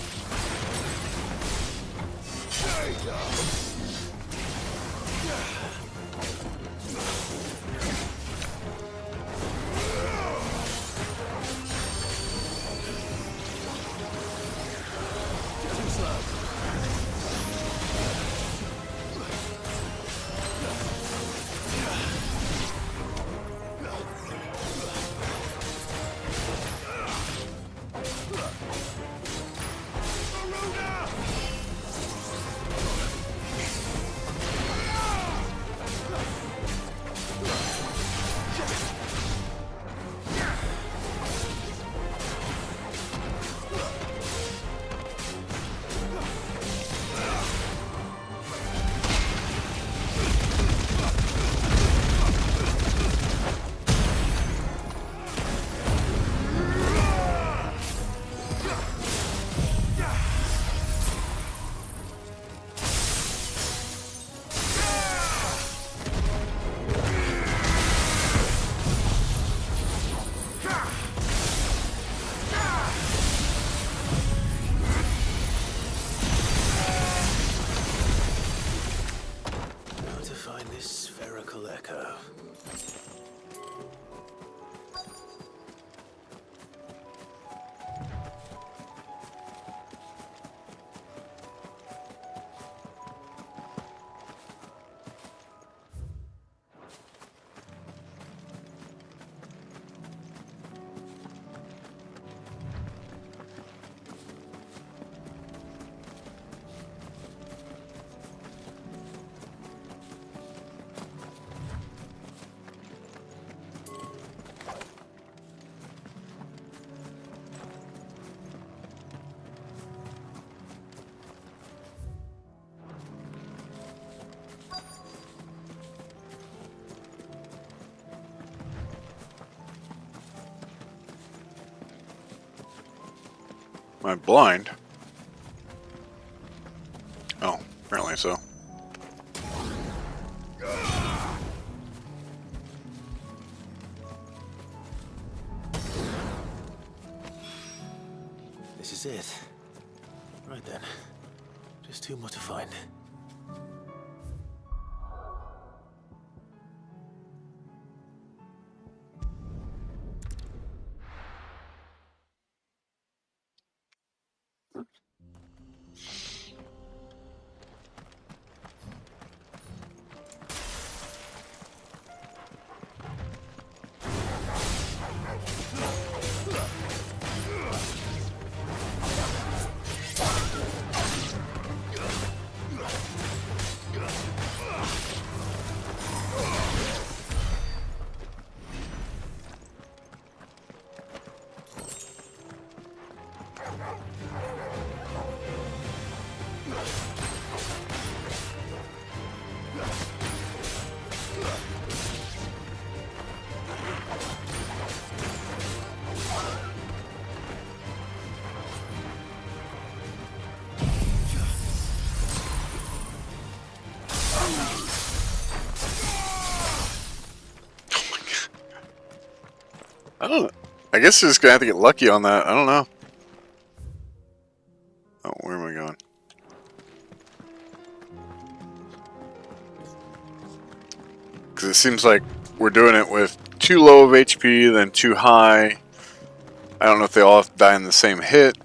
Speaker 1: Am I blind? Oh, apparently so.
Speaker 4: This is it. Right then. Just two more to find.
Speaker 1: I don't know. I guess you're just gonna have to get lucky on that. I don't know. Oh, where am I going? Because it seems like we're doing it with too low of HP, then too high. I don't know if they all have to die in the same hit.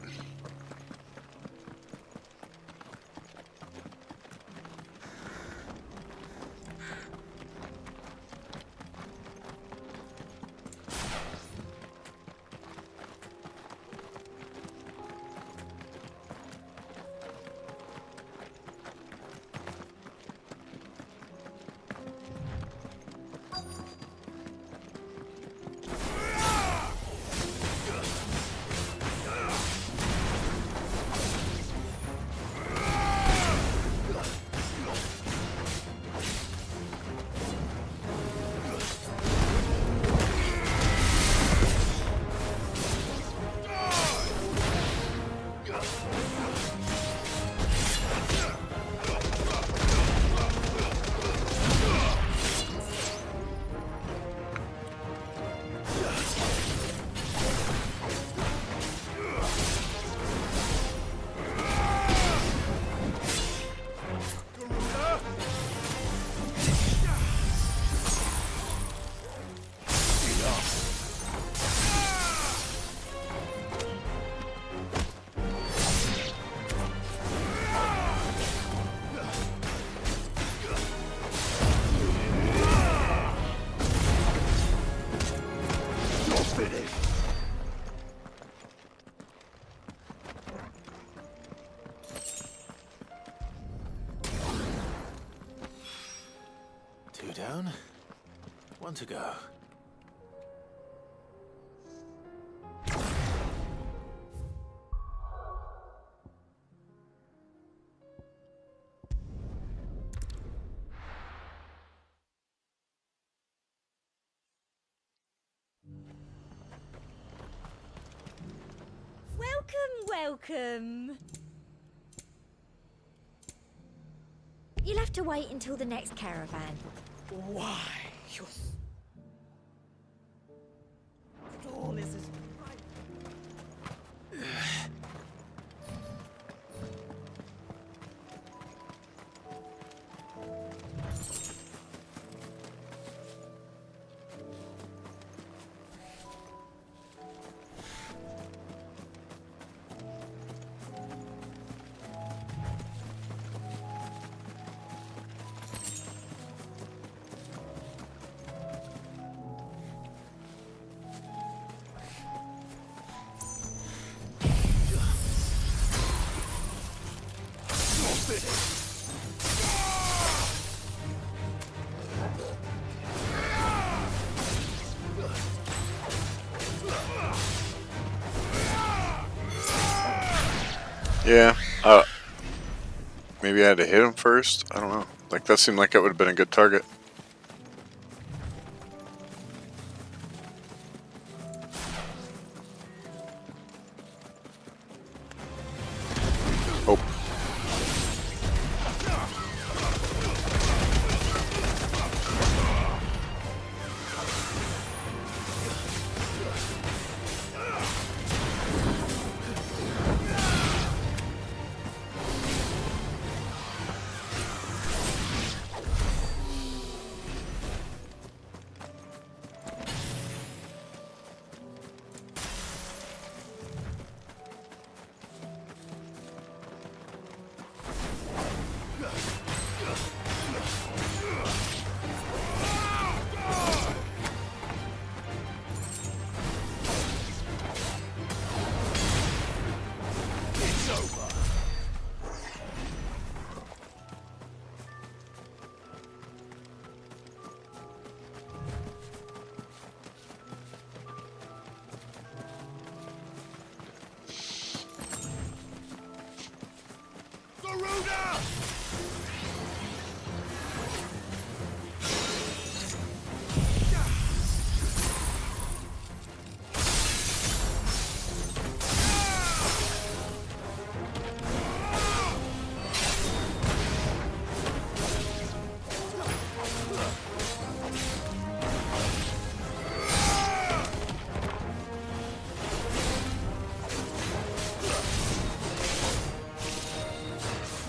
Speaker 4: 2 down. 1 to go.
Speaker 6: Welcome. You'll have to wait until the next caravan.
Speaker 8: Why? You're... All this is...
Speaker 1: Yeah, maybe I had to hit him first? I don't know. Like, that seemed like it would have been a good target. Oh.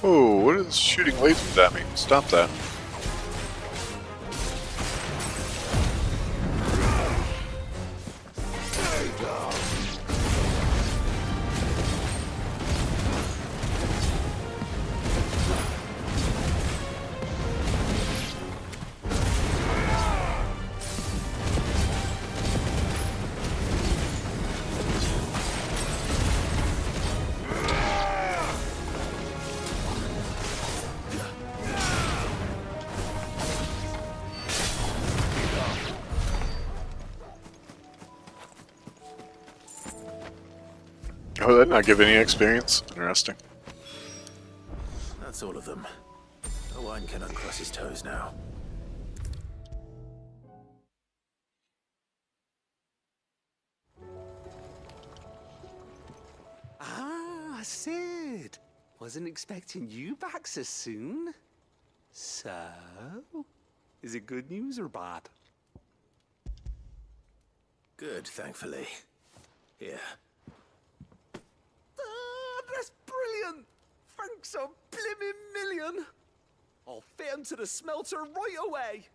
Speaker 1: Oh, what is shooting lasers at me? Stop that. Oh, that not give any experience? Interesting.
Speaker 4: That's all of them. No one can uncross his toes now.
Speaker 19: Ah, Sid. Wasn't expecting you back so soon. So, is it good news or bad?
Speaker 4: Good, thankfully. Here.
Speaker 19: Ah, that's brilliant! Thanks a blimmin' million! I'll fit him to the smelter right away!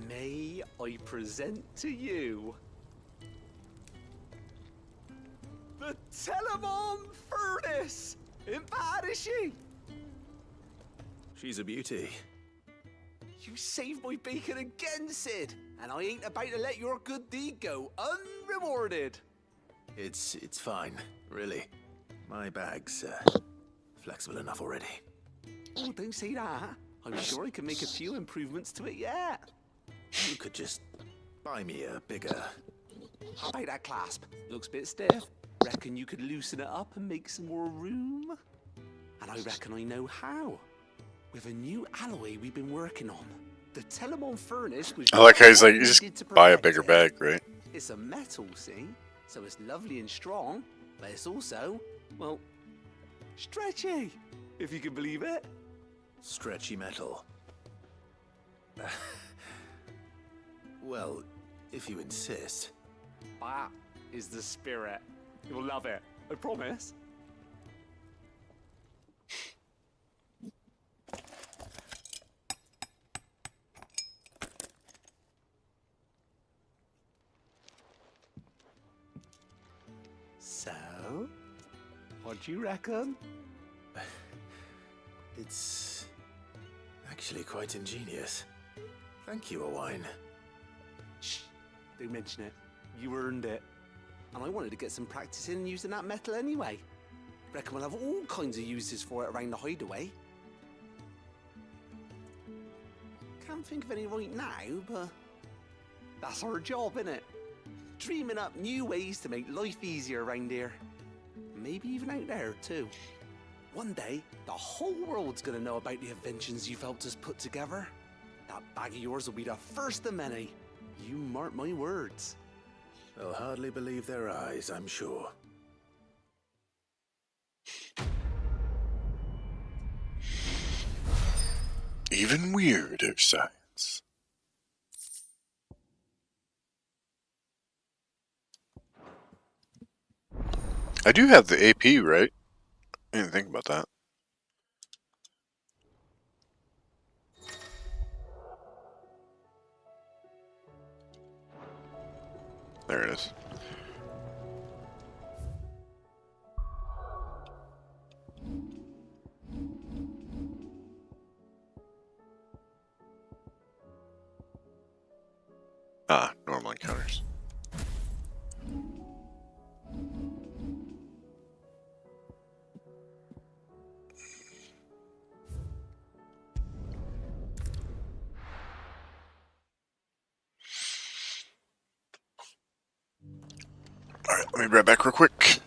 Speaker 19: May I present to you the Telemon Furnace! Ain't bad, is she?
Speaker 4: She's a beauty.
Speaker 19: You saved my bacon again, Sid, and I ain't about to let your good deed go unrewarded.
Speaker 4: It's fine, really. My bag's flexible enough already.
Speaker 19: Oh, don't say that. I'm sure I can make a few improvements to it yet.
Speaker 4: You could just buy me a bigger...
Speaker 19: How about that clasp? Looks a bit stiff. Reckon you could loosen it up and make some more room? And I reckon I know how. With a new alloy we've been working on. The Telemon furnace was...
Speaker 1: I like how he's like, you just buy a bigger bag, right?
Speaker 19: It's a metal, see? So it's lovely and strong, but it's also, well, stretchy, if you can believe it.
Speaker 4: Stretchy metal. Well, if you insist.
Speaker 19: That is the spirit. You'll love it, I promise. So, what do you reckon?
Speaker 4: It's actually quite ingenious. Thank you, Owain.
Speaker 19: Shh, don't mention it. You earned it. And I wanted to get some practice in using that metal anyway. Reckon we'll have all kinds of uses for it around the hideaway. Can't think of any right now, but that's our job, innit? Dreaming up new ways to make life easier around here. Maybe even out there, too. One day, the whole world's gonna know about the inventions you've helped us put together. That bag of yours will be the first of many. You mark my words.
Speaker 4: They'll hardly believe their eyes, I'm sure.
Speaker 1: Even weirder science. I do have the AP, right? I didn't think about that. There it is. Ah, normal encounters. Alright, let me grab back real quick.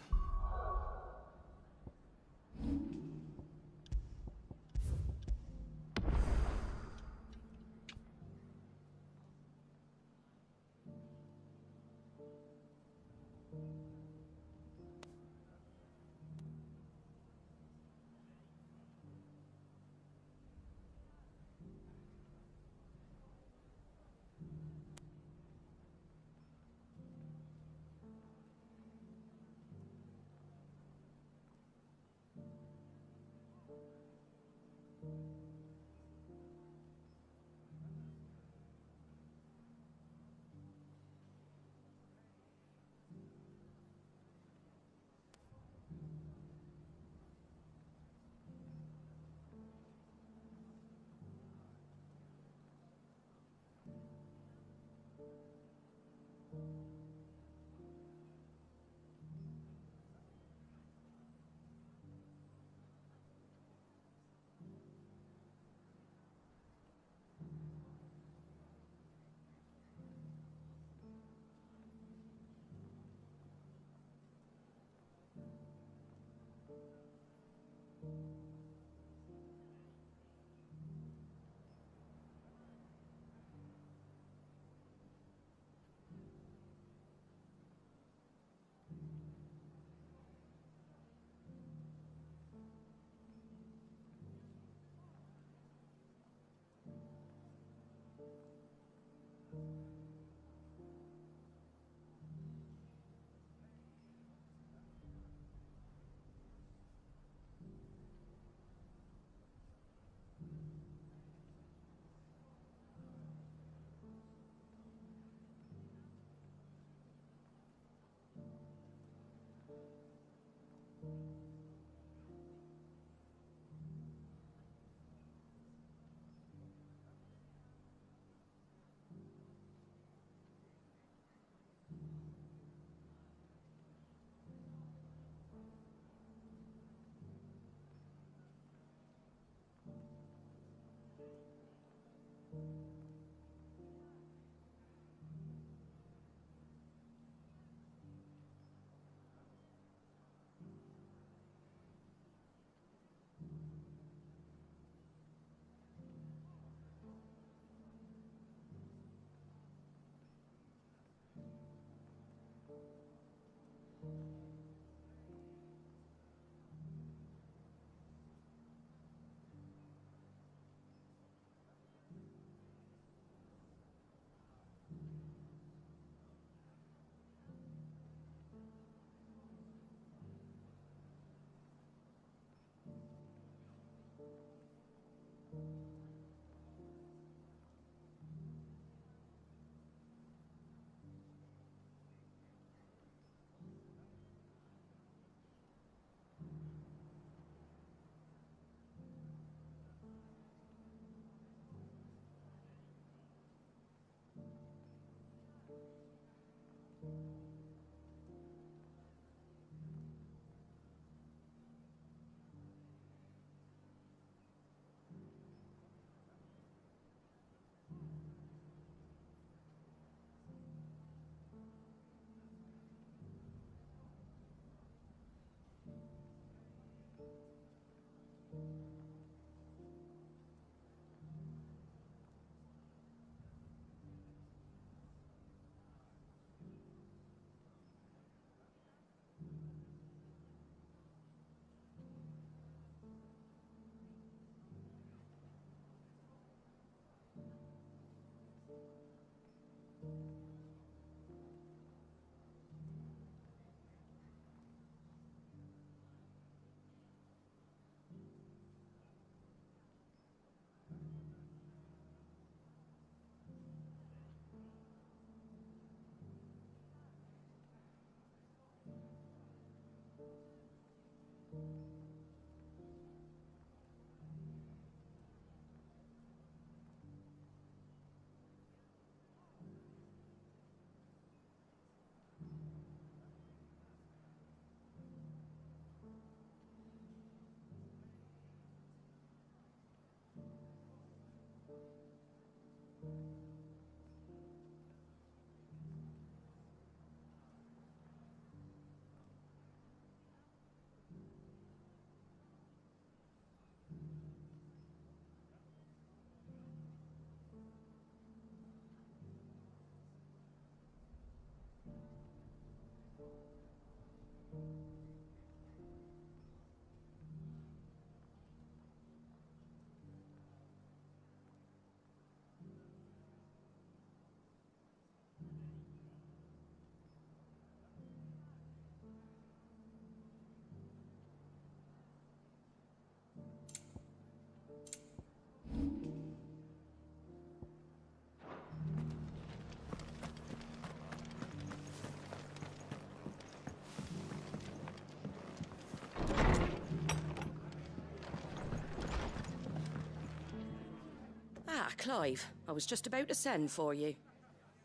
Speaker 21: Ah, Clive, I was just about to send for you.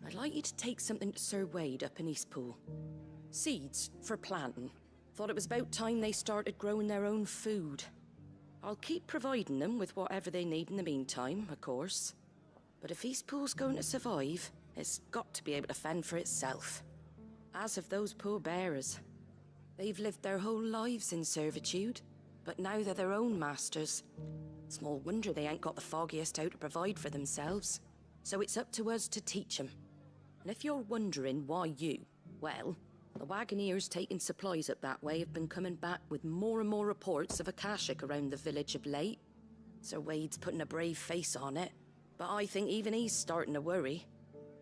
Speaker 21: I'd like you to take something to Sir Wade up in Eastpool. Seeds for planting. Thought it was about time they started growing their own food. I'll keep providing them with whatever they need in the meantime, of course. But if Eastpool's going to survive, it's got to be able to fend for itself. As have those poor bearers. They've lived their whole lives in servitude, but now they're their own masters. Small wonder they ain't got the foggiest how to provide for themselves. So it's up to us to teach them. And if you're wondering why you, well, the Wagoneers taking supplies up that way have been coming back with more and more reports of Akashic around the village of late. Sir Wade's putting a brave face on it, but I think even he's starting to worry.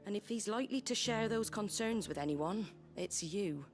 Speaker 21: And if he's likely to share those concerns with anyone, it's you.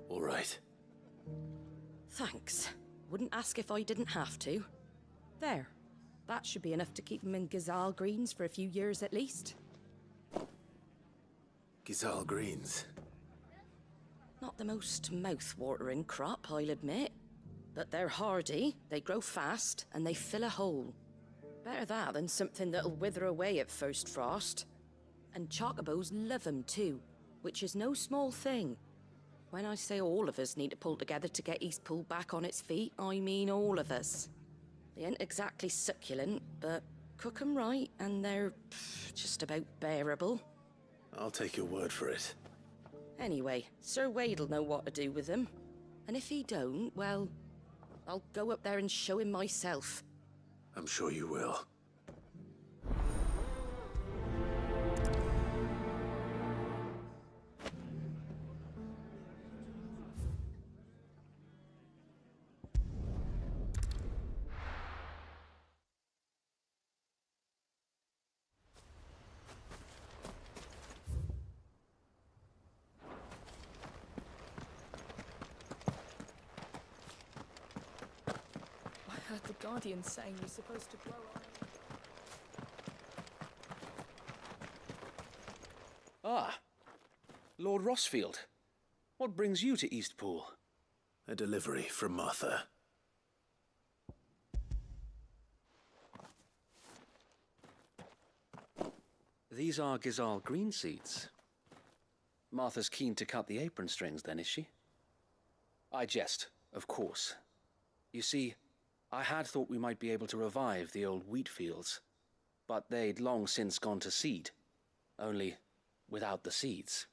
Speaker 4: All right.
Speaker 21: Thanks. Wouldn't ask if I didn't have to. There. That should be enough to keep them in Gazal Greens for a few years at least.
Speaker 4: Gazal Greens.
Speaker 21: Not the most mouth-watering crop, I'll admit. But they're hardy, they grow fast, and they fill a hole. Better that than something that'll wither away at first frost. And chocobos love 'em too, which is no small thing. When I say all of us need to pull together to get Eastpool back on its feet, I mean all of us. They ain't exactly succulent, but cook 'em right, and they're just about bearable.
Speaker 4: I'll take your word for it.
Speaker 21: Anyway, Sir Wade'll know what to do with them. And if he don't, well, I'll go up there and show him myself.
Speaker 4: I'm sure you will.
Speaker 11: I heard the Guardian saying you're supposed to grow on.
Speaker 18: Ah, Lord Rossfield. What brings you to Eastpool?
Speaker 4: A delivery from Martha.
Speaker 18: These are Gazal green seeds. Martha's keen to cut the apron strings then, is she? I jest, of course. You see, I had thought we might be able to revive the old wheat fields, but they'd long since gone to seed, only without the seeds.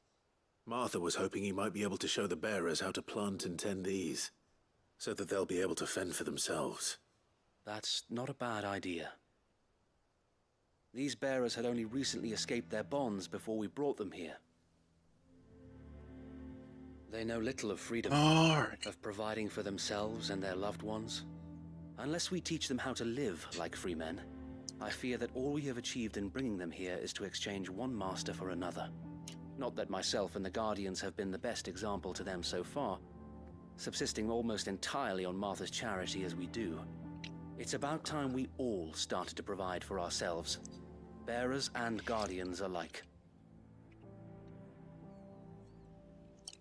Speaker 4: Martha was hoping you might be able to show the bearers how to plant and tend these, so that they'll be able to fend for themselves.
Speaker 18: That's not a bad idea. These bearers had only recently escaped their bonds before we brought them here. They know little of freedom, of providing for themselves and their loved ones. Unless we teach them how to live like free men, I fear that all we have achieved in bringing them here is to exchange one master for another. Not that myself and the Guardians have been the best example to them so far, subsisting almost entirely on Martha's charity as we do. It's about time we all started to provide for ourselves, bearers and Guardians alike.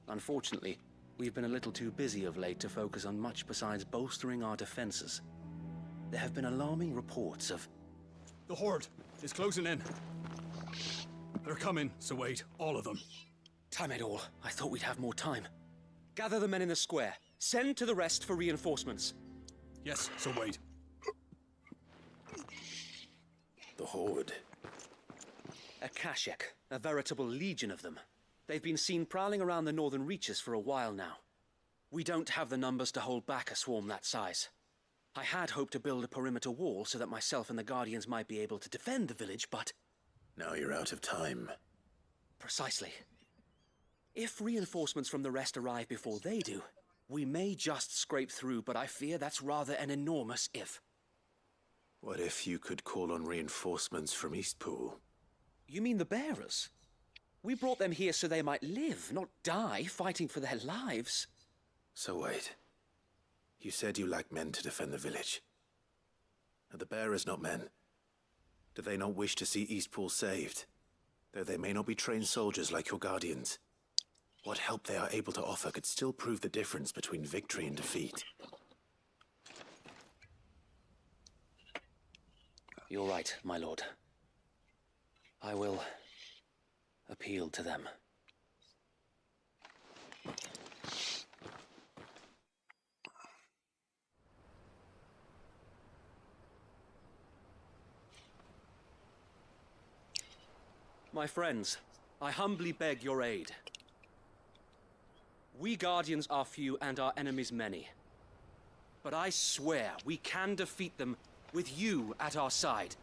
Speaker 18: Unfortunately, we've been a little too busy of late to focus on much besides bolstering our defenses. There have been alarming reports of...
Speaker 17: The Horde is closing in. They're coming, Sir Wade, all of them.
Speaker 18: Time it all. I thought we'd have more time. Gather the men in the square. Send to the rest for reinforcements.
Speaker 17: Yes, Sir Wade.
Speaker 4: The Horde.
Speaker 18: A Kashek, a veritable legion of them. They've been seen prowling around the northern reaches for a while now. We don't have the numbers to hold back a swarm that size. I had hoped to build a perimeter wall so that myself and the Guardians might be able to defend the village, but...
Speaker 4: Now you're out of time.
Speaker 18: Precisely. If reinforcements from the rest arrive before they do, we may just scrape through, but I fear that's rather an enormous if.
Speaker 4: What if you could call on reinforcements from Eastpool?
Speaker 18: You mean the bearers? We brought them here so they might live, not die fighting for their lives.
Speaker 4: So wait. You said you lack men to defend the village. Are the bearers not men? Do they not wish to see Eastpool saved? Though they may not be trained soldiers like your Guardians. What help they are able to offer could still prove the difference between victory and defeat.
Speaker 18: You're right, my lord. I will appeal to them. My friends, I humbly beg your aid. We Guardians are few and our enemies many. But I swear we can defeat them with you at our side.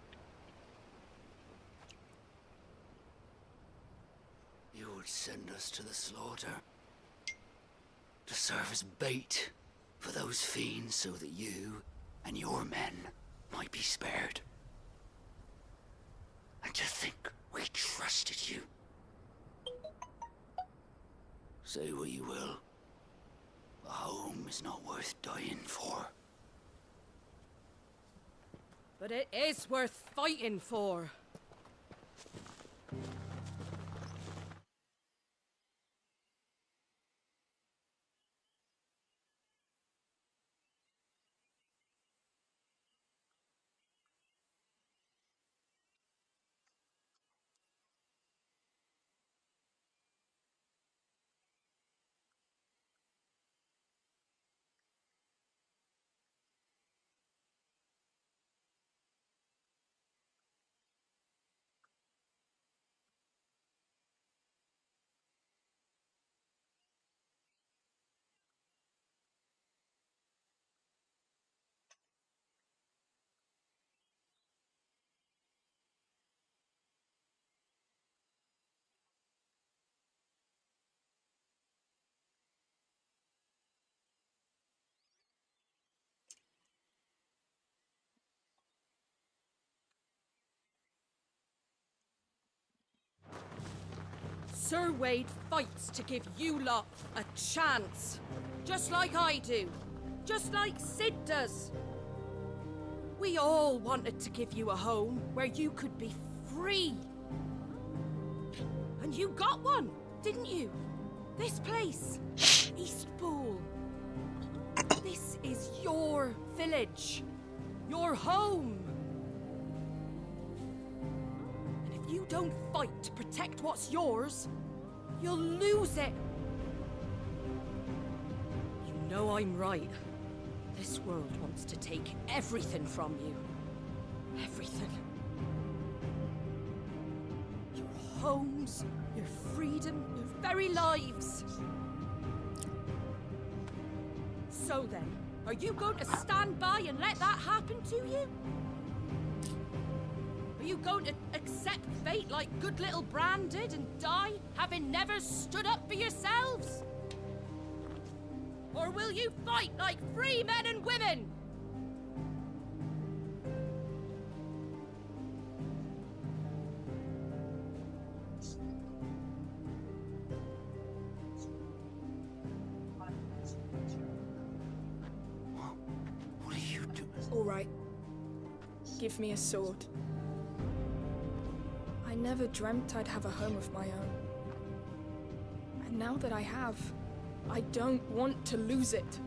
Speaker 2: You would send us to the slaughter, to serve as bait for those fiends so that you and your men might be spared. And to think we trusted you. Say what you will. A home is not worth dying for.
Speaker 21: But it is worth fighting for. Sir Wade fights to give you lot a chance. Just like I do. Just like Sid does. We all wanted to give you a home where you could be free. And you got one, didn't you? This place, Eastpool. This is your village. Your home. If you don't fight to protect what's yours, you'll lose it. You know I'm right. This world wants to take everything from you. Everything. Your homes, your freedom, your very lives. So then, are you going to stand by and let that happen to you? Are you going to accept fate like good little Bran did and die, having never stood up for yourselves? Or will you fight like free men and women?
Speaker 2: What are you doing?
Speaker 11: All right. Give me a sword. I never dreamt I'd have a home of my own. And now that I have, I don't want to lose it.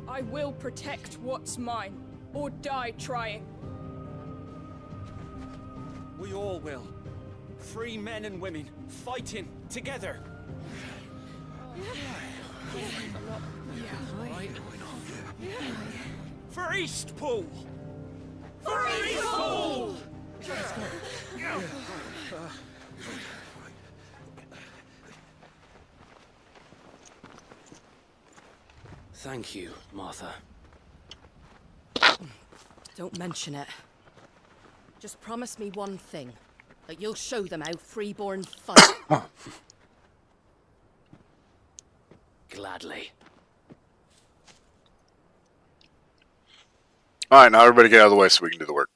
Speaker 11: I will protect what's mine, or die trying.
Speaker 13: We all will. Free men and women, fighting together. For Eastpool! For Eastpool!
Speaker 17: Let's go.
Speaker 18: Thank you, Martha.
Speaker 21: Don't mention it. Just promise me one thing. That you'll show them how freeborn fight.
Speaker 18: Gladly.
Speaker 1: Alright, now everybody get out of the way so we can do the work.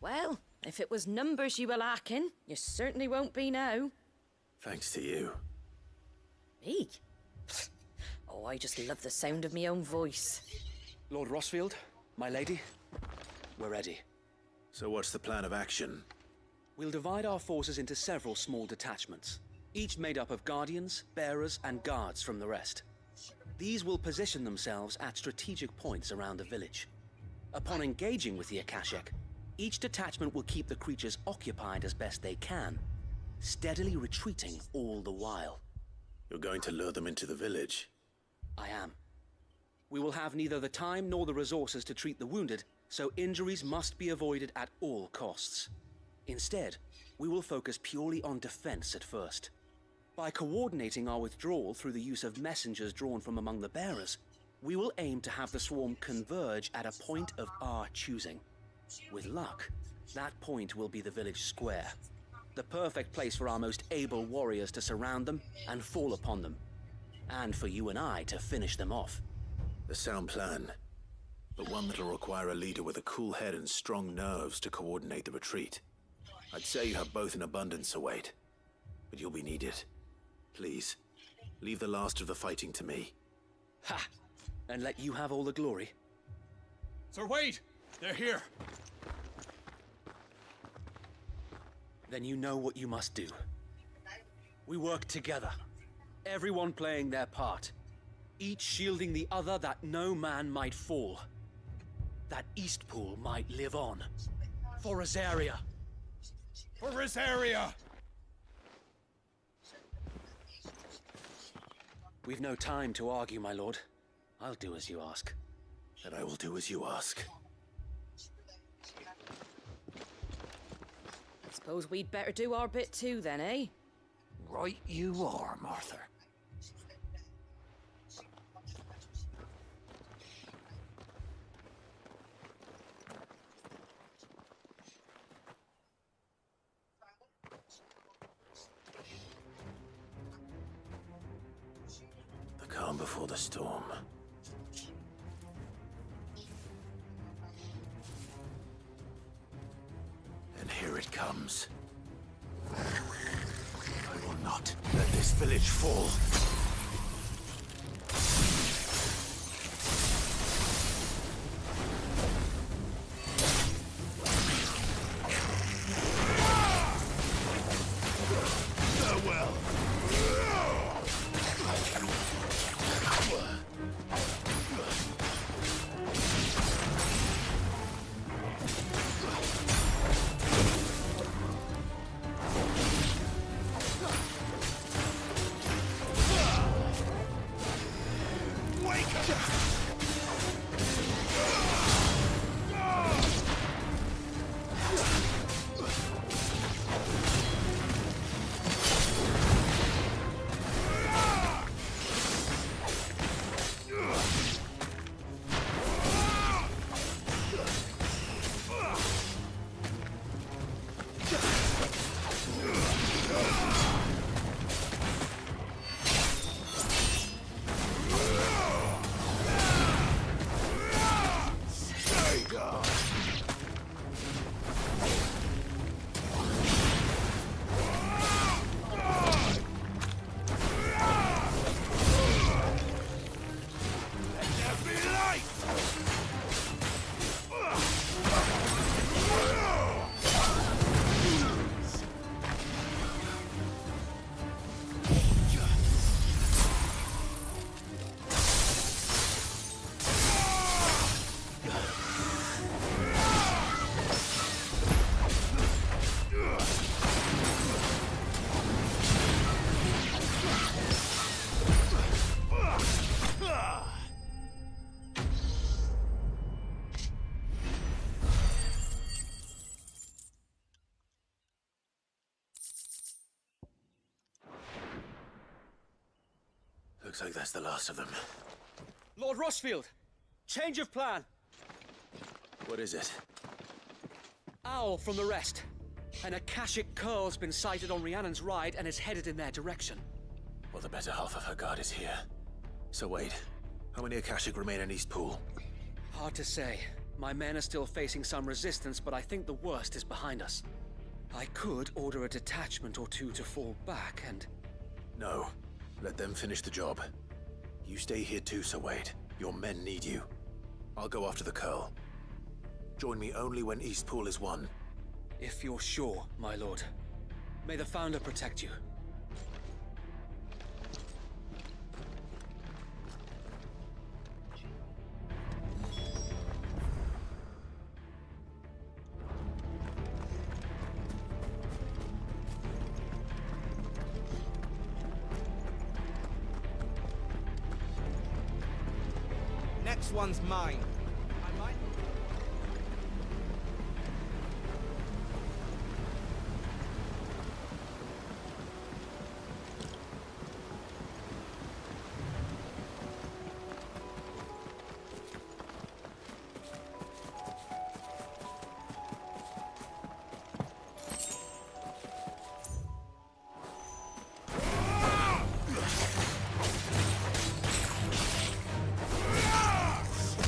Speaker 21: Well, if it was numbers you were lacking, you certainly won't be now.
Speaker 4: Thanks to you.
Speaker 21: Me? Oh, I just love the sound of my own voice.
Speaker 18: Lord Rossfield, my lady, we're ready.
Speaker 4: So what's the plan of action?
Speaker 18: We'll divide our forces into several small detachments, each made up of guardians, bearers, and guards from the rest. These will position themselves at strategic points around the village. Upon engaging with the Akashic, each detachment will keep the creatures occupied as best they can, steadily retreating all the while.
Speaker 4: You're going to lure them into the village?
Speaker 18: I am. We will have neither the time nor the resources to treat the wounded, so injuries must be avoided at all costs. Instead, we will focus purely on defense at first. By coordinating our withdrawal through the use of messengers drawn from among the bearers, we will aim to have the swarm converge at a point of our choosing. With luck, that point will be the village square. The perfect place for our most able warriors to surround them and fall upon them. And for you and I to finish them off.
Speaker 4: A sound plan, but one that'll require a leader with a cool head and strong nerves to coordinate the retreat. I'd say you have both in abundance, Sir Wade. But you'll be needed. Please, leave the last of the fighting to me.
Speaker 18: Ha! And let you have all the glory?
Speaker 17: Sir Wade! They're here!
Speaker 18: Then you know what you must do. We work together. Everyone playing their part. Each shielding the other that no man might fall. That Eastpool might live on. For Rosaria.
Speaker 17: For Rosaria!
Speaker 18: We've no time to argue, my lord. I'll do as you ask.
Speaker 4: And I will do as you ask.
Speaker 21: Suppose we'd better do our bit too then, eh?
Speaker 2: Right you are, Martha.
Speaker 4: The calm before the storm. And here it comes. I will not let this village fall.
Speaker 17: Farewell!
Speaker 4: Looks like that's the last of them.
Speaker 18: Lord Rossfield! Change of plan!
Speaker 4: What is it?
Speaker 18: Owl from the rest. An Akashic curl's been sighted on Rhiannon's ride and is headed in their direction.
Speaker 4: Well, the better half of her guard is here. So Wade, how many Akashic remain in Eastpool?
Speaker 18: Hard to say. My men are still facing some resistance, but I think the worst is behind us. I could order a detachment or two to fall back and...
Speaker 4: No. Let them finish the job. You stay here too, Sir Wade. Your men need you. I'll go after the Curl. Join me only when Eastpool is won.
Speaker 18: If you're sure, my lord. May the Founder protect you.
Speaker 13: Next one's mine. I might...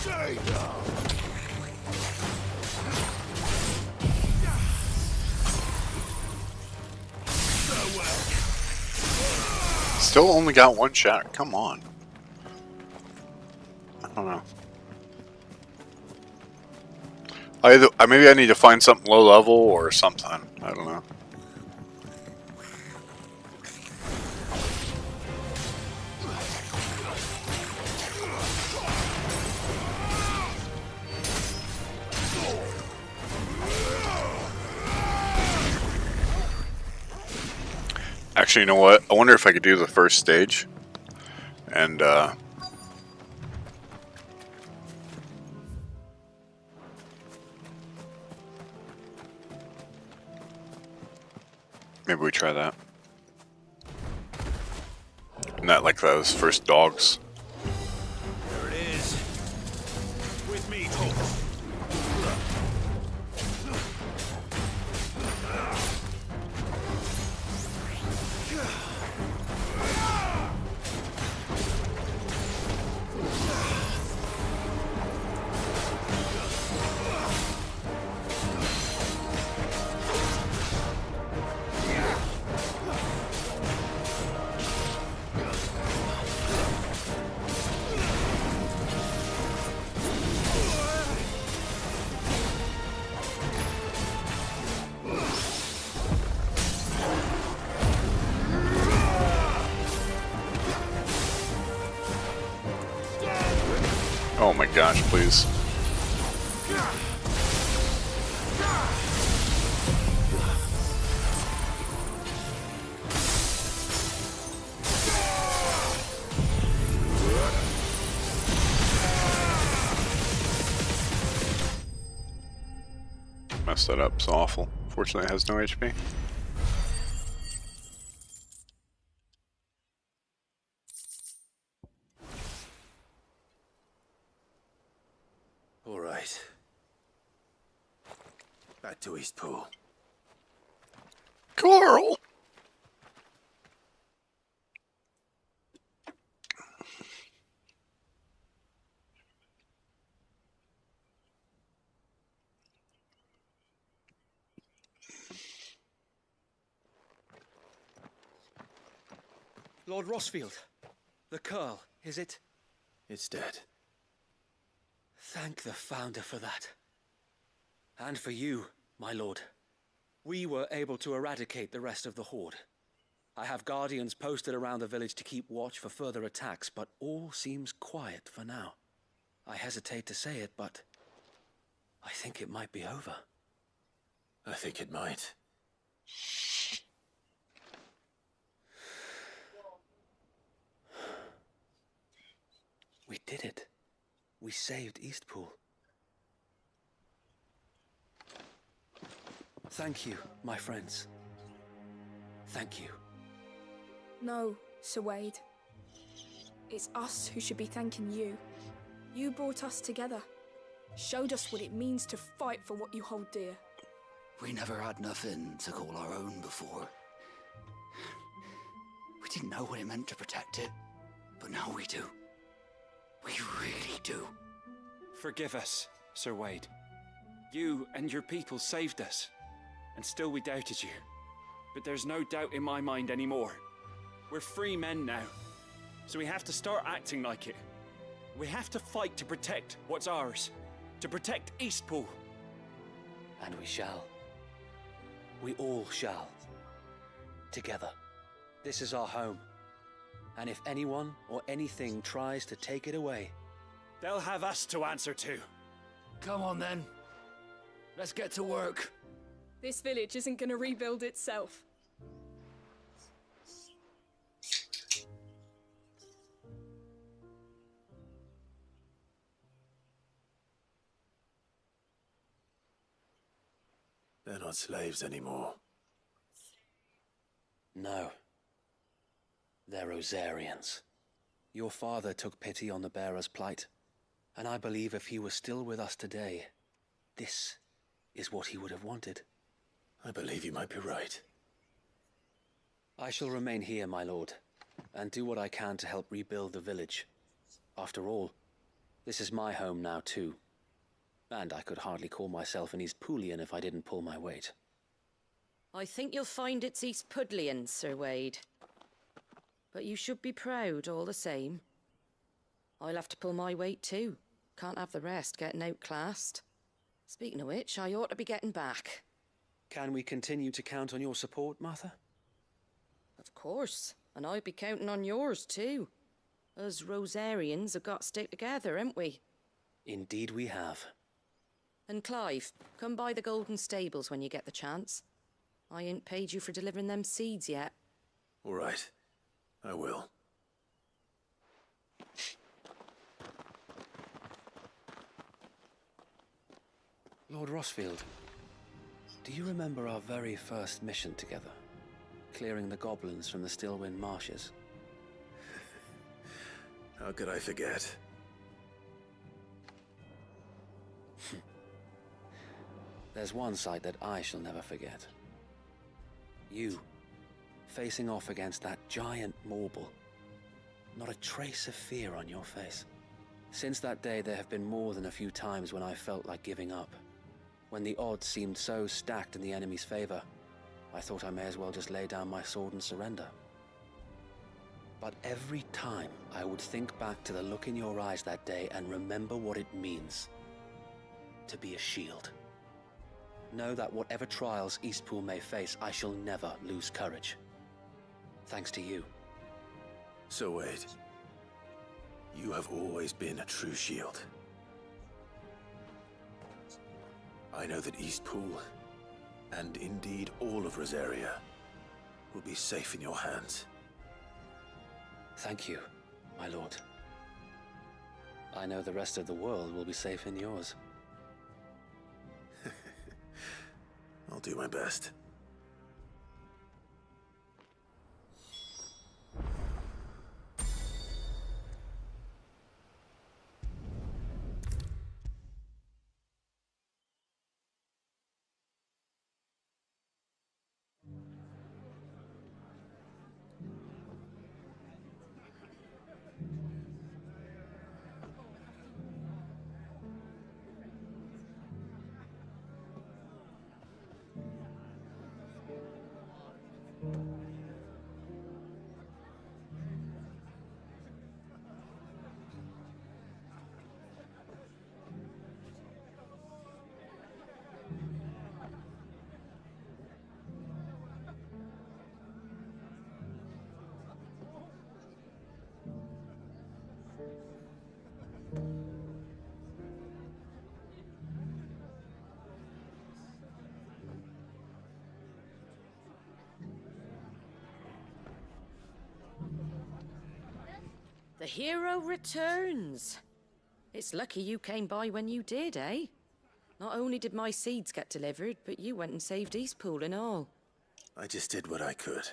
Speaker 14: Stay
Speaker 1: Still only got one shack. Come on. I don't know. Maybe I need to find something low level or something. I don't know. Actually, you know what? I wonder if I could do the first stage. And, maybe we try that. Not like those first dogs.
Speaker 17: There it is. With me, folks.
Speaker 1: Oh my gosh, please. Messed that up, it's awful. Fortunately it has no HP.
Speaker 4: All right. Back to Eastpool.
Speaker 1: Carl!
Speaker 18: Lord Rossfield, the Curl, is it?
Speaker 4: It's dead.
Speaker 18: Thank the Founder for that. And for you, my lord. We were able to eradicate the rest of the Horde. I have guardians posted around the village to keep watch for further attacks, but all seems quiet for now. I hesitate to say it, but I think it might be over.
Speaker 4: I think it might.
Speaker 18: We did it. We saved Eastpool. Thank you, my friends. Thank you.
Speaker 12: No, Sir Wade. It's us who should be thanking you. You brought us together. Showed us what it means to fight for what you hold dear.
Speaker 2: We never had nothing to call our own before. We didn't know what it meant to protect it, but now we do. We really do.
Speaker 18: Forgive us, Sir Wade. You and your people saved us, and still we doubted you. But there's no doubt in my mind anymore. We're free men now, so we have to start acting like it. We have to fight to protect what's ours, to protect Eastpool.
Speaker 15: And we shall. We all shall. Together. This is our home. And if anyone or anything tries to take it away,
Speaker 18: they'll have us to answer to.
Speaker 8: Come on then. Let's get to work.
Speaker 12: This village isn't gonna rebuild itself.
Speaker 4: They're not slaves anymore.
Speaker 15: no. They're Rosarians. Your father took pity on the bearer's plight, and I believe if he was still with us today, this is what he would have wanted.
Speaker 4: I believe you might be right.
Speaker 15: I shall remain here, my lord, and do what I can to help rebuild the village. After all, this is my home now too, and I could hardly call myself an Eastpoolian if I didn't pull my weight.
Speaker 21: I think you'll find it's East Pudlian, Sir Wade. but you should be proud all the same. I'll have to pull my weight too. Can't have the rest getting outclassed. Speaking of which, I ought to be getting back.
Speaker 18: Can we continue to count on your support, Martha?
Speaker 21: Of course, and I'd be counting on yours too. Us Rosarians have got to stick together, haven't we?
Speaker 18: Indeed we have.
Speaker 21: And Clive, come by the Golden Stables when you get the chance. I ain't paid you for delivering them seeds yet.
Speaker 4: All right. I will.
Speaker 18: Lord Rossfield, do you remember our very first mission together? Clearing the goblins from the Stillwind marshes?
Speaker 4: How could I forget?
Speaker 18: There's one sight that I shall never forget. You, facing off against that giant Morble. Not a trace of fear on your face. Since that day, there have been more than a few times when I felt like giving up. When the odds seemed so stacked in the enemy's favor, I thought I may as well just lay down my sword and surrender. But every time I would think back to the look in your eyes that day and remember what it means to be a shield. Know that whatever trials Eastpool may face, I shall never lose courage. Thanks to you.
Speaker 4: So Wade, you have always been a true shield. I know that Eastpool, and indeed all of Rosaria, will be safe in your hands.
Speaker 18: Thank you, my lord. I know the rest of the world will be safe in yours.
Speaker 4: I'll do my best.
Speaker 21: The hero returns. It's lucky you came by when you did, eh? Not only did my seeds get delivered, but you went and saved Eastpool and all.
Speaker 4: I just did what I could.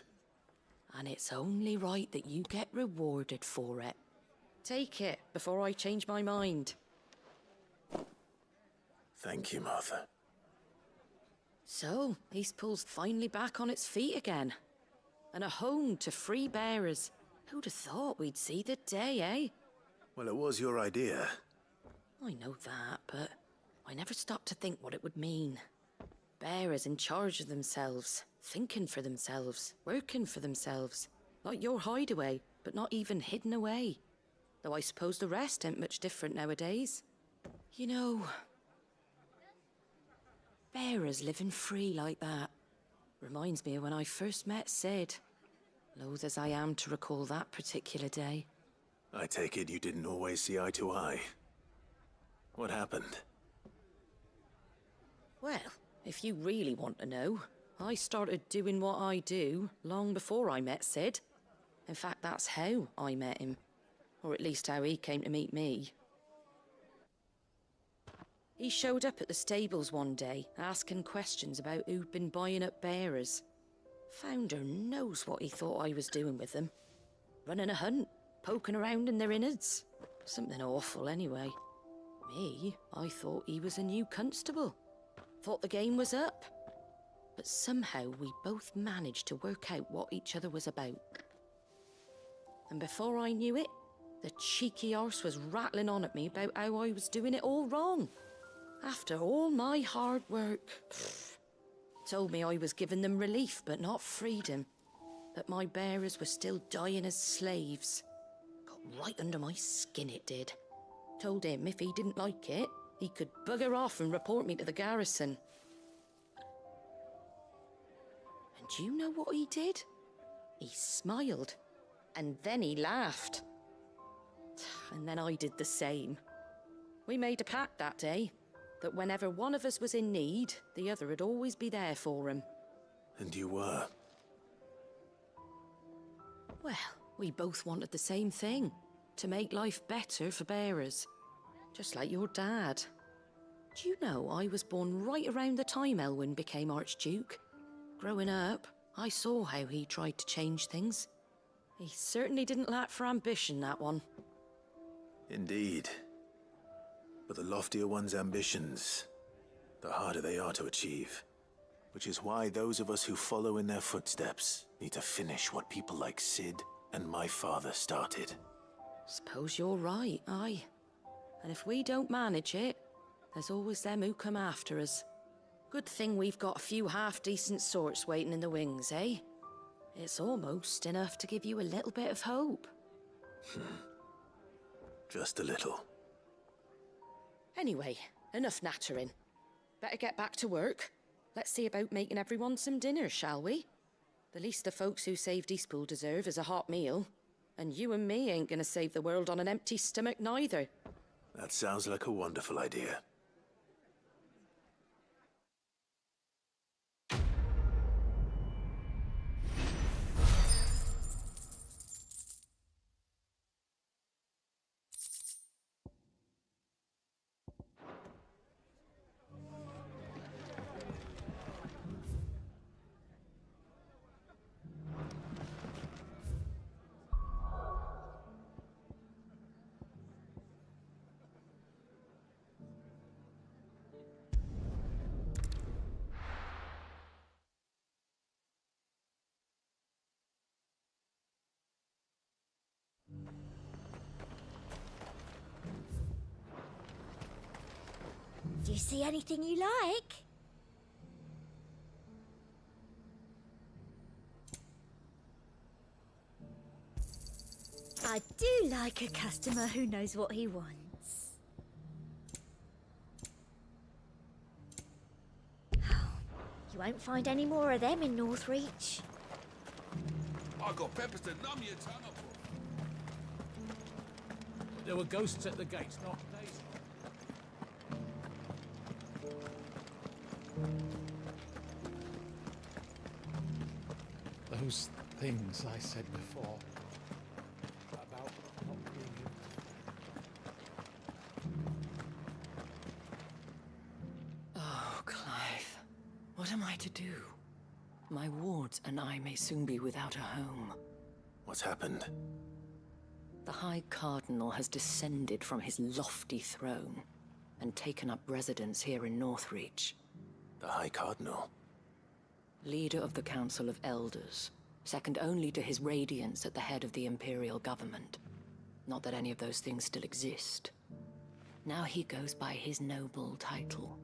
Speaker 21: And it's only right that you get rewarded for it. Take it before I change my mind.
Speaker 4: Thank you, Martha.
Speaker 21: So, Eastpool's finally back on its feet again. And a home to free bearers. Who'd have thought we'd see the day, eh?
Speaker 4: Well, it was your idea.
Speaker 21: I know that, but I never stopped to think what it would mean. Bearers in charge of themselves, thinking for themselves, working for themselves. Like your hideaway, but not even hidden away. Though I suppose the rest ain't much different nowadays. You know, bearers living free like that reminds me of when I first met Sid. Loath as I am to recall that particular day.
Speaker 4: I take it you didn't always see eye to eye. What happened?
Speaker 21: Well, if you really want to know, I started doing what I do long before I met Sid. In fact, that's how I met him. Or at least how he came to meet me. He showed up at the stables one day, asking questions about who'd been buying up bearers. Founder knows what he thought I was doing with them. Running a hunt, poking around in their innards. Something awful anyway. Me, I thought he was a new constable. Thought the game was up. But somehow we both managed to work out what each other was about. And before I knew it, the cheeky arse was rattling on at me about how I was doing it all wrong. After all my hard work. Told me I was giving them relief, but not freedom. that my bearers were still dying as slaves. Got right under my skin, it did. Told him if he didn't like it, he could bugger off and report me to the garrison. And do you know what he did? He smiled, and then he laughed. And then I did the same. We made a pact that day, that whenever one of us was in need, the other would always be there for him.
Speaker 4: And you were?
Speaker 21: Well, we both wanted the same thing, to make life better for bearers. Just like your dad. Do you know I was born right around the time Elwyn became Archduke? Growing up, I saw how he tried to change things. He certainly didn't lack for ambition, that one.
Speaker 4: Indeed. But the loftier one's ambitions, the harder they are to achieve. Which is why those of us who follow in their footsteps need to finish what people like Sid and my father started.
Speaker 21: Suppose you're right, aye. And if we don't manage it, there's always them who come after us. Good thing we've got a few half-decent sorts waiting in the wings, eh? It's almost enough to give you a little bit of hope.
Speaker 4: Just a little.
Speaker 21: Anyway, enough nattering. Better get back to work. Let's see about making everyone some dinner, shall we? The least the folks who saved Eastpool deserve is a hot meal. And you and me ain't gonna save the world on an empty stomach neither.
Speaker 4: That sounds like a wonderful idea.
Speaker 6: Do you see anything you like? I do like a customer who knows what he wants. You won't find any more of them in Northreach.
Speaker 3: I got peppers to numb your tongue up.
Speaker 17: There were ghosts at the gates, not days. Those things I said before about not being
Speaker 21: Oh, Clive. What am I to do? My wards and I may soon be without a home.
Speaker 4: What's happened?
Speaker 21: The High Cardinal has descended from his lofty throne and taken up residence here in Northreach.
Speaker 4: The High Cardinal?
Speaker 21: Leader of the Council of Elders, second only to his Radiance at the head of the Imperial government. Not that any of those things still exist. Now he goes by his noble title,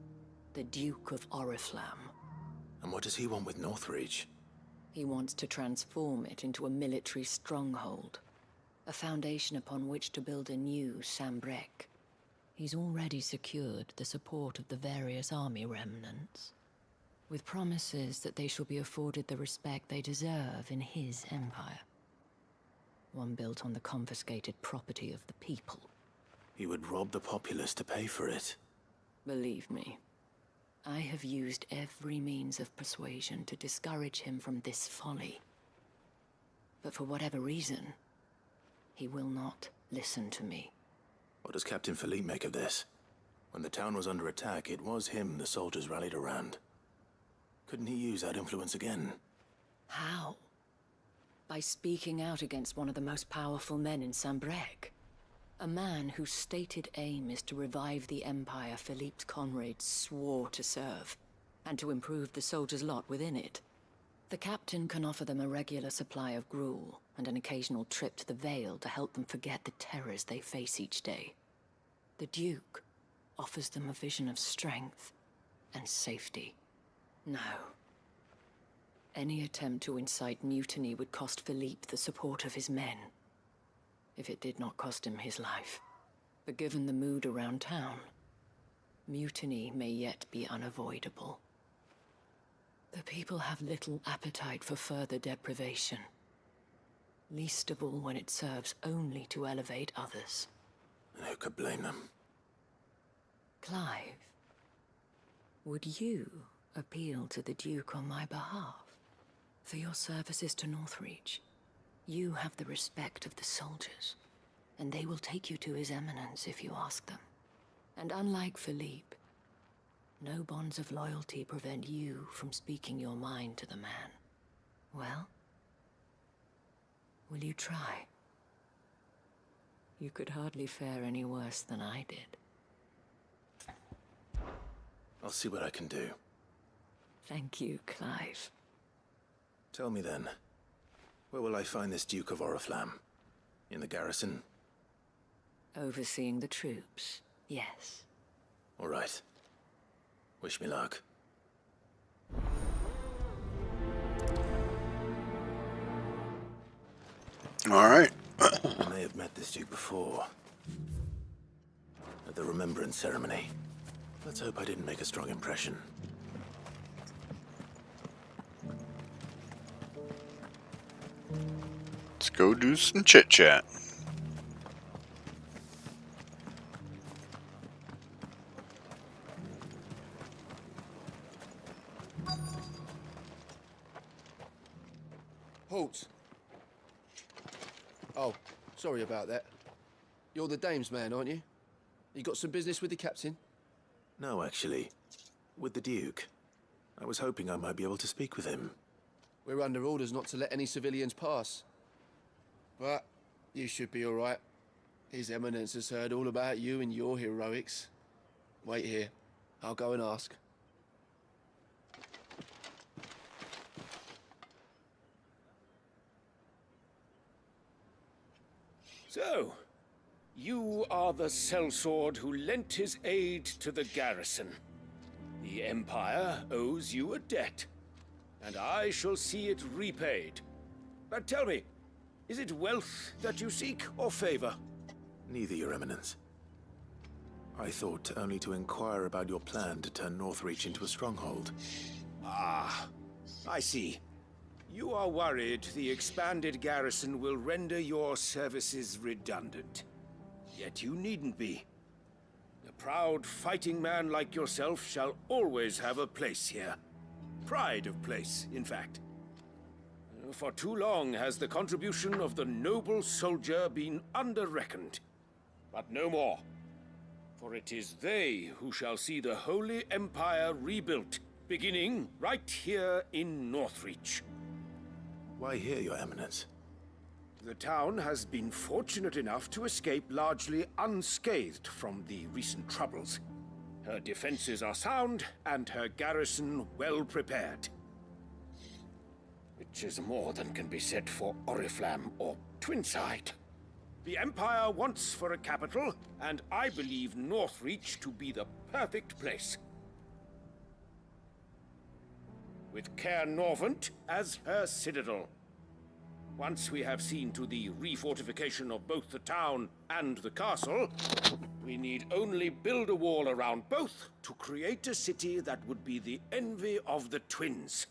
Speaker 21: the Duke of Oriflamme.
Speaker 4: And what does he want with Northreach?
Speaker 21: He wants to transform it into a military stronghold, a foundation upon which to build a new Sambrec. He's already secured the support of the various army remnants, with promises that they shall be afforded the respect they deserve in his empire. One built on the confiscated property of the people.
Speaker 4: He would rob the populace to pay for it.
Speaker 21: Believe me, I have used every means of persuasion to discourage him from this folly. But for whatever reason, he will not listen to me.
Speaker 4: What does Captain Philippe make of this? When the town was under attack, it was him the soldiers rallied around. Couldn't he use that influence again?
Speaker 21: How? By speaking out against one of the most powerful men in Sambrec. A man whose stated aim is to revive the empire Philippe's comrades swore to serve, and to improve the soldiers' lot within it. The captain can offer them a regular supply of gruel, and an occasional trip to the Vale to help them forget the terrors they face each day. The Duke offers them a vision of strength and safety. No. Any attempt to incite mutiny would cost Philippe the support of his men, if it did not cost him his life. But given the mood around town, mutiny may yet be unavoidable. The people have little appetite for further deprivation, least of all when it serves only to elevate others.
Speaker 4: And who could blame them?
Speaker 21: Clive, would you appeal to the Duke on my behalf? For your services to Northreach, you have the respect of the soldiers, and they will take you to His Eminence if you ask them. And unlike Philippe, no bonds of loyalty prevent you from speaking your mind to the man. Well, will you try? You could hardly fare any worse than I did.
Speaker 4: I'll see what I can do.
Speaker 21: Thank you, Clive.
Speaker 4: Tell me then, where will I find this Duke of Oriflamme? In the garrison?
Speaker 21: Overseeing the troops, yes.
Speaker 4: All right. Wish me luck.
Speaker 1: All right.
Speaker 4: I may have met this Duke before. At the Remembrance Ceremony. Let's hope I didn't make a strong impression.
Speaker 1: Let's go do some chit-chat.
Speaker 5: Halt. Oh, sorry about that. You're the dame's man, aren't you? You got some business with the captain?
Speaker 4: No, actually. With the Duke. I was hoping I might be able to speak with him.
Speaker 5: We're under orders not to let any civilians pass. But you should be all right. His Eminence has heard all about you and your heroics. Wait here. I'll go and ask.
Speaker 17: So, you are the sellsword who lent his aid to the garrison. The Empire owes you a debt, and I shall see it repaid. But tell me, is it wealth that you seek, or favor?
Speaker 4: Neither, Your Eminence. I thought only to inquire about your plan to turn Northreach into a stronghold.
Speaker 17: Ah, I see. You are worried the expanded garrison will render your services redundant. Yet you needn't be. A proud fighting man like yourself shall always have a place here. Pride of place, in fact. For too long has the contribution of the noble soldier been under-reckoned. But no more. For it is they who shall see the Holy Empire rebuilt, beginning right here in Northreach.
Speaker 4: Why here, Your Eminence?
Speaker 17: The town has been fortunate enough to escape largely unscathed from the recent troubles. Her defenses are sound, and her garrison well prepared. Which is more than can be said for Oriflamme or Twinside. The Empire wants for a capital, and I believe Northreach to be the perfect place. With Caer Norvent as her citadel. Once we have seen to the refortification of both the town and the castle, we need only build a wall around both to create a city that would be the envy of the twins.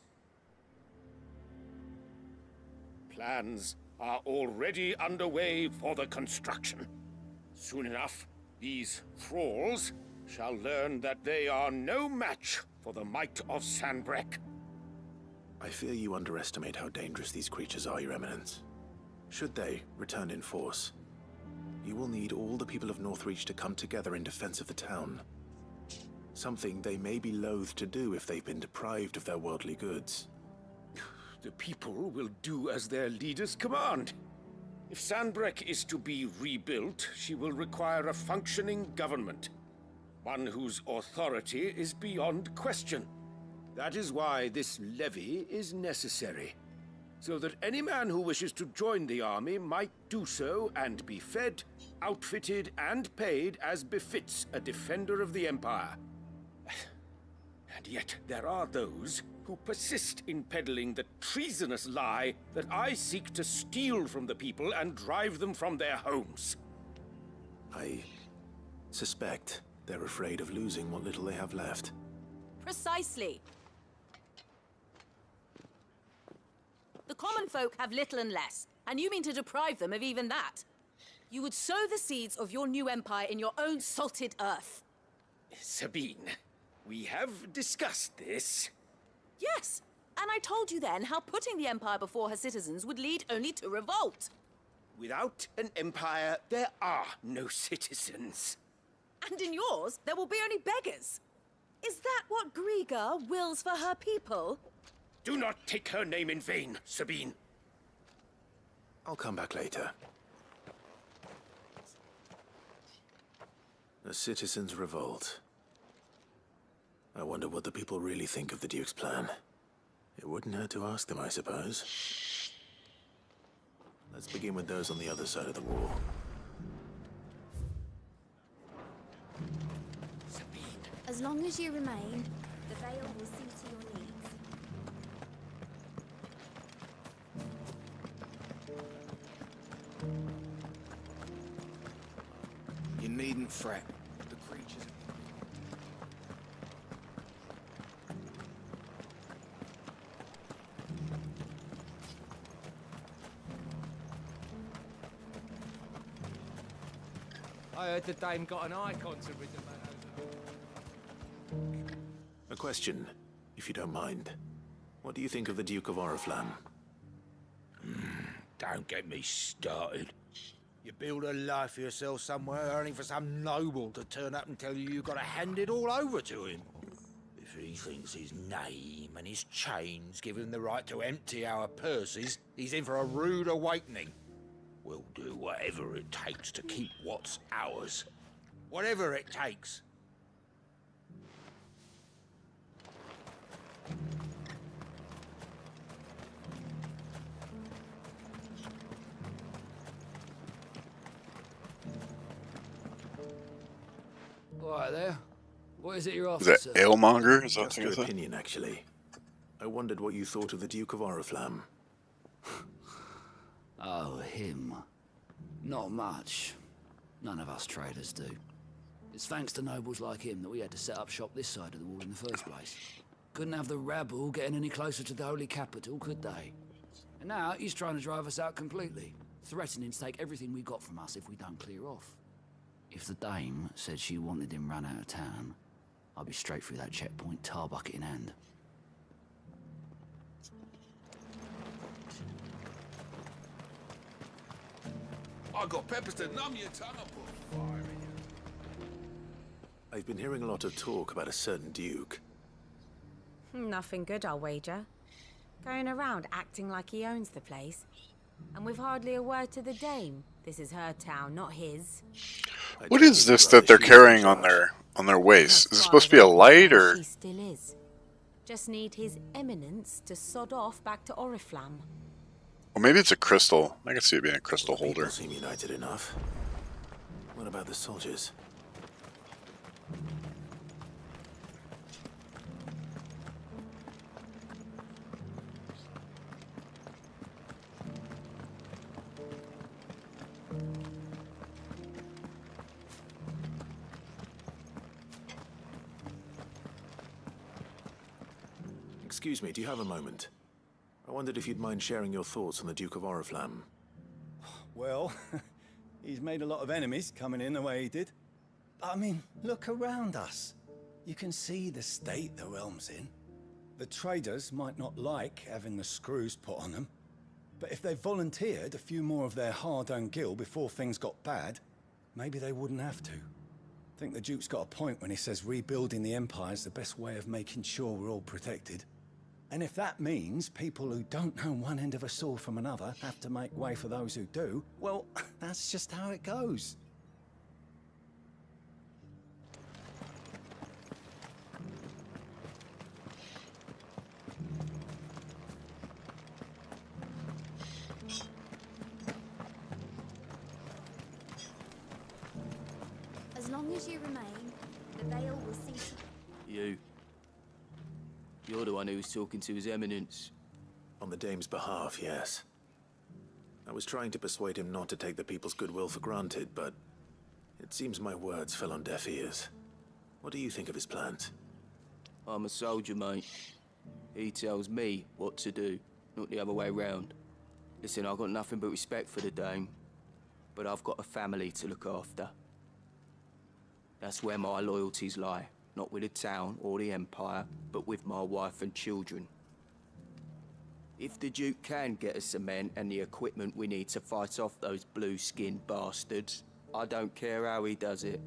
Speaker 17: Plans are already underway for the construction. Soon enough, these thralls shall learn that they are no match for the might of Sanbreque.
Speaker 4: I fear you underestimate how dangerous these creatures are, Your Eminence. Should they return in force, you will need all the people of Northreach to come together in defense of the town. Something they may be loath to do if they've been deprived of their worldly goods.
Speaker 17: The people will do as their leaders command. If Sanbreque is to be rebuilt, she will require a functioning government. One whose authority is beyond question. That is why this levy is necessary. So that any man who wishes to join the army might do so and be fed, outfitted, and paid as befits a defender of the Empire. And yet there are those
Speaker 16: who persist in peddling the treasonous lie that I seek to steal from the people and drive them from their homes.
Speaker 4: I suspect they're afraid of losing what little they have left.
Speaker 10: Precisely. The common folk have little and less, and you mean to deprive them of even that. You would sow the seeds of your new empire in your own salted earth.
Speaker 16: Sabine, we have discussed this.
Speaker 10: Yes, and I told you then how putting the empire before her citizens would lead only to revolt.
Speaker 16: Without an empire, there are no citizens.
Speaker 10: And in yours, there will be only beggars. Is that what Griga wills for her people?
Speaker 16: Do not take her name in vain, Sabine.
Speaker 4: I'll come back later. The citizens revolt. I wonder what the people really think of the Duke's plan. It wouldn't hurt to ask them, I suppose. Let's begin with those on the other side of the wall.
Speaker 20: As long as you remain, the Veil will see to your needs.
Speaker 17: You needn't fret. The creatures...
Speaker 22: I heard the dame got an icon to rid the man.
Speaker 4: A question, if you don't mind. What do you think of the Duke of Oriflamme?
Speaker 17: Don't get me started. You build a life for yourself somewhere, only for some noble to turn up and tell you you've got to hand it all over to him. If he thinks his name and his chains give him the right to empty our purses, he's in for a rude awakening. We'll do whatever it takes to keep what's ours. Whatever it takes.
Speaker 2: Right there. What is it you're
Speaker 1: Is
Speaker 2: after,
Speaker 1: that Alemonger? Is that
Speaker 4: Just
Speaker 1: what
Speaker 4: your
Speaker 1: you're saying?
Speaker 4: opinion, actually. I wondered what you thought of the Duke of Oriflamme.
Speaker 2: Oh, him. Not much. None of us traders do. It's thanks to nobles like him that we had to set up shop this side of the wall in the first place. Couldn't have the rabble getting any closer to the holy capital, could they? And now he's trying to drive us out completely, threatening to take everything we got from us if we don't clear off. If the dame said she wanted him run out of town, I'd be straight through that checkpoint, tar bucket in hand.
Speaker 3: I got peppers to numb your tongue. I'll put fire in you.
Speaker 4: I've been hearing a lot of talk about a certain Duke.
Speaker 23: Nothing good, I'll wager. Going around acting like he owns the place. And with hardly a word to the dame. This is her town, not his.
Speaker 1: What is this that they're carrying on their waist? Is it supposed to be a light or?
Speaker 23: She still is. Just need his eminence to sod off back to Oriflamme.
Speaker 1: Or maybe it's a crystal. I can see it being a crystal holder.
Speaker 4: People seem united enough. What about the soldiers? Excuse me, do you have a moment? I wondered if you'd mind sharing your thoughts on the Duke of Oriflamme.
Speaker 24: Well, he's made a lot of enemies coming in the way he did. I mean, look around us. You can see the state the realm's in. The traders might not like having the screws put on them, but if they volunteered a few more of their hard-earned gil before things got bad, maybe they wouldn't have to. I think the Duke's got a point when he says rebuilding the Empire's the best way of making sure we're all protected. And if that means people who don't know one end of a sword from another have to make way for those who do, well, that's just how it goes.
Speaker 20: As long as you remain, the Veil will see to...
Speaker 7: You're the one who was talking to His Eminence.
Speaker 4: On the Dame's behalf, yes. I was trying to persuade him not to take the people's goodwill for granted, but it seems my words fell on deaf ears. What do you think of his plans?
Speaker 7: I'm a soldier, mate. He tells me what to do, not the other way round. Listen, I've got nothing but respect for the Dame, but I've got a family to look after. That's where my loyalties lie, not with the town or the Empire, but with my wife and children. If the Duke can get us cement and the equipment we need to fight off those blue-skinned bastards, I don't care how he does it.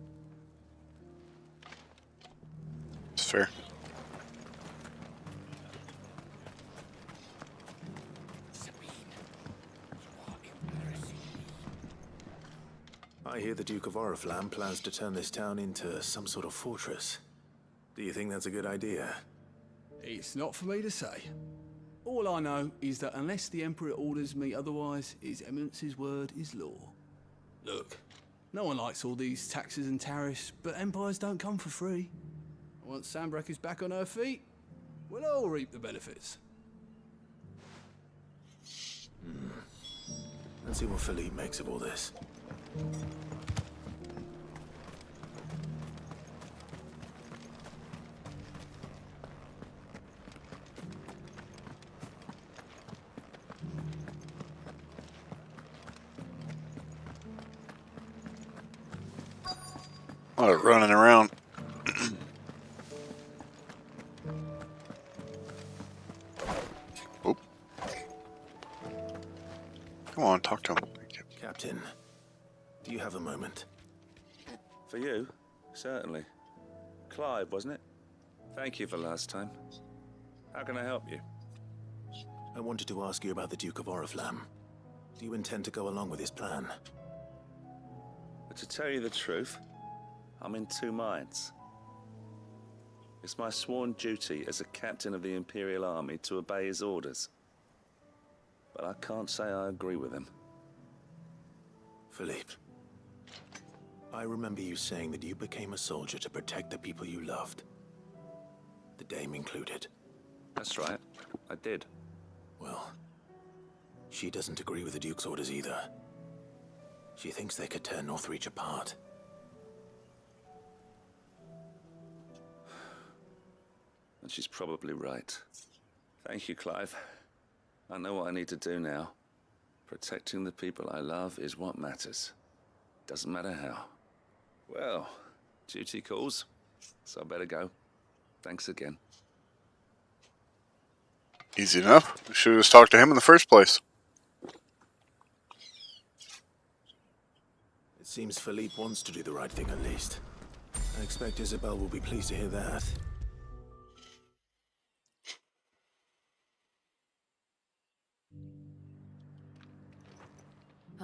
Speaker 1: It's fair.
Speaker 4: I hear the Duke of Oriflamme plans to turn this town into some sort of fortress. Do you think that's a good idea?
Speaker 9: It's not for me to say. All I know is that unless the Emperor orders me otherwise, His Eminence's word is law. Look, no one likes all these taxes and tariffs, but empires don't come for free. Once Sanbreque is back on her feet, we'll all reap the benefits.
Speaker 4: Let's see what Philippe makes of all this.
Speaker 1: A lot of running around. Oh. Come on, talk to him.
Speaker 4: Captain, do you have a moment?
Speaker 11: For you? Certainly. Clive, wasn't it? Thank you for last time. How can I help you?
Speaker 4: I wanted to ask you about the Duke of Oriflamme. Do you intend to go along with his plan?
Speaker 11: But to tell you the truth, I'm in two minds. It's my sworn duty as a captain of the Imperial Army to obey his orders. But I can't say I agree with him.
Speaker 4: Philippe, I remember you saying that you became a soldier to protect the people you loved. The Dame included.
Speaker 11: That's right, I did.
Speaker 4: Well, she doesn't agree with the Duke's orders either. She thinks they could tear Northreach apart.
Speaker 11: And she's probably right. Thank you, Clive. I know what I need to do now. Protecting the people I love is what matters. Doesn't matter how. Well, duty calls, so I better go. Thanks again.
Speaker 1: Easy enough. We should have just talked to him in the first place.
Speaker 4: It seems Philippe wants to do the right thing at least. I expect Isabel will be pleased to hear that.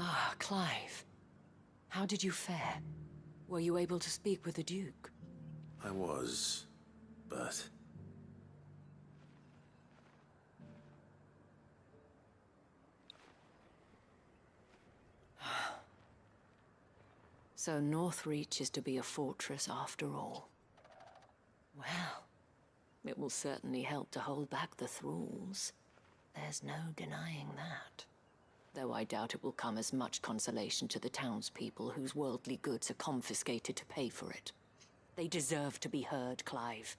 Speaker 21: Ah, Clive. How did you fare? Were you able to speak with the Duke?
Speaker 4: I was, but...
Speaker 21: So Northreach is to be a fortress after all. Well, it will certainly help to hold back the thralls. There's no denying that. Though I doubt it will come as much consolation to the townspeople whose worldly goods are confiscated to pay for it. They deserve to be heard, Clive.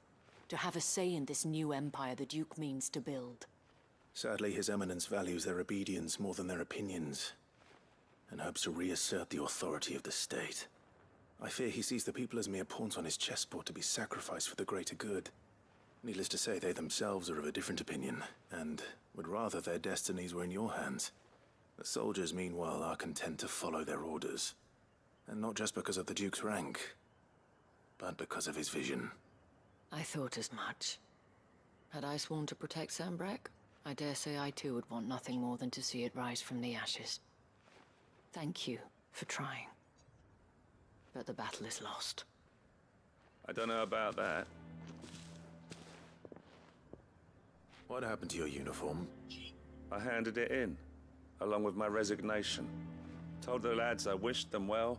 Speaker 21: To have a say in this new empire the Duke means to build.
Speaker 4: Sadly, His Eminence values their obedience more than their opinions, and hopes to reassert the authority of the state. I fear he sees the people as mere pawns on his chessboard to be sacrificed for the greater good. Needless to say, they themselves are of a different opinion, and would rather their destinies were in your hands. The soldiers, meanwhile, are content to follow their orders. And not just because of the Duke's rank, but because of his vision.
Speaker 21: I thought as much. Had I sworn to protect Sanbreque, I dare say I too would want nothing more than to see it rise from the ashes. Thank you for trying. But the battle is lost.
Speaker 11: I don't know about that.
Speaker 4: What happened to your uniform?
Speaker 11: I handed it in, along with my resignation. Told the lads I wished them well,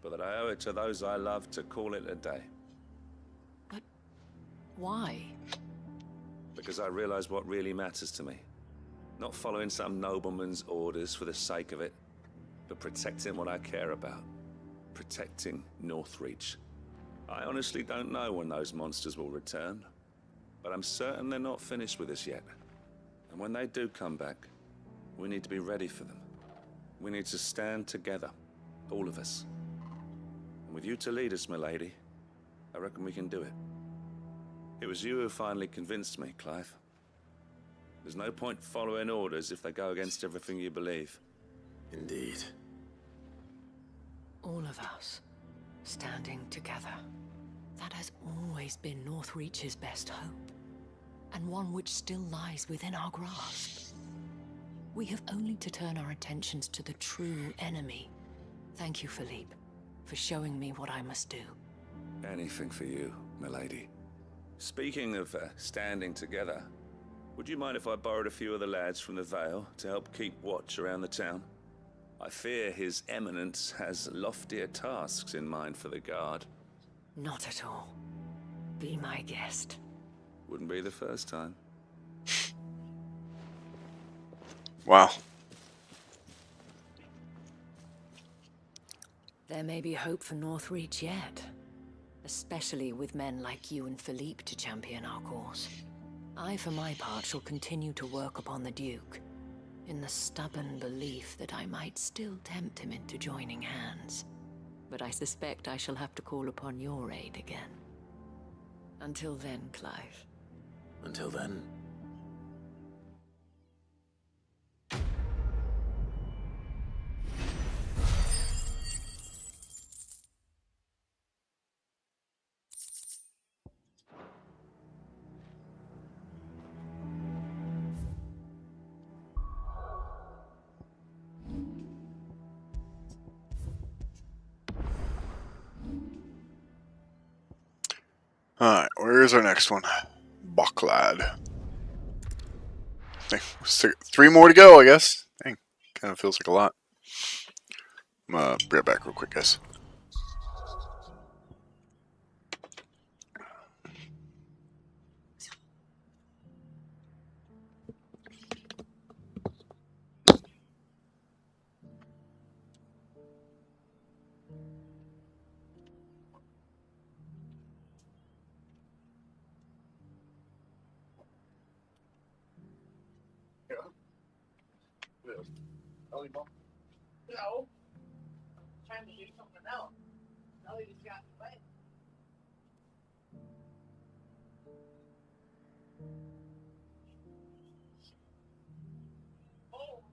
Speaker 11: but that I owe it to those I love to call it a day.
Speaker 21: Why?
Speaker 11: Because I realize what really matters to me. Not following some nobleman's orders for the sake of it, but protecting what I care about. Protecting Northreach. I honestly don't know when those monsters will return, but I'm certain they're not finished with us yet. And when they do come back, we need to be ready for them. We need to stand together, all of us. And with you to lead us, milady, I reckon we can do it. It was you who finally convinced me, Clive. There's no point following orders if they go against everything you believe.
Speaker 4: Indeed.
Speaker 21: All of us, standing together. That has always been Northreach's best hope, and one which still lies within our grasp. We have only to turn our attentions to the true enemy. Thank you, Philippe, for showing me what I must do.
Speaker 11: Anything for you, milady. Speaking of standing together, would you mind if I borrowed a few of the lads from the Vale to help keep watch around the town? I fear His Eminence has loftier tasks in mind for the guard.
Speaker 21: Not at all. Be my guest.
Speaker 11: Wouldn't be the first time.
Speaker 1: Wow.
Speaker 21: There may be hope for Northreach yet. Especially with men like you and Philippe to champion our cause. I, for my part, shall continue to work upon the Duke, in the stubborn belief that I might still tempt him into joining hands. But I suspect I shall have to call upon your aid again. Until then, Clive.
Speaker 4: Until then.
Speaker 1: Alright, where's our next one? Bucklad. I think 3 more to go, I guess. Dang, kind of feels like a lot. I'm gonna be right back real quick, guys.
Speaker 8: No. Trying to do something else. Now he just got away. Oh.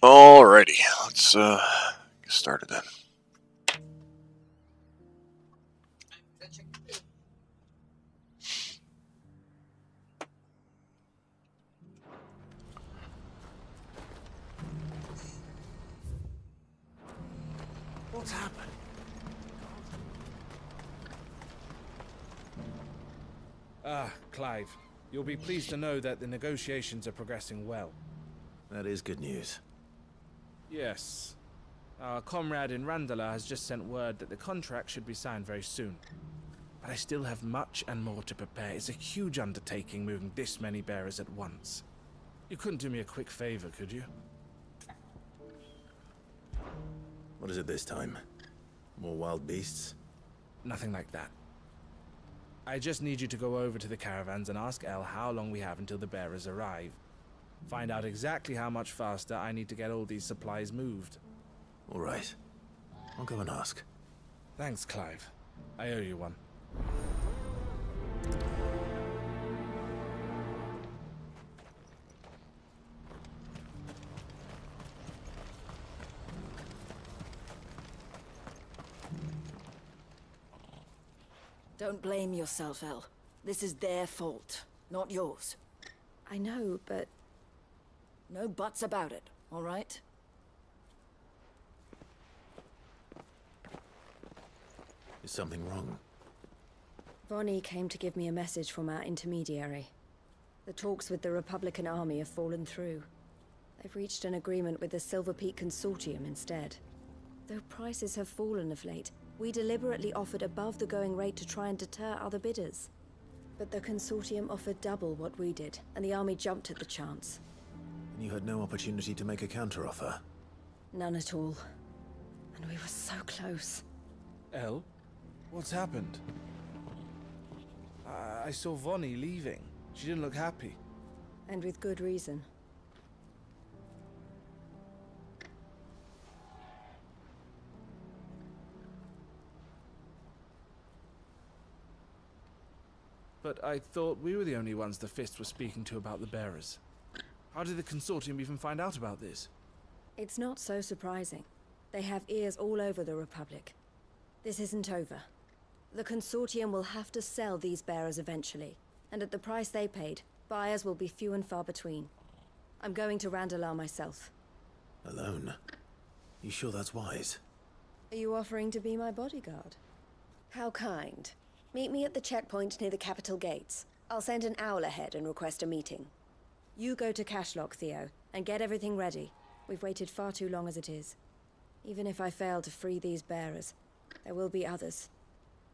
Speaker 1: Alrighty, let's get started then.
Speaker 17: What's happened?
Speaker 22: Ah, Clive. You'll be pleased to know that the negotiations are progressing well.
Speaker 4: That is good news.
Speaker 22: Yes. Our comrade in Randala has just sent word that the contract should be signed very soon. But I still have much and more to prepare. It's a huge undertaking moving this many bearers at once. You couldn't do me a quick favor, could you?
Speaker 4: What is it this time? More wild beasts?
Speaker 22: Nothing like that. I just need you to go over to the caravans and ask El how long we have until the bearers arrive. Find out exactly how much faster I need to get all these supplies moved.
Speaker 4: All right. I'll go and ask.
Speaker 22: Thanks, Clive. I owe you one.
Speaker 21: Don't blame yourself, El. This is their fault, not yours.
Speaker 20: I know, but...
Speaker 21: No buts about it, all right?
Speaker 4: Is something wrong?
Speaker 20: Vonnie came to give me a message from our intermediary. The talks with the Republican army have fallen through. They've reached an agreement with the Silver Peak Consortium instead. Though prices have fallen of late, we deliberately offered above the going rate to try and deter other bidders. But the Consortium offered double what we did, and the army jumped at the chance.
Speaker 4: And you had no opportunity to make a counteroffer?
Speaker 20: None at all. And we were so close.
Speaker 22: El? What's happened? I saw Vonnie leaving. She didn't look happy.
Speaker 20: And with good reason.
Speaker 22: But I thought we were the only ones the Fist were speaking to about the bearers. How did the Consortium even find out about this?
Speaker 20: It's not so surprising. They have ears all over the Republic. This isn't over. The Consortium will have to sell these bearers eventually, and at the price they paid, buyers will be few and far between. I'm going to Randalar myself.
Speaker 4: Alone? You sure that's wise?
Speaker 20: Are you offering to be my bodyguard? How kind. Meet me at the checkpoint near the capital gates. I'll send an owl ahead and request a meeting. You go to Cashlock, Theo, and get everything ready. We've waited far too long as it is. Even if I fail to free these bearers, there will be others.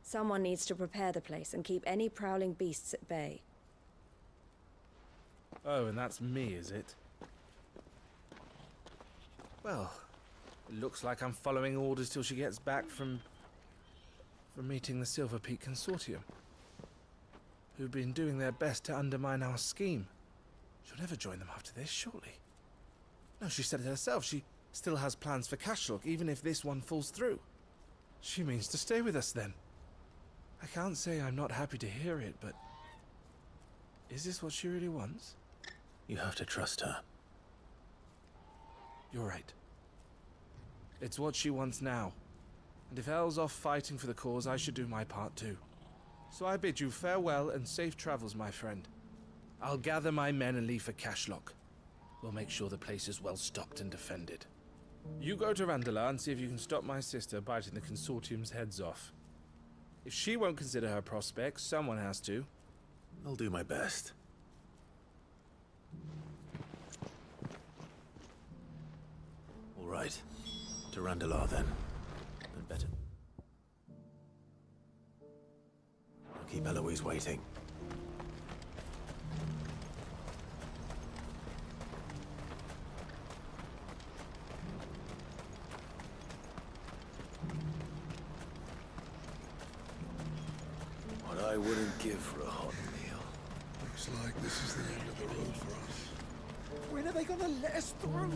Speaker 20: Someone needs to prepare the place and keep any prowling beasts at bay.
Speaker 22: Oh, and that's me, is it? Well, it looks like I'm following orders till she gets back from meeting the Silver Peak Consortium, who've been doing their best to undermine our scheme. She'll never join them after this, surely. No, she said it herself. She still has plans for Cashlock, even if this one falls through. She means to stay with us then. I can't say I'm not happy to hear it, but... is this what she really wants?
Speaker 4: You have to trust her.
Speaker 22: You're right. It's what she wants now. And if Elle's off fighting for the cause, I should do my part too. So I bid you farewell and safe travels, my friend. I'll gather my men and leave for Cashlock. We'll make sure the place is well stocked and defended. You go to Randalar and see if you can stop my sister biting the Consortium's heads off. If she won't consider her prospects, someone has to.
Speaker 4: I'll do my best. All right. To Randalar then. And better. I'll keep Eloise waiting.
Speaker 17: What I wouldn't give for a hot meal.
Speaker 3: Looks like this is the end of the road for us.
Speaker 17: When are they gonna let us through?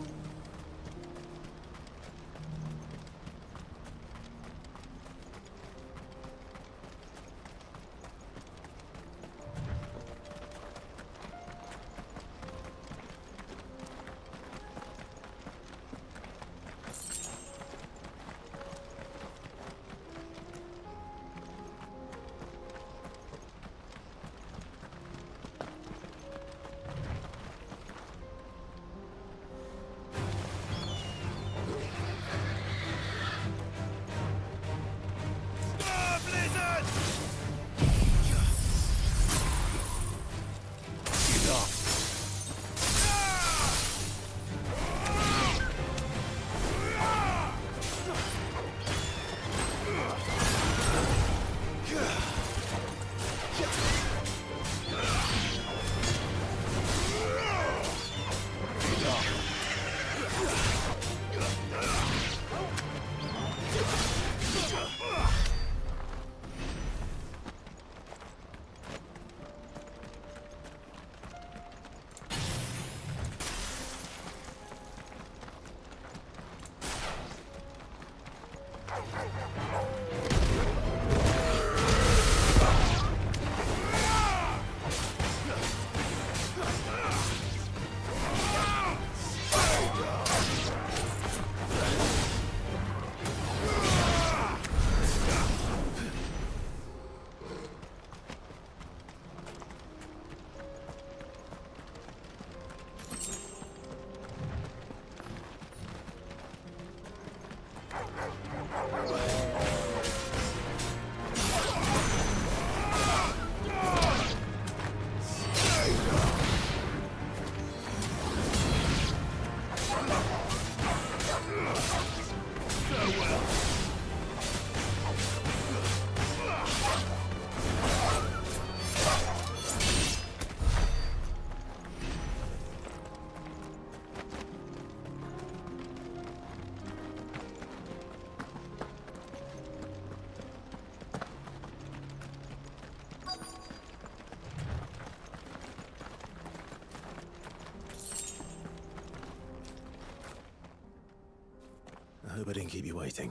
Speaker 4: hope I didn't keep you waiting.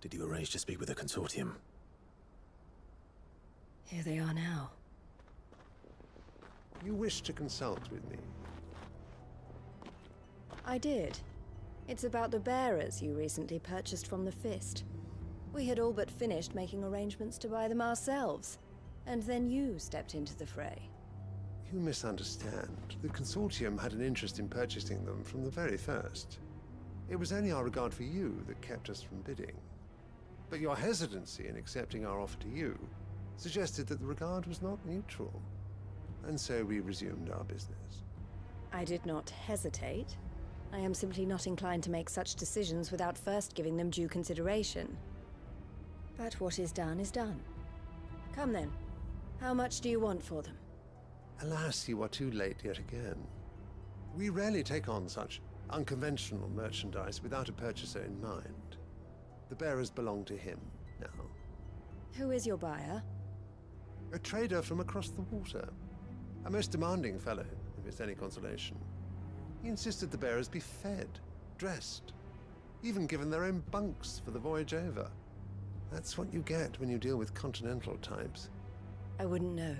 Speaker 4: Did you arrange to speak with the consortium?
Speaker 21: Here they are now.
Speaker 12: You wish to consult with me?
Speaker 21: I did. It's about the bearers you recently purchased from the Fist. We had all but finished making arrangements to buy them ourselves, and then you stepped into the fray.
Speaker 12: You misunderstand. The consortium had an interest in purchasing them from the very first. It was only our regard for you that kept us from bidding. But your hesitancy in accepting our offer to you suggested that the regard was not mutual. And so we resumed our business.
Speaker 21: I did not hesitate. I am simply not inclined to make such decisions without first giving them due consideration. But what is done is done. Come then. How much do you want for them?
Speaker 12: Alas, you are too late yet again. We rarely take on such unconventional merchandise without a purchaser in mind. The bearers belong to him now.
Speaker 21: Who is your buyer?
Speaker 12: A trader from across the water. A most demanding fellow, if it's any consolation. He insisted the bearers be fed, dressed, even given their own bunks for the voyage over. That's what you get when you deal with continental types.
Speaker 21: I wouldn't know.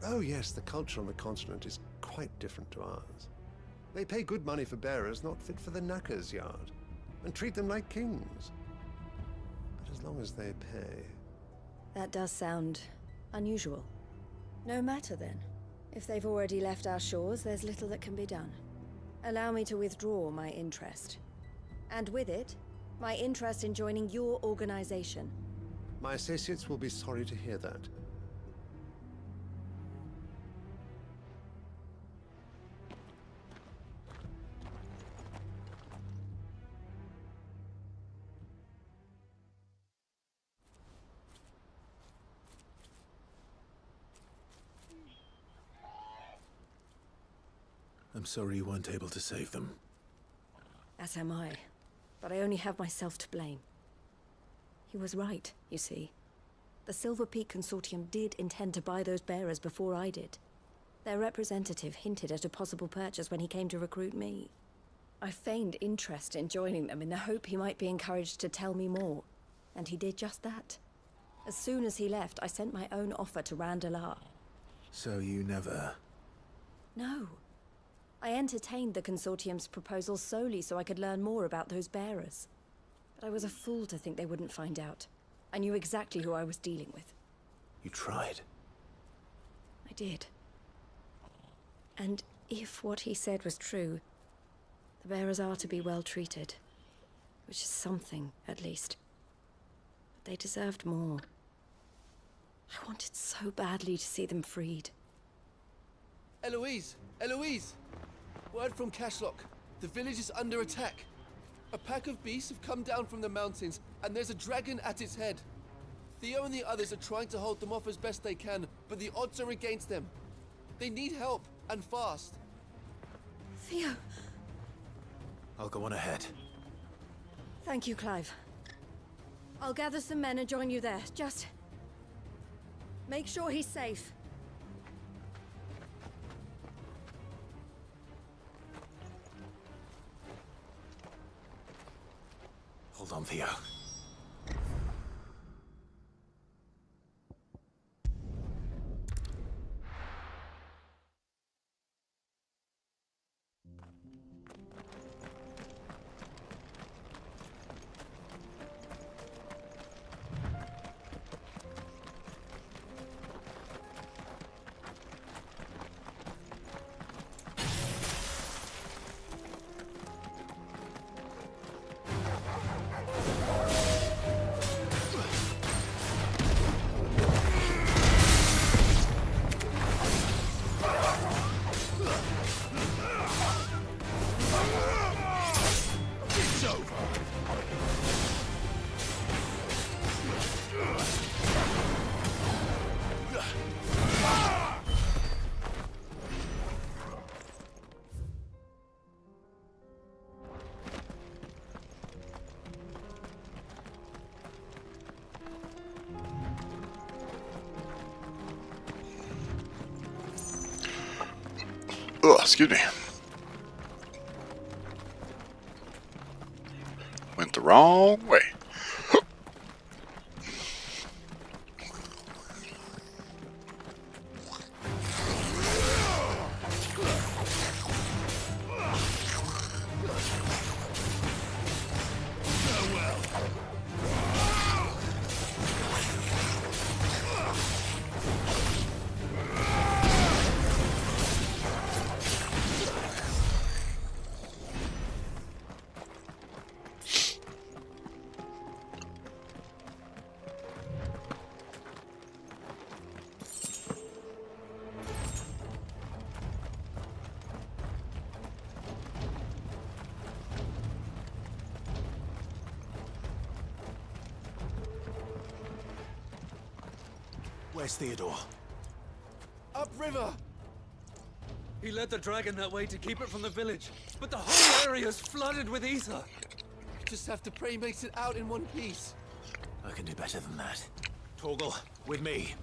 Speaker 12: Oh yes, the culture on the continent is quite different to ours. They pay good money for bearers not fit for the knacker's yard, and treat them like kings. But as long as they pay...
Speaker 21: That does sound unusual. No matter then. If they've already left our shores, there's little that can be done. Allow me to withdraw my interest. And with it, my interest in joining your organization.
Speaker 12: My associates will be sorry to hear that.
Speaker 4: I'm sorry you weren't able to save them.
Speaker 21: As am I. But I only have myself to blame. He was right, you see. The Silver Peak Consortium did intend to buy those bearers before I did. Their representative hinted at a possible purchase when he came to recruit me. I feigned interest in joining them in the hope he might be encouraged to tell me more, and he did just that. As soon as he left, I sent my own offer to Randalar.
Speaker 4: So you never...
Speaker 21: No. I entertained the Consortium's proposal solely so I could learn more about those bearers. But I was a fool to think they wouldn't find out. I knew exactly who I was dealing with.
Speaker 4: You tried.
Speaker 21: I did. And if what he said was true, the bearers are to be well treated. Which is something, at least. But they deserved more. I wanted so badly to see them freed.
Speaker 5: Eloise! Eloise! Word from Cashlock. The village is under attack. A pack of beasts have come down from the mountains, and there's a dragon at its head. Theo and the others are trying to hold them off as best they can, but the odds are against them. They need help, and fast.
Speaker 21: Theo!
Speaker 4: I'll go on ahead.
Speaker 21: Thank you, Clive. I'll gather some men and join you there. Just... make sure he's safe.
Speaker 4: Hold on, Theo.
Speaker 1: Oh, excuse me. wrong way.
Speaker 24: Where's Theodore?
Speaker 5: Upriver! He led the dragon that way to keep it from the village, but the whole area's flooded with ether. Just have to pray he makes it out in one piece.
Speaker 24: I can do better than that. Torgal, with me.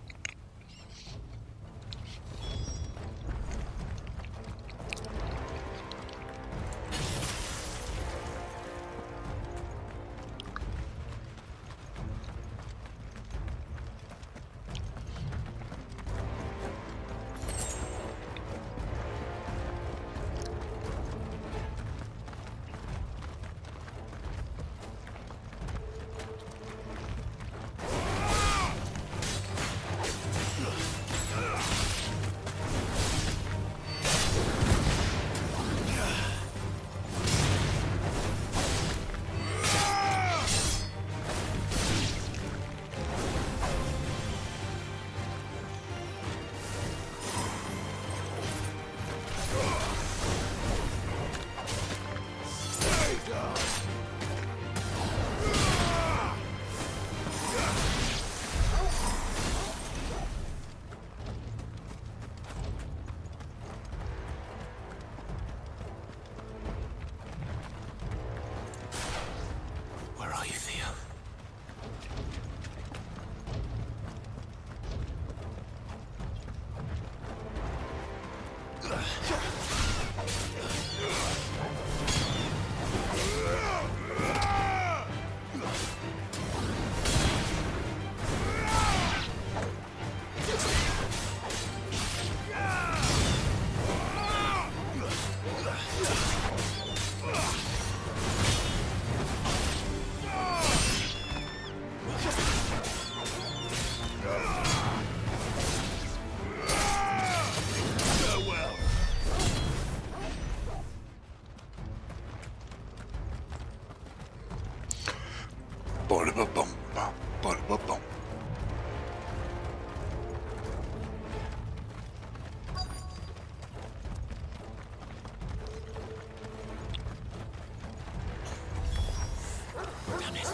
Speaker 24: Damn it.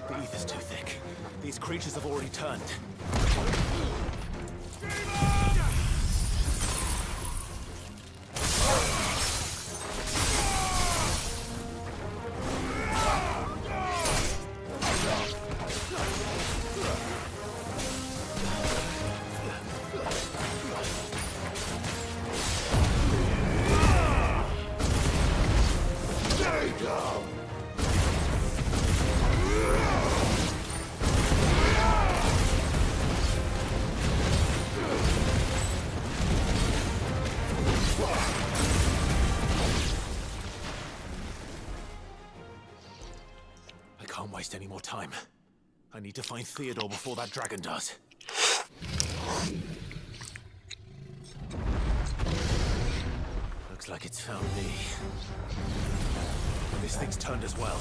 Speaker 24: The ether's too thick. These creatures have already turned. Any more time. I need to find Theodore before that dragon does. Looks like it's found me. This thing's turned as well.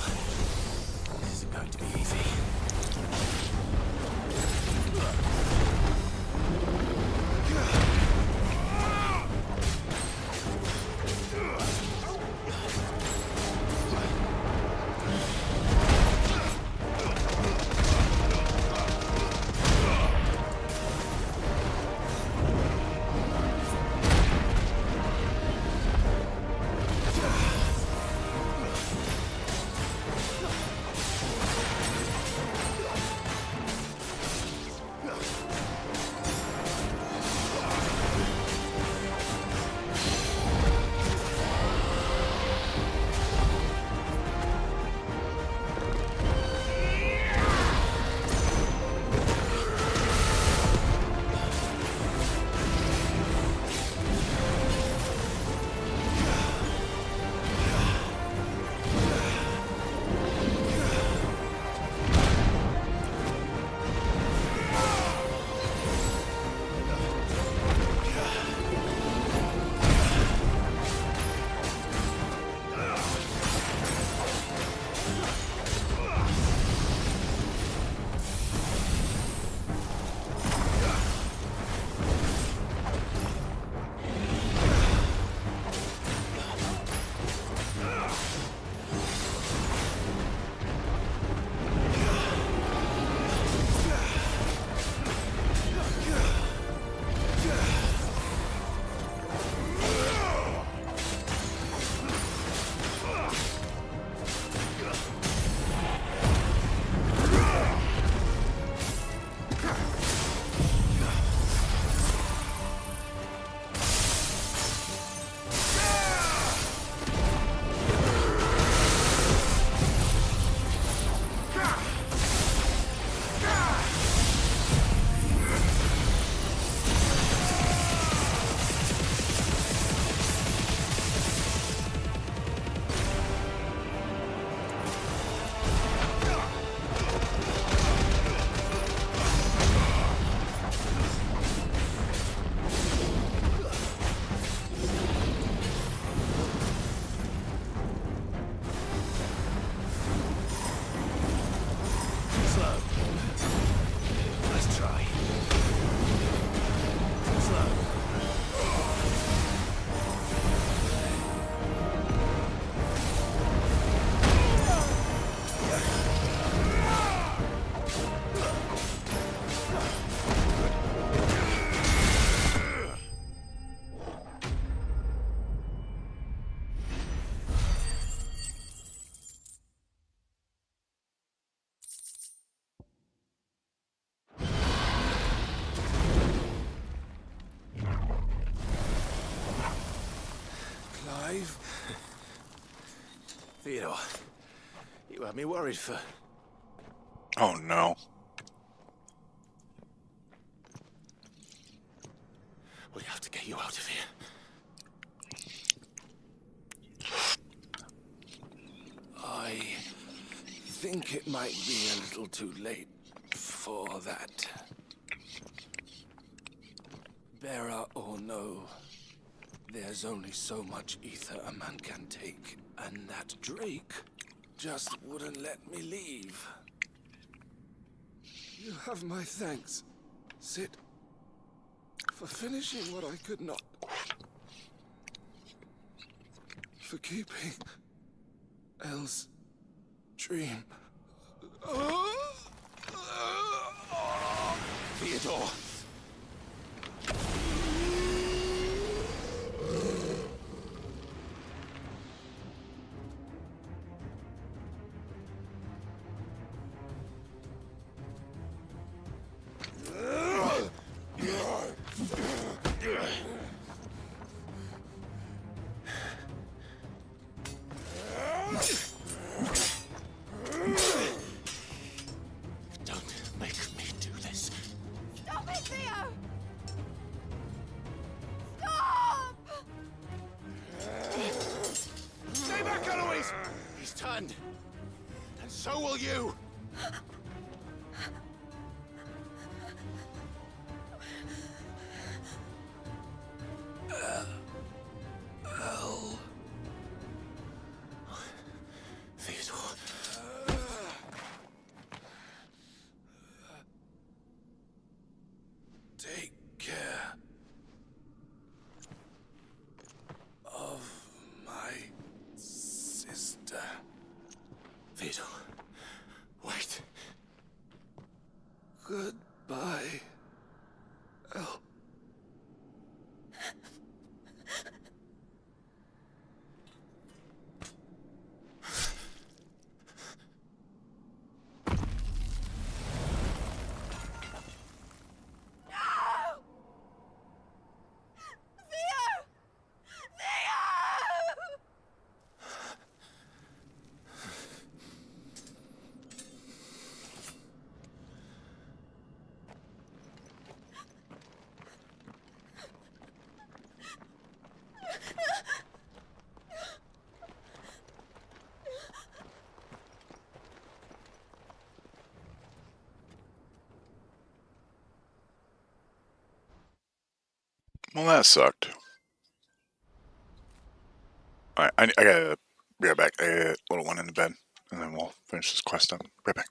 Speaker 24: This isn't going to be easy. Clive. Theodore, you had me worried for...
Speaker 1: Oh no.
Speaker 24: We have to get you out of here. I think it might be a little too late for that. Bearer or no, there's only so much ether a man can take, and that Drake just wouldn't let me leave. You have my thanks, Sid, for finishing what I could not. For keeping Elle's dream. Theodore! Don't make me do this.
Speaker 20: Stop it, Theo! Stop!
Speaker 24: Stay back, Eloise! He's turned. And so will you! Elle. Theodore. Take care of my sister. Theodore, wait. Goodbye, Elle.
Speaker 1: Well, that sucked. Alright, I gotta be right back. I gotta get little one in the bed, and then we'll finish this quest up. Right back.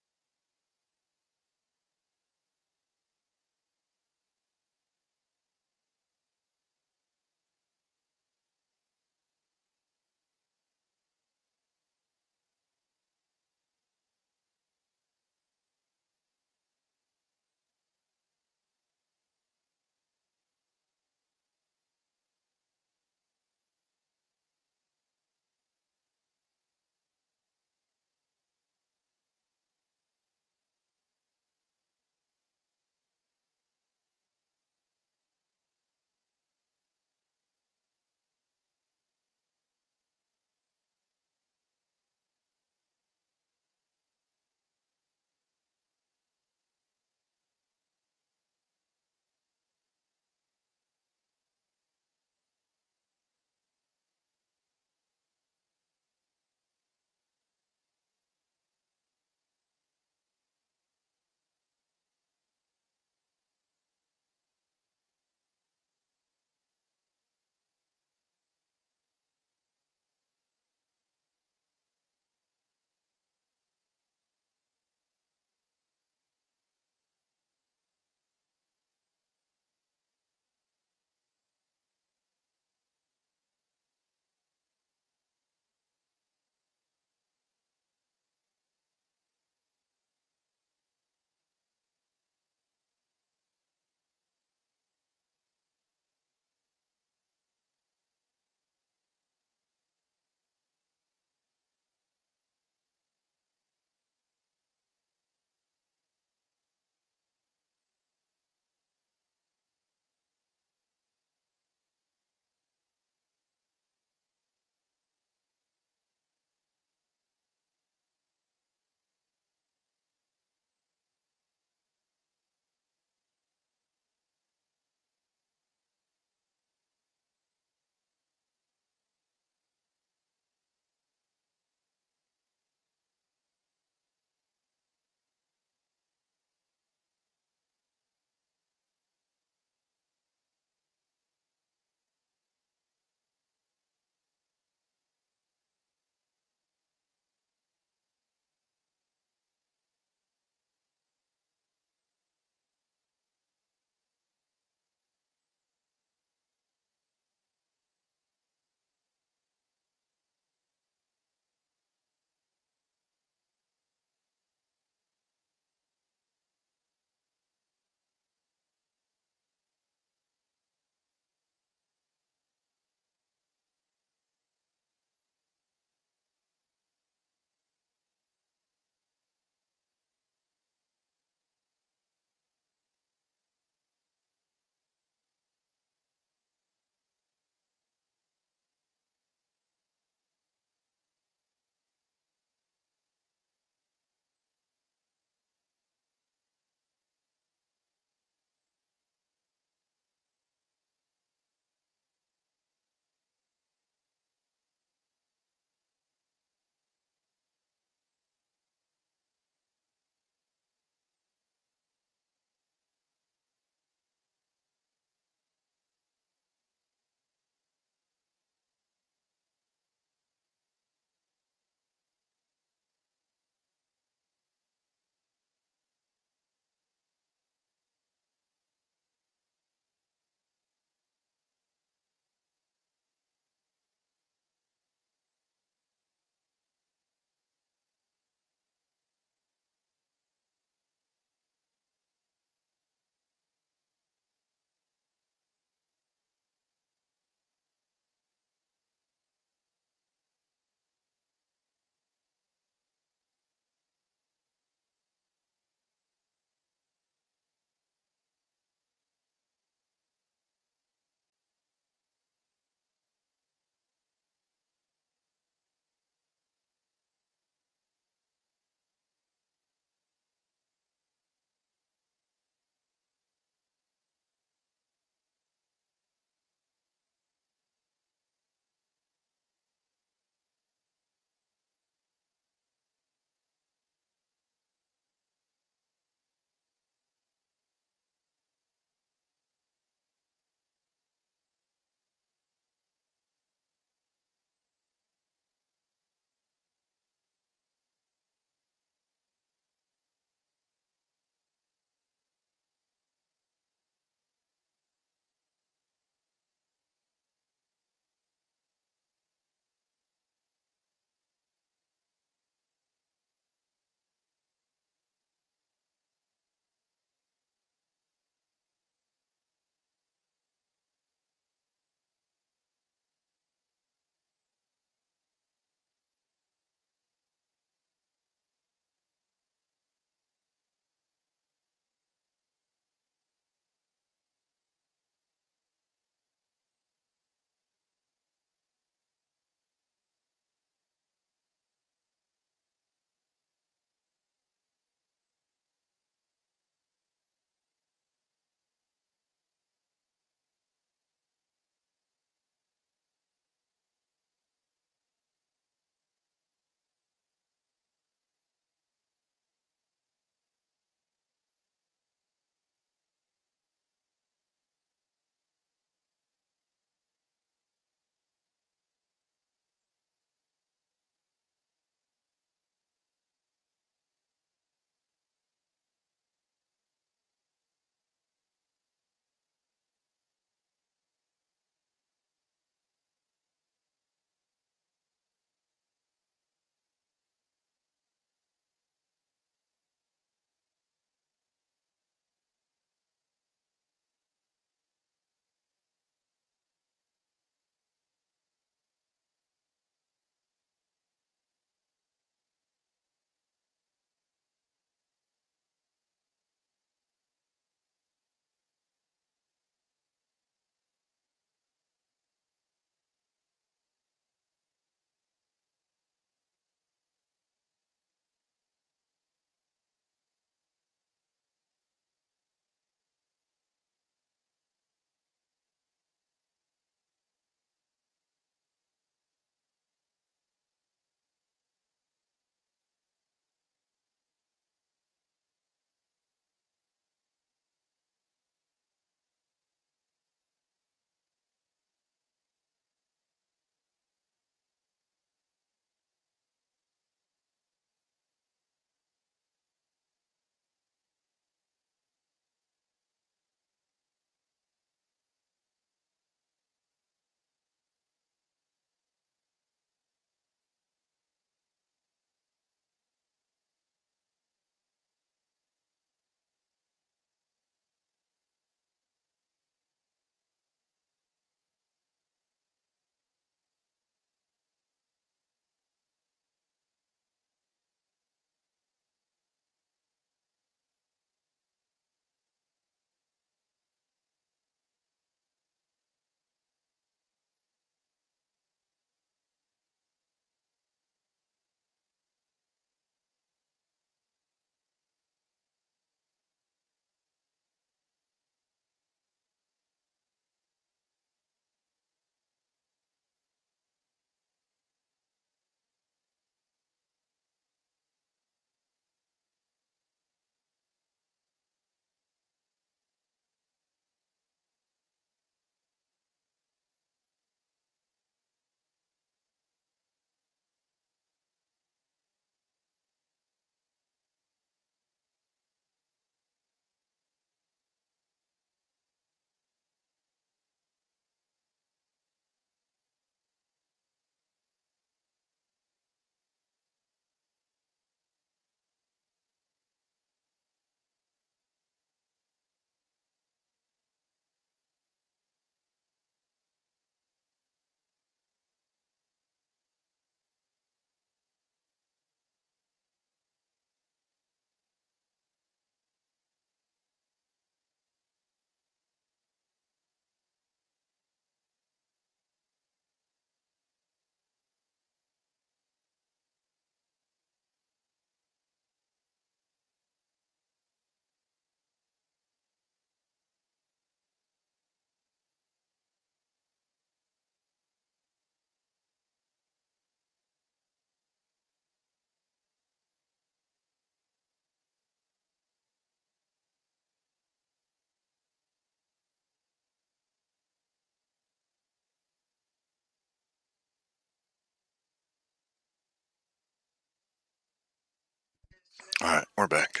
Speaker 1: Alright, we're back.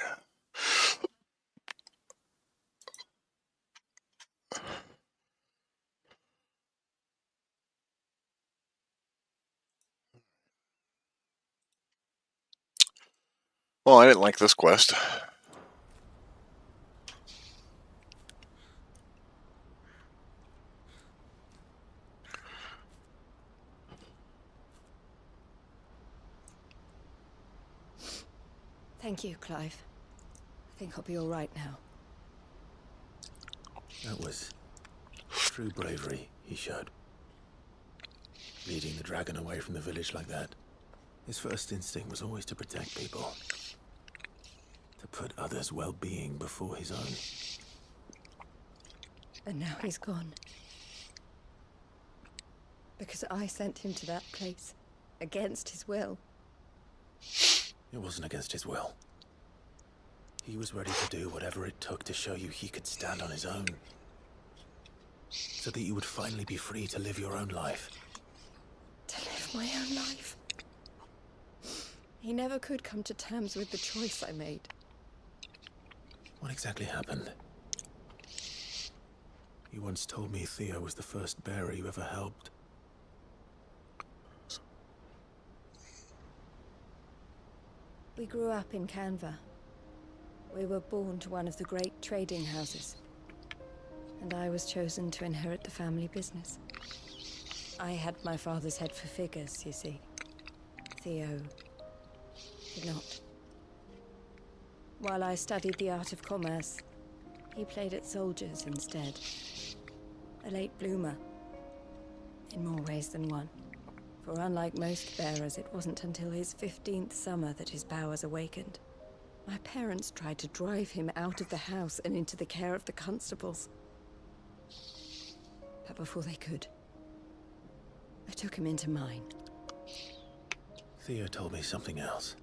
Speaker 1: Well, I didn't like this quest.
Speaker 13: Thank you, Clive. I think I'll be all right now.
Speaker 4: That was true bravery he showed. Leading the dragon away from the village like that. His first instinct was always to protect people. To put others' well-being before his own.
Speaker 13: And now he's gone. Because I sent him to that place. Against his will.
Speaker 4: It wasn't against his will. He was ready to do whatever it took to show you he could stand on his own. So that you would finally be free to live your own life.
Speaker 13: To live my own life. He never could come to terms with the choice I made.
Speaker 4: What exactly happened? You once told me Theo was the first bearer you ever helped.
Speaker 13: We grew up in Canva. We were born to one of the great trading houses. And I was chosen to inherit the family business. I had my father's head for figures, you see. Theo did not. While I studied the art of commerce, he played at soldiers instead. A late bloomer. In more ways than one. For unlike most bearers, it wasn't until his 15th summer that his powers awakened. My parents tried to drive him out of the house and into the care of the constables. But before they could, I took him into mine.
Speaker 4: Theo told me something else.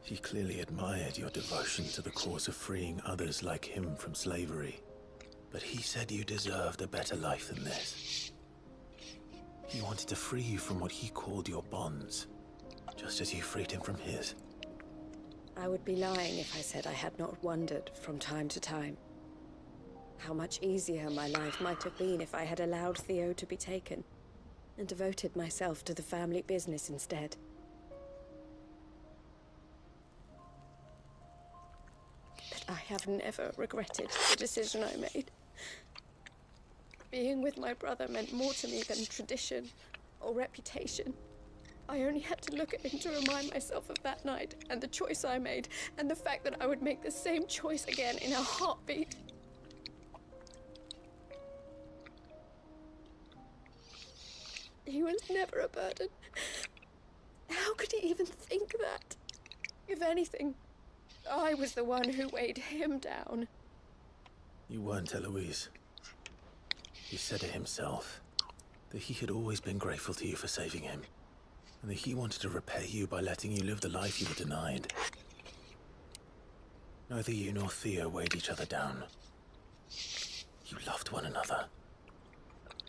Speaker 4: He clearly admired your devotion to the cause of freeing others like him from slavery. But he said you deserved a better life than this. He wanted to free you from what he called your bonds, just as you freed him from his.
Speaker 13: I would be lying if I said I had not wondered from time to time how much easier my life might have been if I had allowed Theo to be taken and devoted myself to the family business instead. But I have never regretted the decision I made. Being with my brother meant more to me than tradition or reputation. I only had to look at him to remind myself of that night and the choice I made and the fact that I would make the same choice again in a heartbeat. He was never a burden. How could he even think that? If anything, I was the one who weighed him down.
Speaker 4: You weren't, Eloise. He said it himself, that he had always been grateful to you for saving him, and that he wanted to repay you by letting you live the life you were denied. Neither you nor Theo weighed each other down. You loved one another.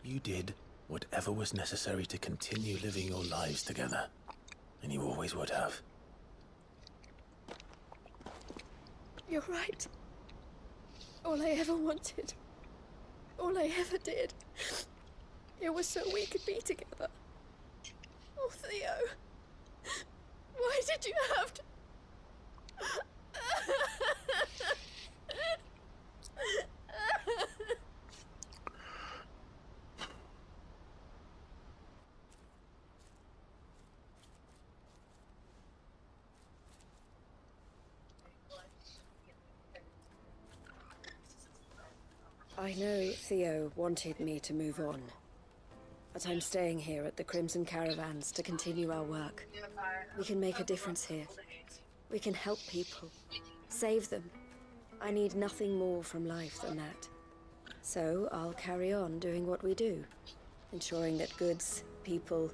Speaker 4: You did whatever was necessary to continue living your lives together, and you always would have.
Speaker 13: You're right. All I ever wanted, all I ever did, it was so we could be together. Oh, Theo, why did you have to... I know Theo wanted me to move on, but I'm staying here at the Crimson Caravans to continue our work. We can make a difference here. We can help people, save them. I need nothing more from life than that. So I'll carry on doing what we do, ensuring that goods, people,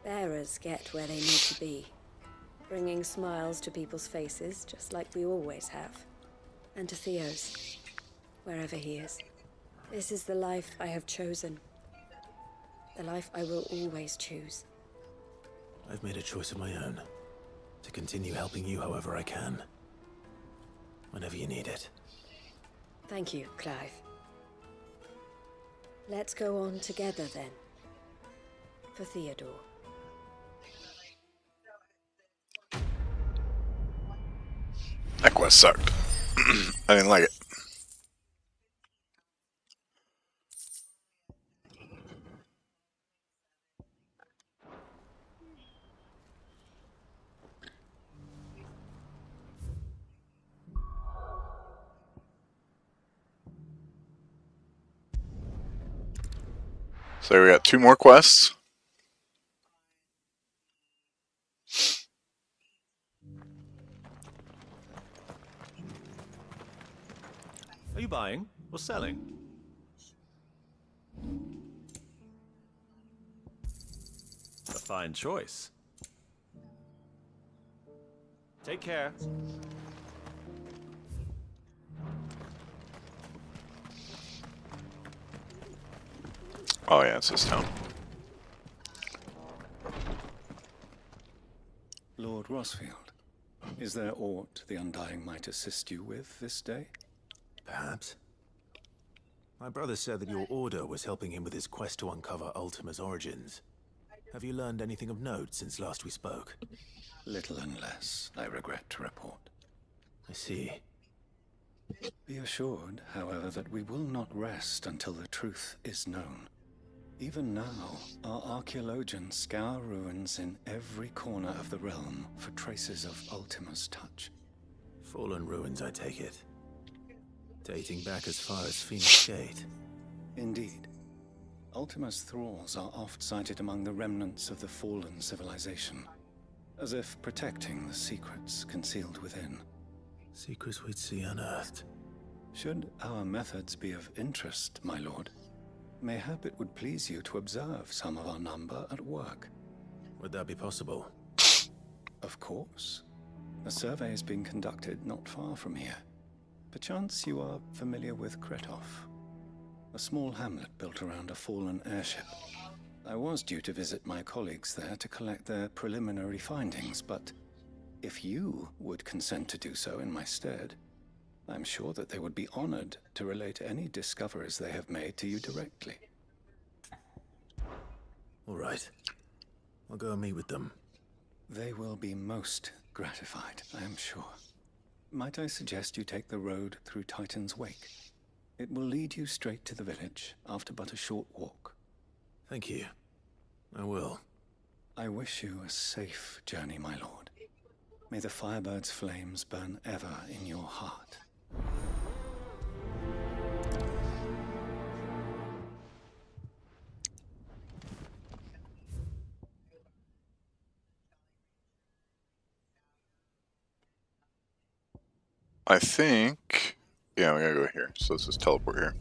Speaker 13: bearers get where they need to be, bringing smiles to people's faces, just like we always have, and to Theo's, wherever he is. This is the life I have chosen, the life I will always choose.
Speaker 4: I've made a choice of my own. to continue helping you however I can. Whenever you need it.
Speaker 13: Thank you, Clive. Let's go on together then. For Theodore.
Speaker 1: That quest sucked. I didn't like it. So we got 2 more quests.
Speaker 14: Are you buying or selling? A fine choice. Take care.
Speaker 1: Oh yeah, it's this town.
Speaker 15: Lord Rosfield, is there aught the Undying might assist you with this day?
Speaker 4: Perhaps. My brother said that your order was helping him with his quest to uncover Ultima's origins. Have you learned anything of note since last we spoke?
Speaker 15: Little and less, I regret to report.
Speaker 4: I see.
Speaker 15: Be assured, however, that we will not rest until the truth is known. Even now, our archaeologians scour ruins in every corner of the realm for traces of Ultima's touch.
Speaker 4: Fallen ruins, I take it. Dating back as far as Phoenix Gate.
Speaker 15: Indeed. Ultima's thralls are oft sighted among the remnants of the fallen civilization, as if protecting the secrets concealed within.
Speaker 4: Secrets we'd see unearthed.
Speaker 15: Should our methods be of interest, my lord, mayhap it would please you to observe some of our number at work.
Speaker 4: Would that be possible?
Speaker 15: Of course. A survey is being conducted not far from here. Perchance you are familiar with Kretov, a small hamlet built around a fallen airship. I was due to visit my colleagues there to collect their preliminary findings, but if you would consent to do so in my stead, I'm sure that they would be honored to relate any discoveries they have made to you directly.
Speaker 4: All right. I'll go and meet with them.
Speaker 15: They will be most gratified, I am sure. Might I suggest you take the road through Titan's Wake? It will lead you straight to the village after but a short walk.
Speaker 4: Thank you. I will.
Speaker 15: I wish you a safe journey, my lord. May the Firebird's flames burn ever in your heart.
Speaker 1: I think... yeah, we gotta go here. So let's just teleport here.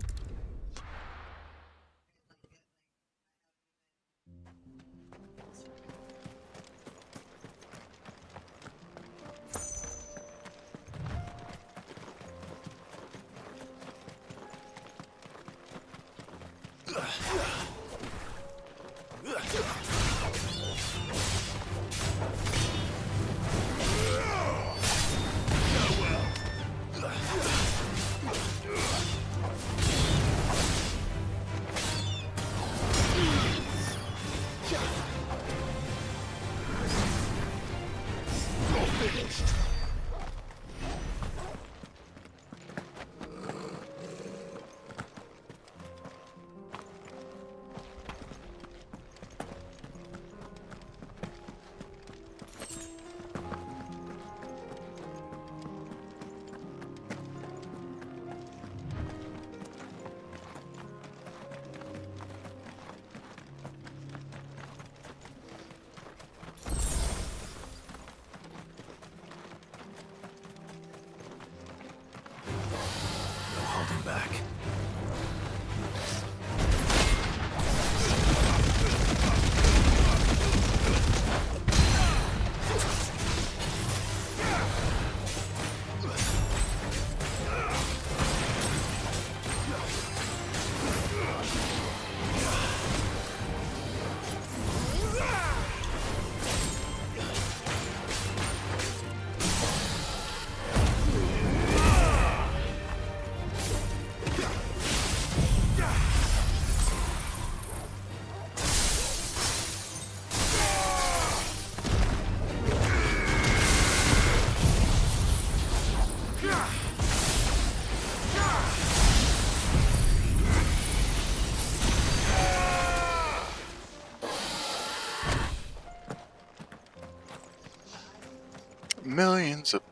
Speaker 1: Lots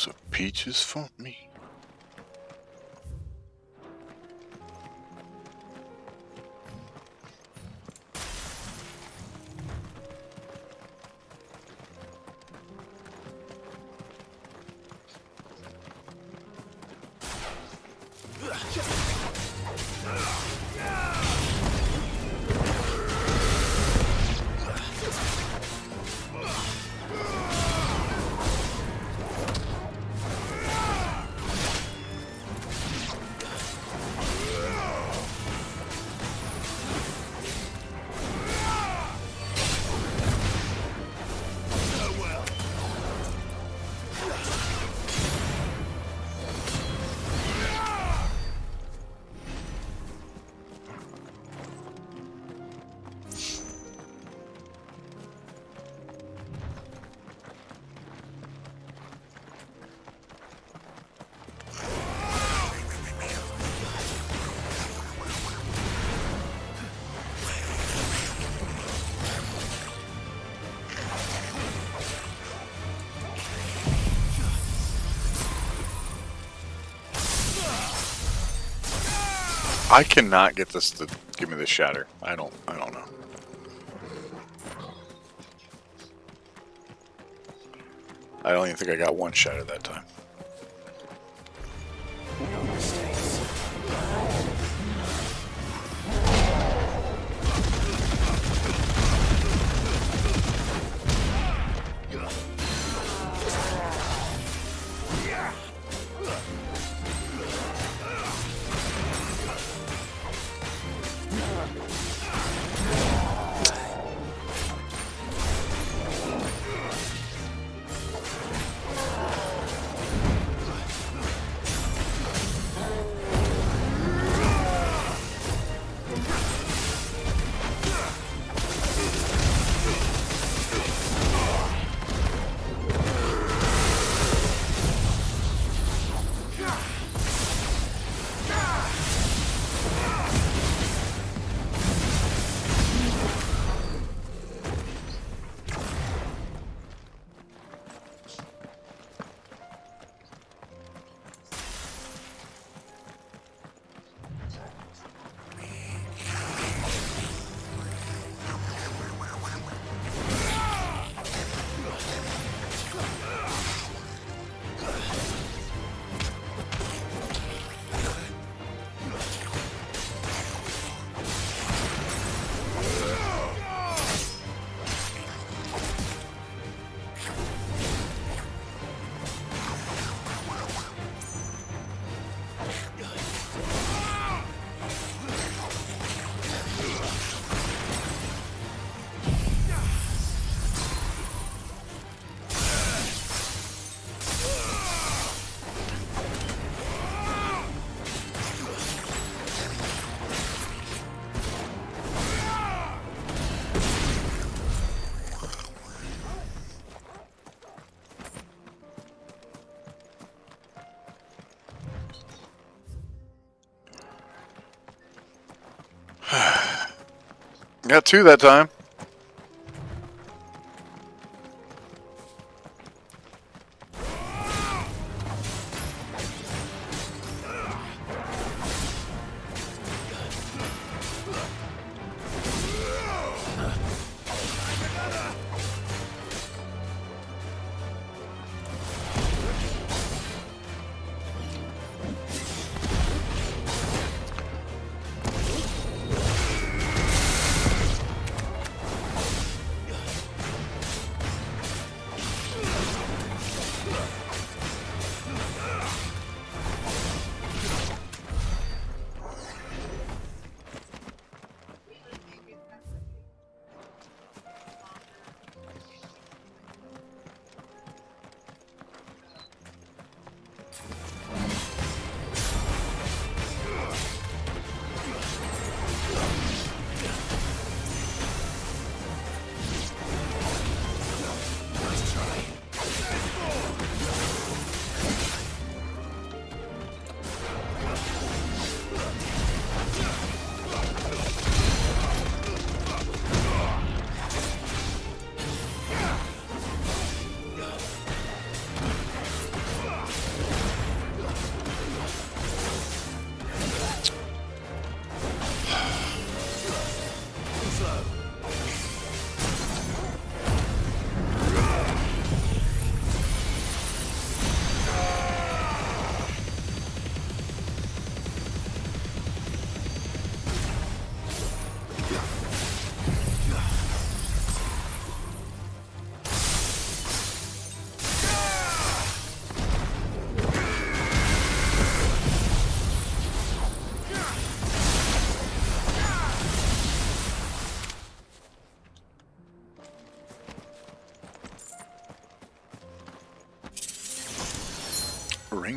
Speaker 1: of peaches for me. I cannot get this to give me the shatter. I don't know. I don't even think I got one shatter that time. Got two that time.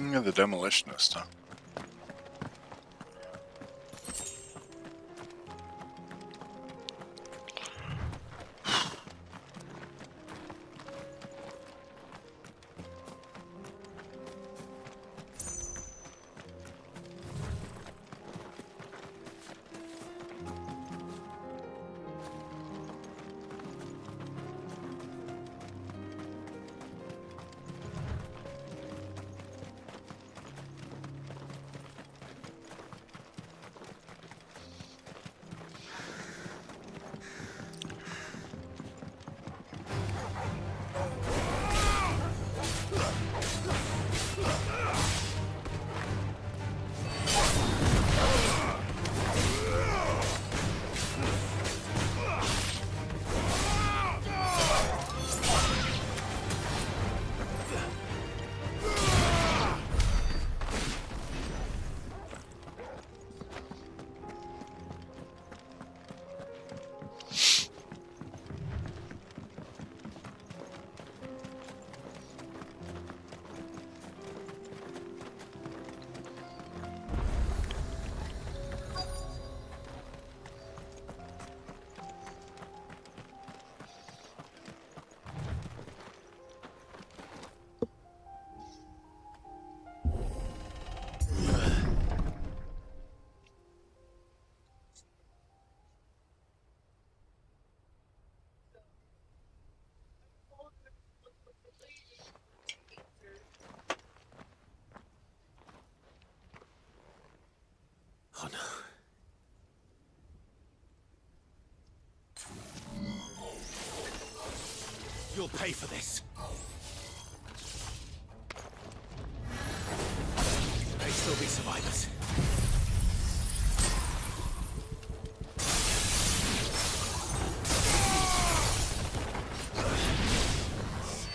Speaker 1: The demolitionist, huh?
Speaker 4: Oh no. You'll pay for this. May still be survivors.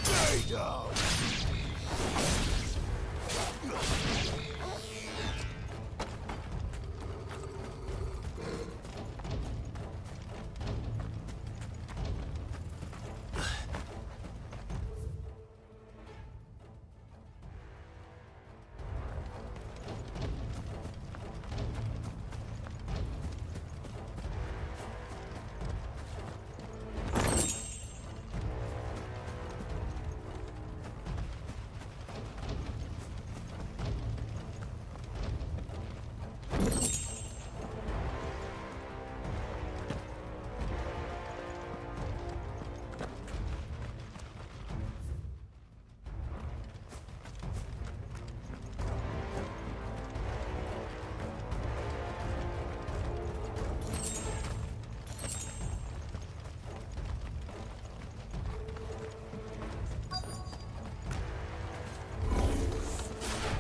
Speaker 4: Stay down.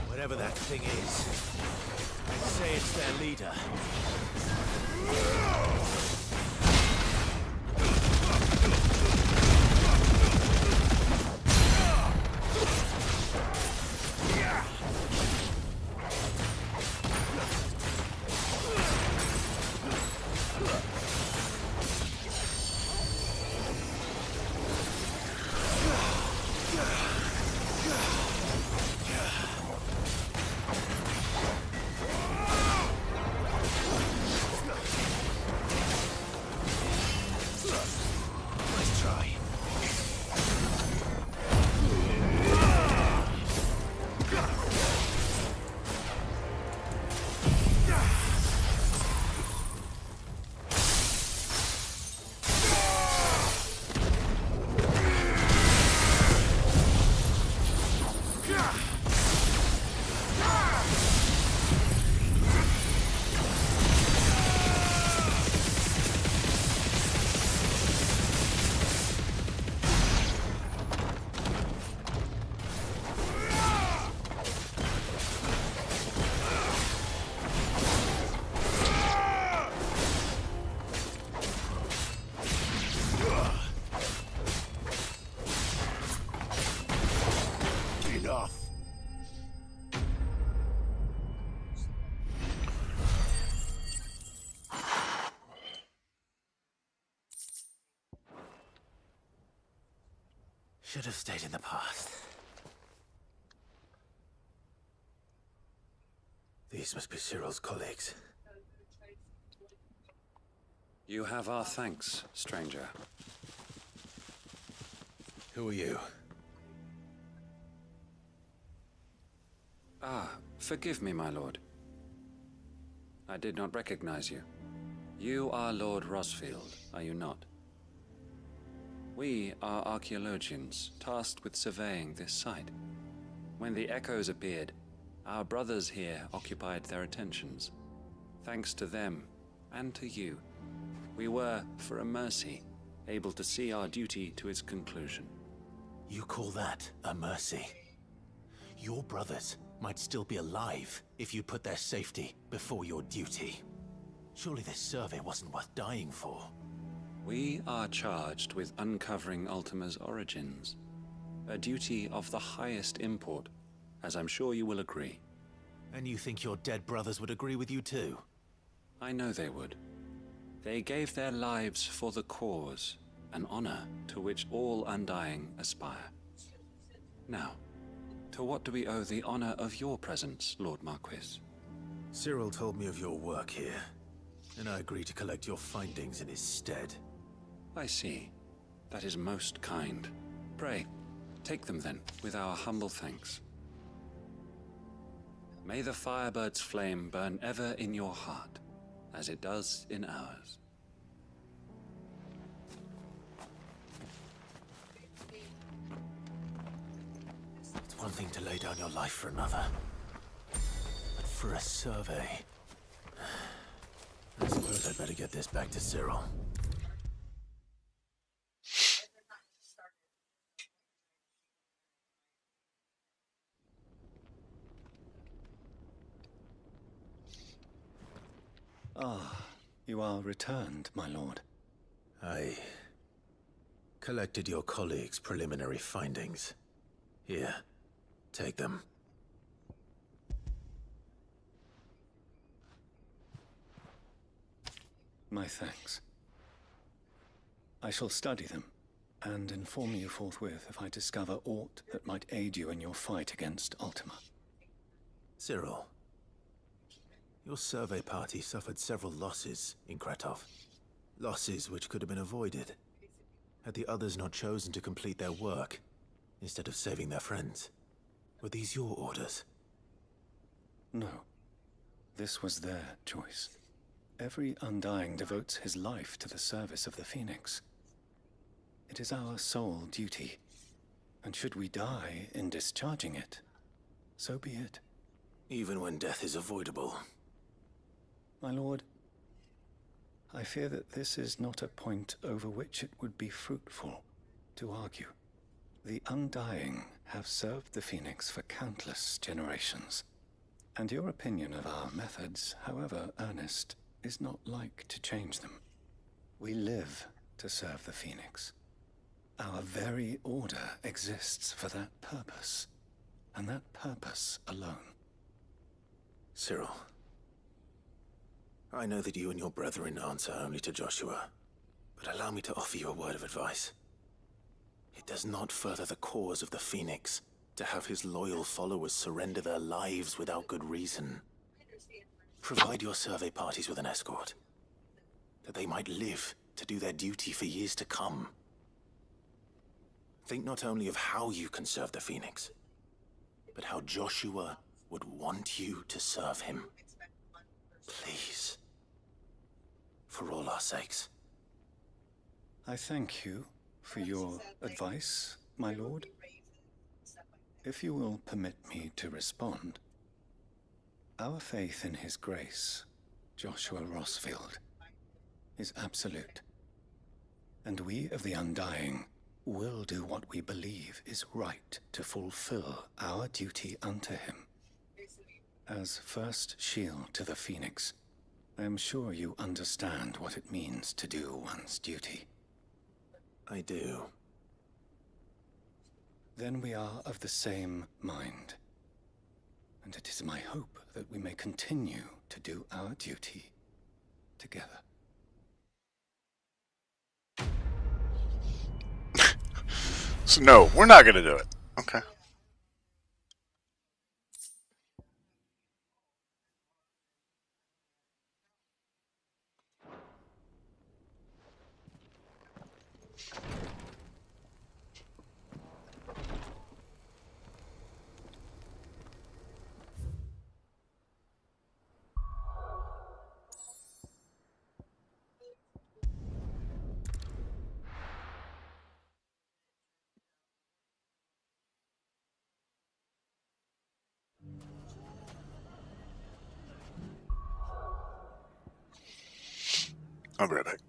Speaker 4: Whatever that thing is, I'd say it's their leader. Should have stayed in the past. These must be Cyril's colleagues.
Speaker 6: You have our thanks, stranger.
Speaker 4: Who are you?
Speaker 6: Ah, forgive me, my lord. I did not recognize you. You are Lord Rosfield, are you not? We are archaeologians, tasked with surveying this site. When the echoes appeared, our brothers here occupied their attentions. Thanks to them, and to you, we were, for a mercy, able to see our duty to its conclusion.
Speaker 4: You call that a mercy? Your brothers might still be alive if you put their safety before your duty. Surely this survey wasn't worth dying for.
Speaker 6: We are charged with uncovering Ultima's origins. A duty of the highest import, as I'm sure you will agree.
Speaker 4: And you think your dead brothers would agree with you too?
Speaker 6: I know they would. They gave their lives for the cause, an honor to which all Undying aspire. Now, to what do we owe the honor of your presence, Lord Marquis?
Speaker 4: Cyril told me of your work here, and I agreed to collect your findings in his stead.
Speaker 6: I see. That is most kind. Pray, take them then, with our humble thanks. May the Firebird's flame burn ever in your heart, as it does in ours.
Speaker 4: It's one thing to lay down your life for another, but for a survey... I suppose I'd better get this back to Cyril.
Speaker 15: Ah, you are returned, my lord.
Speaker 4: I collected your colleagues' preliminary findings. Here, take them.
Speaker 15: My thanks. I shall study them, and inform you forthwith if I discover aught that might aid you in your fight against Ultima.
Speaker 4: Cyril, your survey party suffered several losses in Kretov. Losses which could have been avoided, had the others not chosen to complete their work, instead of saving their friends. Were these your orders?
Speaker 15: No. This was their choice. Every Undying devotes his life to the service of the Phoenix. It is our sole duty, and should we die in discharging it, so be it.
Speaker 4: Even when death is avoidable.
Speaker 15: My lord, I fear that this is not a point over which it would be fruitful to argue. The Undying have served the Phoenix for countless generations, and your opinion of our methods, however earnest, is not like to change them. We live to serve the Phoenix. Our very order exists for that purpose, and that purpose alone.
Speaker 4: Cyril, I know that you and your brethren answer only to Joshua, but allow me to offer you a word of advice. It does not further the cause of the Phoenix to have his loyal followers surrender their lives without good reason. Provide your survey parties with an escort, that they might live to do their duty for years to come. Think not only of how you can serve the Phoenix, but how Joshua would want you to serve him. Please. For all our sakes.
Speaker 15: I thank you for your advice, my lord. If you will permit me to respond, our faith in his grace, Joshua Rosfield, is absolute. And we of the Undying will do what we believe is right to fulfill our duty unto him. As first shield to the Phoenix, I am sure you understand what it means to do one's duty.
Speaker 4: I do.
Speaker 15: Then we are of the same mind. And it is my hope that we may continue to do our duty together.
Speaker 1: So no, we're not gonna do it. Okay. I'll be right back.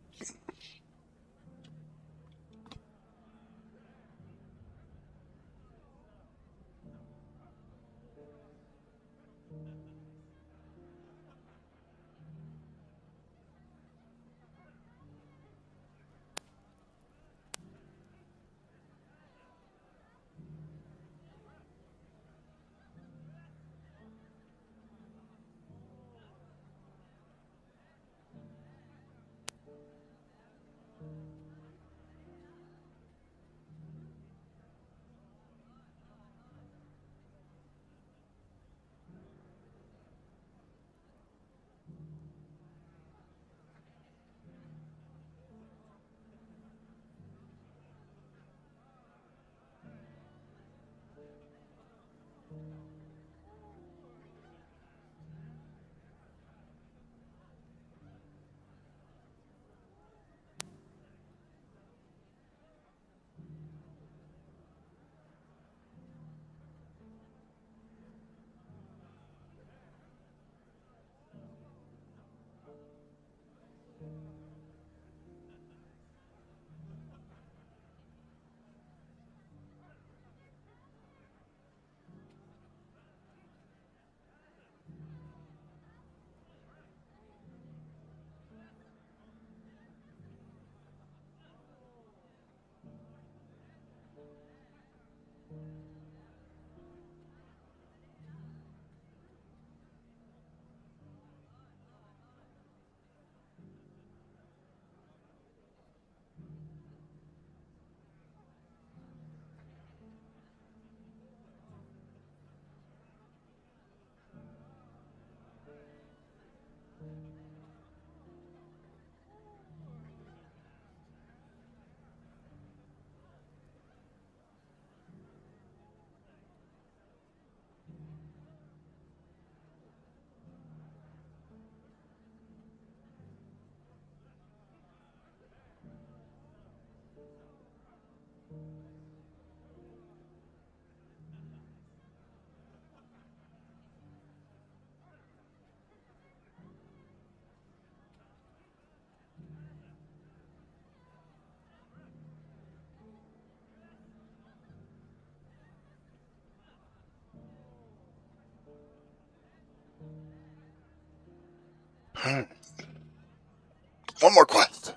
Speaker 1: One more quest.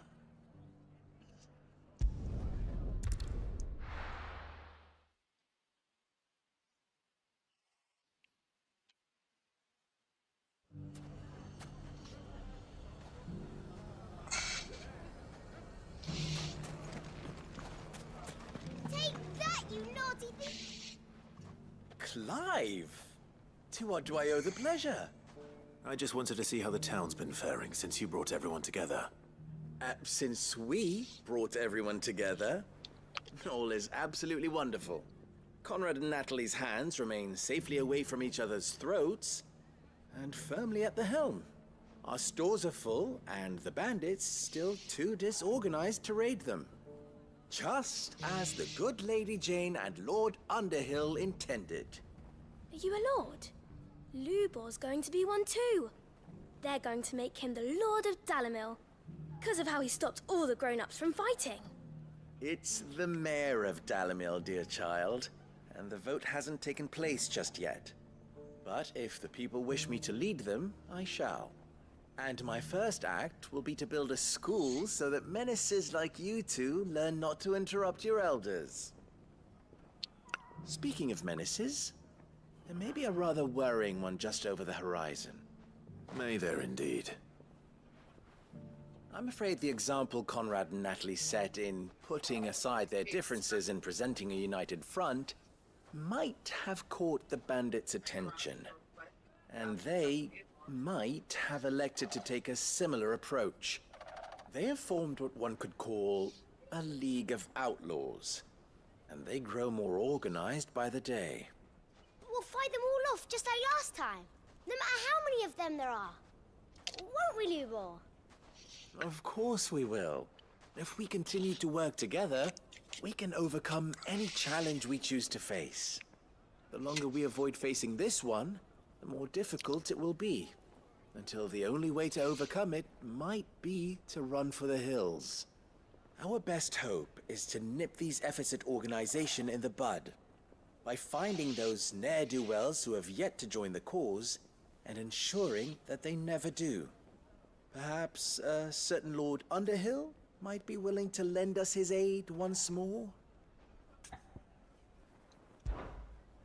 Speaker 10: Take that, you naughty thing!
Speaker 4: Clive! To what do I owe the pleasure? I just wanted to see how the town's been faring since you brought everyone together.
Speaker 16: Since we brought everyone together, all is absolutely wonderful. Conrad and Natalie's hands remain safely away from each other's throats, and firmly at the helm. Our stores are full, and the bandits still too disorganized to raid them. Just as the good Lady Jane and Lord Underhill intended.
Speaker 10: Are you a lord? Lubor's going to be one too. They're going to make him the Lord of Dalimil, because of how he stopped all the grown-ups from fighting.
Speaker 16: It's the mayor of Dalimil, dear child, and the vote hasn't taken place just yet. But if the people wish me to lead them, I shall. And my first act will be to build a school so that menaces like you two learn not to interrupt your elders. Speaking of menaces, there may be a rather worrying one just over the horizon.
Speaker 4: May there indeed.
Speaker 16: I'm afraid the example Conrad and Natalie set in putting aside their differences and presenting a united front might have caught the bandits' attention. And they might have elected to take a similar approach. They have formed what one could call a League of Outlaws, and they grow more organized by the day.
Speaker 10: We'll fight them all off just like last time, no matter how many of them there are. Won't we, Lubor?
Speaker 16: Of course we will. If we continue to work together, we can overcome any challenge we choose to face. The longer we avoid facing this one, the more difficult it will be. until the only way to overcome it might be to run for the hills. Our best hope is to nip these efforts at organization in the bud by finding those ne'er-do-wells who have yet to join the cause and ensuring that they never do. Perhaps a certain Lord Underhill might be willing to lend us his aid once more?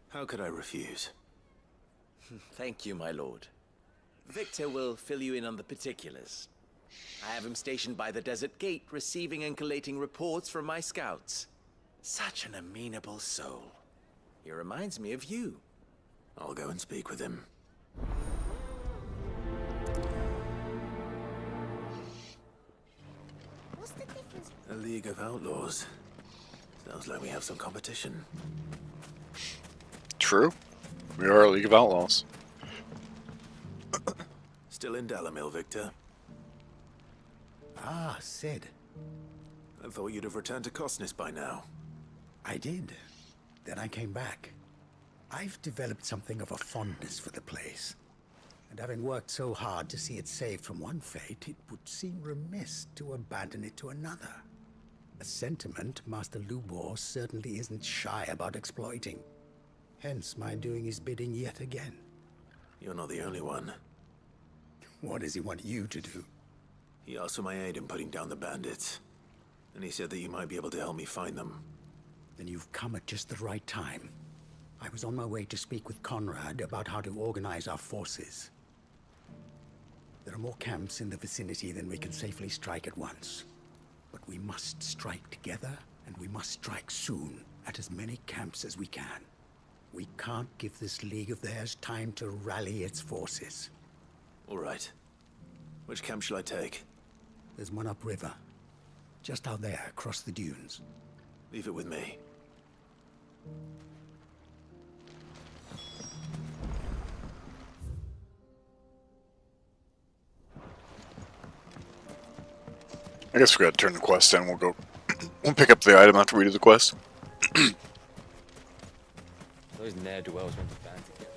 Speaker 4: How could I refuse?
Speaker 16: Thank you, my lord. Victor will fill you in on the particulars. I have him stationed by the desert gate, receiving and collating reports from my scouts. Such an amenable soul. He reminds me of you.
Speaker 4: I'll go and speak with him.
Speaker 10: What's the difference?
Speaker 4: A League of Outlaws. Sounds like we have some competition.
Speaker 1: True. We are a League of Outlaws.
Speaker 4: Still in Dalamil, Victor?
Speaker 2: Ah, Sid.
Speaker 4: I thought you'd have returned to Cosnis by now.
Speaker 2: I did. Then I came back. I've developed something of a fondness for the place. And having worked so hard to see it saved from one fate, it would seem remiss to abandon it to another. A sentiment Master Lubor certainly isn't shy about exploiting. Hence my doing his bidding yet again.
Speaker 4: You're not the only one.
Speaker 2: What does he want you to do?
Speaker 4: He asked for my aid in putting down the bandits. And he said that you might be able to help me find them.
Speaker 2: Then you've come at just the right time. I was on my way to speak with Conrad about how to organize our forces. There are more camps in the vicinity than we can safely strike at once. But we must strike together, and we must strike soon at as many camps as we can. We can't give this league of theirs time to rally its forces.
Speaker 4: All right. Which camp shall I take?
Speaker 2: There's one upriver. Just out there, across the dunes.
Speaker 4: Leave it with me.
Speaker 1: I guess we gotta turn the quest in. We'll pick up the item after we do the quest.
Speaker 18: Those ne'er-do-wells went to band together.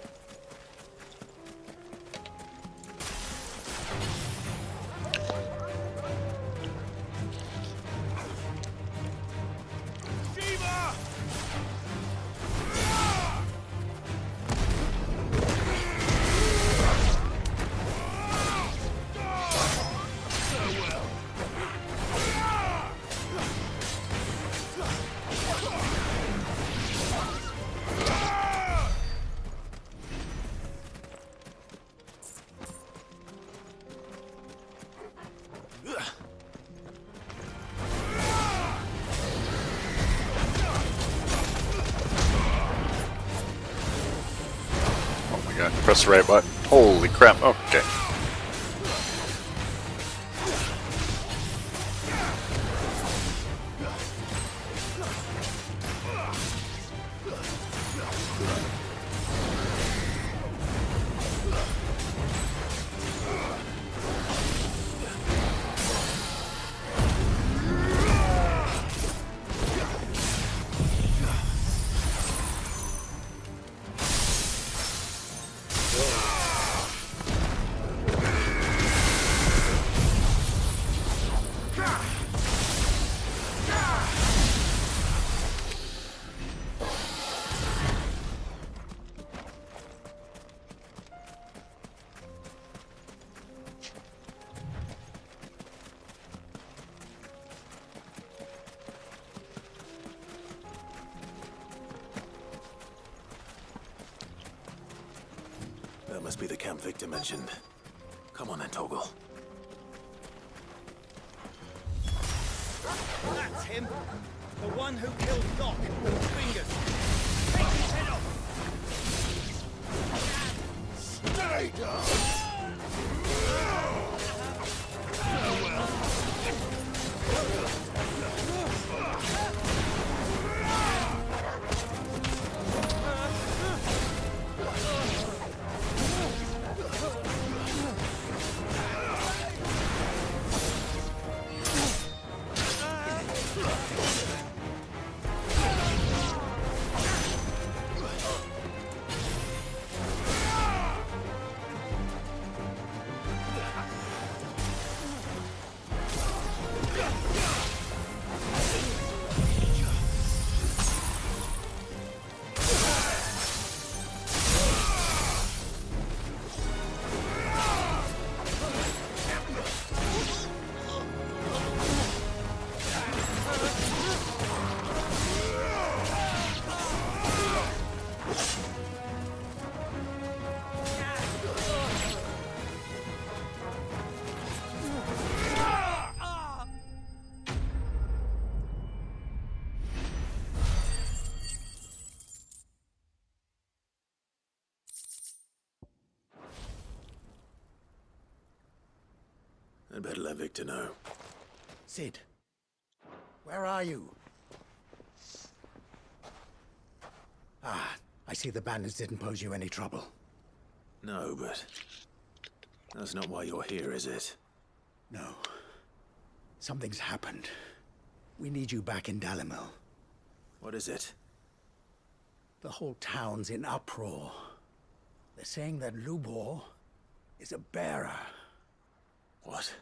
Speaker 1: Press the right button. Holy crap. Okay.
Speaker 4: That must be the camp Victor mentioned. Come on then, Toggle.
Speaker 24: That's him. The one who killed Doc. Fingers. Take his head off. Stay down.
Speaker 4: I'd better let Victor know.
Speaker 2: Sid, where are you? Ah, I see the bandits didn't pose you any trouble.
Speaker 4: No, but that's not why you're here, is it?
Speaker 2: No. Something's happened. We need you back in Dalimil.
Speaker 4: What is it?
Speaker 2: The whole town's in uproar. They're saying that Lubor is a bearer.
Speaker 4: What?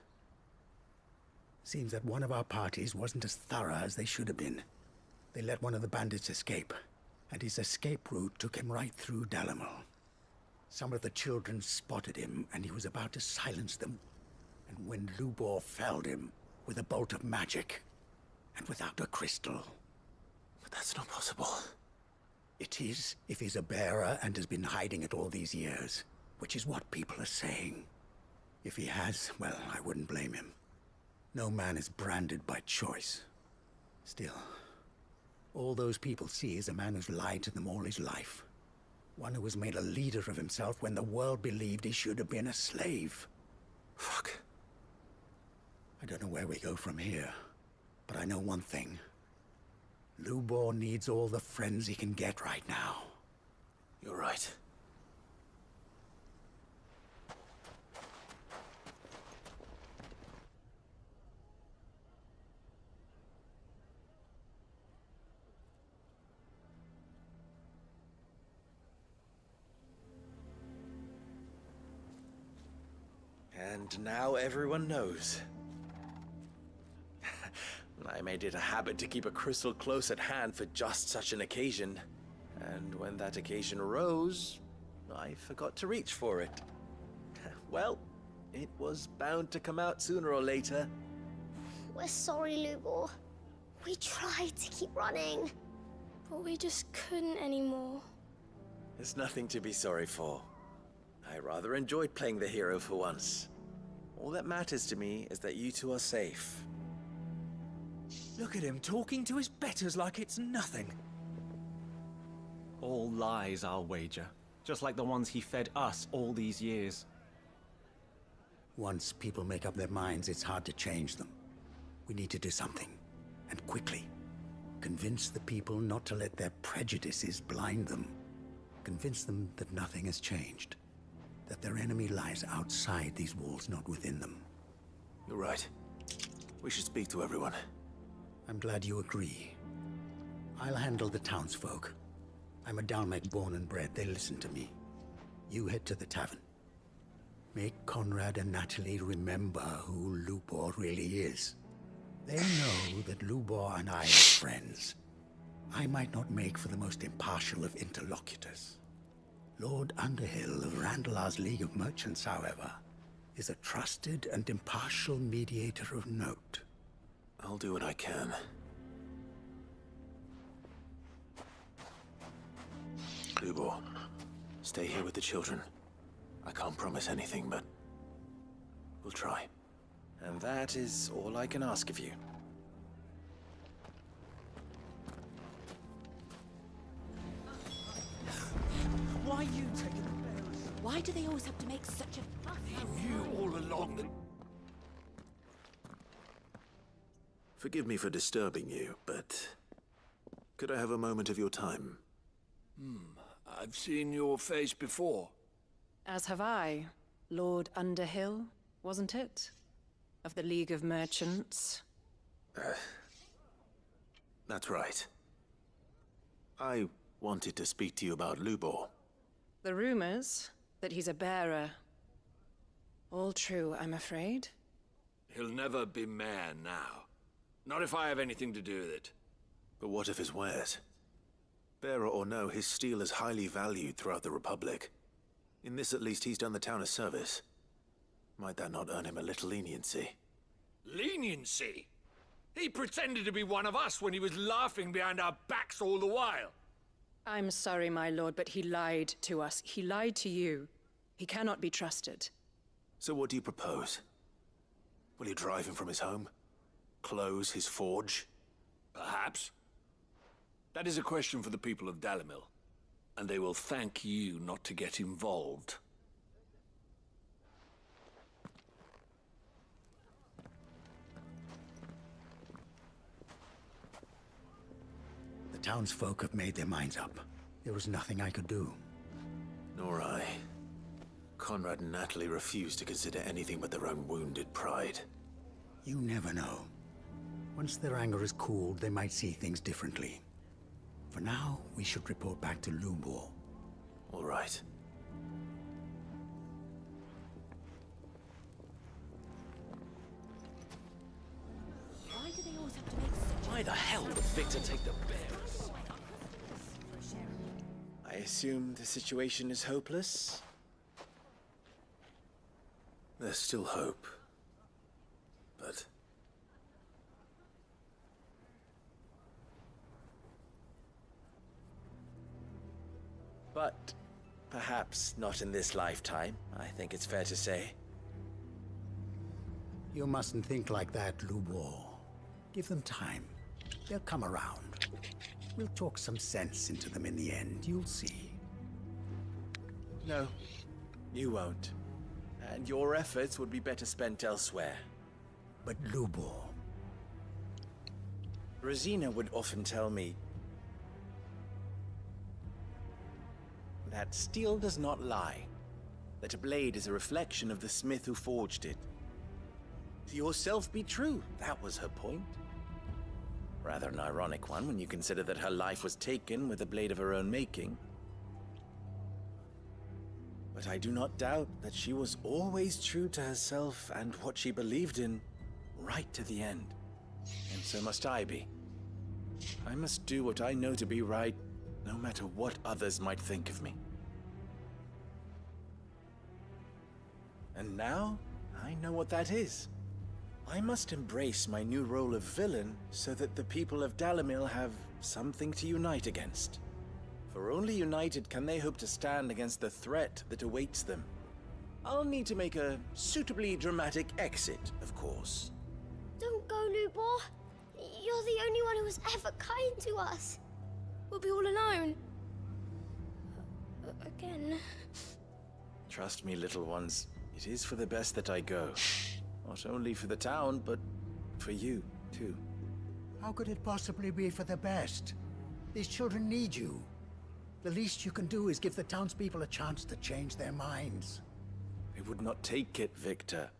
Speaker 2: Seems that one of our parties wasn't as thorough as they should have been. They let one of the bandits escape, and his escape route took him right through Dalimil. Some of the children spotted him, and he was about to silence them. And when Lubor felled him with a bolt of magic, and without a crystal.
Speaker 4: But that's not possible.
Speaker 2: It is, if he's a bearer and has been hiding it all these years, which is what people are saying. If he has, well, I wouldn't blame him. No man is branded by choice. Still, all those people see is a man who's lied to them all his life. One who was made a leader of himself when the world believed he should have been a slave.
Speaker 4: Fuck.
Speaker 2: I don't know where we go from here, but I know one thing. Lubor needs all the friends he can get right now.
Speaker 4: You're right.
Speaker 16: And now everyone knows. I made it a habit to keep a crystal close at hand for just such an occasion. And when that occasion arose, I forgot to reach for it. Well, it was bound to come out sooner or later.
Speaker 10: We're sorry, Lubor. We tried to keep running, but we just couldn't anymore.
Speaker 16: There's nothing to be sorry for. I rather enjoyed playing the hero for once. All that matters to me is that you two are safe.
Speaker 7: Look at him talking to his betters like it's nothing.
Speaker 14: All lies, I'll wager. Just like the ones he fed us all these years.
Speaker 2: Once people make up their minds, it's hard to change them. We need to do something, and quickly. Convince the people not to let their prejudices blind them. Convince them that nothing has changed. That their enemy lies outside these walls, not within them.
Speaker 4: You're right. We should speak to everyone.
Speaker 2: I'm glad you agree. I'll handle the townsfolk. I'm a Dalmek born and bred. They listen to me. You head to the tavern. Make Conrad and Natalie remember who Lubor really is. They know that Lubor and I are friends. I might not make for the most impartial of interlocutors. Lord Underhill of Randalar's League of Merchants, however, is a trusted and impartial mediator of note.
Speaker 4: I'll do what I can. Lubor, stay here with the children. I can't promise anything, but we'll try.
Speaker 16: And that is all I can ask of you.
Speaker 7: Why are you taking the bearers?
Speaker 21: Why do they always have to make such a fuss?
Speaker 17: I knew all along that...
Speaker 4: Forgive me for disturbing you, but could I have a moment of your time?
Speaker 17: I've seen your face before.
Speaker 9: As have I. Lord Underhill, wasn't it? Of the League of Merchants.
Speaker 4: That's right. I wanted to speak to you about Lubor.
Speaker 9: The rumors that he's a bearer. All true, I'm afraid.
Speaker 17: He'll never be mayor now. Not if I have anything to do with it.
Speaker 4: But what of his wares? Bearer or no, his steel is highly valued throughout the Republic. In this at least, he's done the town a service. Might that not earn him a little leniency?
Speaker 17: Leniency? He pretended to be one of us when he was laughing behind our backs all the while.
Speaker 9: I'm sorry, my lord, but he lied to us. He lied to you. He cannot be trusted.
Speaker 4: So what do you propose? Will you drive him from his home? Close his forge?
Speaker 17: Perhaps. That is a question for the people of Dalimil, and they will thank you not to get involved.
Speaker 2: townsfolk have made their minds up. There was nothing I could do.
Speaker 4: Nor I. Conrad and Natalie refused to consider anything but their own wounded pride.
Speaker 2: You never know. Once their anger is cooled, they might see things differently. For now, we should report back to Lubor.
Speaker 4: All right.
Speaker 21: Why do they always have to make such
Speaker 16: Why the hell would Victor take the bears? I assume the situation is hopeless?
Speaker 4: There's still hope. But...
Speaker 16: But perhaps not in this lifetime, I think it's fair to say.
Speaker 2: You mustn't think like that, Lubor. Give them time. They'll come around. We'll talk some sense into them in the end, you'll see.
Speaker 16: No, you won't. And your efforts would be better spent elsewhere.
Speaker 2: But Lubor...
Speaker 16: Rosina would often tell me that steel does not lie, that a blade is a reflection of the smith who forged it. To yourself be true, that was her point. Rather an ironic one when you consider that her life was taken with a blade of her own making. But I do not doubt that she was always true to herself and what she believed in, right to the end. And so must I be. I must do what I know to be right, no matter what others might think of me. And now, I know what that is. I must embrace my new role of villain so that the people of Dalimil have something to unite against. For only united can they hope to stand against the threat that awaits them. I'll need to make a suitably dramatic exit, of course.
Speaker 10: Don't go, Lubor. You're the only one who was ever kind to us. We'll be all alone. Again.
Speaker 16: Trust me, little ones. It is for the best that I go. Not only for the town, but for you, too.
Speaker 2: How could it possibly be for the best? These children need you. The least you can do is give the townspeople a chance to change their minds.
Speaker 16: They would not take it, Victor.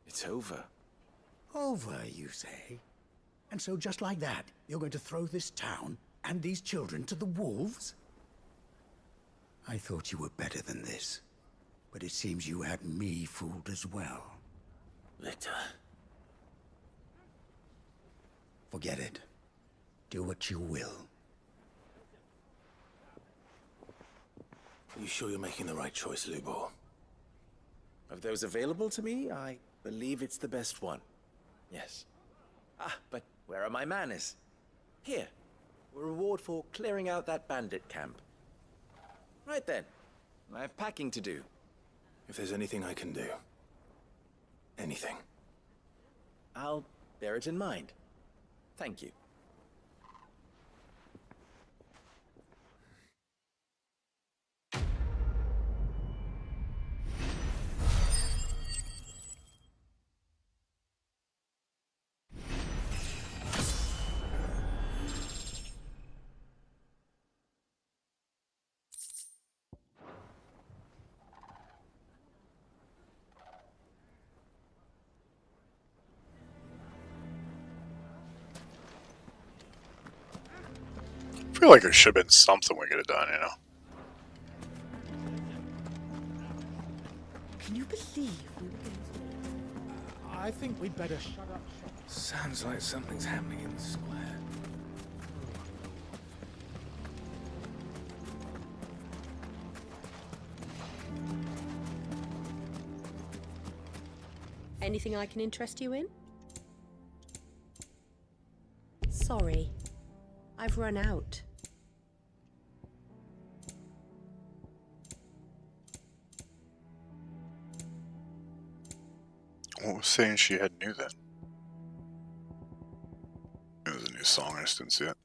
Speaker 16: It's over.
Speaker 2: Over, you say? And so just like that, you're going to throw this town and these children to the wolves? I thought you were better than this. But it seems you had me fooled as well.
Speaker 4: Victor.
Speaker 2: Forget it. Do what you will.
Speaker 4: Are you sure you're making the right choice, Lubor?
Speaker 16: Of those available to me, I believe it's the best one. Yes. Ah, but where are my manners? Here. A reward for clearing out that bandit camp. Right then. I have packing to do.
Speaker 4: If there's anything I can do. Anything.
Speaker 16: I'll bear it in mind. Thank you.
Speaker 1: I feel like there should have been something we could have done, you know?
Speaker 7: Can you believe we were going to... I think we'd better shut up.
Speaker 22: Sounds like something's happening in the square.
Speaker 8: Anything I can interest you in? Sorry. I've run out.
Speaker 1: What was saying she had new then? It was a new song, I just didn't see it.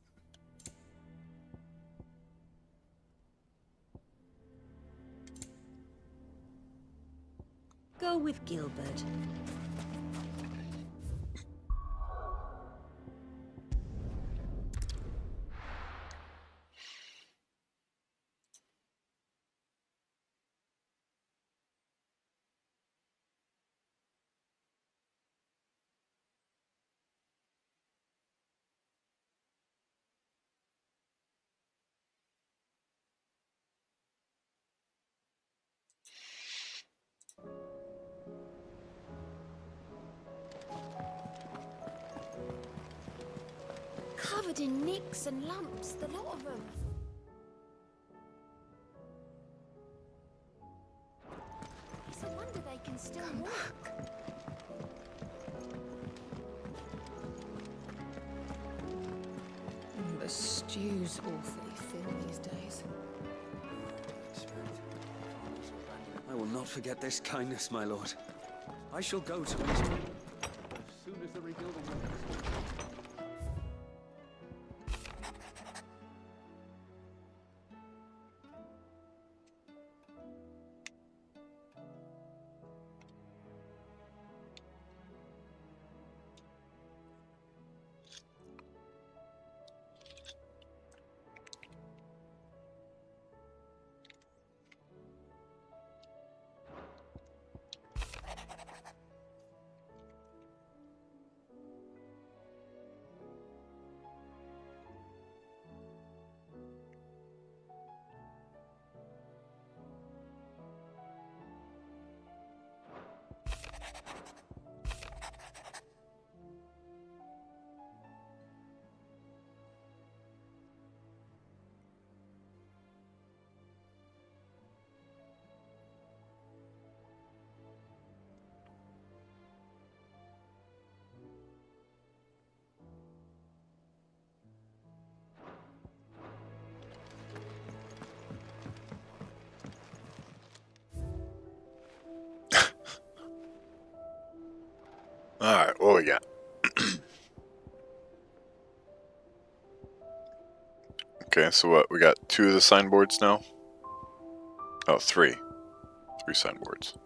Speaker 8: Go with Gilbert.
Speaker 10: covered in nicks and lumps, the lot of them. It's a wonder they can still walk.
Speaker 9: The stew's awfully thin these days.
Speaker 3: I will not forget this kindness, my lord. I shall go to it as soon as the rebuilding begins.
Speaker 1: Alright, what we got? Okay, so what? We got 2 of the signboards now? Oh, 3. 3 signboards.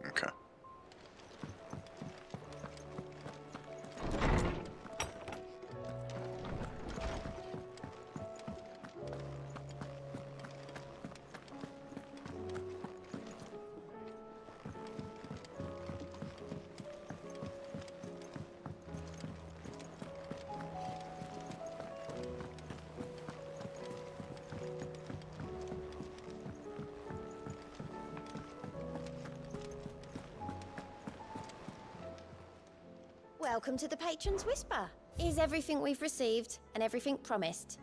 Speaker 1: Okay.
Speaker 10: Welcome to the Patron's Whisper. Is everything we've received and everything promised?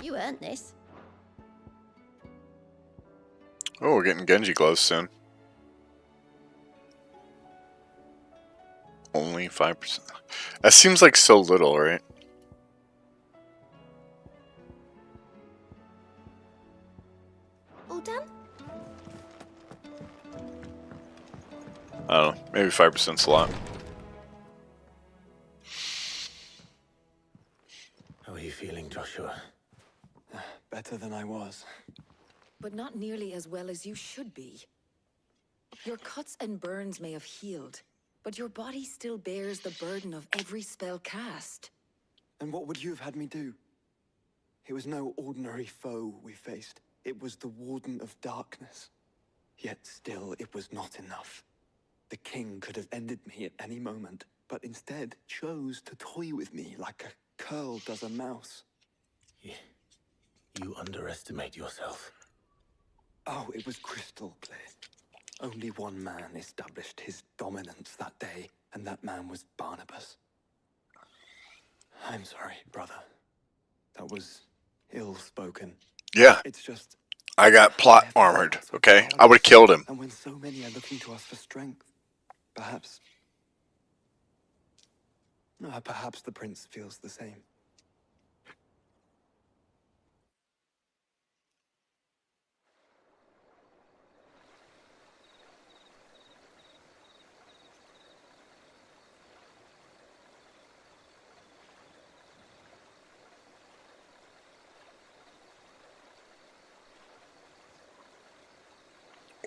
Speaker 10: You earned this.
Speaker 1: Oh, we're getting Genji gloves soon. Only 5%. That seems like so little, right?
Speaker 10: All done?
Speaker 1: I don't know. Maybe 5%'s a lot.
Speaker 4: How are you feeling, Joshua?
Speaker 11: Better than I was.
Speaker 21: But not nearly as well as you should be. Your cuts and burns may have healed, but your body still bears the burden of every spell cast.
Speaker 11: And what would you have had me do? It was no ordinary foe we faced. It was the Warden of Darkness. Yet still, it was not enough. The king could have ended me at any moment, but instead chose to toy with me like a curl does a mouse.
Speaker 4: You underestimate yourself.
Speaker 11: Oh, it was crystal clear. Only one man established his dominance that day, and that man was Barnabas. I'm sorry, brother. That was ill-spoken.
Speaker 1: Yeah.
Speaker 11: It's just...
Speaker 1: I got plot armored, okay? I would've killed him.
Speaker 11: And when so many are looking to us for strength, perhaps the prince feels the same.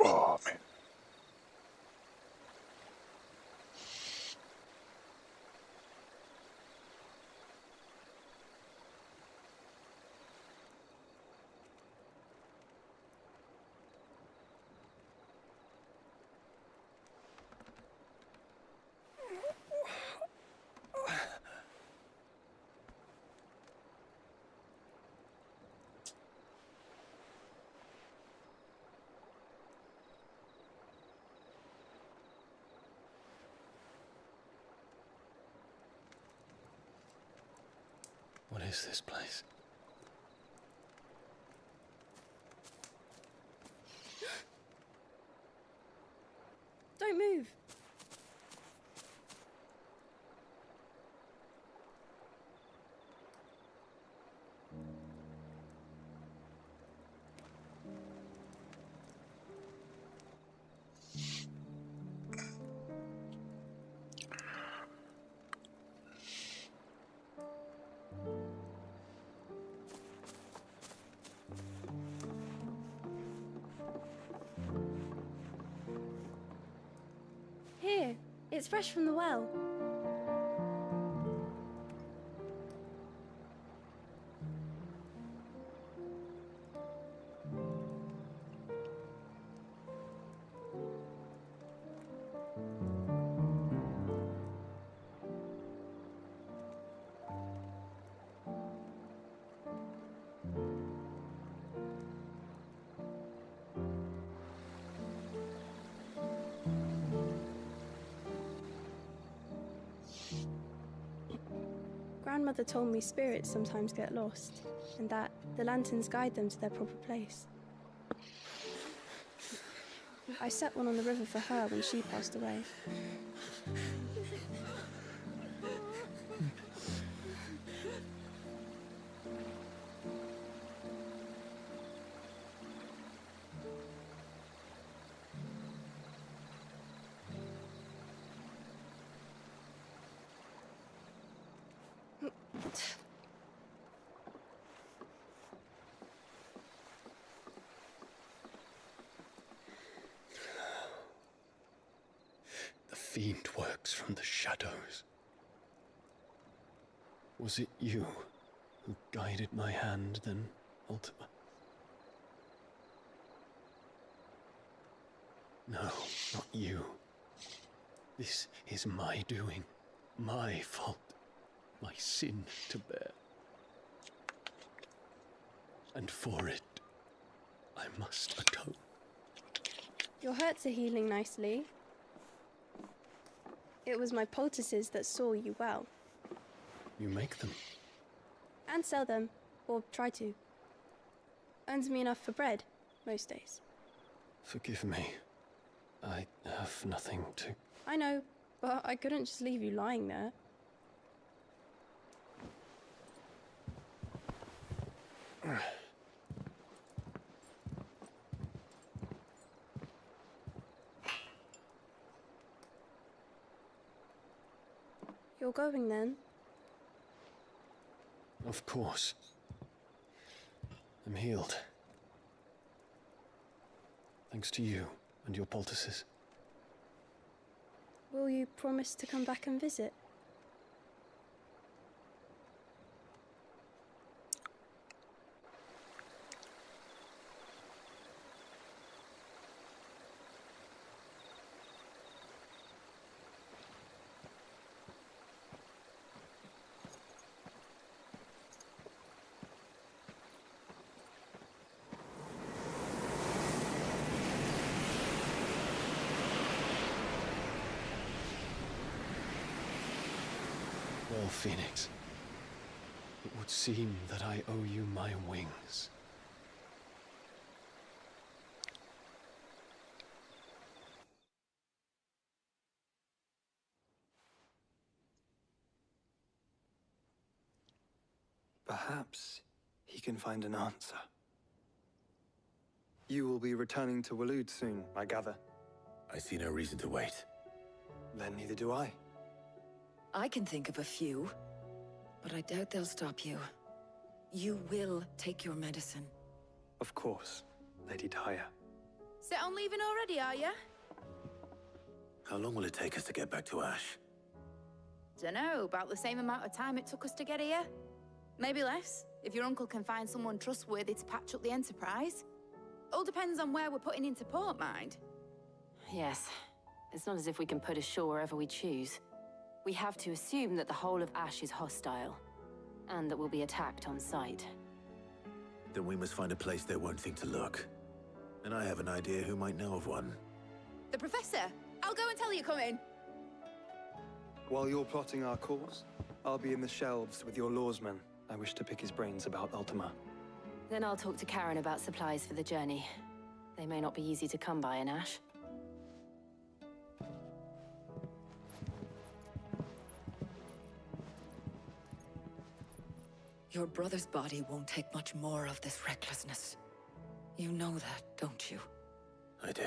Speaker 1: Oh, man.
Speaker 4: is this place?
Speaker 10: Don't move. Here, it's fresh from the well. Grandmother told me spirits sometimes get lost, and that the lanterns guide them to their proper place. I set one on the river for her when she passed away.
Speaker 4: The fiend works from the shadows. Was it you who guided my hand, then ultimately? No, not you. This is my doing, my fault, my sin to bear. And for it, I must atone.
Speaker 10: Your hurts are healing nicely. It was my poultices that saw you well.
Speaker 4: You make them?
Speaker 10: And sell them, or try to. Earns me enough for bread, most days.
Speaker 4: Forgive me. I have nothing to...
Speaker 10: I know, but I couldn't just leave you lying there. You're going then?
Speaker 4: Of course. I'm healed. Thanks to you and your poultices.
Speaker 10: Will you promise to come back and visit?
Speaker 4: Well, Phoenix, it would seem that I owe you my wings.
Speaker 11: Perhaps he can find an answer. You will be returning to Waloed soon, I gather.
Speaker 4: I see no reason to wait.
Speaker 11: Then neither do I.
Speaker 13: I can think of a few, but I doubt they'll stop you. You will take your medicine.
Speaker 11: Of course, Lady Daya.
Speaker 20: Set on leaving already, are ya?
Speaker 4: How long will it take us to get back to Ash?
Speaker 20: Dunno, about the same amount of time it took us to get here. Maybe less, if your uncle can find someone trustworthy to patch up the Enterprise. All depends on where we're putting into port, mind.
Speaker 5: Yes. It's not as if we can put ashore wherever we choose. We have to assume that the whole of Ash is hostile, and that we'll be attacked on sight.
Speaker 4: Then we must find a place they won't think to look. And I have an idea who might know of one.
Speaker 20: The Professor! I'll go and tell you coming.
Speaker 11: While you're plotting our course, I'll be in the shelves with your lawsmen I wish to pick his brains about Ultima.
Speaker 5: Then I'll talk to Karen about supplies for the journey. They may not be easy to come by in Ash.
Speaker 6: Your brother's body won't take much more of this recklessness. You know that, don't you?
Speaker 4: I do.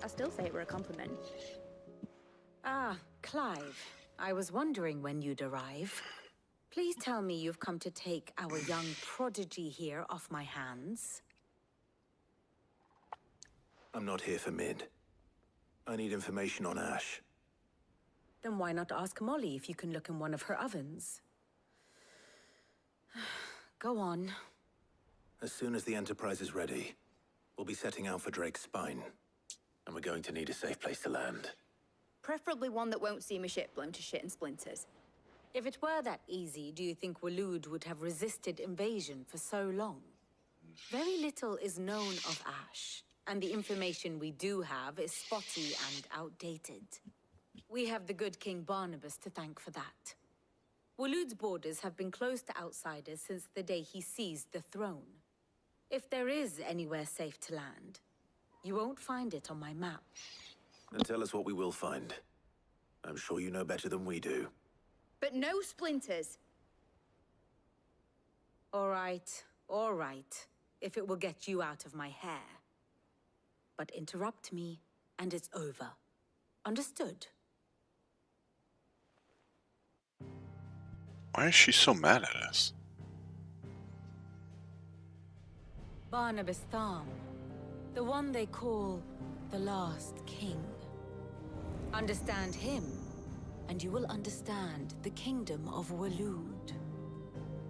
Speaker 20: I still say it were a compliment.
Speaker 12: Ah, Clive. I was wondering when you'd arrive. Please tell me you've come to take our young prodigy here off my hands.
Speaker 4: I'm not here for Mid. I need information on Ash.
Speaker 12: Then why not ask Molly if you can look in one of her ovens? Go on.
Speaker 4: As soon as the Enterprise is ready, we'll be setting out for Drake's Spine. And we're going to need a safe place to land.
Speaker 20: Preferably one that won't see my ship blown to shit and splinters.
Speaker 12: If it were that easy, do you think Waloed would have resisted invasion for so long? Very little is known of Ash, and the information we do have is spotty and outdated. We have the good King Barnabas to thank for that. Waloed's borders have been closed to outsiders since the day he seized the throne. If there is anywhere safe to land, you won't find it on my map.
Speaker 4: Then tell us what we will find. I'm sure you know better than we do.
Speaker 20: But no splinters.
Speaker 12: All right, if it will get you out of my hair. But interrupt me, and it's over. Understood?
Speaker 1: Why is she so mad at us?
Speaker 12: Barnabas Tham, the one they call the Last King. Understand him, and you will understand the kingdom of Waloed.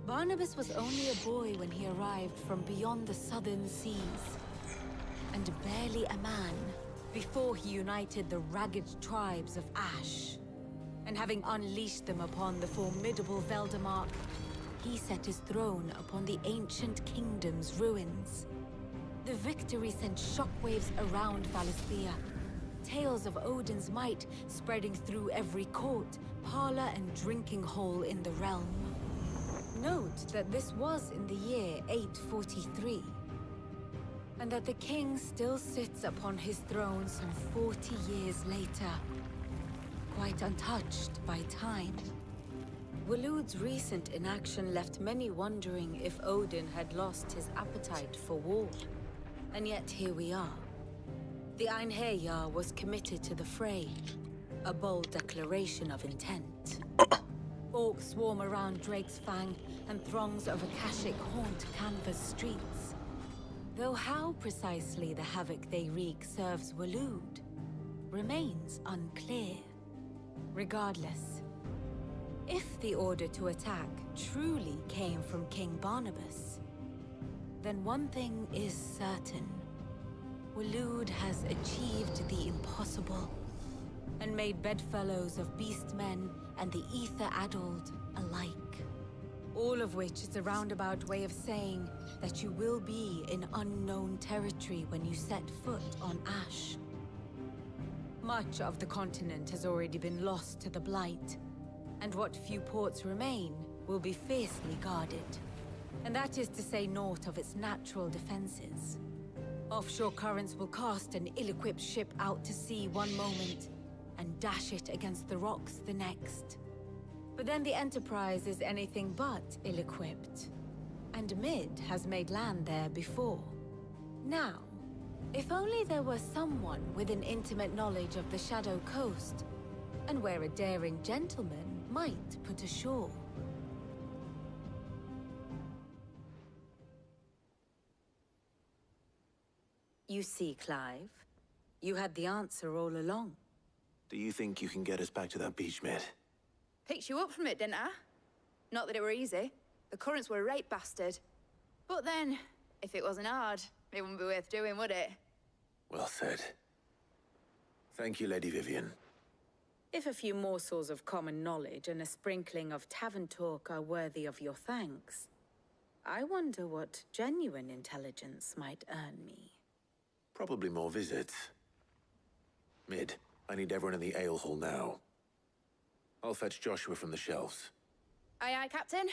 Speaker 12: Barnabas was only a boy when he arrived from beyond the southern seas, and barely a man before he united the ragged tribes of Ash. And having unleashed them upon the formidable Veldamark, he set his throne upon the ancient kingdom's ruins. The victory sent shockwaves around Valisthea, tales of Odin's might spreading through every court, parlor, and drinking hole in the realm. Note that this was in the year 843, and that the king still sits upon his throne some 40 years later, quite untouched by time. Waloed's recent inaction left many wondering if Odin had lost his appetite for war. And yet here we are. The Einherjar was committed to the fray, a bold declaration of intent. Orcs swarm around Drake's Fang, and throngs of Akashic haunt Canva's streets. Though how precisely the havoc they wreak serves Waloed remains unclear. Regardless, if the order to attack truly came from King Barnabas, then one thing is certain. Waloed has achieved the impossible, and made bedfellows of beastmen and the ether-addled alike. All of which is a roundabout way of saying that you will be in unknown territory when you set foot on Ash. Much of the continent has already been lost to the Blight, and what few ports remain will be fiercely guarded. And that is to say naught of its natural defenses. Offshore currents will cast an ill-equipped ship out to sea one moment, and dash it against the rocks the next. But then the Enterprise is anything but ill-equipped. And Mid has made land there before. Now, if only there were someone with an intimate knowledge of the Shadow Coast, and where a daring gentleman might put ashore. You see, Clive, you had the answer all along.
Speaker 4: Do you think you can get us back to that beach, Mid?
Speaker 20: Picked you up from it, didn't I? Not that it were easy. The currents were a right bastard. But then, if it wasn't hard, it wouldn't be worth doing, would it?
Speaker 4: Well said. Thank you, Lady Vivian.
Speaker 12: If a few morsels of common knowledge and a sprinkling of tavern talk are worthy of your thanks, I wonder what genuine intelligence might earn me.
Speaker 4: Probably more visits. Mid, I need everyone in the ale hall now. I'll fetch Joshua from the shelves.
Speaker 20: Aye, aye, Captain.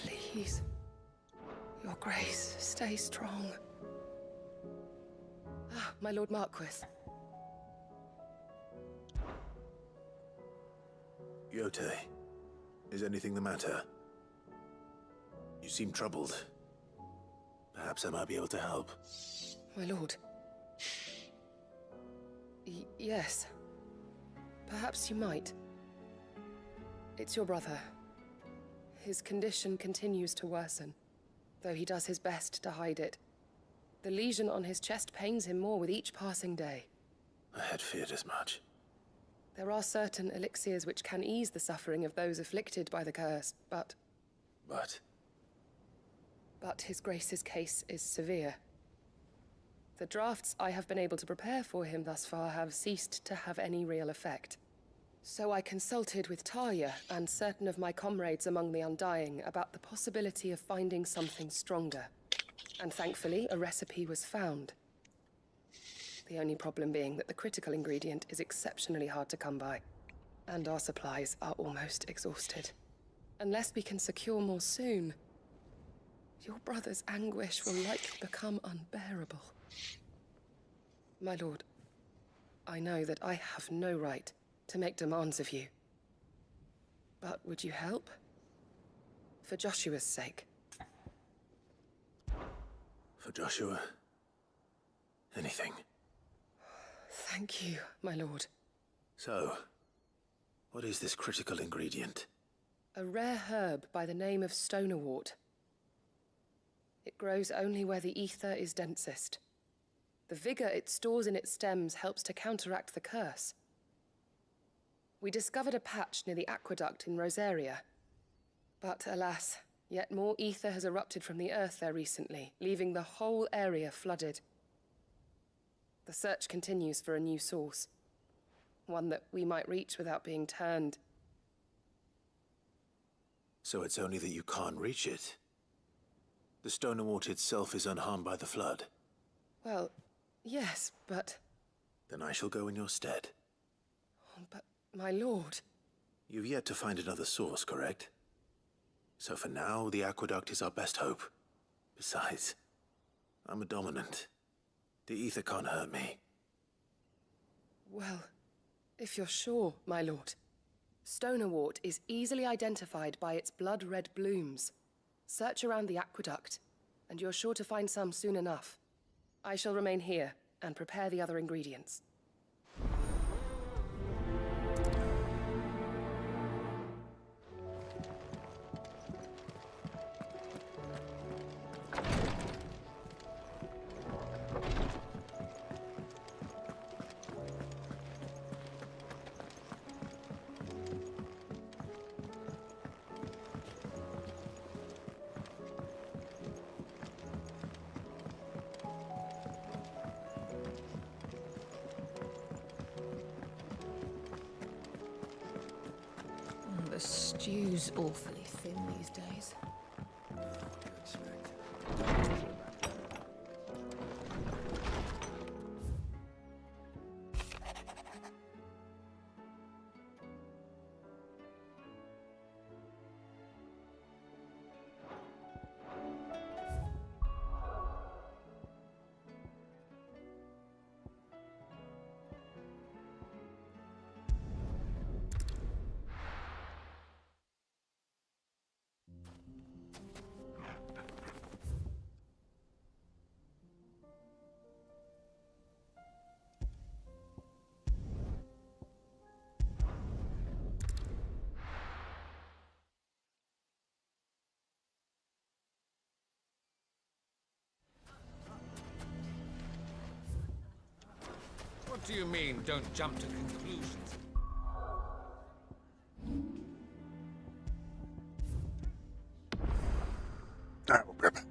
Speaker 15: Please, Your Grace, stay strong. Ah, my Lord Marquis.
Speaker 4: Yote, is anything the matter? You seem troubled. Perhaps I might be able to help.
Speaker 15: My lord. Yes. Perhaps you might. It's your brother. His condition continues to worsen, though he does his best to hide it. The lesion on his chest pains him more with each passing day.
Speaker 4: I had feared as much.
Speaker 15: There are certain elixirs which can ease the suffering of those afflicted by the curse, but... But His Grace's case is severe. The drafts I have been able to prepare for him thus far have ceased to have any real effect. So I consulted with Talia and certain of my comrades among the Undying about the possibility of finding something stronger. And thankfully, a recipe was found. The only problem being that the critical ingredient is exceptionally hard to come by, and our supplies are almost exhausted. Unless we can secure more soon, your brother's anguish will likely become unbearable. My lord, I know that I have no right to make demands of you. But would you help? For Joshua's sake.
Speaker 4: For Joshua? Anything.
Speaker 15: Thank you, my lord.
Speaker 4: So, what is this critical ingredient?
Speaker 15: A rare herb by the name of stonerwort. It grows only where the ether is densest. The vigor it stores in its stems helps to counteract the curse. We discovered a patch near the aqueduct in Rosaria. But alas, yet more ether has erupted from the earth there recently, leaving the whole area flooded. The search continues for a new source. One that we might reach without being turned.
Speaker 4: So it's only that you can't reach it? The stonerwort itself is unharmed by the flood?
Speaker 15: Well, yes, but...
Speaker 4: Then I shall go in your stead.
Speaker 15: But, my lord...
Speaker 4: You've yet to find another source, correct? So for now, the aqueduct is our best hope. Besides, I'm a dominant. The ether can't hurt me.
Speaker 15: Well, if you're sure, my lord. Stonerwort is easily identified by its blood-red blooms. Search around the aqueduct, and you're sure to find some soon enough. I shall remain here and prepare the other ingredients.
Speaker 6: The stew's awfully thin these days.
Speaker 18: do you mean, don't jump to conclusions?
Speaker 1: Alright, we'll grab it.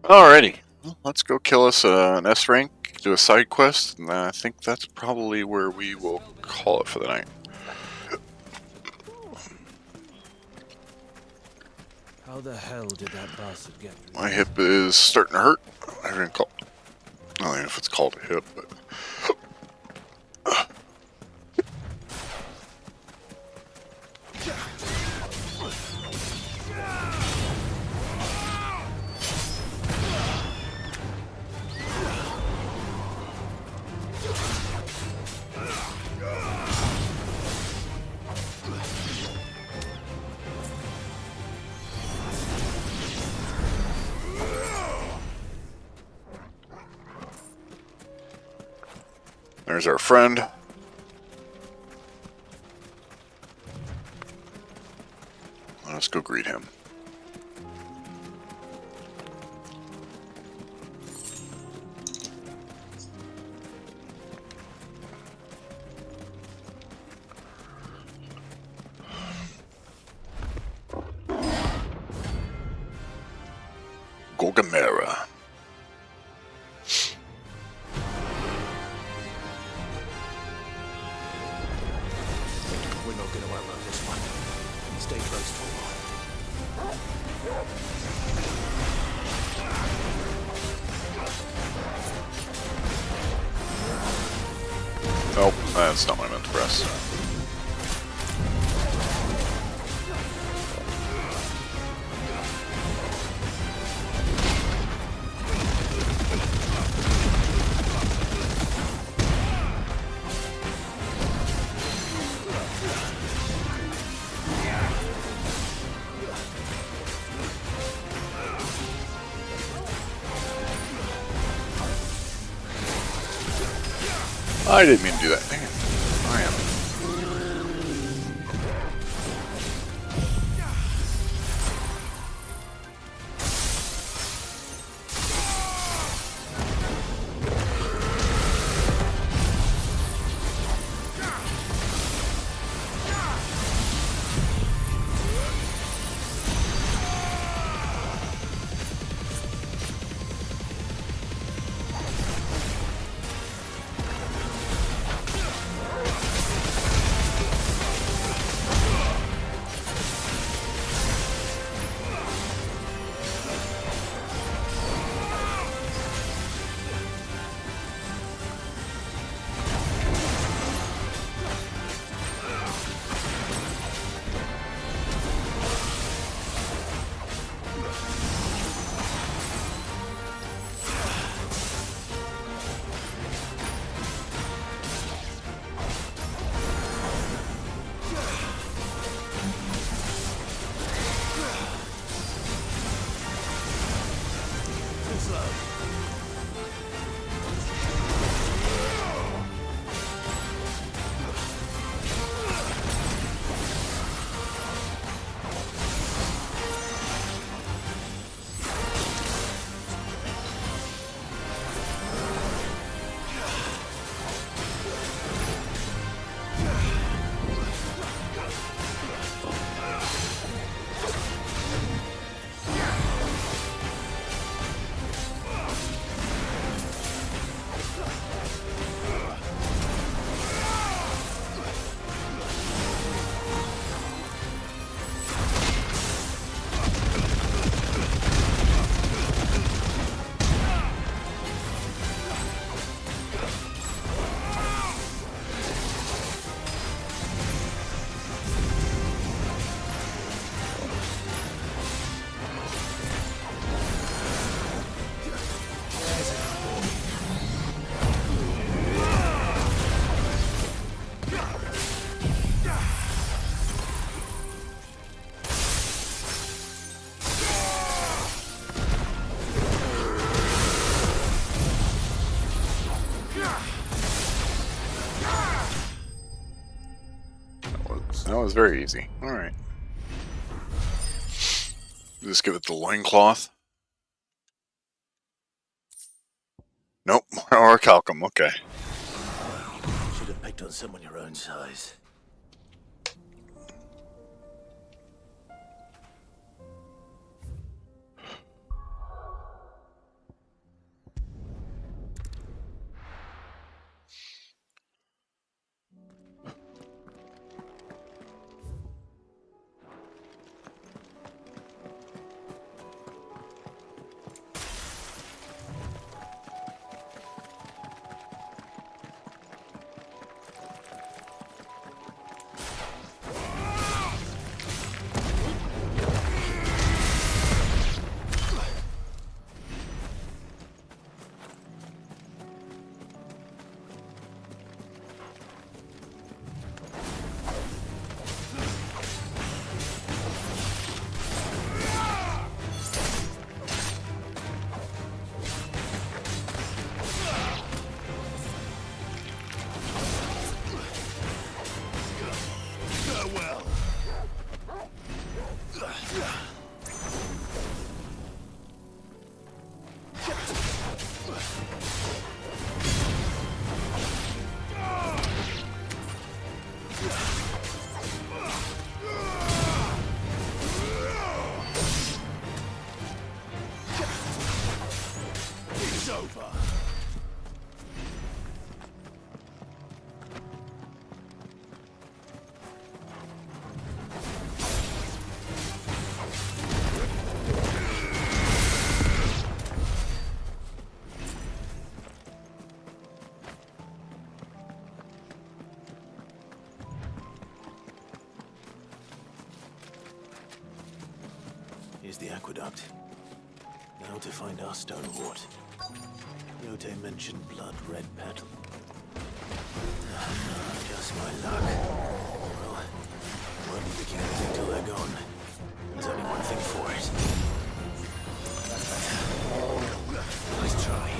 Speaker 1: Alrighty, well, let's go kill us an S rank, do a side quest, and I think that's probably where we will call it for the night.
Speaker 22: How the hell did that bastard get through?
Speaker 1: My hip is starting to hurt. I don't know if it's called a hip, but... There's our friend. Let's go greet him. Gorgamera.
Speaker 4: We're not going to outrun this one. Stay close for a while.
Speaker 1: Nope, that's not what I meant to press. I didn't mean to do that. Dang it. I am. That was very easy. Alright. Just give it the loincloth. Nope, or Calcum, okay.
Speaker 4: Should have picked on someone your own size. There's the aqueduct. Now to find our stone wart. Yote mentioned blood-red petal. Just my luck. Well, won't begin anything till they're gone. There's only one thing for it. Nice try.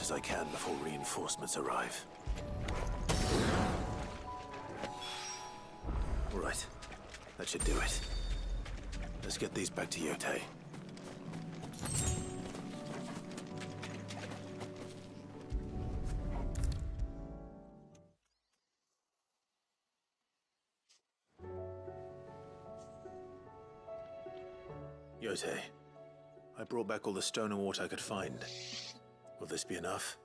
Speaker 4: I can before reinforcements arrive. Right. That should do it. Let's get these back to Yote. Yote, I brought back all the stone and water I could find. Will this be enough?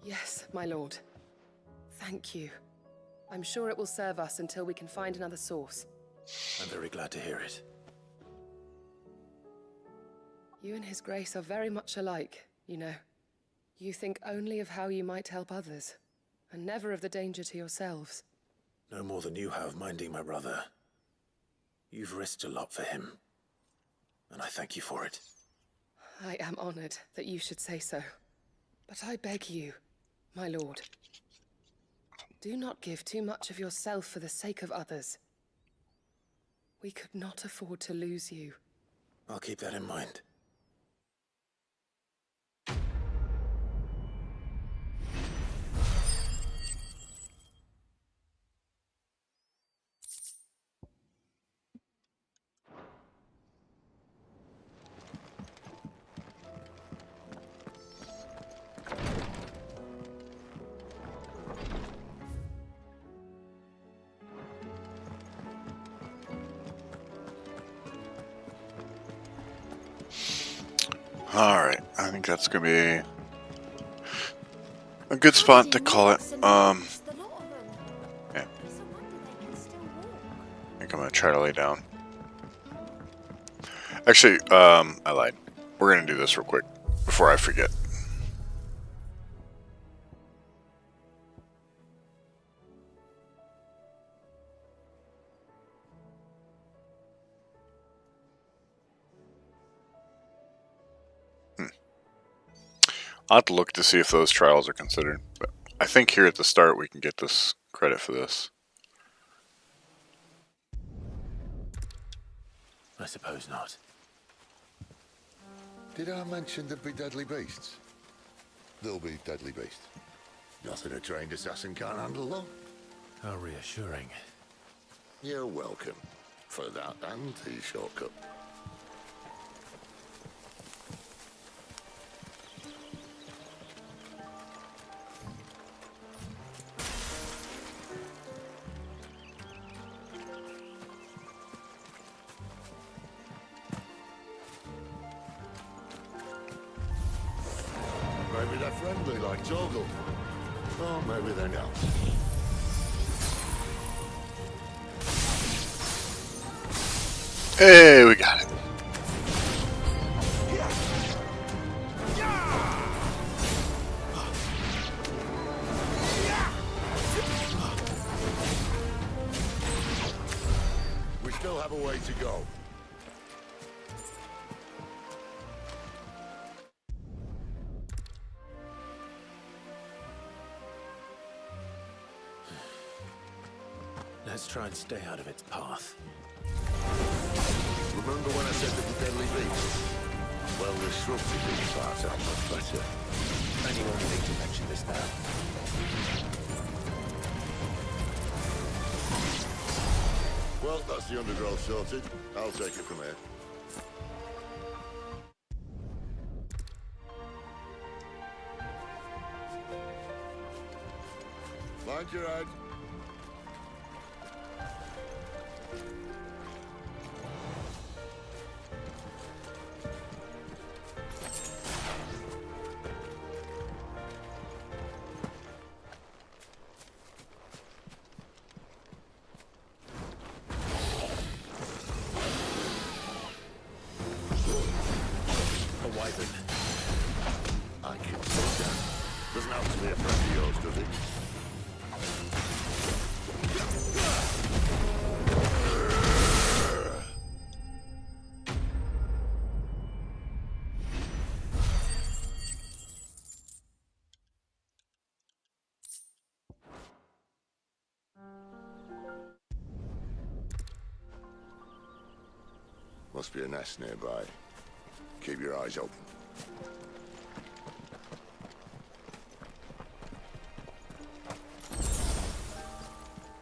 Speaker 15: Yes, my lord. Thank you. I'm sure it will serve us until we can find another source.
Speaker 4: I'm very glad to hear it.
Speaker 15: You and His Grace are very much alike, you know. You think only of how you might help others, and never of the danger to yourselves.
Speaker 4: No more than you have minding my brother. You've risked a lot for him, and I thank you for it.
Speaker 15: I am honored that you should say so. But I beg you, my lord, do not give too much of yourself for the sake of others. We could not afford to lose you.
Speaker 4: I'll keep that in mind.
Speaker 1: Alright, I think that's gonna be a good spot to call it. Yeah. I think I'm gonna try to lay down. Actually, I lied. We're gonna do this real quick before I forget. I'll have to look to see if those trials are considered, but I think here at the start we can get this credit for this.
Speaker 4: I suppose not.
Speaker 14: Did I mention there'd be deadly beasts? There'll be deadly beasts. Nothing a trained assassin can't handle, though.
Speaker 4: How reassuring.
Speaker 14: You're welcome for that and the shortcut. Maybe they're friendly like Torgal. Or maybe they're not.
Speaker 1: Hey, we got it.
Speaker 14: have a way to go.
Speaker 4: Let's try and stay out of its path.
Speaker 14: Remember when I said that the deadly beast? Well, the shrubs in these parts are much better.
Speaker 4: And you only need to mention this now.
Speaker 14: Well, that's the undergrowth sorted. I'll take it from here. Mind your head. I can see that. Doesn't have to be a friend of yours, does it? Must be a nest nearby. Keep your eyes open.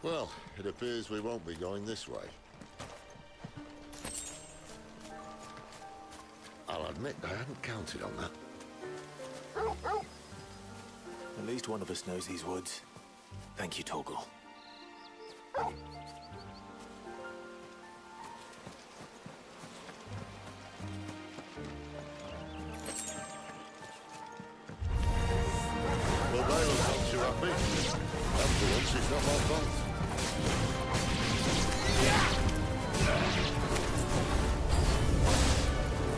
Speaker 14: Well, it appears we won't be going this way. I'll admit I hadn't counted on that.
Speaker 4: At least one of us knows these woods. Thank you, Torgal.
Speaker 14: Well, they'll help you happy. And for once, it's not my fault.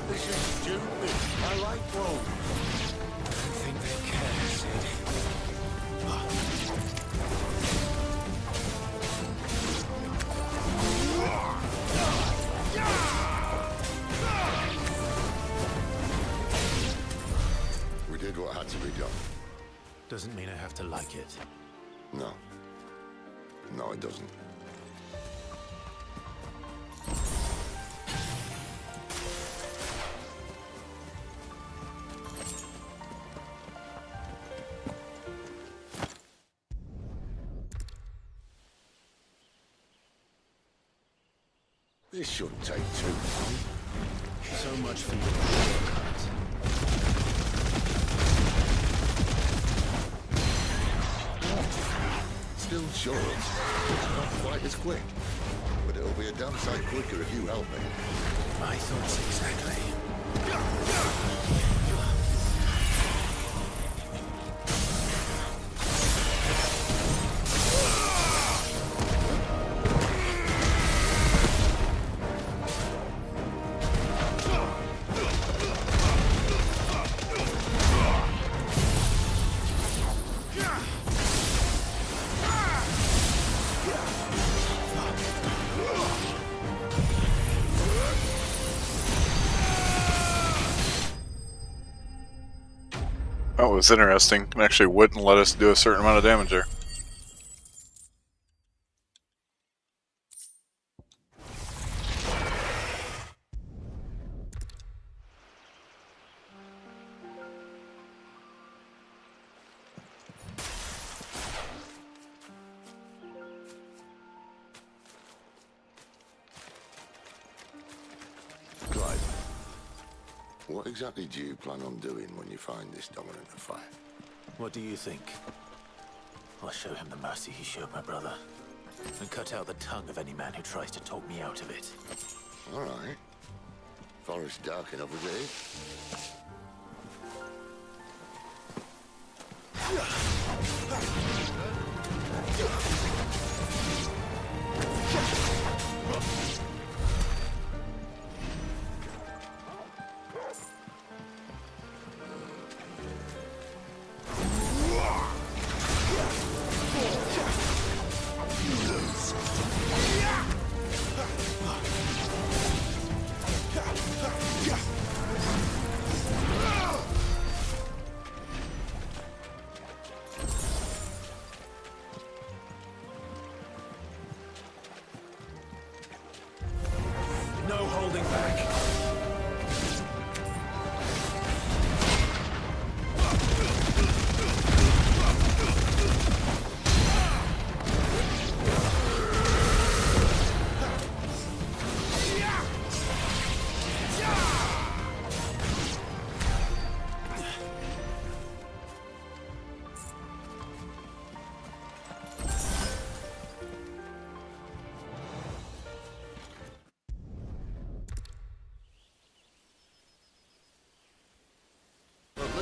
Speaker 14: This is stupid. I like Rome.
Speaker 4: I don't think they care, Sid.
Speaker 14: We did what had to be done.
Speaker 4: Doesn't mean I have to like it.
Speaker 14: No. No, it doesn't. This shouldn't take too long.
Speaker 4: So much for your shortcut.
Speaker 14: Still short. Not quite as quick. But it'll be a damn sight quicker if you help me.
Speaker 4: My thoughts exactly.
Speaker 1: That was interesting. It actually wouldn't let us do a certain amount of damage there.
Speaker 14: Clive, what exactly do you plan on doing when you find this dominant of fire?
Speaker 4: What do you think? I'll show him the mercy he showed my brother. And cut out the tongue of any man who tries to talk me out of it.
Speaker 14: All right. Forest dark enough as it is.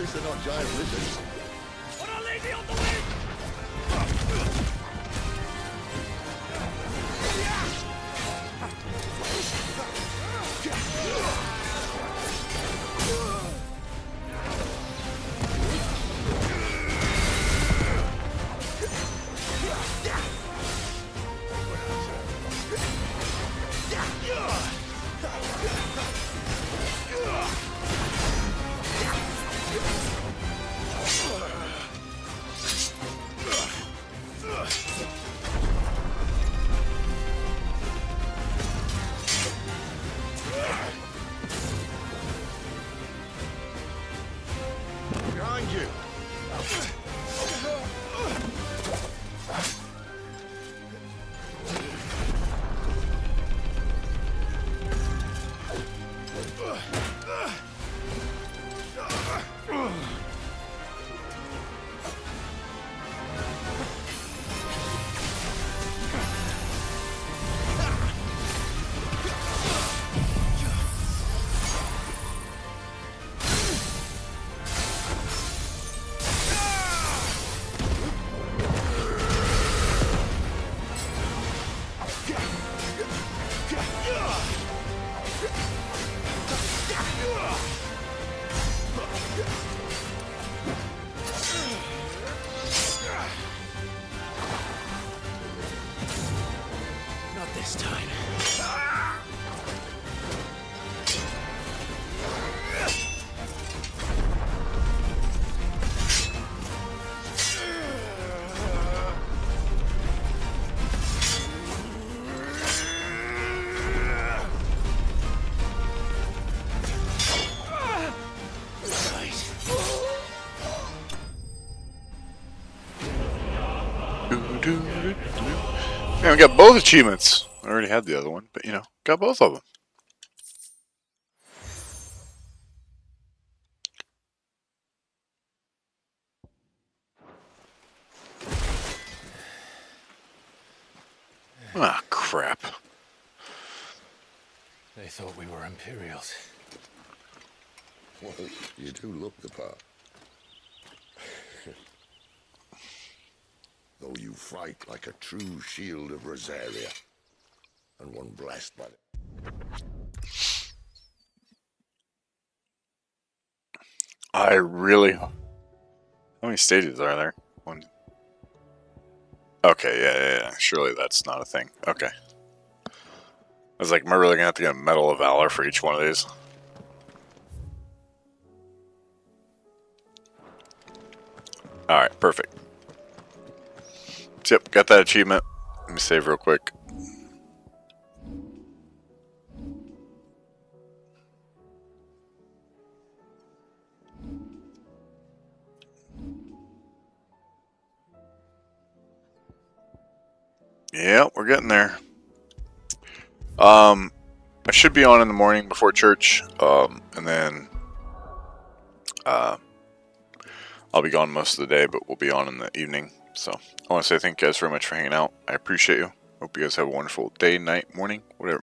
Speaker 14: least they're not giant lizards.
Speaker 3: What a lady on the wind!
Speaker 14: Behind you.
Speaker 3: Not this time.
Speaker 1: Man, we got both achievements. I already had the other one, but you know, got both of them. Ah, crap.
Speaker 4: They thought we were Imperials.
Speaker 14: Well, you do look the part. Though you fight like a true shield of Rosaria, and one blessed by it.
Speaker 1: I really... How many stages are there? One. Okay, yeah. Surely that's not a thing. Okay. I was like, am I really gonna have to get a Medal of Valor for each one of these? Alright, perfect. Yep, got that achievement. Let me save real quick. Yep, we're getting there. I should be on in the morning before church, and then I'll be gone most of the day, but we'll be on in the evening. So I want to say thank you guys very much for hanging out. I appreciate you. Hope you guys have a wonderful day, night, morning, whatever.